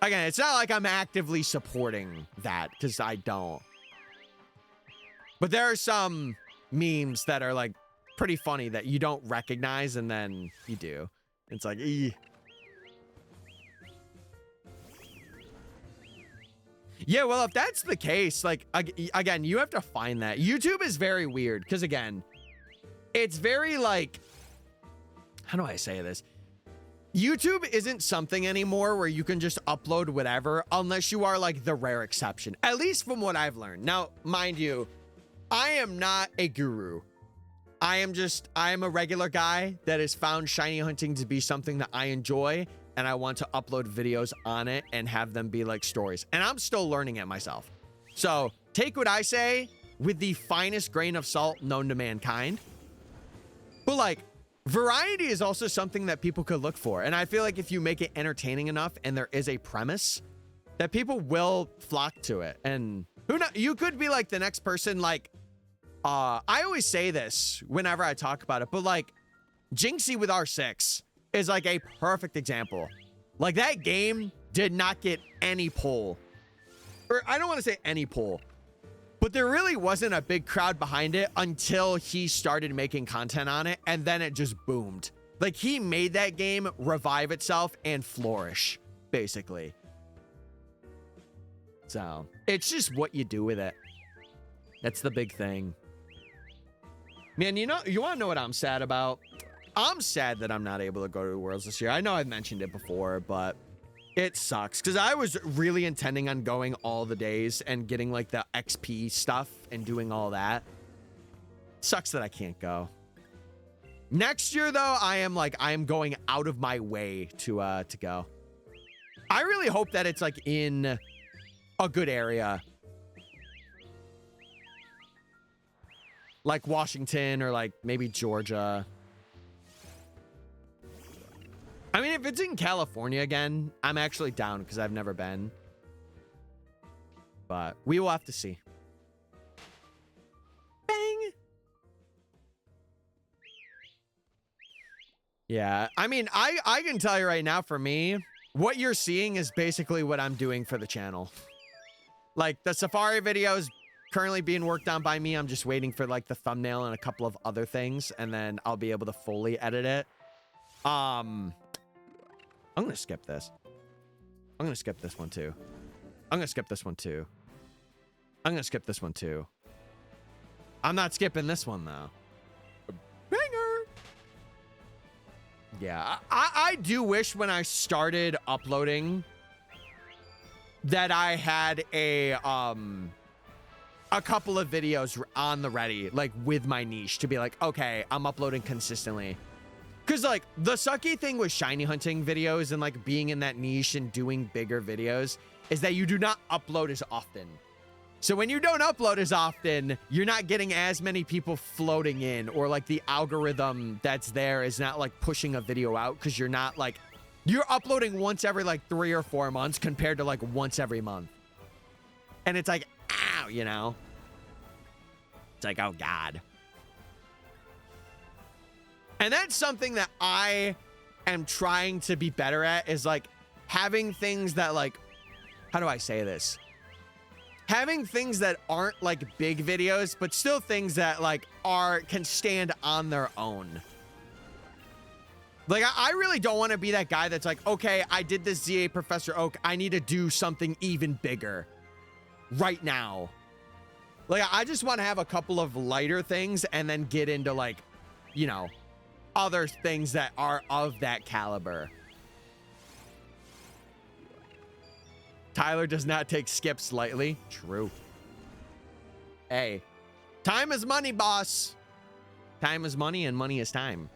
A: Again, it's not like I'm actively supporting that, because I don't. But there are some memes that are like pretty funny that you don't recognize, and then you do. It's like, eeh. Yeah, well, if that's the case, like, again, you have to find that. YouTube is very weird because, again, it's very, like, how do I say this? YouTube isn't something anymore where you can just upload whatever unless you are, like, the rare exception, at least from what I've learned. Now, mind you, I am not a guru. I am a regular guy that has found shiny hunting to be something that I enjoy, and I want to upload videos on it and have them be like stories. And I'm still learning it myself. So take what I say with the finest grain of salt known to mankind. But like, variety is also something that people could look for. And I feel like if you make it entertaining enough and there is a premise, that people will flock to it. And who knows, you could be like the next person. Like, I always say this whenever I talk about it, but like Jinxie with R6 is like a perfect example. Like, that game did not get any pull. Or I don't want to say any pull, but there really wasn't a big crowd behind it until he started making content on it, and then it just boomed. Like, he made that game revive itself and flourish, basically. So, it's just what you do with it. That's the big thing. Man, you want to know what I'm sad about? I'm sad that I'm not able to go to the Worlds this year. I know I've mentioned it before, but it sucks because I was really intending on going all the days and getting like the XP stuff and doing all that. Sucks that I can't go. Next year, though, I am going out of my way to go. I really hope that it's like in a good area. Like Washington or like maybe Georgia. I mean, if it's in California again, I'm actually down because I've never been. But we will have to see. Bang! Yeah, I mean, I can tell you right now, for me, what you're seeing is basically what I'm doing for the channel. Like, the Safari videos currently being worked on by me. I'm just waiting for like the thumbnail and a couple of other things, and then I'll be able to fully edit it. I'm gonna skip this. I'm gonna skip this one too. I'm gonna skip this one too. I'm gonna skip this one too. I'm not skipping this one though. Banger! Yeah, I do wish when I started uploading that I had a couple of videos on the ready, like with my niche, to be like, okay, I'm uploading consistently. Because, like, the sucky thing with shiny hunting videos and, like, being in that niche and doing bigger videos is that you do not upload as often. So when you don't upload as often, you're not getting as many people floating in, or, like, the algorithm that's there is not, like, pushing a video out because you're not, like, you're uploading once every, like, 3 or 4 months compared to, like, once every month. And it's like, ow, you know? It's like, oh, God. And that's something that I am trying to be better at, is like having things that, like, how do I say this? Having things that aren't like big videos, but still things that like can stand on their own. Like, I really don't want to be that guy that's like, okay, I did this ZA Professor Oak, I need to do something even bigger right now. Like, I just want to have a couple of lighter things and then get into, like, you know, other things that are of that caliber. Tyler does not take skips lightly. True. Hey, time is money, boss. Time is money, and money is time.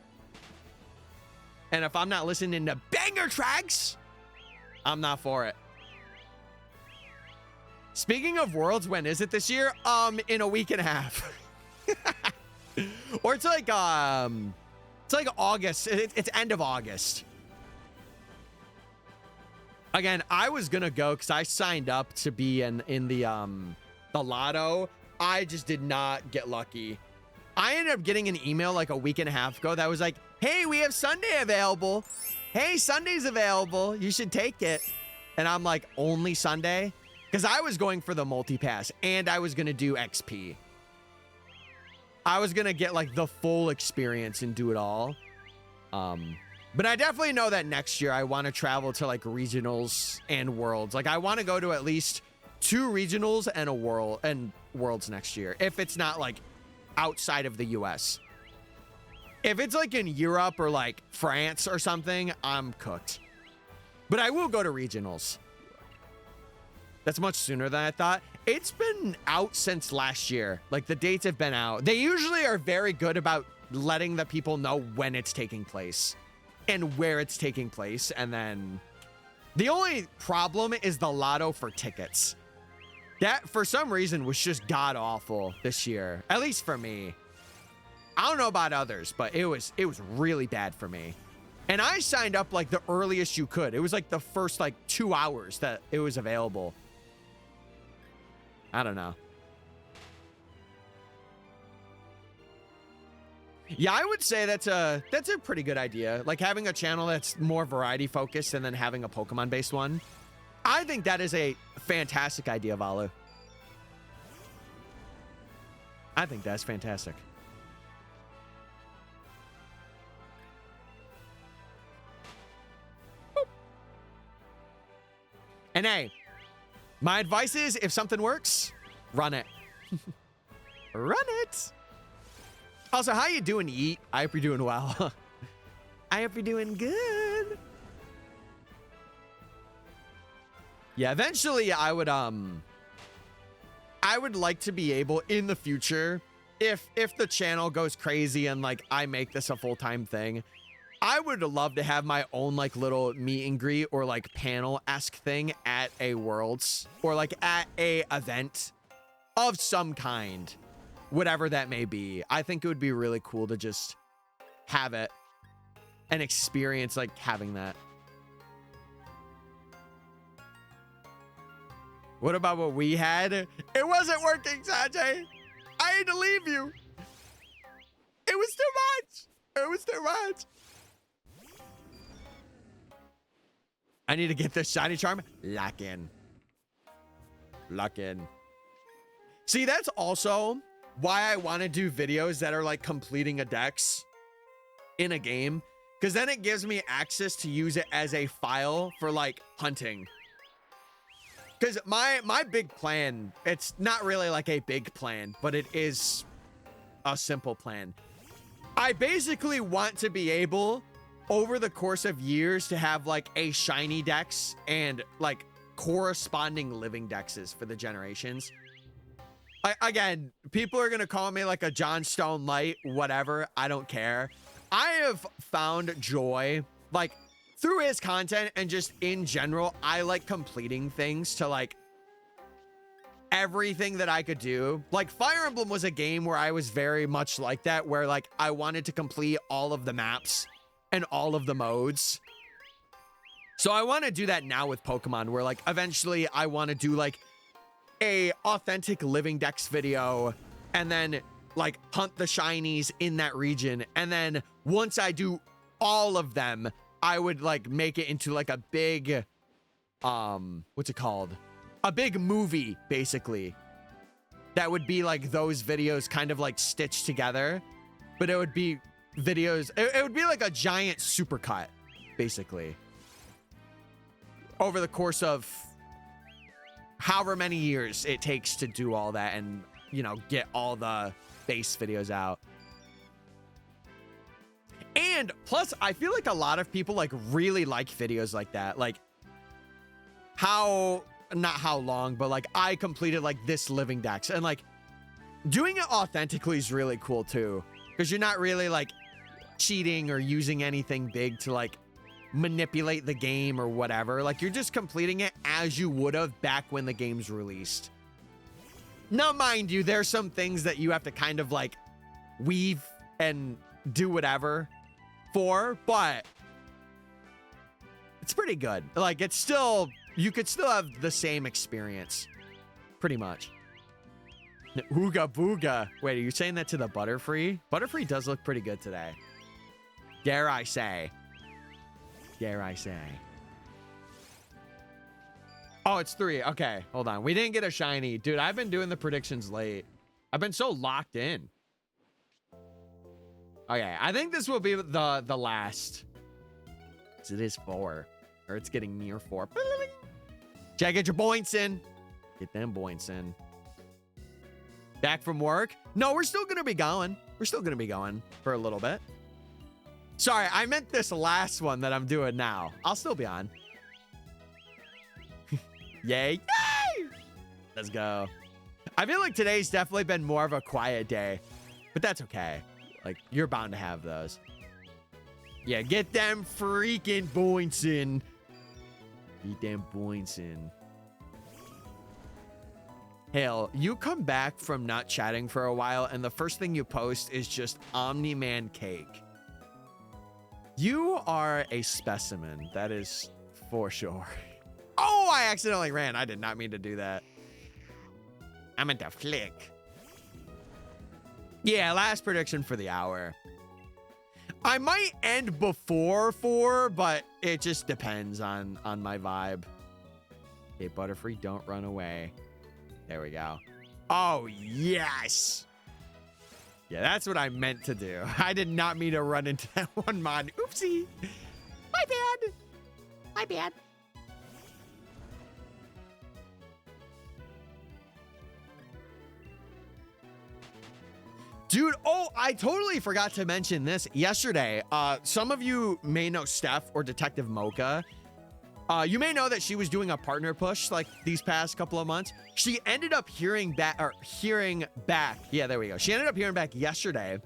A: And if I'm not listening to banger tracks, I'm not for it. Speaking of Worlds, when is it this year? In a week and a half. Or it's like August. It's end of August. Again, I was gonna go because I signed up to be in the the lotto, I just did not get lucky. I ended up getting an email like a week and a half ago that was like, hey, we have Sunday available. Hey, Sunday's available. You should take it. And I'm like, only Sunday? Because I was going for the multi-pass and I was going to do XP. I was going to get like the full experience and do it all. But I definitely know that next year I want to travel to like regionals and worlds. Like I want to go to at least 2 regionals and a world and worlds next year. If it's not like outside of the US. If it's like in Europe or like France or something, I'm cooked. But I will go to regionals. That's much sooner than I thought. It's been out since last year. Like the dates have been out. They usually are very good about letting the people know when it's taking place and where it's taking place. And then the only problem is the lotto for tickets. That for some reason was just god awful this year, at least for me. I don't know about others, but it was really bad for me. And I signed up like the earliest you could. It was like the first like 2 hours that it was available. I don't know. Yeah, I would say that's a pretty good idea. Like having a channel that's more variety focused and then having a Pokemon based one. I think that is a fantastic idea, Valu. I think that's fantastic. Boop. And hey, my advice is if something works, run it. Run it. Also, how you doing, Yeet? I hope you're doing well. I hope you're doing good. Yeah, eventually I would like to be able in the future, if the channel goes crazy and like I make this a full-time thing, I would love to have my own like little meet and greet or like panel-esque thing at a Worlds or like at a event of some kind, whatever that may be. I think it would be really cool to just have it and experience like having that. What about what we had? It wasn't working, Sanjay. I had to leave you. It was too much. It was too much. I need to get this shiny charm. Lock in. Lock in. See, that's also why I want to do videos that are like completing a dex in a game. Because then it gives me access to use it as a file for like hunting. Because my big plan, it's not really like a big plan, but it is a simple plan. I basically want to be able, over the course of years, to have like a shiny dex and like corresponding living dexes for the generations. Again, people are going to call me like a John Stone Light, whatever. I don't care. I have found joy, like, through his content and just in general, I like completing things to like everything that I could do. Like Fire Emblem was a game where I was very much like that, where like I wanted to complete all of the maps and all of the modes. So I want to do that now with Pokemon, where like eventually I want to do like a authentic living dex video and then like hunt the shinies in that region. And then once I do all of them, I would like make it into like a big, what's it called? A big movie, basically. That would be like those videos kind of like stitched together, but it would be videos. It would be like a giant supercut, basically. Over the course of however many years it takes to do all that and, you know, get all the base videos out. And plus, I feel like a lot of people like really like videos like that. Like not how long, but like I completed like this living dex, and like doing it authentically is really cool too. Because you're not really like cheating or using anything big to like manipulate the game or whatever. Like you're just completing it as you would have back when the game's released. Now, mind you, there's some things that you have to kind of like weave and do whatever for, but it's pretty good. Like it's still, you could still have the same experience pretty much. Ooga booga. Wait, are you saying that to the Butterfree? Butterfree does look pretty good today. Dare I say. Dare I say. Oh, it's 3. Okay, hold on. We didn't get a shiny. Dude, I've been doing the predictions late. I've been so locked in. Okay, I think this will be the last. It is 4. Or it's getting near 4. Jack, get your points in. Get them points in. Back from work? No, we're still going to be going. We're still going to be going for a little bit. Sorry, I meant this last one that I'm doing now. I'll still be on. Yay. Yay! Let's go. I feel like today's definitely been more of a quiet day. But that's okay. Like, you're bound to have those. Yeah, get them freaking points in. Get them points in. Hale, you come back from not chatting for a while, and the first thing you post is just Omni-Man cake. You are a specimen. That is for sure. Oh, I accidentally ran. I did not mean to do that. I meant to flick. Yeah, last prediction for the hour. I might end before 4, but it just depends on my vibe. Okay, Butterfree, don't run away. There we go. Oh, yes. Yeah, that's what I meant to do. I did not mean to run into that one mod. Oopsie. My bad. My bad. Dude, oh, I totally forgot to mention this yesterday. Some of you may know Steph or Detective Mocha. You may know that she was doing a partner push like these past couple of months. She ended up hearing back. Yeah, there we go. She ended up hearing back yesterday,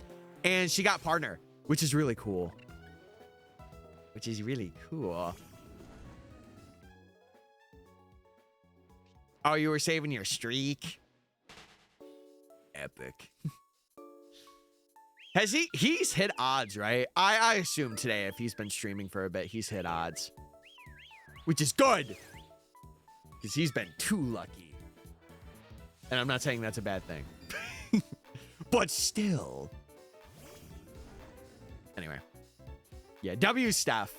A: and she got partner, which is really cool. Which is really cool. Oh, you were saving your streak? Epic. He's hit odds, right? I assume today, if he's been streaming for a bit, he's hit odds. Which is good. Because he's been too lucky. And I'm not saying that's a bad thing. But still. Anyway. Yeah, W Steph.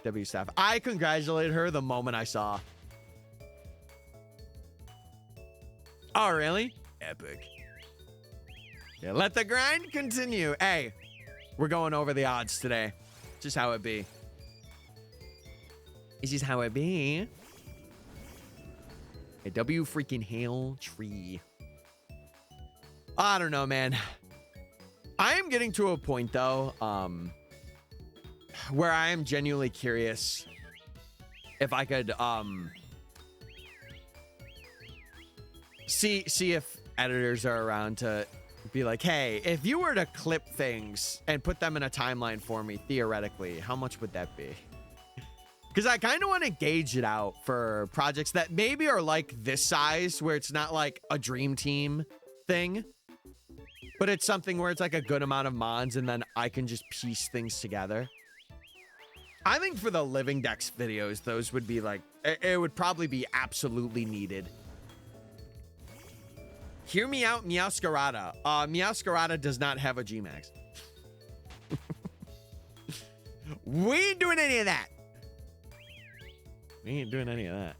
A: I congratulated her the moment I saw. Oh, really? Epic. Yeah, let the grind continue. Hey, we're going over the odds today. Just how it be. It's just how it be. A W freaking hail tree. I don't know, man. I am getting to a point though, where I am genuinely curious if I could see if editors are around to be like, hey, if you were to clip things and put them in a timeline for me, theoretically, how much would that be? Because I kind of want to gauge it out for projects that maybe are like this size, where it's not like a dream team thing, but it's something where it's like a good amount of mods and then I can just piece things together. I think for the Living Dex videos, those would be like, it would probably be absolutely needed. Hear me out, Meowscarada. Meowscarada does not have a Gmax. We ain't doing any of that. We ain't doing any of that.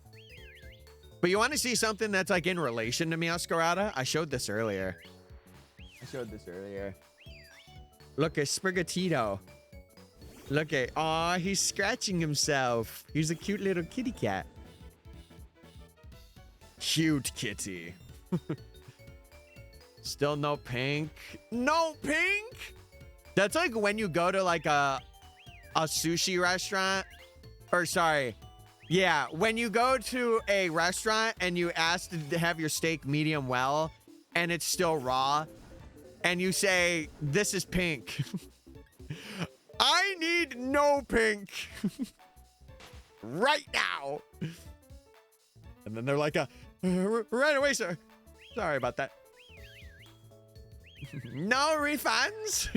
A: But you want to see something that's like in relation to Meowscarada? I showed this earlier. Look at Sprigatito. Look at, aw, he's scratching himself. He's a cute little kitty cat. Cute kitty. Still no pink. No pink? That's like when you go to like a sushi restaurant. Or sorry. Yeah, when you go to a restaurant and you ask to have your steak medium well and it's still raw and you say, this is pink. I need no pink right now. And then they're like, right away, sir. Sorry about that. No refunds.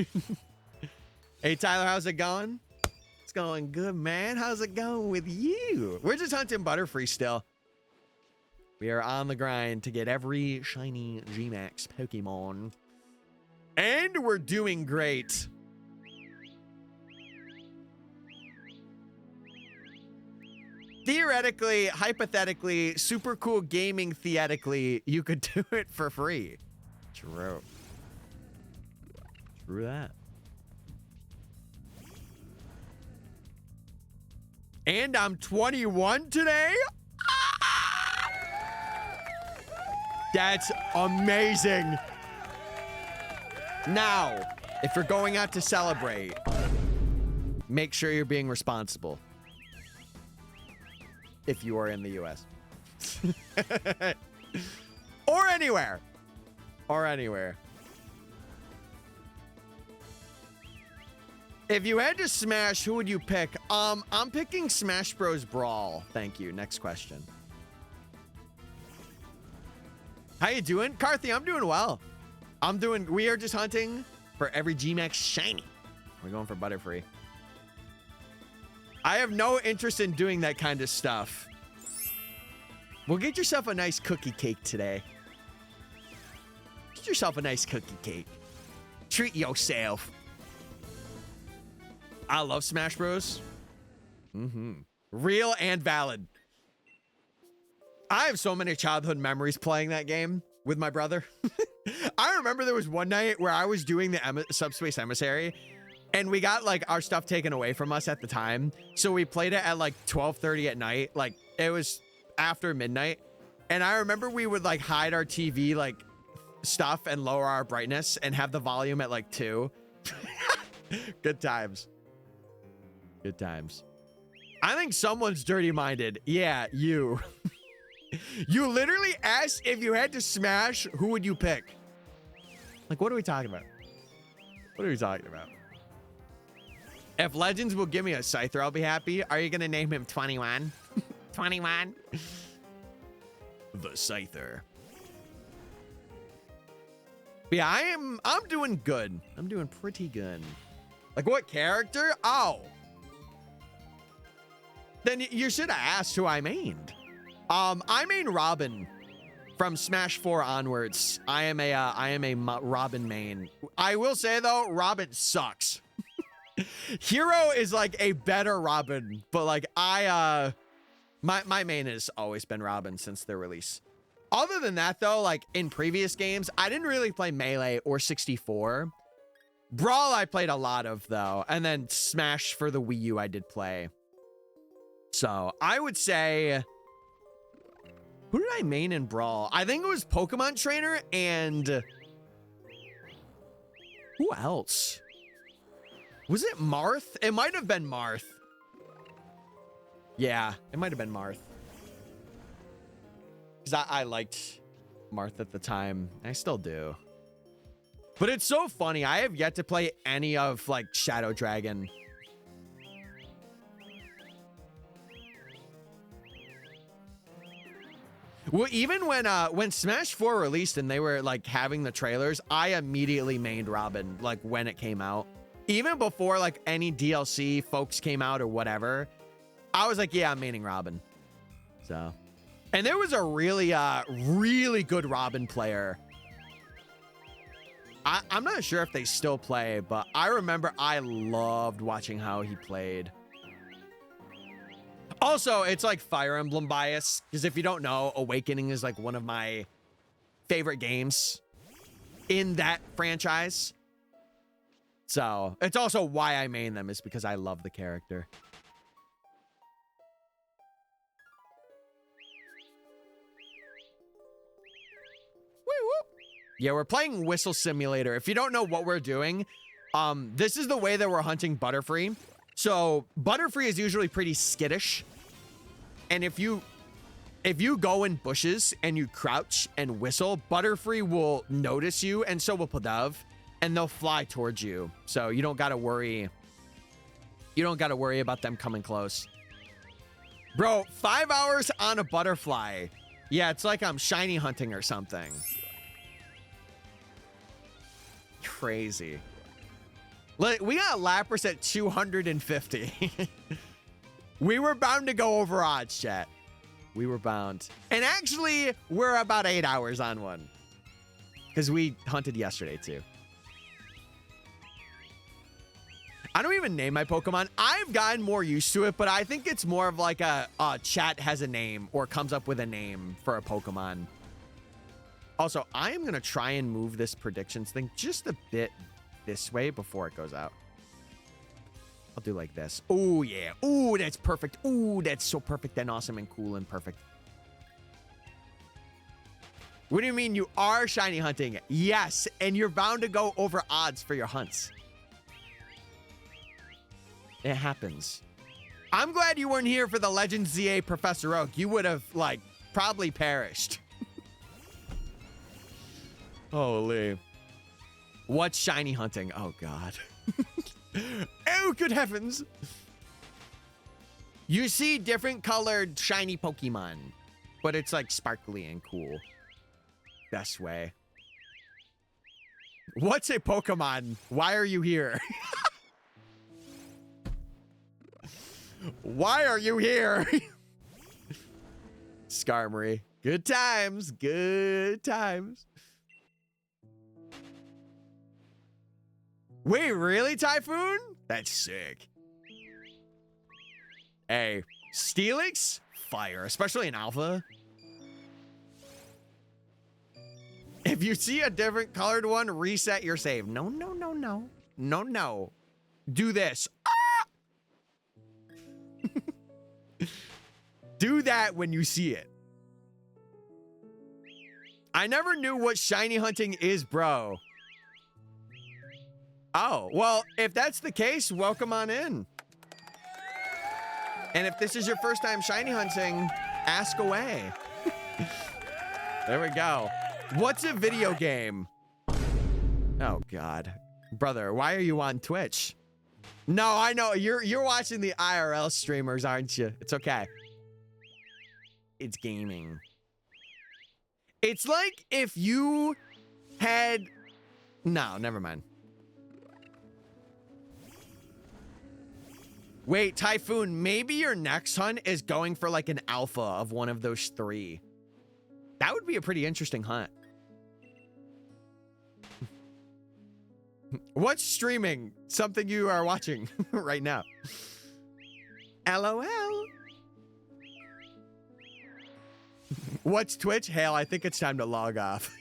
A: Hey, Tyler, how's it going? It's going good, man. How's it going with you? We're just hunting Butterfree still. We are on the grind to get every shiny Gmax Pokemon. And we're doing great. Theoretically, hypothetically, super cool gaming theoretically, you could do it for free. True. True that. And I'm 21 today? Ah! That's amazing. Now, if you're going out to celebrate, make sure you're being responsible. If you are in the US. Or anywhere. Or anywhere. If you had to smash, who would you pick? I'm picking Smash Bros. Brawl. Thank you. Next question. How you doing? Carthy, I'm doing well. We are just hunting for every Gmax shiny. We're going for Butterfree. I have no interest in doing that kind of stuff. Well, get yourself a nice cookie cake today. Get yourself a nice cookie cake. Treat yourself. I love Smash Bros. Real and valid. I have so many childhood memories playing that game with my brother. I remember there was one night where I was doing the Subspace Emissary, and we got like our stuff taken away from us at the time. So we played it at like 12:30 at night. Like it was after midnight. And I remember we would like hide our TV like stuff and lower our brightness and have the volume at like 2. Good times. Good times. I think someone's dirty-minded. Yeah, you. You literally asked if you had to smash, who would you pick? Like, what are we talking about? What are we talking about? If Legends will give me a Scyther, I'll be happy. Are you going to name him 21? 21? The Scyther. But yeah, I'm doing good. I'm doing pretty good. Like, what character? Oh. Then you should have asked who I mained. I main Robin from Smash 4 onwards. I am a Robin main. I will say though, Robin sucks. Hero is like a better Robin, but like my main has always been Robin since their release. Other than that though, like in previous games, I didn't really play Melee or 64. Brawl I played a lot of though, and then Smash for the Wii U I did play. So I would say, who did I main in Brawl? I think it was Pokemon Trainer and who else? Was it Marth? It might have been Marth. Yeah, it might have been Marth. Because I liked Marth at the time. I still do. But it's so funny. I have yet to play any of like Shadow Dragon. Well, even when Smash 4 released and they were like having the trailers, I immediately mained Robin like when it came out. Even before like any DLC folks came out or whatever, I was like, yeah, I'm maining Robin. So, and there was a really, really good Robin player. I'm not sure if they still play, but I remember I loved watching how he played. Also, it's like Fire Emblem bias, because if you don't know, Awakening is like one of my favorite games in that franchise. So it's also why I main them, is because I love the character. Yeah, we're playing Whistle Simulator. If you don't know what we're doing, this is the way that we're hunting Butterfree. So Butterfree is usually pretty skittish. And if you go in bushes and you crouch and whistle, Butterfree will notice you, and so will Pidove, and they'll fly towards you. So you don't gotta worry. You don't gotta worry about them coming close. Bro, 5 hours on a butterfly. Yeah, it's like I'm shiny hunting or something. Crazy. We got Lapras at 250. We were bound to go over odds, chat. We were bound. And actually, we're about 8 hours on one. Because we hunted yesterday, too. I don't even name my Pokemon. I've gotten more used to it, but I think it's more of like a chat has a name or comes up with a name for a Pokemon. Also, I am going to try and move this predictions thing just a bit this way before it goes out. I'll do like this. Oh, yeah. Oh, that's perfect. Oh, that's so perfect and awesome and cool and perfect. What do you mean you are shiny hunting? Yes, and you're bound to go over odds for your hunts. It happens. I'm glad you weren't here for the Legend ZA Professor Oak. You would have, like, probably perished. Holy. What's shiny hunting? Oh, God. Oh, good heavens. You see different colored shiny Pokemon, but it's, like, sparkly and cool. Best way. What's a Pokemon? Why are you here? Why are you here? Skarmory. Good times. Good times. Wait, really, Typhoon? That's sick. Hey, Steelix? Fire, especially in Alpha. If you see a different colored one, reset your save. No, no, no, no. No, no. Do this. Do that when you see it. I never knew what shiny hunting is, bro. Oh, well, if that's the case, welcome on in. And if this is your first time shiny hunting, ask away. There we go. What's a video game? Oh, God. Brother, why are you on Twitch? No, I know. You're watching the IRL streamers, aren't you? It's okay. It's gaming. It's like if you had... No, never mind. Wait, Typhoon, maybe your next hunt is going for like an alpha of one of those 3. That would be a pretty interesting hunt. What's streaming? Something you are watching right now. LOL. What's Twitch? Hell, I think it's time to log off.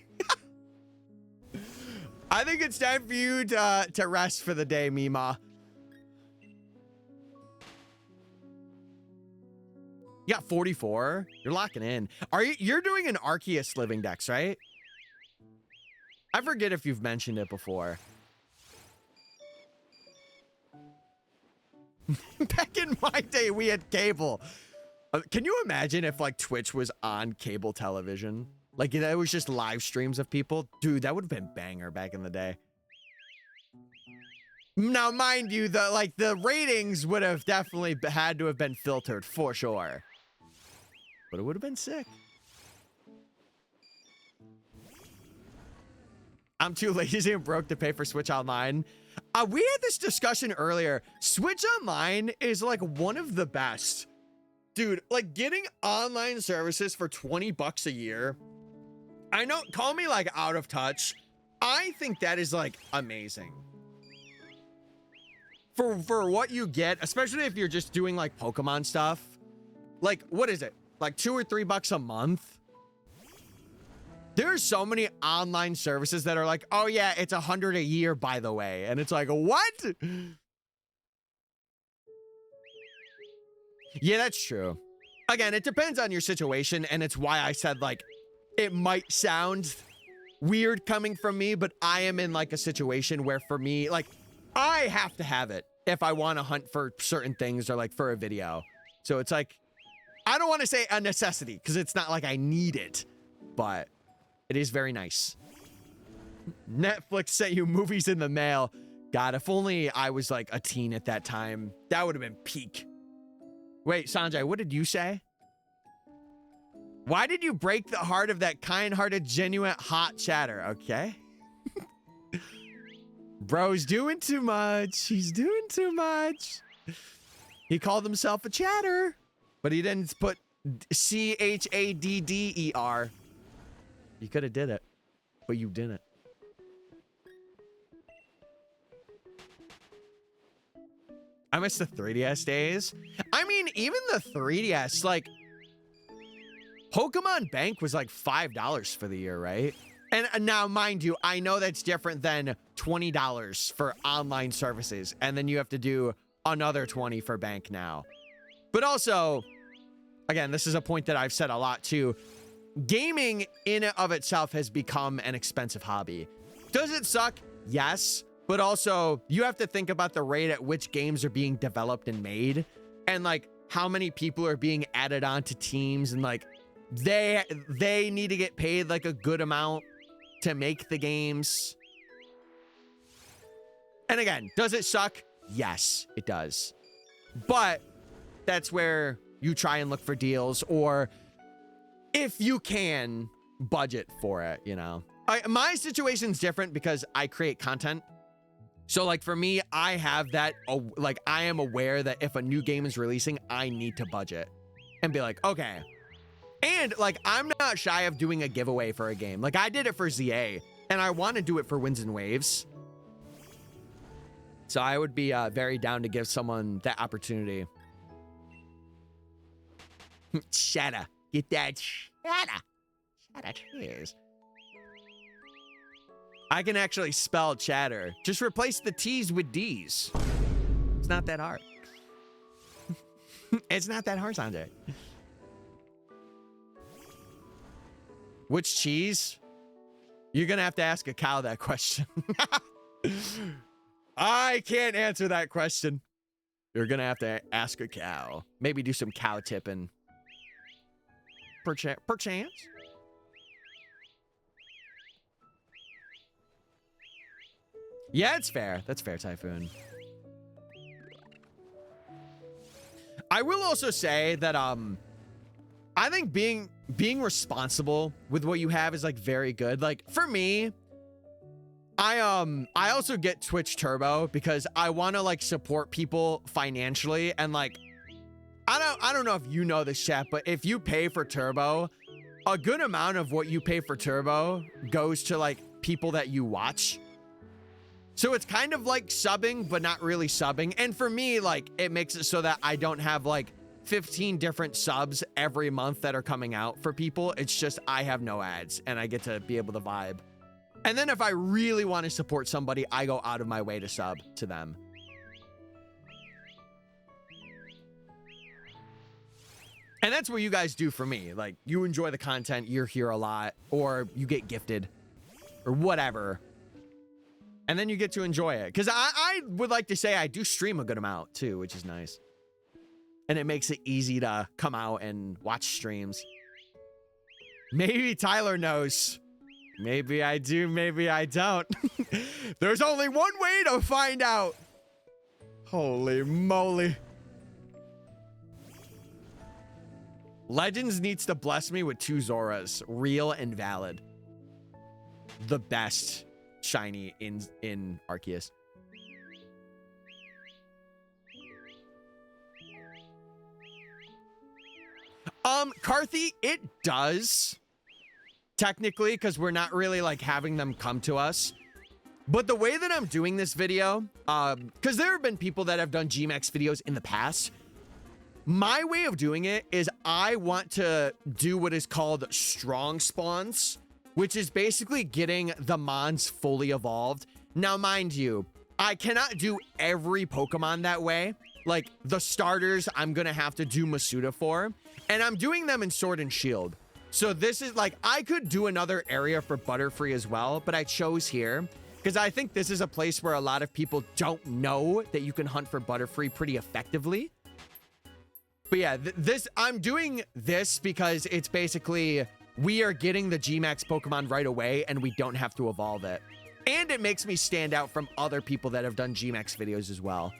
A: I think it's time for you to rest for the day, Mima. You got 44. You're locking in. You're doing an Arceus living dex, right? I forget if you've mentioned it before. Back in my day, we had cable. Can you imagine if like Twitch was on cable television? Like it was just live streams of people? Dude, that would have been banger back in the day. Now, mind you, the ratings would have definitely had to have been filtered for sure. But it would have been sick. I'm too lazy and broke to pay for Switch Online. We had this discussion earlier. Switch Online is like one of the best. Dude, like getting online services for 20 bucks a year. I know, call me like out of touch. I think that is like amazing. For what you get, especially if you're just doing like Pokemon stuff. Like, what is it? Like $2 or $3 a month? There's so many online services that are like, oh yeah, it's $100 a year, by the way. And it's like, what? Yeah, that's true. Again, it depends on your situation. And it's why I said like, it might sound weird coming from me, but I am in like a situation where for me, like I have to have it if I want to hunt for certain things or like for a video. So it's like, I don't want to say a necessity because it's not like I need it, but it is very nice. Netflix sent you movies in the mail. God, if only I was like a teen at that time, that would have been peak. Wait, Sanjay, what did you say? Why did you break the heart of that kind-hearted, genuine, hot chatter? Okay. Bro's doing too much. He's doing too much. He called himself a chatter, but he didn't put Chadder. You could have did it, but you didn't. I miss the 3DS days. I mean, even the 3DS, like, Pokemon Bank was like $5 for the year, right? And now, mind you, I know that's different than $20 for online services, and then you have to do another $20 for bank now. But also, again, this is a point that I've said a lot too. Gaming in and of itself has become an expensive hobby. Does it suck? Yes. But also, you have to think about the rate at which games are being developed and made, and like how many people are being added on to teams, and like they need to get paid like a good amount to make the games. And again, does it suck? Yes, it does. But that's where you try and look for deals, or if you can, budget for it, you know. My situation's different because I create content. So like for me, I have that, like I am aware that if a new game is releasing, I need to budget and be like, okay. And like, I'm not shy of doing a giveaway for a game. Like I did it for ZA and I want to do it for Winds and Waves. So I would be very down to give someone that opportunity. Shatter. Get that shatter. Shatter, cheers. I can actually spell chatter. Just replace the T's with D's. It's not that hard. It's not that hard, Sanjay. Which cheese? You're gonna have to ask a cow that question. I can't answer that question. You're gonna have to ask a cow. Maybe do some cow tipping. Perchance. Yeah, it's fair. That's fair, Typhoon. I will also say that I think being responsible with what you have is like very good. Like for me, I also get Twitch Turbo because I want to like support people financially, and like I don't know if you know this, chat, but if you pay for Turbo, a good amount of what you pay for Turbo goes to like people that you watch. So it's kind of like subbing, but not really subbing. And for me, like, it makes it so that I don't have like 15 different subs every month that are coming out for people. It's just I have no ads and I get to be able to vibe. And then if I really want to support somebody, I go out of my way to sub to them. And that's what you guys do for me. Like, you enjoy the content, you're here a lot, or you get gifted, or whatever. And then you get to enjoy it. Because I would like to say I do stream a good amount, too, which is nice. And it makes it easy to come out and watch streams. Maybe Tyler knows. Maybe I do, maybe I don't. There's only one way to find out. Holy moly. Legends needs to bless me with 2 Zoras. Real and valid. The best shiny in Arceus. Carthy, it does. Technically, because we're not really like having them come to us. But the way that I'm doing this video, because there have been people that have done Gmax videos in the past. My way of doing it is I want to do what is called strong spawns, which is basically getting the mons fully evolved. Now, mind you, I cannot do every Pokemon that way. Like the starters, I'm going to have to do Masuda for, and I'm doing them in Sword and Shield. So this is like, I could do another area for Butterfree as well, but I chose here because I think this is a place where a lot of people don't know that you can hunt for Butterfree pretty effectively. But yeah, I'm doing this because it's basically, we are getting the Gmax Pokemon right away and we don't have to evolve it. And it makes me stand out from other people that have done Gmax videos as well.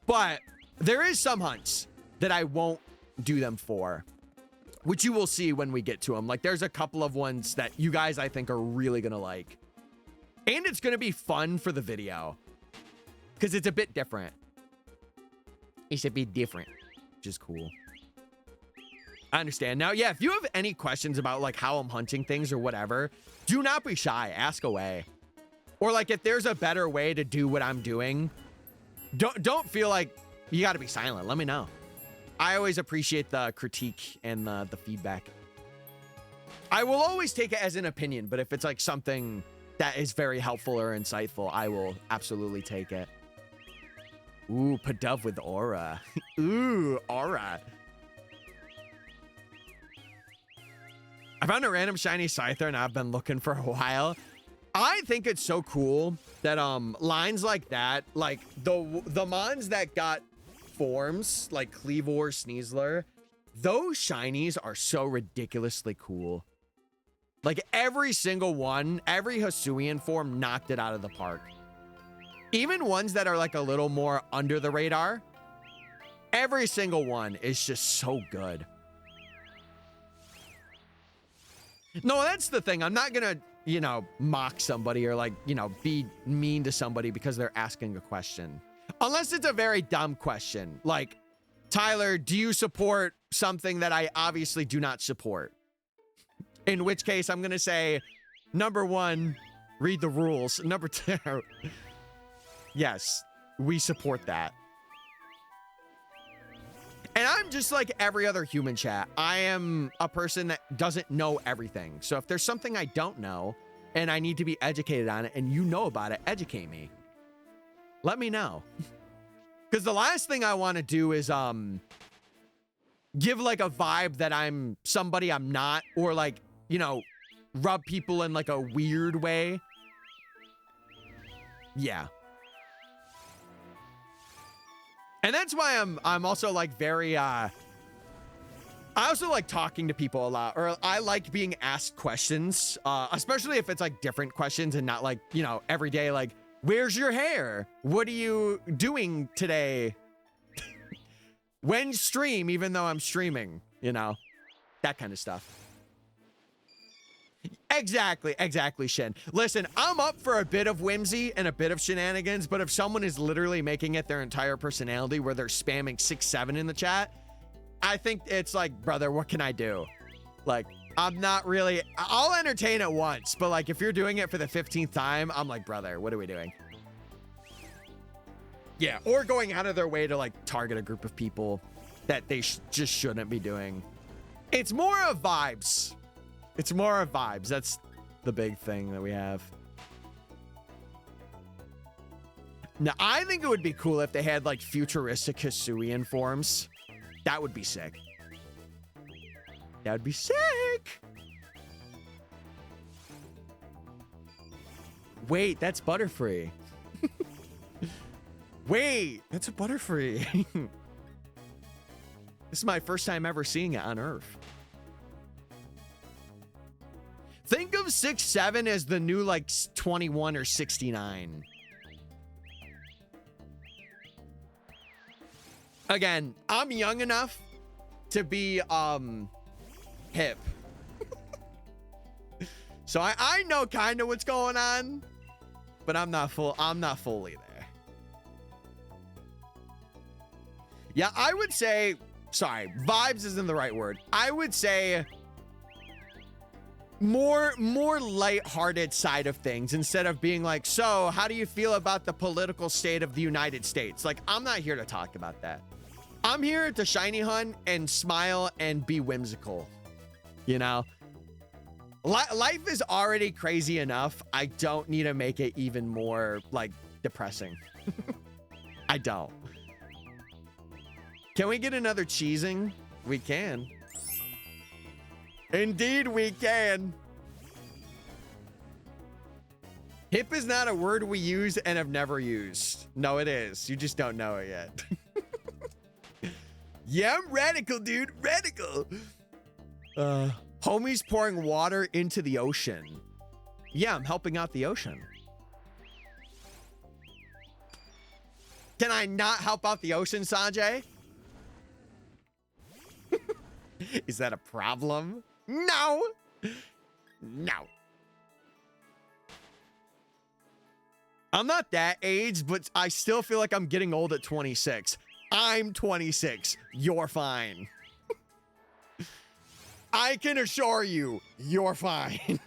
A: But there is some hunts that I won't do them for, which you will see when we get to them. Like there's a couple of ones that you guys, I think, are really going to like. And it's going to be fun for the video because it's a bit different. It's a bit different, which is cool. I understand. Now, yeah, if you have any questions about like how I'm hunting things or whatever, do not be shy. Ask away. Or like if there's a better way to do what I'm doing, don't feel like you got to be silent. Let me know. I always appreciate the critique and the feedback. I will always take it as an opinion, but if it's like something that is very helpful or insightful, I will absolutely take it. Ooh, Pidove with aura. Ooh, aura. I found a random shiny Scyther and I've been looking for a while. I think it's so cool that lines like that, like the mons that got forms like Cleavor, Sneasler, those shinies are so ridiculously cool. Like every single one, every Hisuian form knocked it out of the park. Even ones that are like a little more under the radar, every single one is just so good. No, that's the thing. I'm not gonna, you know, mock somebody or like, you know, be mean to somebody because they're asking a question. Unless it's a very dumb question. Like, Tyler, do you support something that I obviously do not support? In which case, I'm gonna say, number one, read the rules. Number two, yes, we support that. And I'm just like every other human, chat. I am a person that doesn't know everything. So if there's something I don't know and I need to be educated on it and you know about it, educate me. Let me know. Because the last thing I want to do is give like a vibe that I'm somebody I'm not, or like, you know, rub people in like a weird way. Yeah. And that's why I'm also like very I also like talking to people a lot, or I like being asked questions, especially if it's like different questions and not like, you know, every day, like, where's your hair? What are you doing today? When stream, even though I'm streaming, you know, that kind of stuff. Exactly, Shin. Listen, I'm up for a bit of whimsy and a bit of shenanigans, but if someone is literally making it their entire personality where they're spamming 6-7 in the chat, I think it's like, brother, what can I do? Like, I'm not really, I'll entertain it once, but like, if you're doing it for the 15th time, I'm like, brother, what are we doing? Yeah, or going out of their way to like target a group of people that they just shouldn't be doing. It's more of vibes. It's more of vibes. That's the big thing that we have. Now, I think it would be cool if they had like futuristic Hisuian forms. That would be sick. That would be sick. Wait, that's Butterfree. Wait, that's a Butterfree. This is my first time ever seeing it on Earth. Think of 6-7 as the new like 21 or 69. Again, I'm young enough to be hip. So I know kind of what's going on, but I'm not fully there. Yeah, I would say, sorry, vibes isn't the right word. I would say more lighthearted side of things, instead of being like, so how do you feel about the political state of the United States? Like, I'm not here to talk about that. I'm here to shiny hunt and smile and be whimsical. You know, life is already crazy enough. I don't need to make it even more like depressing. I don't. Can we get another cheesing? We can. Indeed we can. Hip is not a word we use and have never used. No, it is. You just don't know it yet. Yeah, I'm radical, dude. Radical. Homies pouring water into the ocean. Yeah, I'm helping out the ocean. Can I not help out the ocean, Sanjay? Is that a problem? No. No. I'm not that age, but I still feel like I'm getting old at 26. I'm 26. You're fine. I can assure you, you're fine.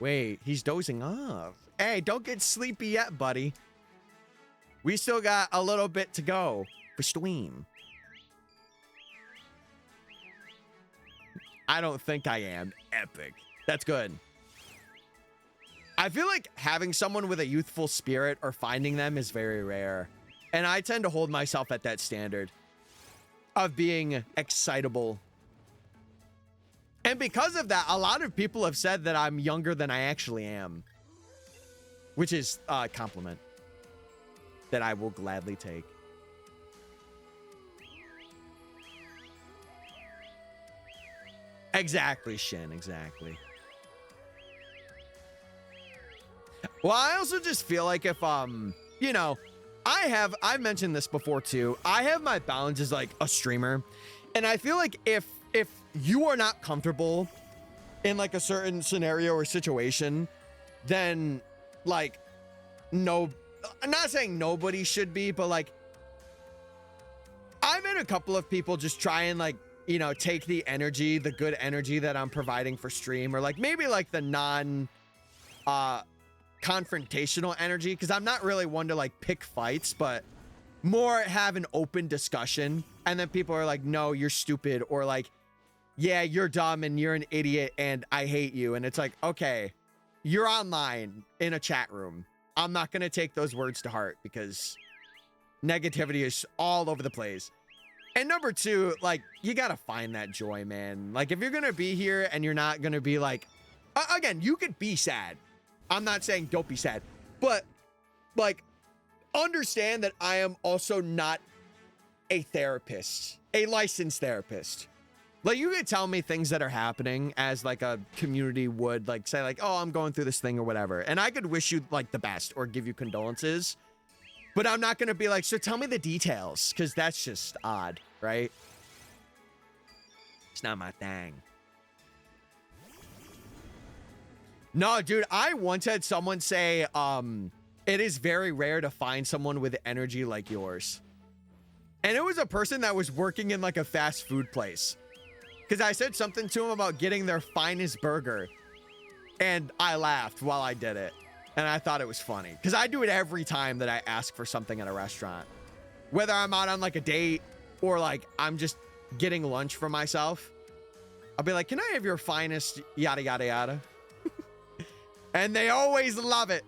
A: Wait, he's dozing off. Hey, don't get sleepy yet, buddy. We still got a little bit to go for stream. I don't think I am. Epic. That's good. I feel like having someone with a youthful spirit or finding them is very rare. And I tend to hold myself at that standard of being excitable. And because of that, a lot of people have said that I'm younger than I actually am, which is a compliment that I will gladly take. Exactly, Shin, exactly. Well, I also just feel like if, you know, I've mentioned this before too. I have my balance as like a streamer. And I feel like if you are not comfortable in like a certain scenario or situation, then like, no, I'm not saying nobody should be, but like, I've had a couple of people just try and like, you know, take the energy, the good energy that I'm providing for stream, or like maybe like the non, confrontational energy, because I'm not really one to like pick fights, but more have an open discussion. And then people are like, no, you're stupid, or like, yeah, you're dumb and you're an idiot and I hate you. And it's like, okay, you're online in a chat room. I'm not going to take those words to heart because negativity is all over the place. And number two, like, you got to find that joy, man. Like, if you're going to be here and you're not going to be like, again, you could be sad. I'm not saying don't be sad, but like, understand that I am also not a therapist, a licensed therapist. Like, you could tell me things that are happening as like a community would, like say like, oh, I'm going through this thing or whatever. And I could wish you like the best or give you condolences, but I'm not going to be like, so tell me the details, because that's just odd, right? It's not my thing. No, dude, I once had someone say, it is very rare to find someone with energy like yours. And it was a person that was working in like a fast food place. Because I said something to him about getting their finest burger. And I laughed while I did it. And I thought it was funny. Because I do it every time that I ask for something at a restaurant. Whether I'm out on like a date or like I'm just getting lunch for myself. I'll be like, can I have your finest yada yada yada? And they always love it.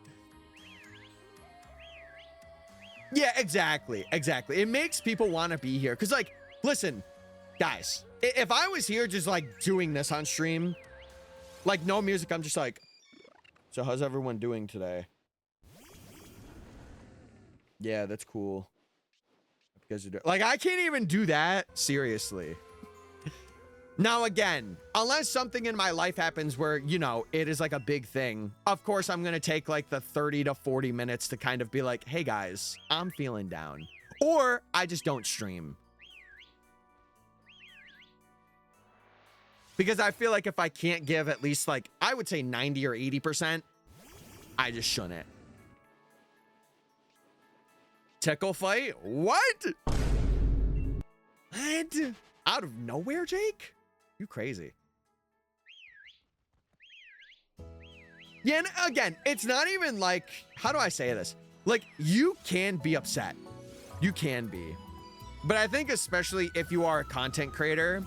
A: Yeah, exactly. Exactly. It makes people want to be here. Because like, listen, guys, if I was here just like doing this on stream, like no music, I'm just like, so how's everyone doing today? Yeah, that's cool. Because like, I can't even do that. Seriously. Now, again, unless something in my life happens where, you know, it is like a big thing, of course, I'm going to take like the 30 to 40 minutes to kind of be like, hey guys, I'm feeling down. Or I just don't stream. Because I feel like if I can't give at least like, I would say 90 or 80%, I just shouldn't. Tickle fight? What? What? Out of nowhere, Jake? You crazy. Yeah, and again, it's not even like, how do I say this? Like, you can be upset. You can be. But I think especially if you are a content creator,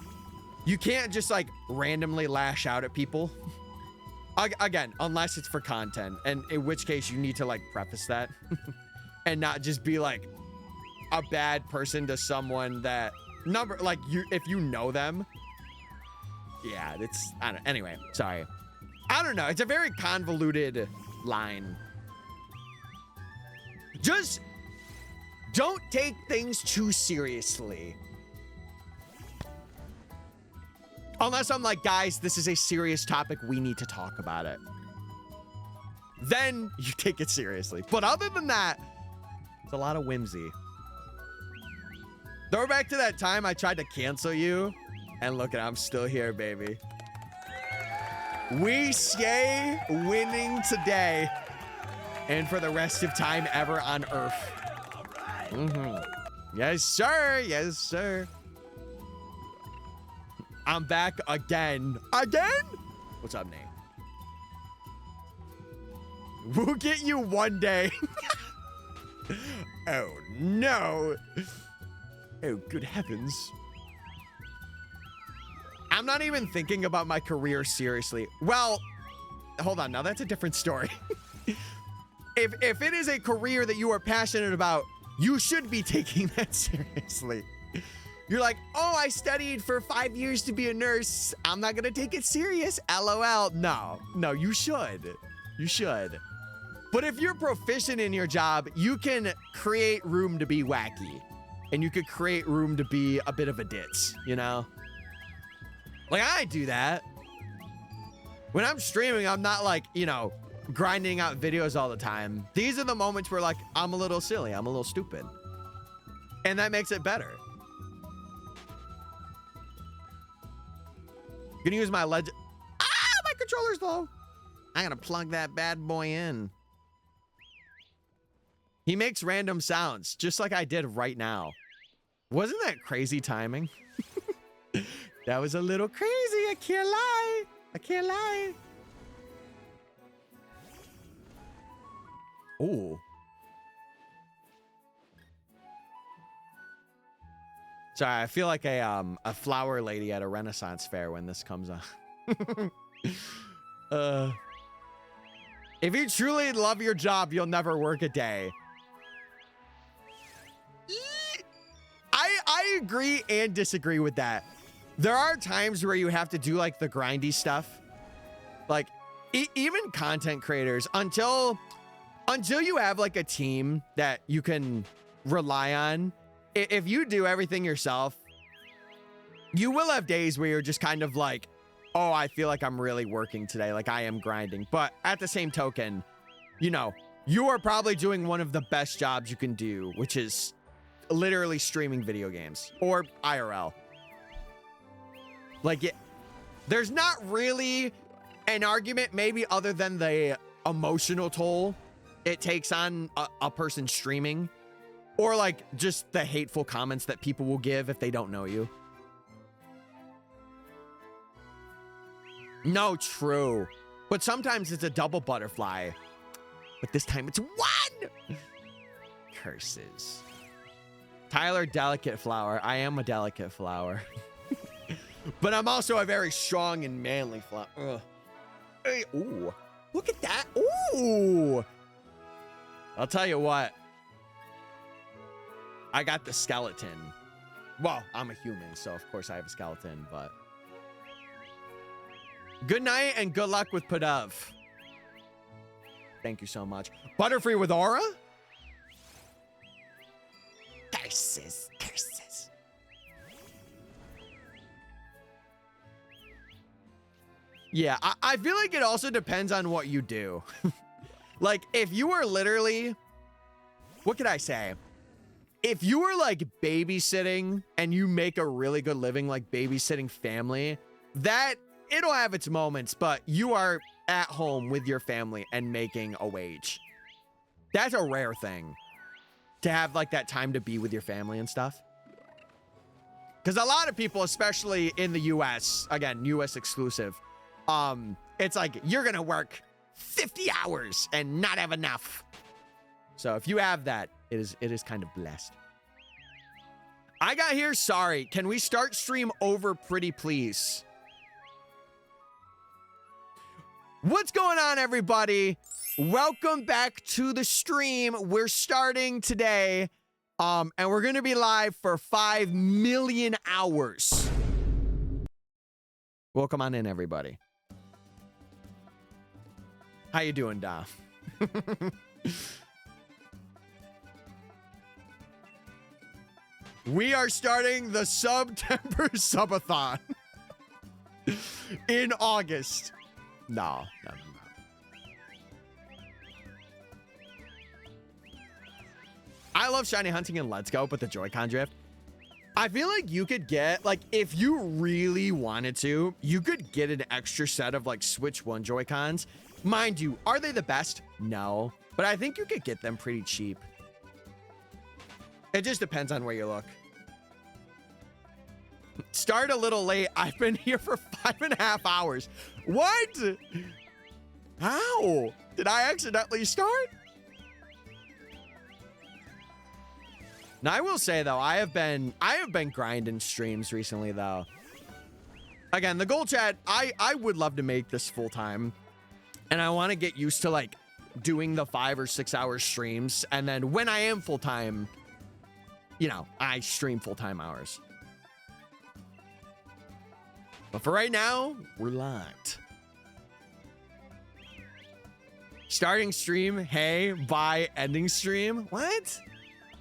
A: you can't just like randomly lash out at people. Again, unless it's for content, and in which case you need to like preface that and not just be like a bad person to someone that like you, if you know them. Yeah, it's, I don't, anyway, sorry. I don't know. It's a very convoluted line. Just don't take things too seriously. Unless I'm like, guys, this is a serious topic. We need to talk about it. Then you take it seriously. But other than that, it's a lot of whimsy. Throw back to that time I tried to cancel you. And look at, I'm still here, baby. We stay winning today and for the rest of time ever on Earth. Yes, sir. Yes, sir. I'm back again. Again? What's up, Nate? We'll get you one day. Oh, no. Oh, good heavens. I'm not even thinking about my career seriously. Well, hold on. Now, that's a different story. If it is a career that you are passionate about, you should be taking that seriously. You're like, oh, I studied for 5 years to be a nurse. I'm not going to take it serious. LOL. No, you should. You should. But if you're proficient in your job, you can create room to be wacky. And you could create room to be a bit of a ditz, you know? Like, I do that. When I'm streaming, I'm not like, you know, grinding out videos all the time. These are the moments where, like, I'm a little silly. I'm a little stupid. And that makes it better. Gonna use my legend. Ah, my controller's low. I'm gonna plug that bad boy in. He makes random sounds, just like I did right now. Wasn't that crazy timing? That was a little crazy. I can't lie. I can't lie. Ooh. Sorry, I feel like a flower lady at a Renaissance fair when this comes on. If you truly love your job, you'll never work a day. I agree and disagree with that. There are times where you have to do like the grindy stuff. Like even content creators, until you have like a team that you can rely on, if you do everything yourself, you will have days where you're just kind of like, oh, I feel like I'm really working today. Like I am grinding. But at the same token, you know, you are probably doing one of the best jobs you can do, which is literally streaming video games or IRL. Like there's not really an argument, maybe other than the emotional toll it takes on a person streaming, or like just the hateful comments that people will give if they don't know you. No, true. But sometimes it's a double butterfly. But this time it's one! Curses. Tyler, delicate flower. I am a delicate flower. But I'm also a very strong and manly flower. Ugh. Hey, ooh. Look at that. Ooh. I'll tell you what. I got the skeleton. Well, I'm a human, so of course I have a skeleton, but... Good night and good luck with Padav. Thank you so much. Butterfree with aura? Curses, curses. Yeah, I feel like it also depends on what you do. Like, if you were literally... What could I say? If you were, like, babysitting and you make a really good living, like, babysitting family, that... It'll have its moments, but you are at home with your family and making a wage. That's a rare thing. To have, like, that time to be with your family and stuff. Because a lot of people, especially in the U.S., again, U.S. exclusive, it's like, you're going to work 50 hours and not have enough. So if you have that, it is kind of blessed. I got here, sorry. Can we start stream over, pretty please? What's going on, everybody? Welcome back to the stream. We're starting today, and we're going to be live for 5 million hours. Welcome on in, everybody. How you doing, Da? We are starting the September subathon in August. No. I love shiny hunting and Let's Go, but the Joy-Con drift. I feel like you could get, like, if you really wanted to, you could get an extra set of, like, Switch 1 Joy-Cons. Mind you, are they the best? No. But I think you could get them pretty cheap. It just depends on where you look. Start a little late. I've been here for 5.5 hours. What? How? Did I accidentally start? Now I will say though, I have been grinding streams recently though. Again, the goal, chat, I would love to make this full time. And I want to get used to like doing the 5 or 6 hour streams. And then when I am full time, you know, I stream full time hours. But for right now, we're locked. Starting stream, hey, bye, ending stream. What?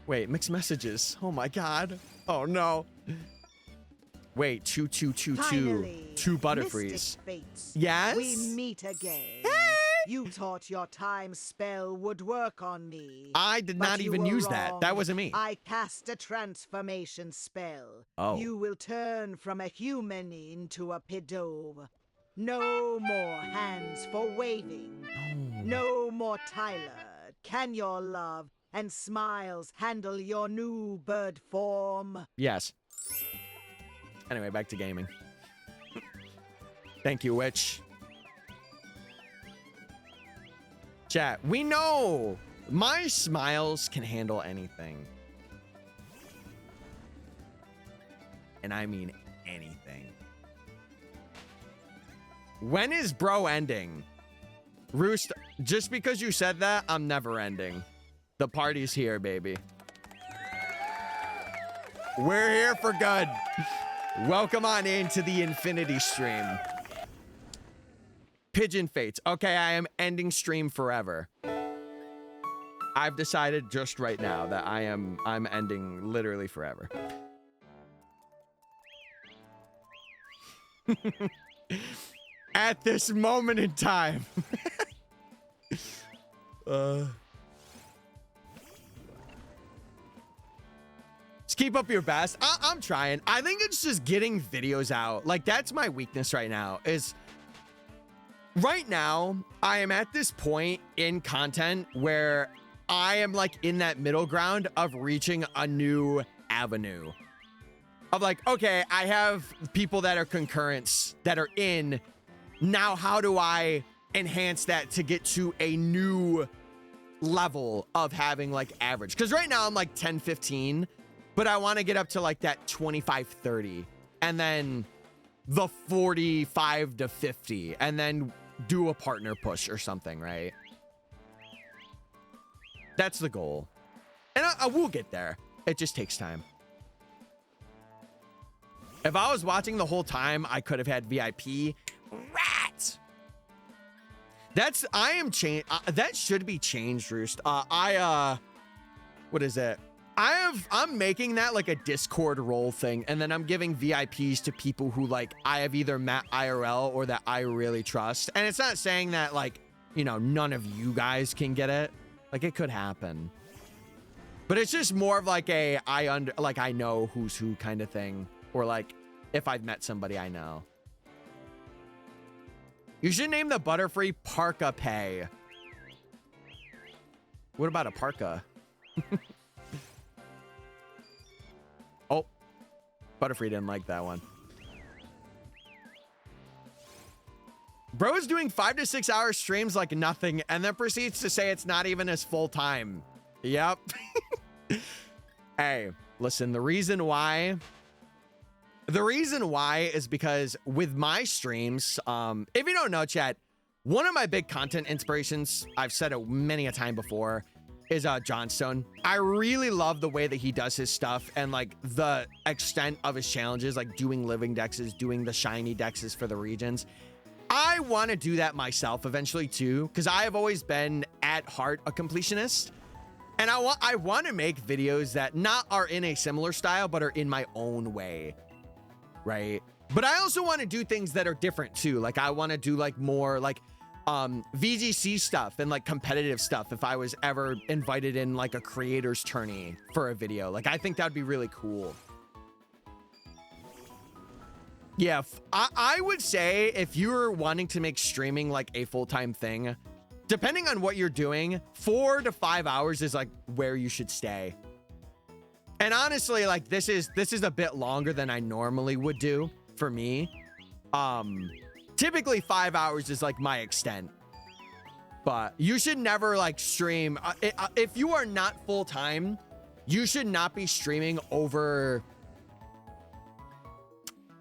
A: Wait, mixed messages. Oh my God. Oh no. Wait, 2222. 2 Butterfrees.
D: MysticFates.
A: Yes?
D: We meet again.
A: Hey!
D: You thought your time spell would work on me.
A: I did
D: but
A: not
D: you
A: even
D: were
A: use
D: wrong.
A: that. That wasn't me.
D: I cast a transformation spell.
A: Oh.
D: You will turn from a human into a pedove. No more hands for waving.
A: Oh.
D: No more Tyler. Can your love and smiles handle your new bird form?
A: Yes. Anyway, back to gaming. Thank you, Witch. Chat, we know my smiles can handle anything. And I mean anything. When is bro ending? Roost, just because you said that, I'm never ending. The party's here, baby. We're here for good. Welcome on into the Infinity stream. Pigeon Fates. Okay, I am ending stream forever. I've decided just right now that I'm ending literally forever. At this moment in time. Just keep up your best. I'm trying. I think it's just getting videos out. Like, that's my weakness right now is... Right now, I am at this point in content where I am like in that middle ground of reaching a new avenue. Of like, okay, I have people that are concurrents that are in. Now, how do I enhance that to get to a new level of having like average? Because right now I'm like 10, 15, but I want to get up to like that 25, 30 and then the 45 to 50 and then do a partner push or something, right? That's the goal. And I will get there. It just takes time. If I was watching the whole time, I could have had VIP. Rats! I am changed. That should be changed, Roost. What is it? I'm making that like a Discord role thing, and then I'm giving VIPs to people who like I have either met IRL or that I really trust. And it's not saying that like, you know, none of you guys can get it. Like it could happen. But it's just more of like a I know who's who kind of thing. Or like if I've met somebody I know. You should name the Butterfree Parka Pay. What about a parka? Oh, Butterfree didn't like that one. Bro's doing 5 to 6 hour streams like nothing and then proceeds to say it's not even his full time. Yep. Hey, listen, the reason why is because with my streams, if you don't know, chat, one of my big content inspirations, I've said it many a time before, is Johnstone. I really love the way that he does his stuff and like the extent of his challenges, like doing living dexes, doing the shiny dexes for the regions. I want to do that myself eventually too, because I have always been at heart a completionist. And I want to make videos that not are in a similar style, but are in my own way, right? But I also want to do things that are different too. Like I want to do like more like VGC stuff and like competitive stuff if I was ever invited in like a creator's tourney for a video. Like I think that'd be really cool. Yeah, I would say if you're wanting to make streaming like a full-time thing, depending on what you're doing, 4 to 5 hours is like where you should stay. And honestly, like this is a bit longer than I normally would do for me. Typically 5 hours is like my extent. But you should never like stream if you are not full time, you should not be streaming over,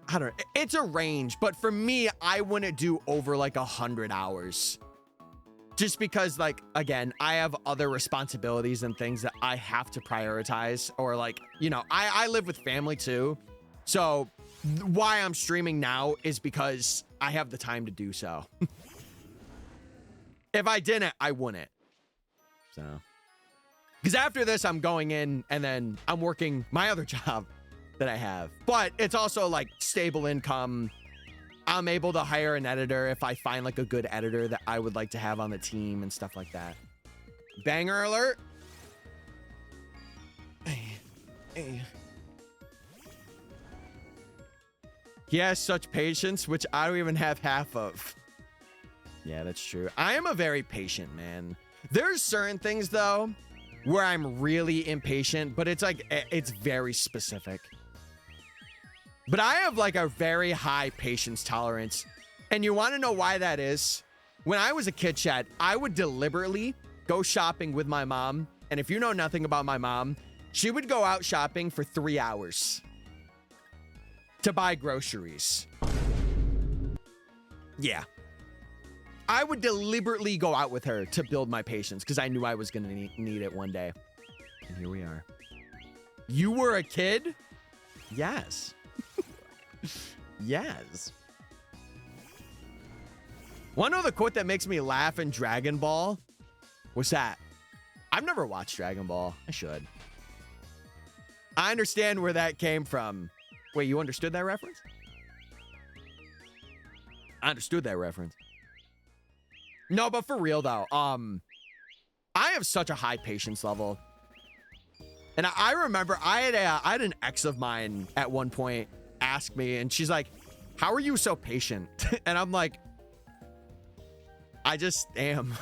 A: I don't know, it's a range, but for me, I wouldn't do over like 100 hours. Just because, like, again, I have other responsibilities and things that I have to prioritize, or like, you know, I live with family too. So why I'm streaming now is because I have the time to do so. If I didn't, I wouldn't. So, because after this, I'm going in and then I'm working my other job that I have, but it's also like stable income. I'm able to hire an editor if I find like a good editor that I would like to have on the team and stuff like that. Banger alert. Hey. He has such patience, which I don't even have half of. Yeah, that's true. I am a very patient man. There's certain things though where I'm really impatient, but it's like, it's very specific. But I have like a very high patience tolerance. And you want to know why that is? When I was a kid, Chad, I would deliberately go shopping with my mom. And if you know nothing about my mom, she would go out shopping for 3 hours to buy groceries. Yeah. I would deliberately go out with her to build my patience because I knew I was going to need it one day. And here we are. You were a kid? Yes. Yes. Want to know the quote that makes me laugh in Dragon Ball? What's that? I've never watched Dragon Ball. I should. I understand where that came from. Wait, you understood that reference? I understood that reference. No, but for real though, I have such a high patience level. And I remember I had an ex of mine at one point ask me, and she's like, how are you so patient? And I'm like, I just am.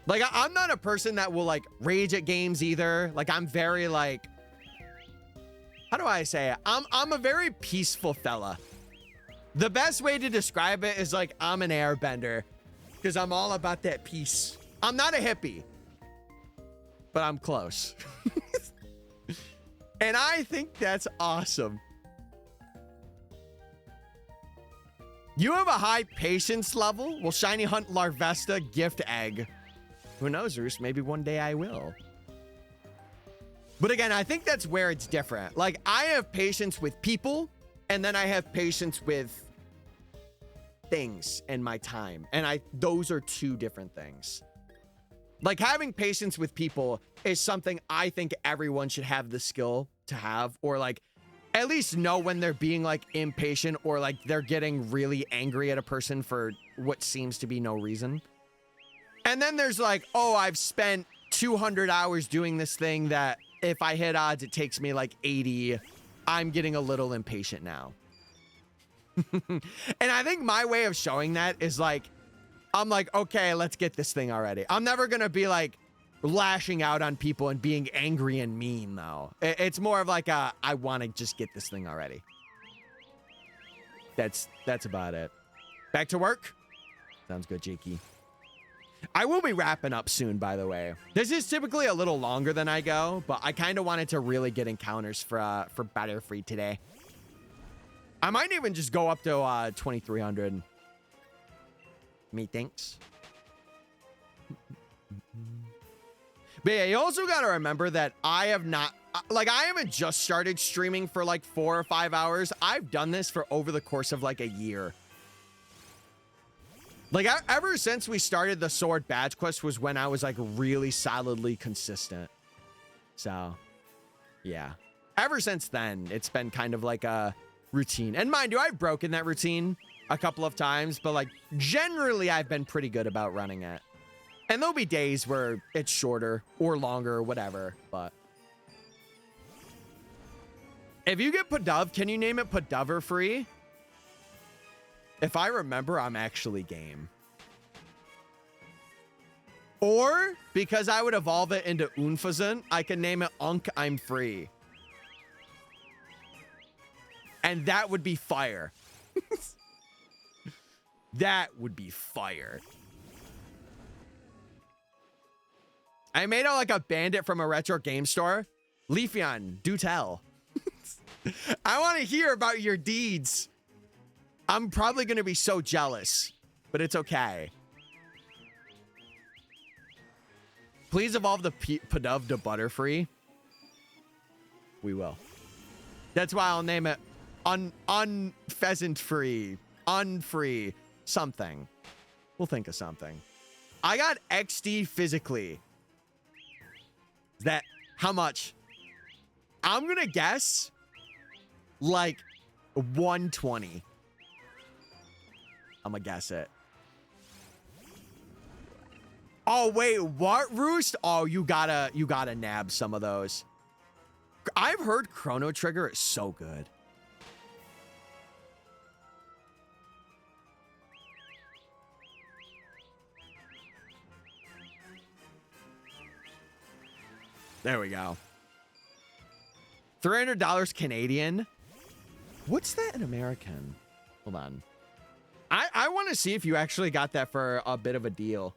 A: Like, I'm not a person that will like rage at games either. Like, I'm very like, how do I say it? I'm a very peaceful fella. The best way to describe it is like, I'm an airbender because I'm all about that peace. I'm not a hippie, but I'm close. And I think that's awesome. You have a high patience level? Will Shiny Hunt Larvesta gift egg? Who knows, Roos? Maybe one day I will. But again, I think that's where it's different. Like, I have patience with people, and then I have patience with things and my time. And those are two different things. Like, having patience with people is something I think everyone should have the skill to have, or like at least know when they're being like impatient, or like they're getting really angry at a person for what seems to be no reason. And then there's like, oh, I've spent 200 hours doing this thing that if I hit odds, it takes me like 80. I'm getting a little impatient now. And I think my way of showing that is like, I'm like, okay, let's get this thing already. I'm never going to be like lashing out on people and being angry and mean though. It's more of like I want to just get this thing already. That's about it. Back to work. Sounds good, Jakey. I will be wrapping up soon, by the way. This is typically a little longer than I go, but I kind of wanted to really get encounters for Butterfree today. I might even just go up to 2,300. Methinks. But yeah, you also got to remember that I have not, like, I haven't just started streaming for like 4 or 5 hours. I've done this for over the course of like a year. Like, ever since we started the Sword Badge Quest was when I was like really solidly consistent. So, yeah. Ever since then, it's been kind of like a routine. And mind you, I've broken that routine a couple of times, but like generally I've been pretty good about running it. And there'll be days where it's shorter or longer or whatever, but if you get Pudove, can you name it Butterfree? If I remember, I'm actually game. Or because I would evolve it into Unfazen, I can name it Unk I'm Free. And that would be fire. That would be fire. I made out like a bandit from a retro game store. Leafeon, do tell. I want to hear about your deeds. I'm probably going to be so jealous, but it's okay. Please evolve the Pidove to Butterfree. We will. That's why I'll name it Unpheasant Free. Unfree. Something. We'll think of something. I got XD physically. That, how much? I'm gonna guess like 120. I'm gonna guess it. Oh wait, what, Roost? Oh, you gotta nab some of those. I've heard Chrono Trigger is so good. There we go. $300 Canadian. What's that in American? Hold on. I want to see if you actually got that for a bit of a deal.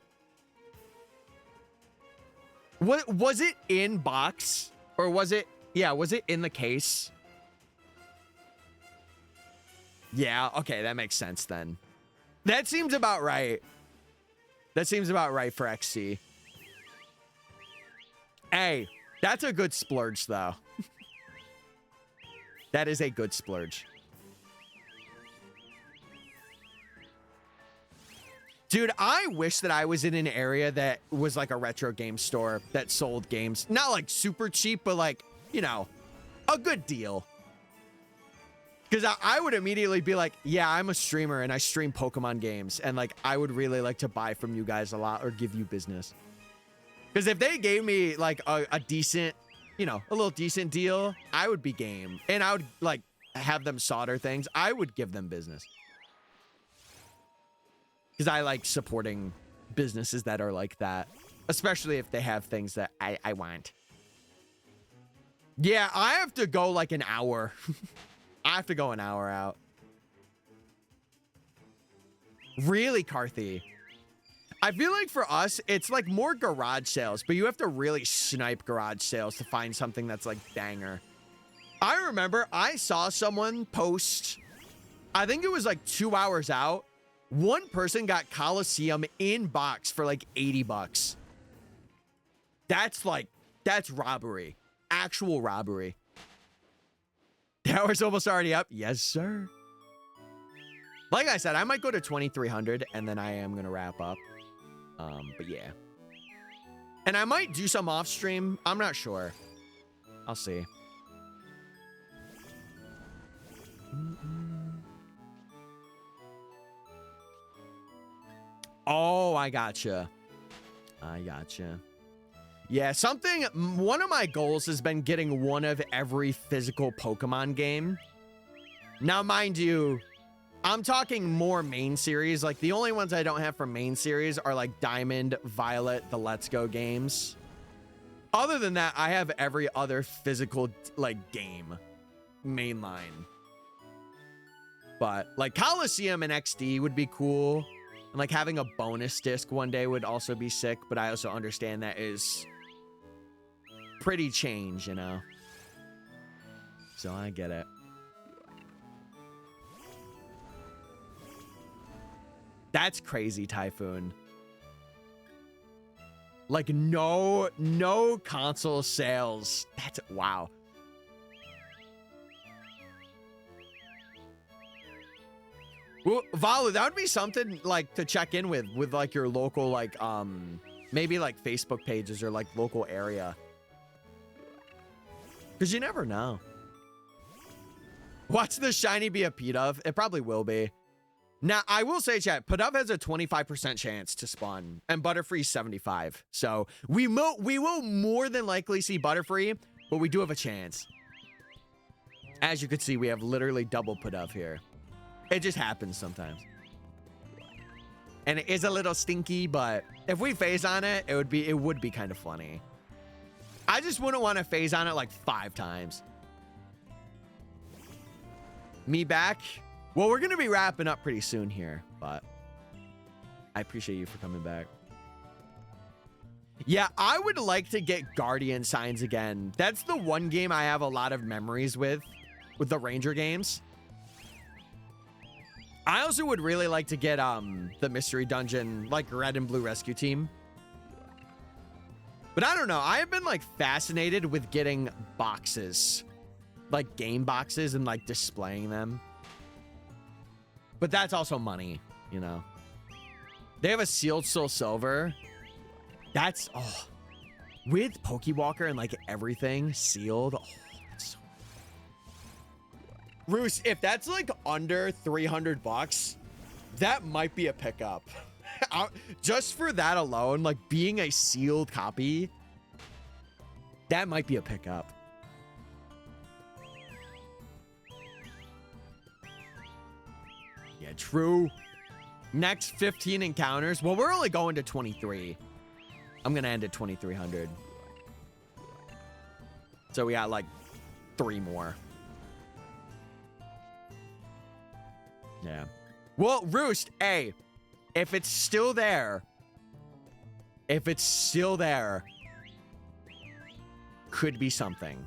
A: What was it in box? Or was it, yeah, was it in the case? Yeah, okay, that makes sense then. That seems about right. That seems about right for XC. Hey, that's a good splurge, though. That is a good splurge. Dude, I wish that I was in an area that was like a retro game store that sold games. Not like super cheap, but like, you know, a good deal. Because I would immediately be like, yeah, I'm a streamer and I stream Pokemon games. And like, I would really like to buy from you guys a lot or give you business. Because if they gave me like a decent, you know, a little decent deal, I would be game. And I would like have them solder things. I would give them business. Because I like supporting businesses that are like that. Especially if they have things that I want. Yeah, I have to go like an hour. I have to go an hour out. Really, Carthy? I feel like for us, it's like more garage sales, but you have to really snipe garage sales to find something that's like banger. I remember I saw someone post, I think it was like 2 hours out. One person got Coliseum in box for like 80 bucks. That's like, that's robbery. Actual robbery. The hour's almost already up. Yes, sir. Like I said, I might go to 2300 and then I am going to wrap up. But yeah. And I might do some off stream. I'm not sure. I'll see. Oh, I gotcha. I gotcha. Yeah, one of my goals has been getting one of every physical Pokemon game. Now, mind you, I'm talking more main series. Like, the only ones I don't have from main series are, like, Diamond, Violet, the Let's Go games. Other than that, I have every other physical, like, game. Mainline. But, like, Coliseum and XD would be cool. And, like, having a bonus disc one day would also be sick. But I also understand that is pretty change, you know? So I get it. That's crazy, Typhoon. Like, no console sales. That's, wow. Well, Valu, that would be something, like, to check in with like, your local, like, maybe, like, Facebook pages or, like, local area. Because you never know. Watch the shiny be a Pidove. It probably will be. Now, I will say, chat, Pidove has a 25% chance to spawn, and Butterfree 75. So we will more than likely see Butterfree, but we do have a chance. As you can see, we have literally double Pidove here. It just happens sometimes. And it is a little stinky, but if we phase on it, it would be kind of funny. I just wouldn't want to phase on it like 5 times. Me back? Well, we're going to be wrapping up pretty soon here, but I appreciate you for coming back. Yeah, I would like to get Guardian Signs again. That's the one game I have a lot of memories with the Ranger games. I also would really like to get the Mystery Dungeon, like Red and Blue Rescue Team. But I don't know. I have been like fascinated with getting boxes, like game boxes, and like displaying them. But that's also money, you know. They have a Sealed Soul Silver. That's, oh, with Pokewalker and like everything sealed. Oh, that's so... Roos, if that's like under 300 bucks, that might be a pickup. Just for that alone, like being a sealed copy, that might be a pickup. Yeah, true. Next 15 encounters. Well, we're only going to 23. I'm going to end at 2,300. So we got like 3 more. Yeah. Well, Roost, hey, if it's still there, could be something.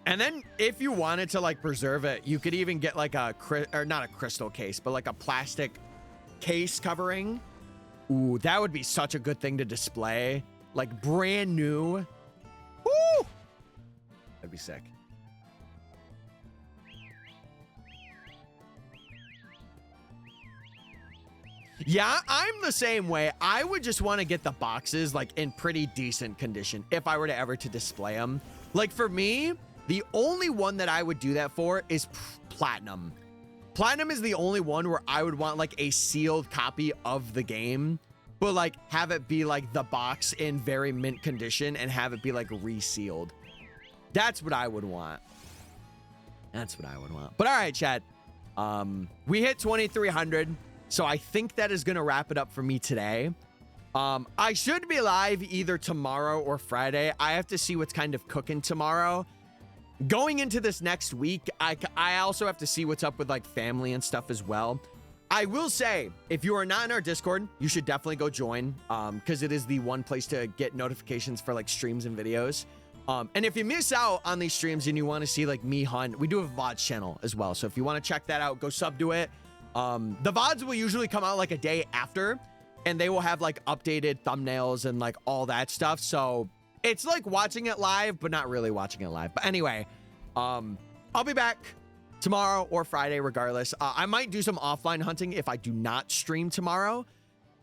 A: And then if you wanted to like preserve it, you could even get like or not a crystal case, but like a plastic case covering. Ooh, that would be such a good thing to display. Like brand new. Woo! That'd be sick. Yeah, I'm the same way. I would just want to get the boxes like in pretty decent condition if I were to ever to display them. Like for me, the only one that I would do that for is Platinum. Platinum is the only one where I would want like a sealed copy of the game, but like have it be like the box in very mint condition and have it be like resealed. That's what I would want. That's what I would want. But all right, chat. We hit 2,300. So I think that is going to wrap it up for me today. I should be live either tomorrow or Friday. I have to see what's kind of cooking tomorrow. Going into this next week, I also have to see what's up with like family and stuff as well. I will say, if you are not in our Discord, you should definitely go join because it is the one place to get notifications for like streams and videos. And if you miss out on these streams and you want to see like me hunt, we do have a VODs channel as well. So if you want to check that out, go sub to it. The VODs will usually come out like a day after, and they will have like updated thumbnails and like all that stuff. So it's like watching it live, but not really watching it live. But anyway, I'll be back tomorrow or Friday regardless. I might do some offline hunting if I do not stream tomorrow,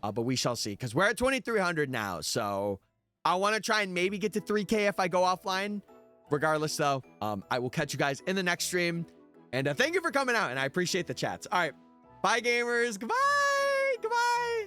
A: but we shall see because we're at 2,300 now. So I want to try and maybe get to 3K if I go offline. Regardless though, I will catch you guys in the next stream. And thank you for coming out, and I appreciate the chats. All right. Bye, gamers. Goodbye. Goodbye.